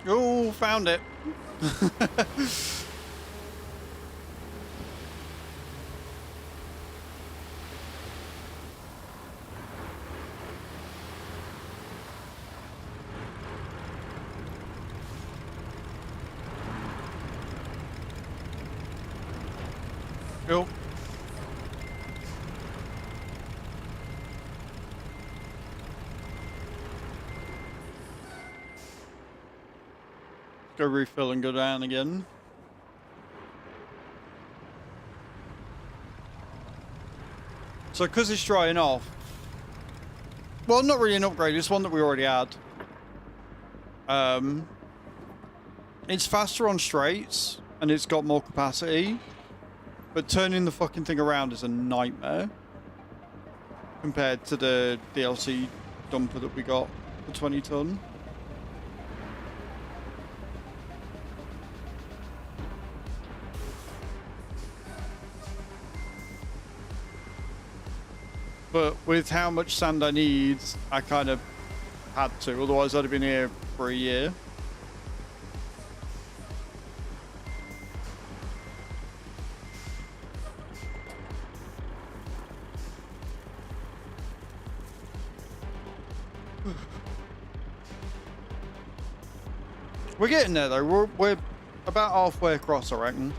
Oh, found it. Cool. Go refill and go down again. So because it's drying off, well, not really an upgrade, it's one that we already had. It's faster on straights and it's got more capacity, but turning the fucking thing around is a nightmare compared to the DLC dumper that we got for 20 ton. But with how much sand I need, I kind of had to, otherwise I'd have been here for a year. We're getting there though, we're about halfway across, I reckon.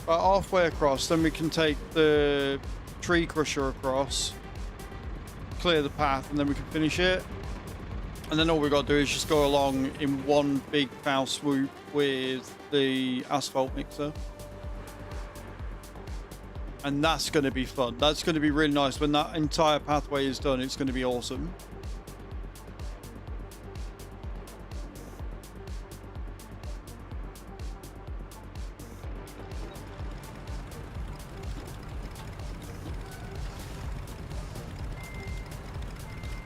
About halfway across, then we can take the tree crusher across, clear the path, and then we can finish it. And then all we've got to do is just go along in one big foul swoop with the asphalt mixer. And that's going to be fun. That's going to be really nice. When that entire pathway is done, it's going to be awesome.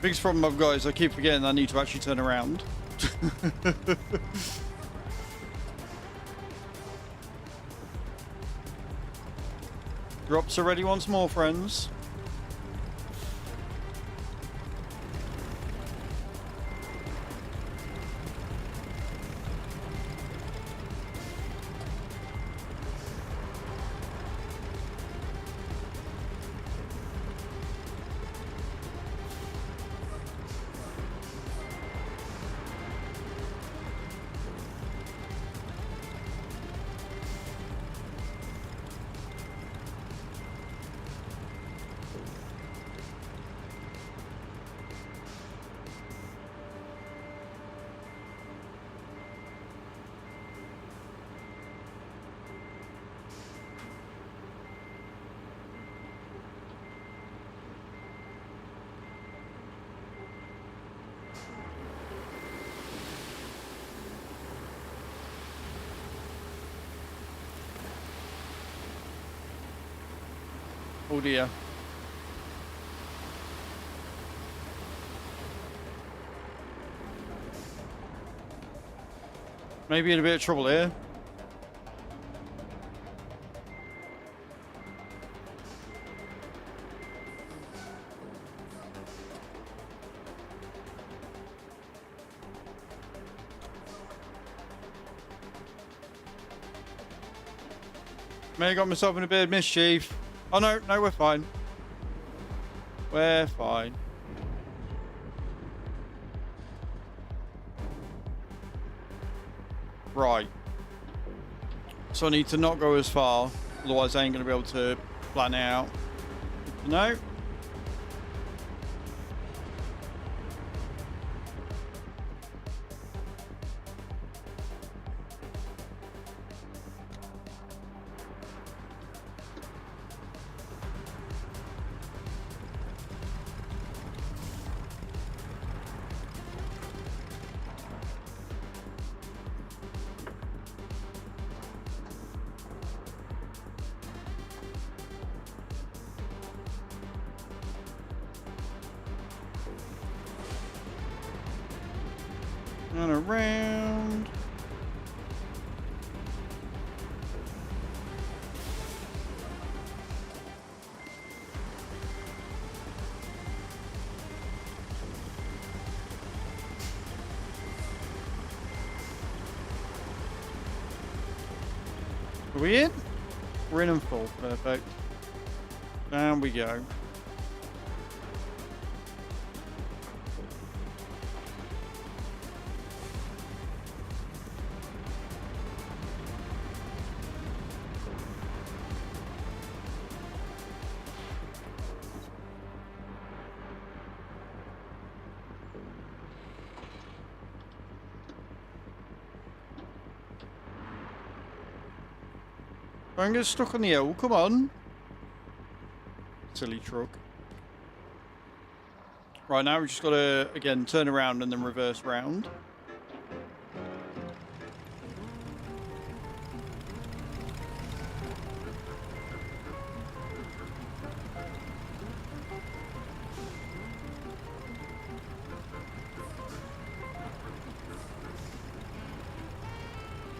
Biggest problem I've got is I keep forgetting I need to actually turn around. Drops are ready once more, friends. Oh dear. Maybe in a bit of trouble here. May have got myself in a bit of mischief. Oh no, no, we're fine. We're fine. Right. So I need to not go as far, otherwise I ain't going to be able to plan it out. No. And around. Are we in? We're in and full. Perfect. Down we go. Don't get stuck on the L, come on. Silly truck. Right, now we just gotta, again, turn around and then reverse round.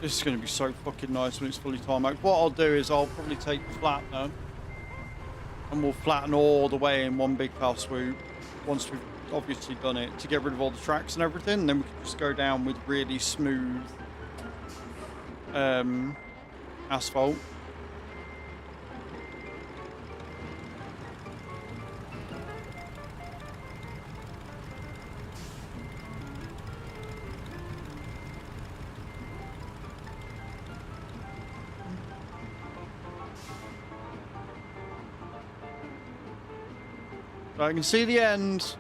This is going to be so fucking nice when it's fully tarmacked. What I'll do is I'll probably take the flattener and we'll flatten all the way in one big power swoop once we've obviously done it to get rid of all the tracks and everything. And then we can just go down with really smooth asphalt. I can see the end.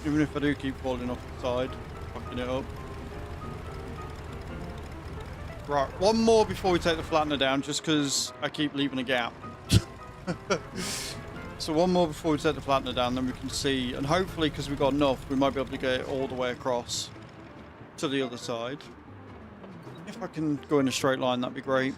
Even if I do keep falling off the side, fucking it up. Right, one more before we take the flattener down, just because I keep leaving a gap. So one more before we take the flattener down, then we can see, and hopefully, because we've got enough, we might be able to get it all the way across to the other side. If I can go in a straight line, that'd be great.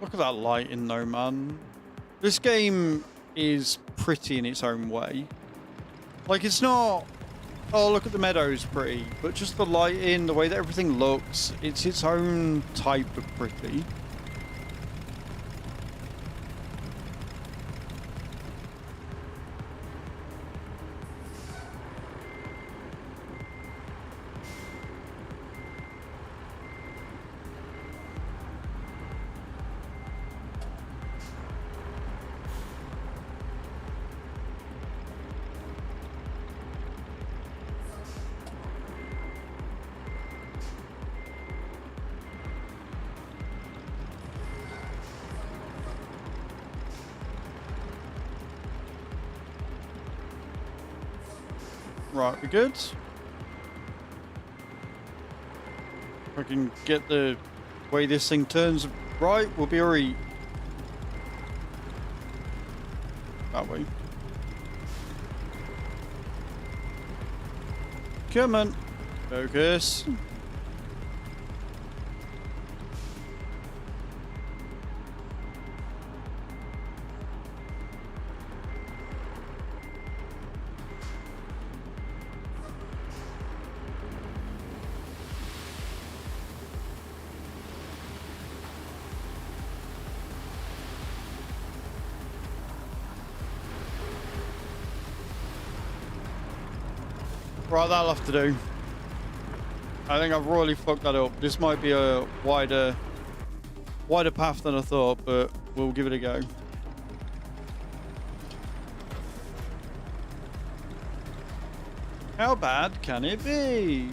Look at that lighting though, man. This game is pretty in its own way. Like, it's not, oh, look at the meadows pretty, but just the lighting, the way that everything looks, it's its own type of pretty. Right, we good? If I can get the way this thing turns right, we'll be alright. That way. Come on. Focus. Right, that'll have to do. I think I've royally fucked that up. This might be a wider path than I thought, but we'll give it a go. How bad can it be?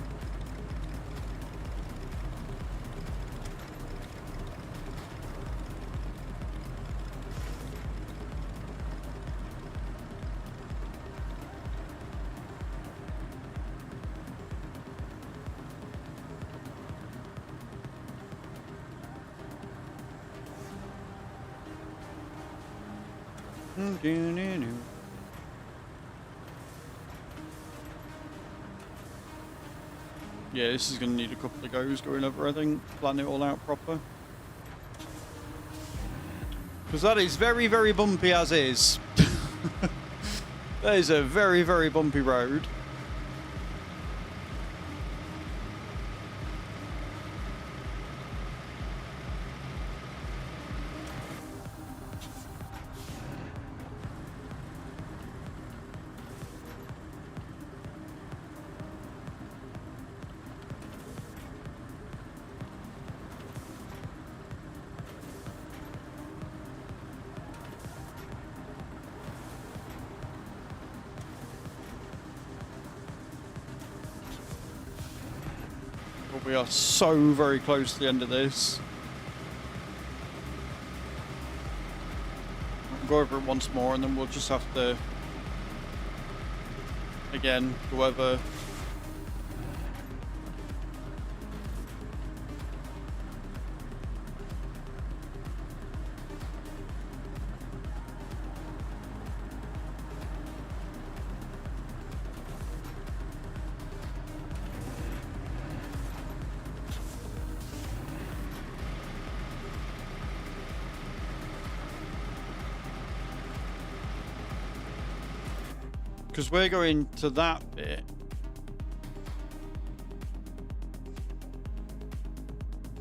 Yeah, this is going to need a couple of goes going over, I think. Plan it all out proper. Because that is very, very bumpy as is. That is a very, very bumpy road. We are so very close to the end of this. I'll go over it once more and then we'll just have to, again, whoever. Because we're going to that bit.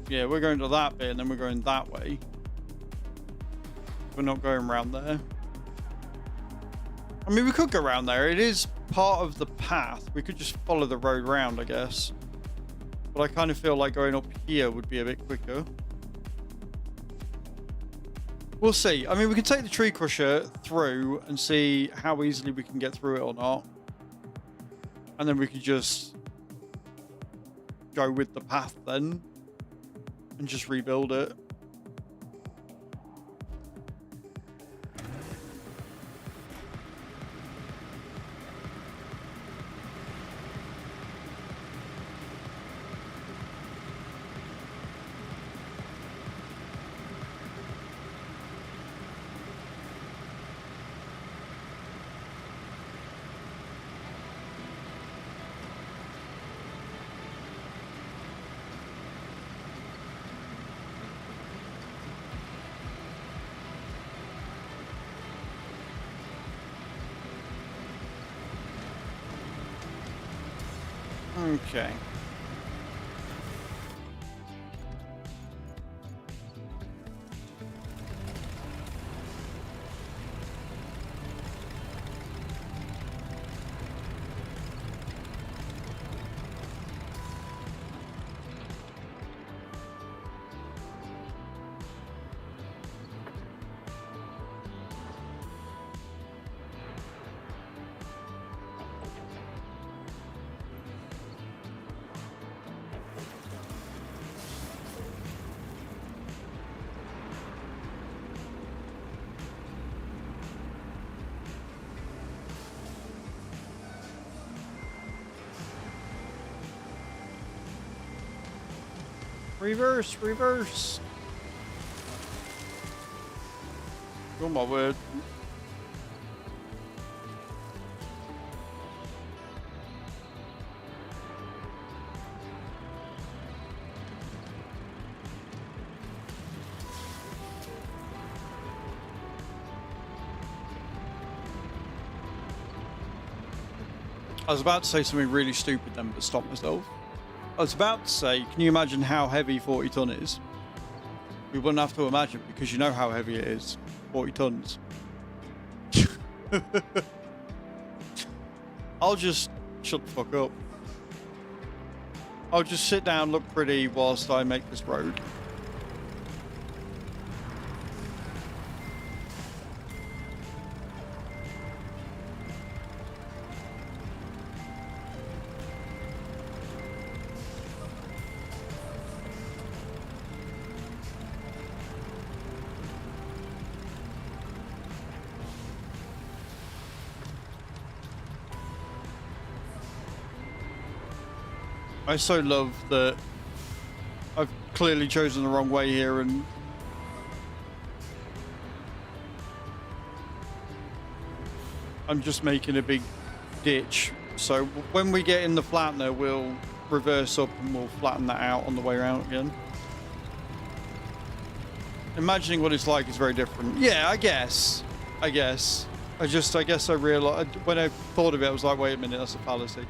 Yeah, we're going to that bit and then we're going that way. We're not going around there. I mean, we could go around there. It is part of the path. We could just follow the road round, I guess. But I kind of feel like going up here would be a bit quicker. We'll see. I mean, we can take the tree crusher through and see how easily we can get through it or not. And then we could just go with the path then and just rebuild it. Okay. Reverse, reverse. Oh my word. I was about to say something really stupid then, but stopped myself. I was about to say, can you imagine how heavy 40 ton is? We wouldn't have to imagine because you know how heavy it is. 40 tons. I'll just shut the fuck up. I'll just sit down, look pretty whilst I make this road. I so love that I've clearly chosen the wrong way here and I'm just making a big ditch. So when we get in the flattener, we'll reverse up and we'll flatten that out on the way around again. Imagining what it's like is very different. Yeah, I guess. I guess I realized when I thought of it, I was like, wait a minute, that's a fallacy.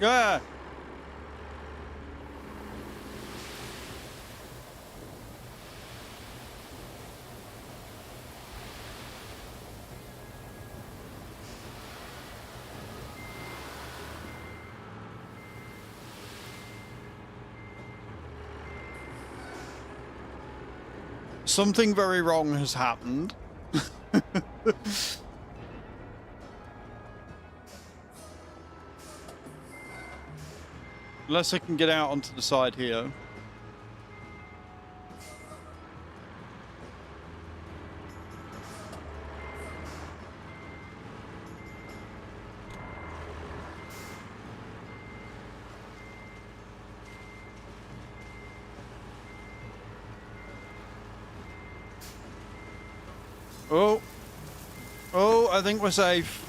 Yeah. Something very wrong has happened. Unless I can get out onto the side here. Oh. Oh, I think we're safe.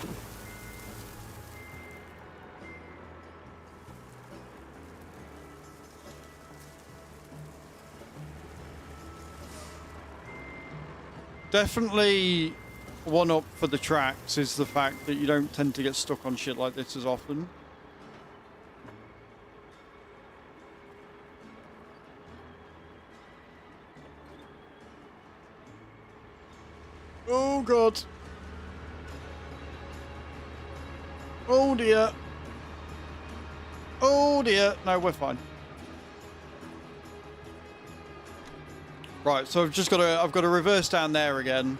Definitely one up for the tracks is the fact that you don't tend to get stuck on shit like this as often. Oh god. Oh dear. Oh dear. No, we're fine. Right, so I've got to reverse down there again.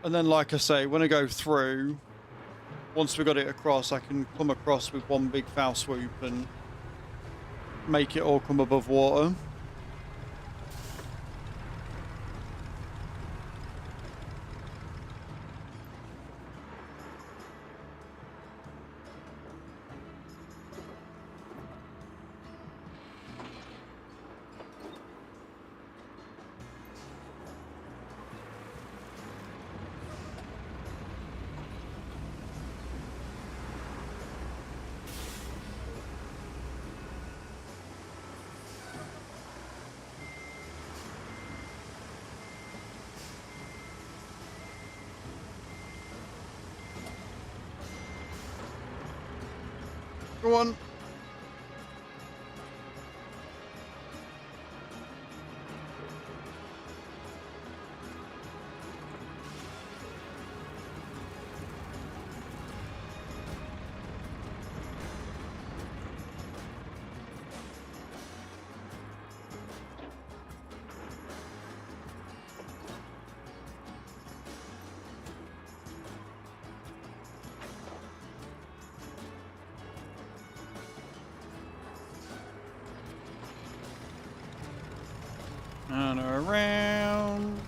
And then, like I say, when I go through, once we got it across, I can come across with one big foul swoop and make it all come above water. Go on. And around.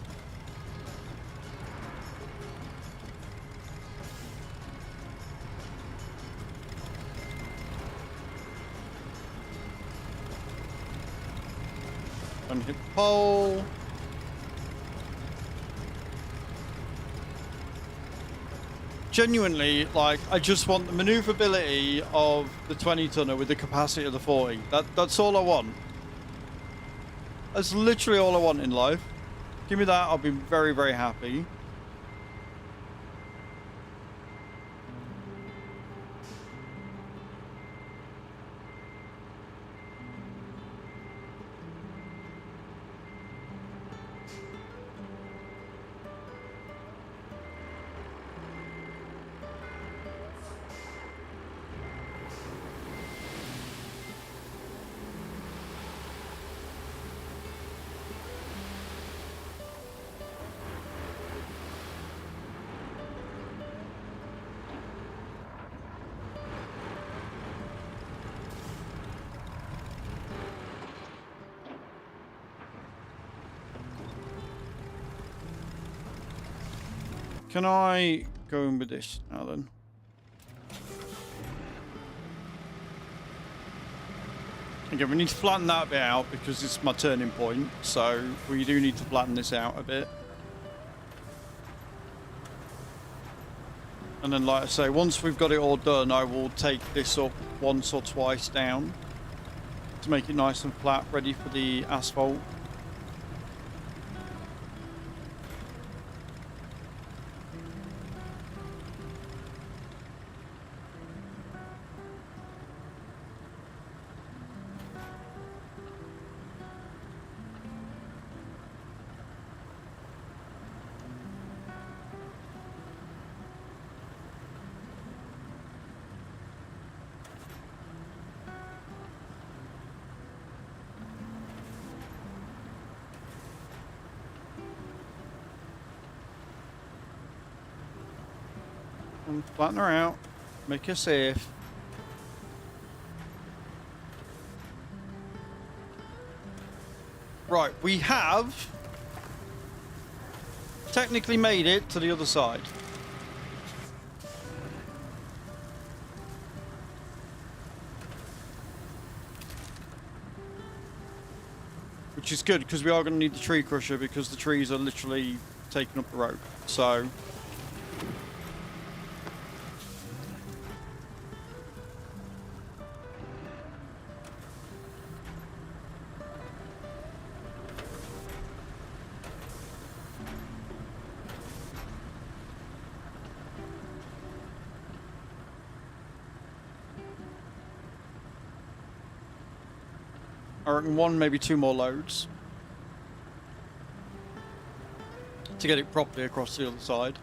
And hit the pole. Genuinely, like, I just want the maneuverability of the 20-tonner with the capacity of the 40. That's all I want. That's literally all I want in life. Give me that, I'll be very, very happy. Can I go in with this now then? Again, we need to flatten that bit out because it's my turning point, so we do need to flatten this out a bit. And then, like I say, once we've got it all done, I will take this up once or twice down to make it nice and flat, ready for the asphalt. And flatten her out, make her safe. Right, we have technically made it to the other side. Which is good, because we are going to need the tree crusher, because the trees are literally taking up the road. So I reckon one, maybe two more loads to get it properly across the other side.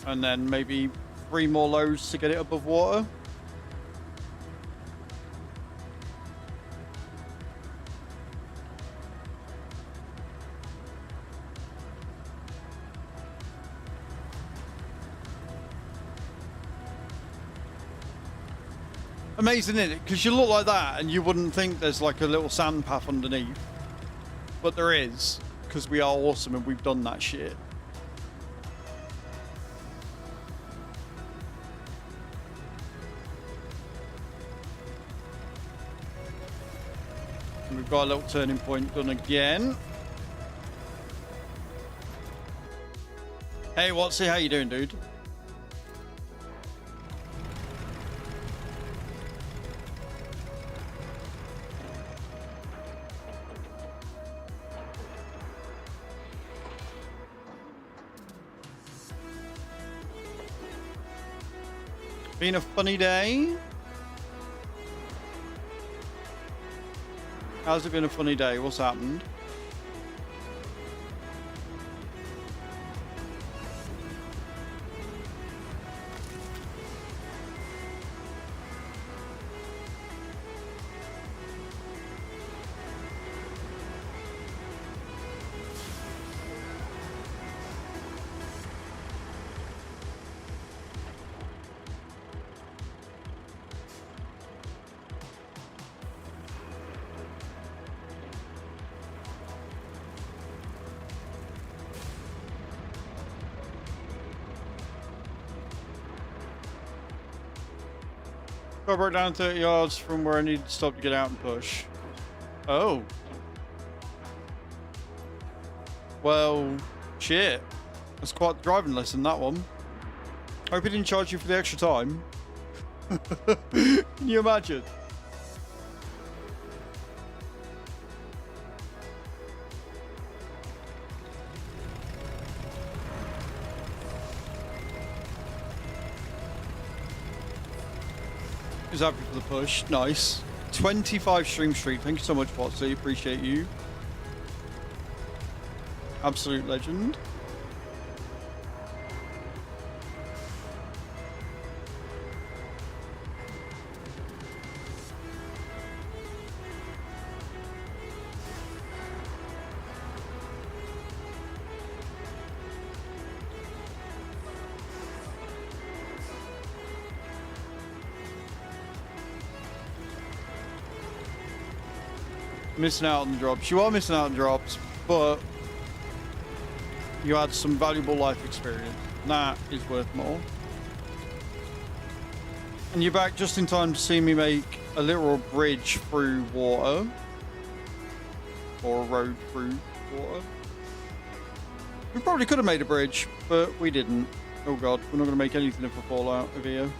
And then maybe 3 more loads to get it above water. Amazing, isn't it? Because you look like that and you wouldn't think there's like a little sand path underneath. But there is, because we are awesome and we've done that shit. And we've got a little turning point done again. Hey, Watsy, how you doing, dude? Been a funny day? How's it been a funny day? What's happened? I broke down 30 yards from where I needed to stop to get out and push. Oh. Well, shit. That's quite the driving lesson, that one. Hope he didn't charge you for the extra time. Can you imagine? Is happy for the push. Nice. 25 stream streak. Thank you so much, Watsy. Appreciate you. Absolute legend. Missing out on the drops. You are missing out on drops, but you had some valuable life experience. That is worth more. And you're back just in time to see me make a literal bridge through water. Or a road through water. We probably could have made a bridge, but we didn't. Oh god, we're not going to make anything of a fallout of here.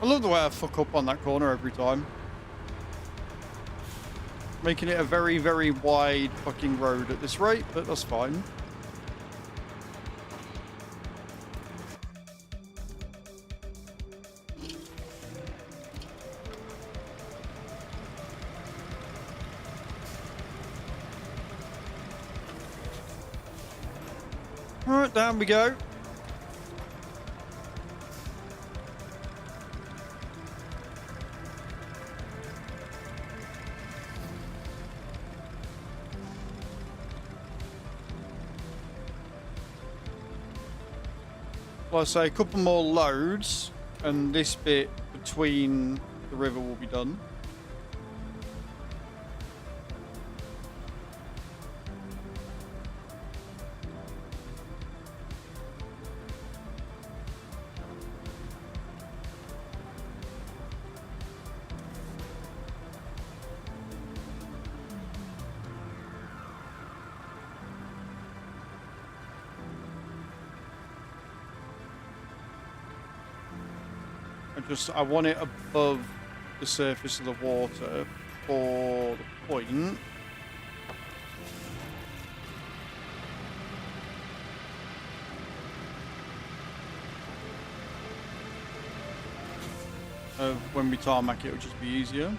I love the way I fuck up on that corner every time. Making it a very, very wide fucking road at this rate, but that's fine. Alright, down we go. Well, I say a couple more loads, and this bit between the river will be done. I want it above the surface of the water for the point. When we tarmac it, it'll just be easier.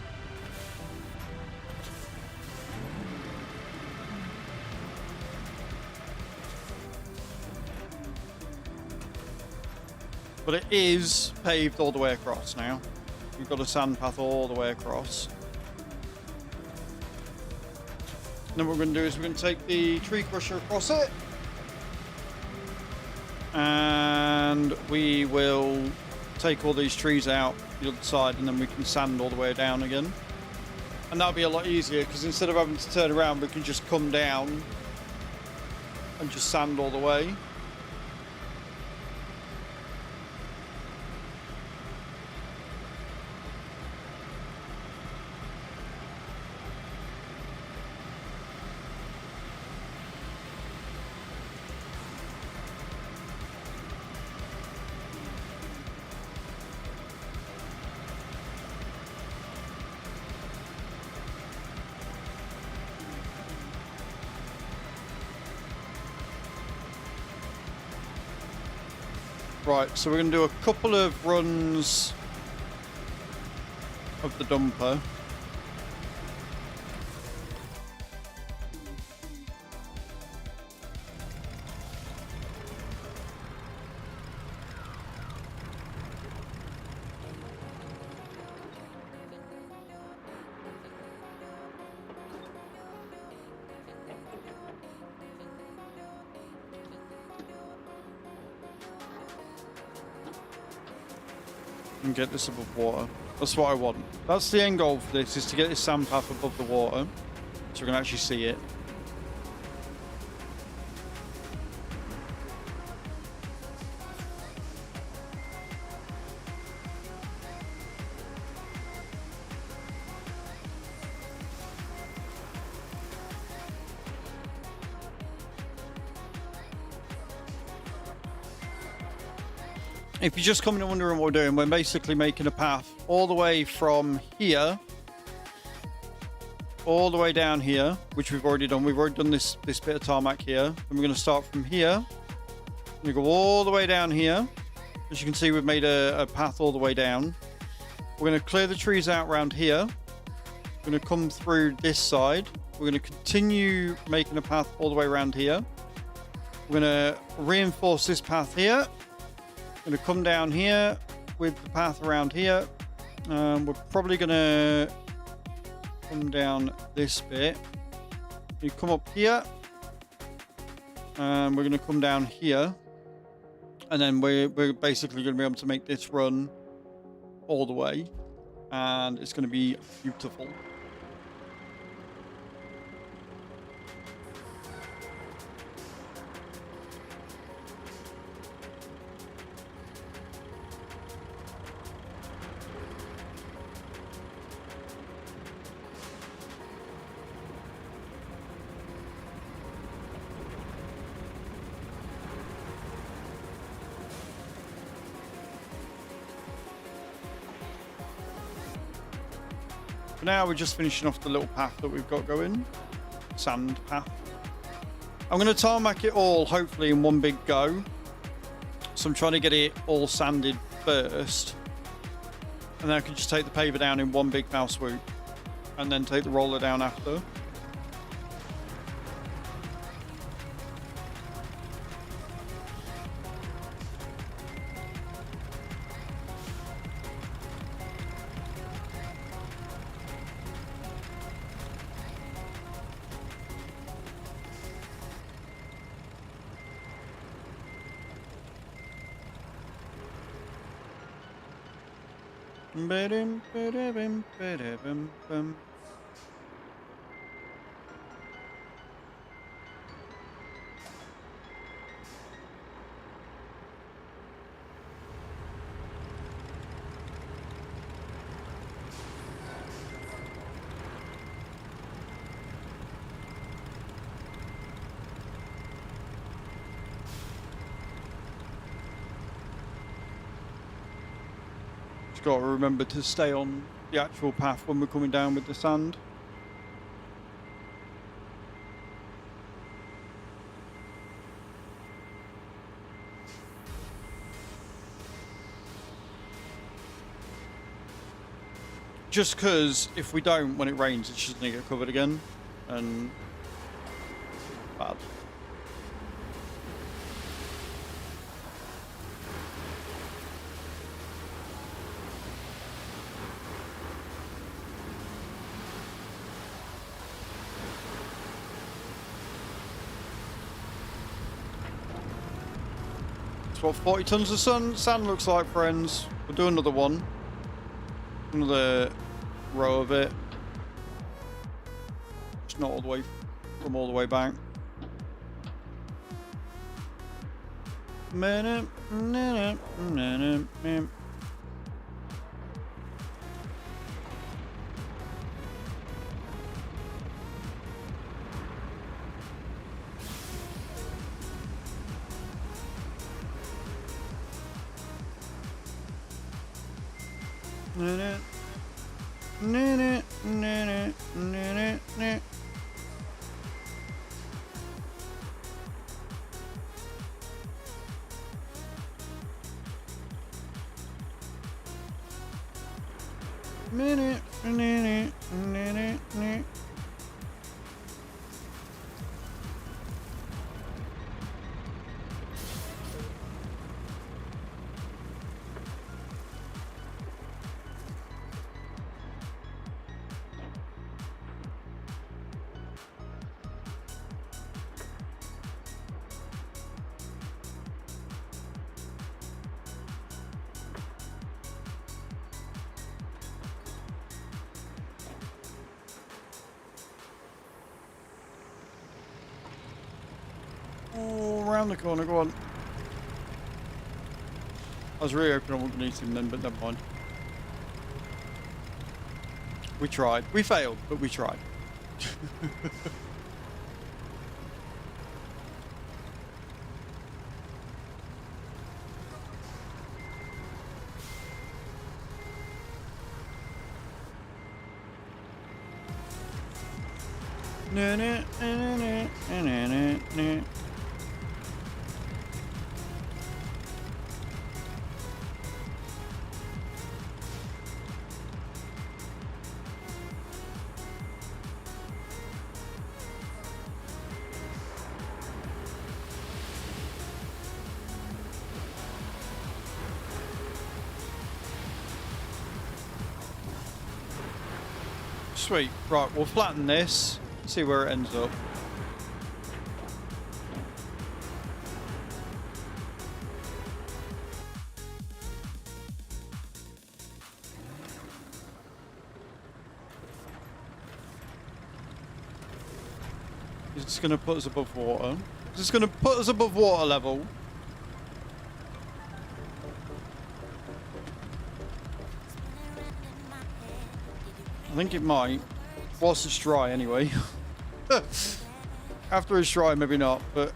But it is paved all the way across now. We've got a sand path all the way across. And then what we're going to do is we're going to take the tree crusher across it. And we will take all these trees out the other side, and then we can sand all the way down again. And that'll be a lot easier, because instead of having to turn around, we can just come down and just sand all the way. Right, so we're going to do a couple of runs of the dumper. And get this above water. That's what I want. That's the end goal for this, is to get this sand path above the water, so we can actually see it. If you're just coming and wondering what we're doing, we're basically making a path all the way from here, all the way down here, which we've already done. We've already done this bit of tarmac here. And we're going to start from here. We go all the way down here. As you can see, we've made a path all the way down. We're going to clear the trees out around here. We're going to come through this side. We're going to continue making a path all the way around here. We're going to reinforce this path here. Going to come down here with the path around here. We're probably going to come down this bit. You come up here. And we're going to come down here. And then we're basically going to be able to make this run all the way. And it's going to be beautiful. For now, we're just finishing off the little path that we've got going. Sand path. I'm going to tarmac it all, hopefully, in one big go. So I'm trying to get it all sanded first. And then I can just take the paver down in one big foul swoop. And then take the roller down after. Got to remember to stay on the actual path when we're coming down with the sand. Just because if we don't, when it rains, it's just going to get covered again. And bad. That's what 40 tons of sand looks like, friends. We'll do another one. Another row of it. It's not all the way from all the way back. Oh, around the corner, go on. I was really hoping I wouldn't need him then, but never mind. We tried. We failed, but we tried. Sweet. Right, we'll flatten this, see where it ends up. Is this going to put us above water? Is this going to put us above water level? I think it might. Whilst it's dry, anyway. After it's dry, maybe not, but...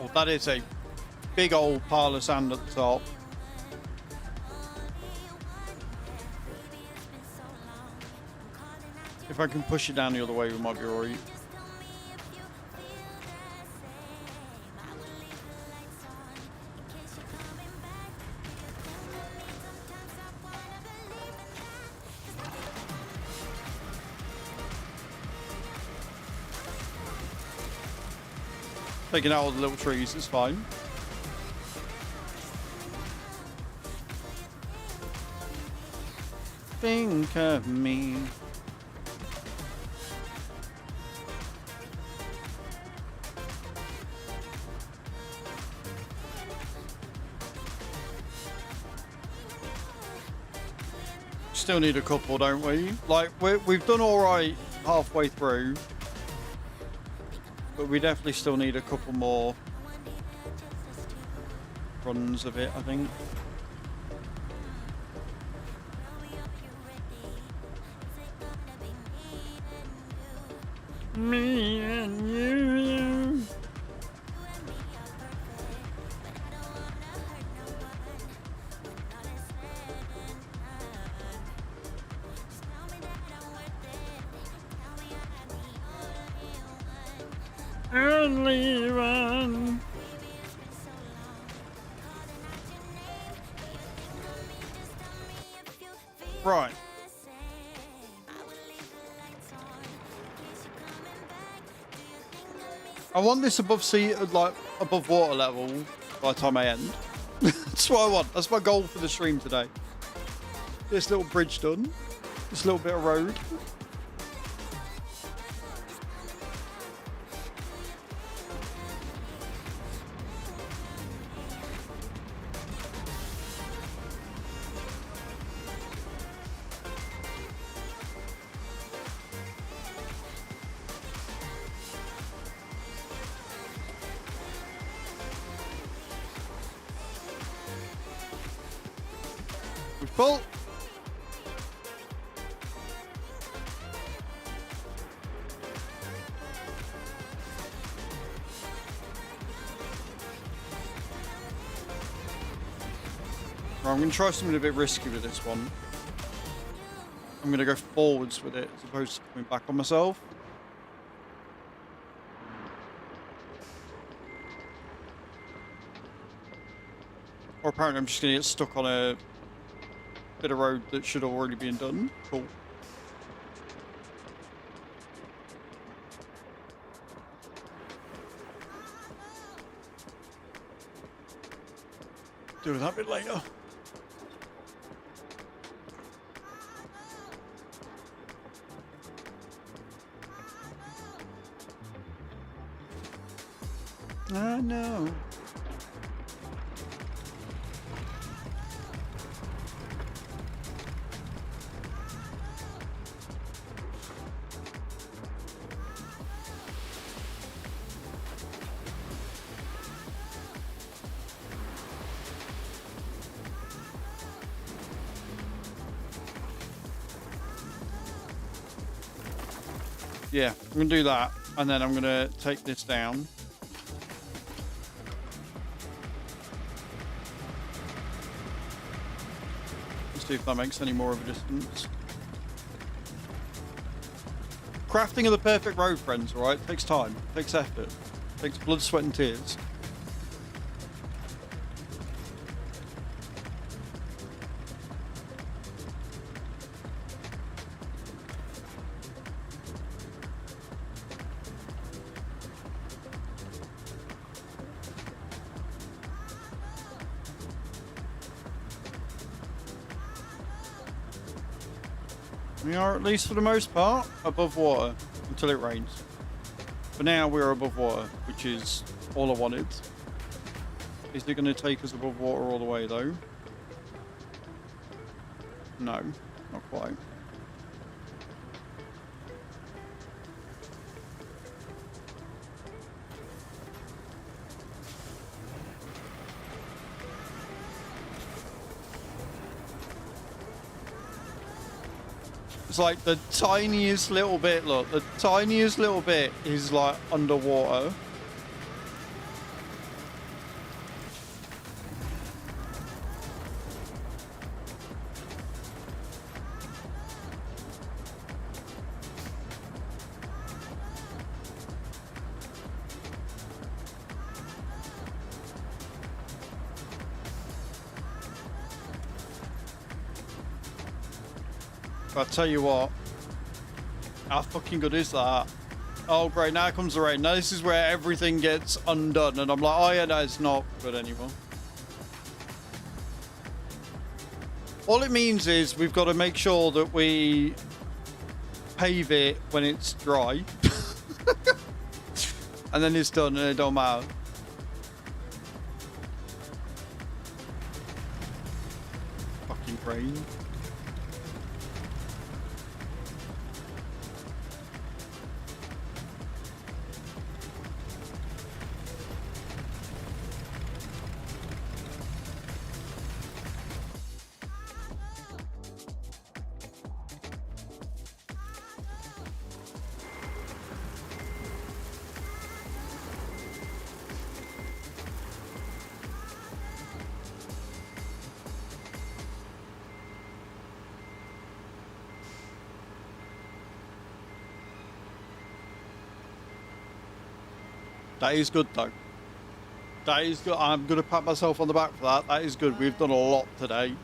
Oh, that is a big old pile of sand at the top. If I can push it down the other way, we might be alright. Taking out all the little trees is fine. Think of me. Still need a couple, don't we? Like, we've done all right halfway through, but we definitely still need a couple more runs of it, I think. Me and you. Only one. Right. I want this above sea, like above water level by the time I end. That's what I want. That's my goal for the stream today. This little bridge done. This little bit of road. We're full. Right, I'm going to try something a bit risky with this one. I'm going to go forwards with it as opposed to coming back on myself. Or apparently I'm just going to get stuck on a bit of road that should already be done. Cool. Do that bit later. I know. Yeah, I'm going to do that, and then I'm going to take this down. Let's see if that makes any more of a distance. Crafting of the perfect road, friends, alright? Takes time, takes effort, takes blood, sweat, and tears. We are, at least for the most part, above water until it rains. For now, we're above water, which is all I wanted. Is it going to take us above water all the way, though? No, not quite. It's like the tiniest little bit, look, the tiniest little bit is like underwater. But I tell you what, how fucking good is that? Oh great, now comes the rain. Now this is where everything gets undone, and I'm like, oh yeah, no, it's not good anymore. All it means is we've got to make sure that we pave it when it's dry. And then it's done and it don't matter. Fucking rain. That is good though. That is good. I'm going to pat myself on the back for that. That is good. We've done a lot today.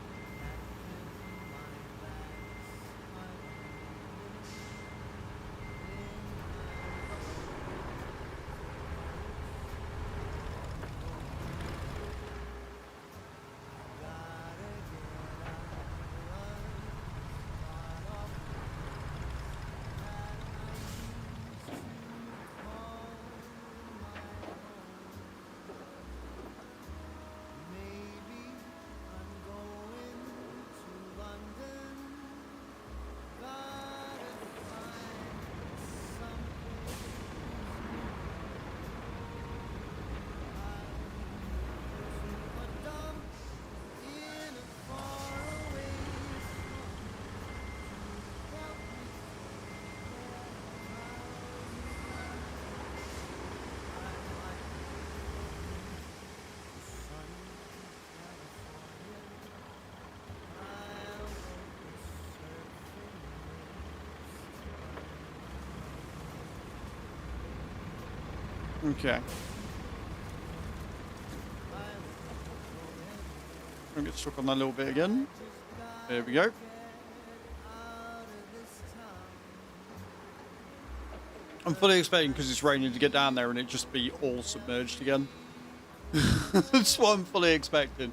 Okay. Don't get stuck on that little bit again. There we go. I'm fully expecting, because it's raining, to get down there and it just be all submerged again. That's what I'm fully expecting.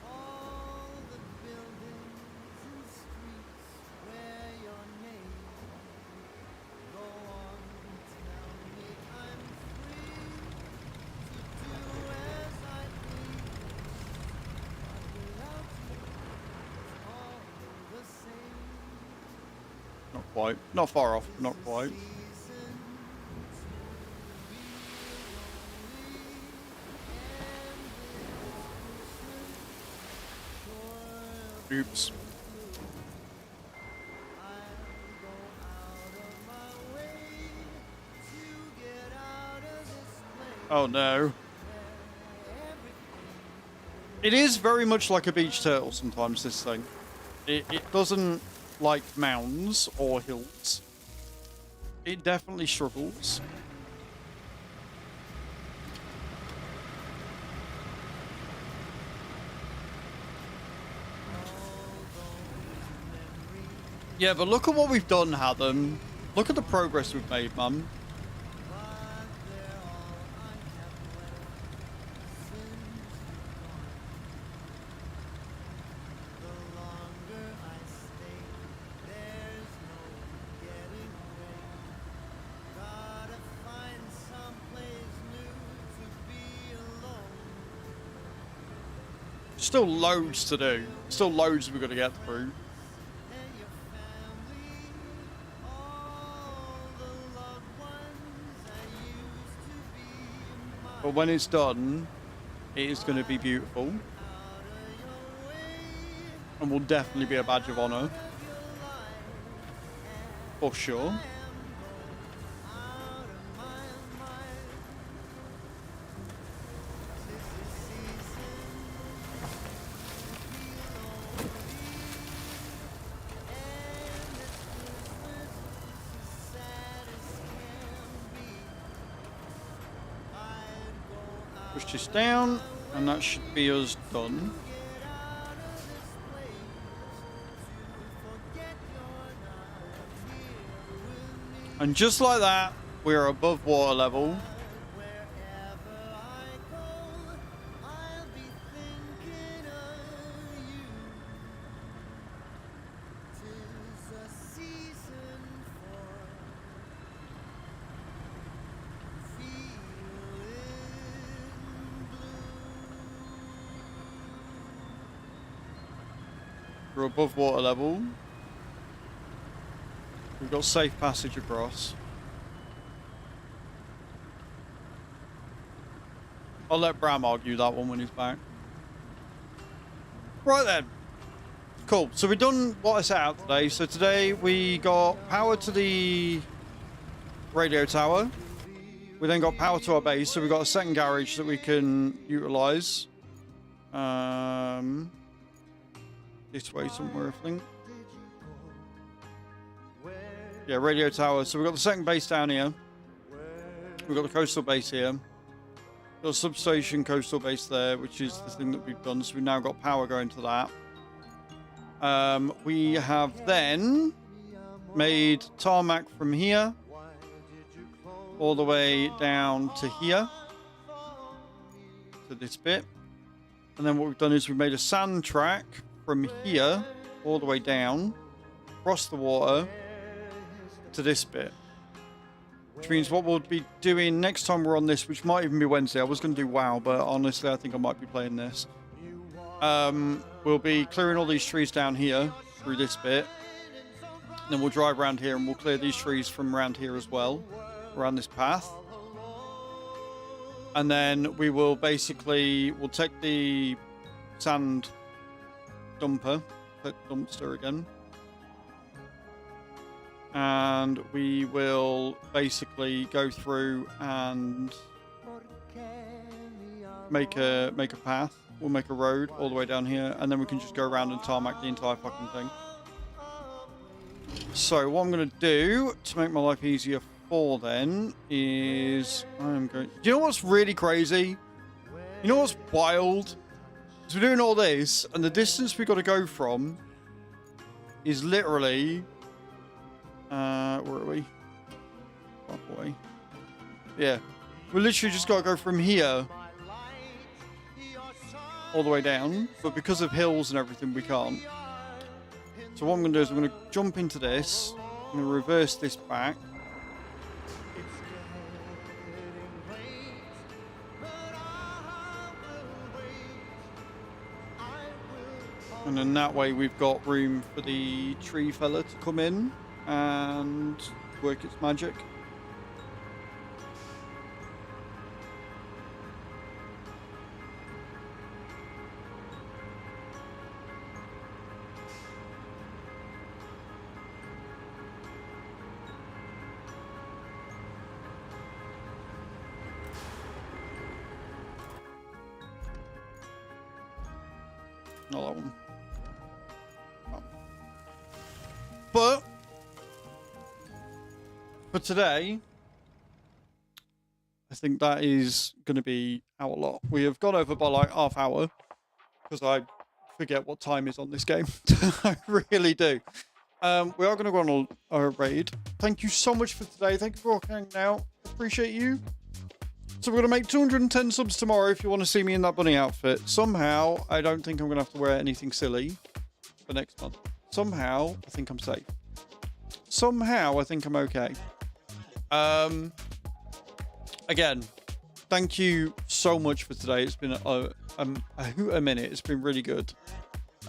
Not quite. Not far off, not quite. Oops. Oh no. It is very much like a beach turtle sometimes, this thing. It doesn't like mounds or hills. It definitely struggles. Yeah, but look at what we've done, Hatham. Look at the progress we've made, man. Still loads to do. Still loads we've got to get through. But when it's done, it is going to be beautiful. And will definitely be a badge of honor. For sure. Push this down, and that should be us done. And just like that, we are above water level. We're above water level. We've got safe passage across. I'll let Bram argue that one when he's back. Right then. Cool. So we've done what I set out today. So today we got power to the radio tower. We then got power to our base. So we've got a second garage that we can utilise. This way somewhere, I think. Yeah, radio tower. So we've got the second base down here. We've got the coastal base here. Got a substation coastal base there, which is the thing that we've done. So we've now got power going to that. We have then made tarmac from here all the way down to here, to this bit. And then what we've done is we've made a sand track from here all the way down, across the water, to this bit. Which means what we'll be doing next time we're on this, which might even be Wednesday. I was going to do WoW, but honestly I think I might be playing this. We'll be clearing all these trees down here, through this bit. And then we'll drive around here and we'll clear these trees from around here as well, around this path. And then we will basically, we'll take the sand dumpster again, and we will basically go through and make a path. We'll make a road all the way down here, and then we can just go around and tarmac the entire fucking thing. So what I'm going to do to make my life easier for then is I'm going. Do you know what's really crazy? You know what's wild? So we're doing all this, and the distance we got to go from is literally. Where are we? Oh boy. Yeah, we literally just got to go from here all the way down, but because of hills and everything, we can't. So what I'm going to do is I'm going to jump into this. I'm going to reverse this back. And then that way we've got room for the tree fella to come in and work its magic. Not that one. Oh. But for today, I think that is going to be our lot. We have gone over by like half hour because I forget what time is on this game. I really do. We are going to go on a raid. Thank you so much for today. Thank you for hanging out. Appreciate you. So we're going to make 210 subs tomorrow if you want to see me in that bunny outfit. Somehow, I don't think I'm going to have to wear anything silly for next month. Somehow, I think I'm safe. Somehow, I think I'm okay. Again, thank you so much for today. It's been a minute. It's been really good.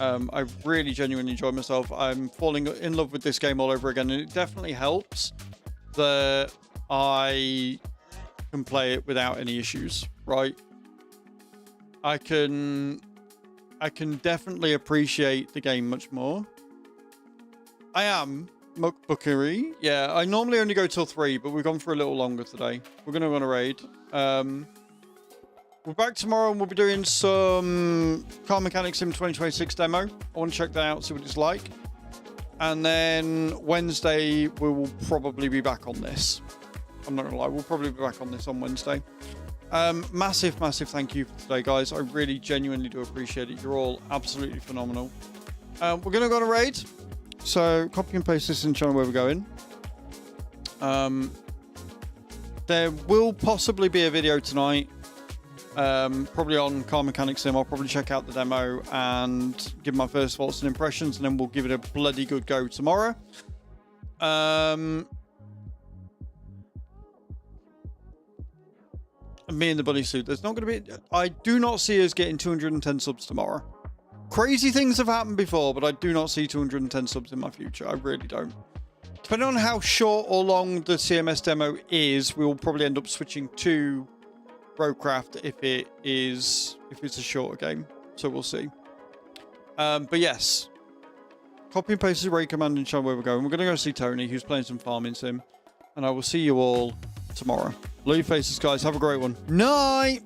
I really genuinely enjoyed myself. I'm falling in love with this game all over again, and it definitely helps that I can play it without any issues, right? I can definitely appreciate the game much more. I am Mukbookery. Yeah, I normally only go till 3, but we've gone for a little longer today. We're going to run a raid. We're back tomorrow and we'll be doing some Car Mechanic Sim 2026 demo. I want to check that out, see what it's like. And then Wednesday, we will probably be back on this. I'm not going to lie, we'll probably be back on this on Wednesday. Massive thank you for today, guys. I really genuinely do appreciate it. You're all absolutely phenomenal. We're going to go on a raid. So copy and paste this in the channel where we're going. There will possibly be a video tonight. Probably on Car Mechanic Sim. I'll probably check out the demo and give my first thoughts and impressions, and then we'll give it a bloody good go tomorrow. Me in the bunny suit. There's not going to be... I do not see us getting 210 subs tomorrow. Crazy things have happened before, but I do not see 210 subs in my future. I really don't. Depending on how short or long the CMS demo is, we will probably end up switching to Roadcraft if it's a shorter game. So we'll see. But yes. Copy and paste the raid command and show where we're going. We're going to go see Tony, who's playing some farming sim. And I will see you all tomorrow. Love your faces, guys. Have a great one. Night!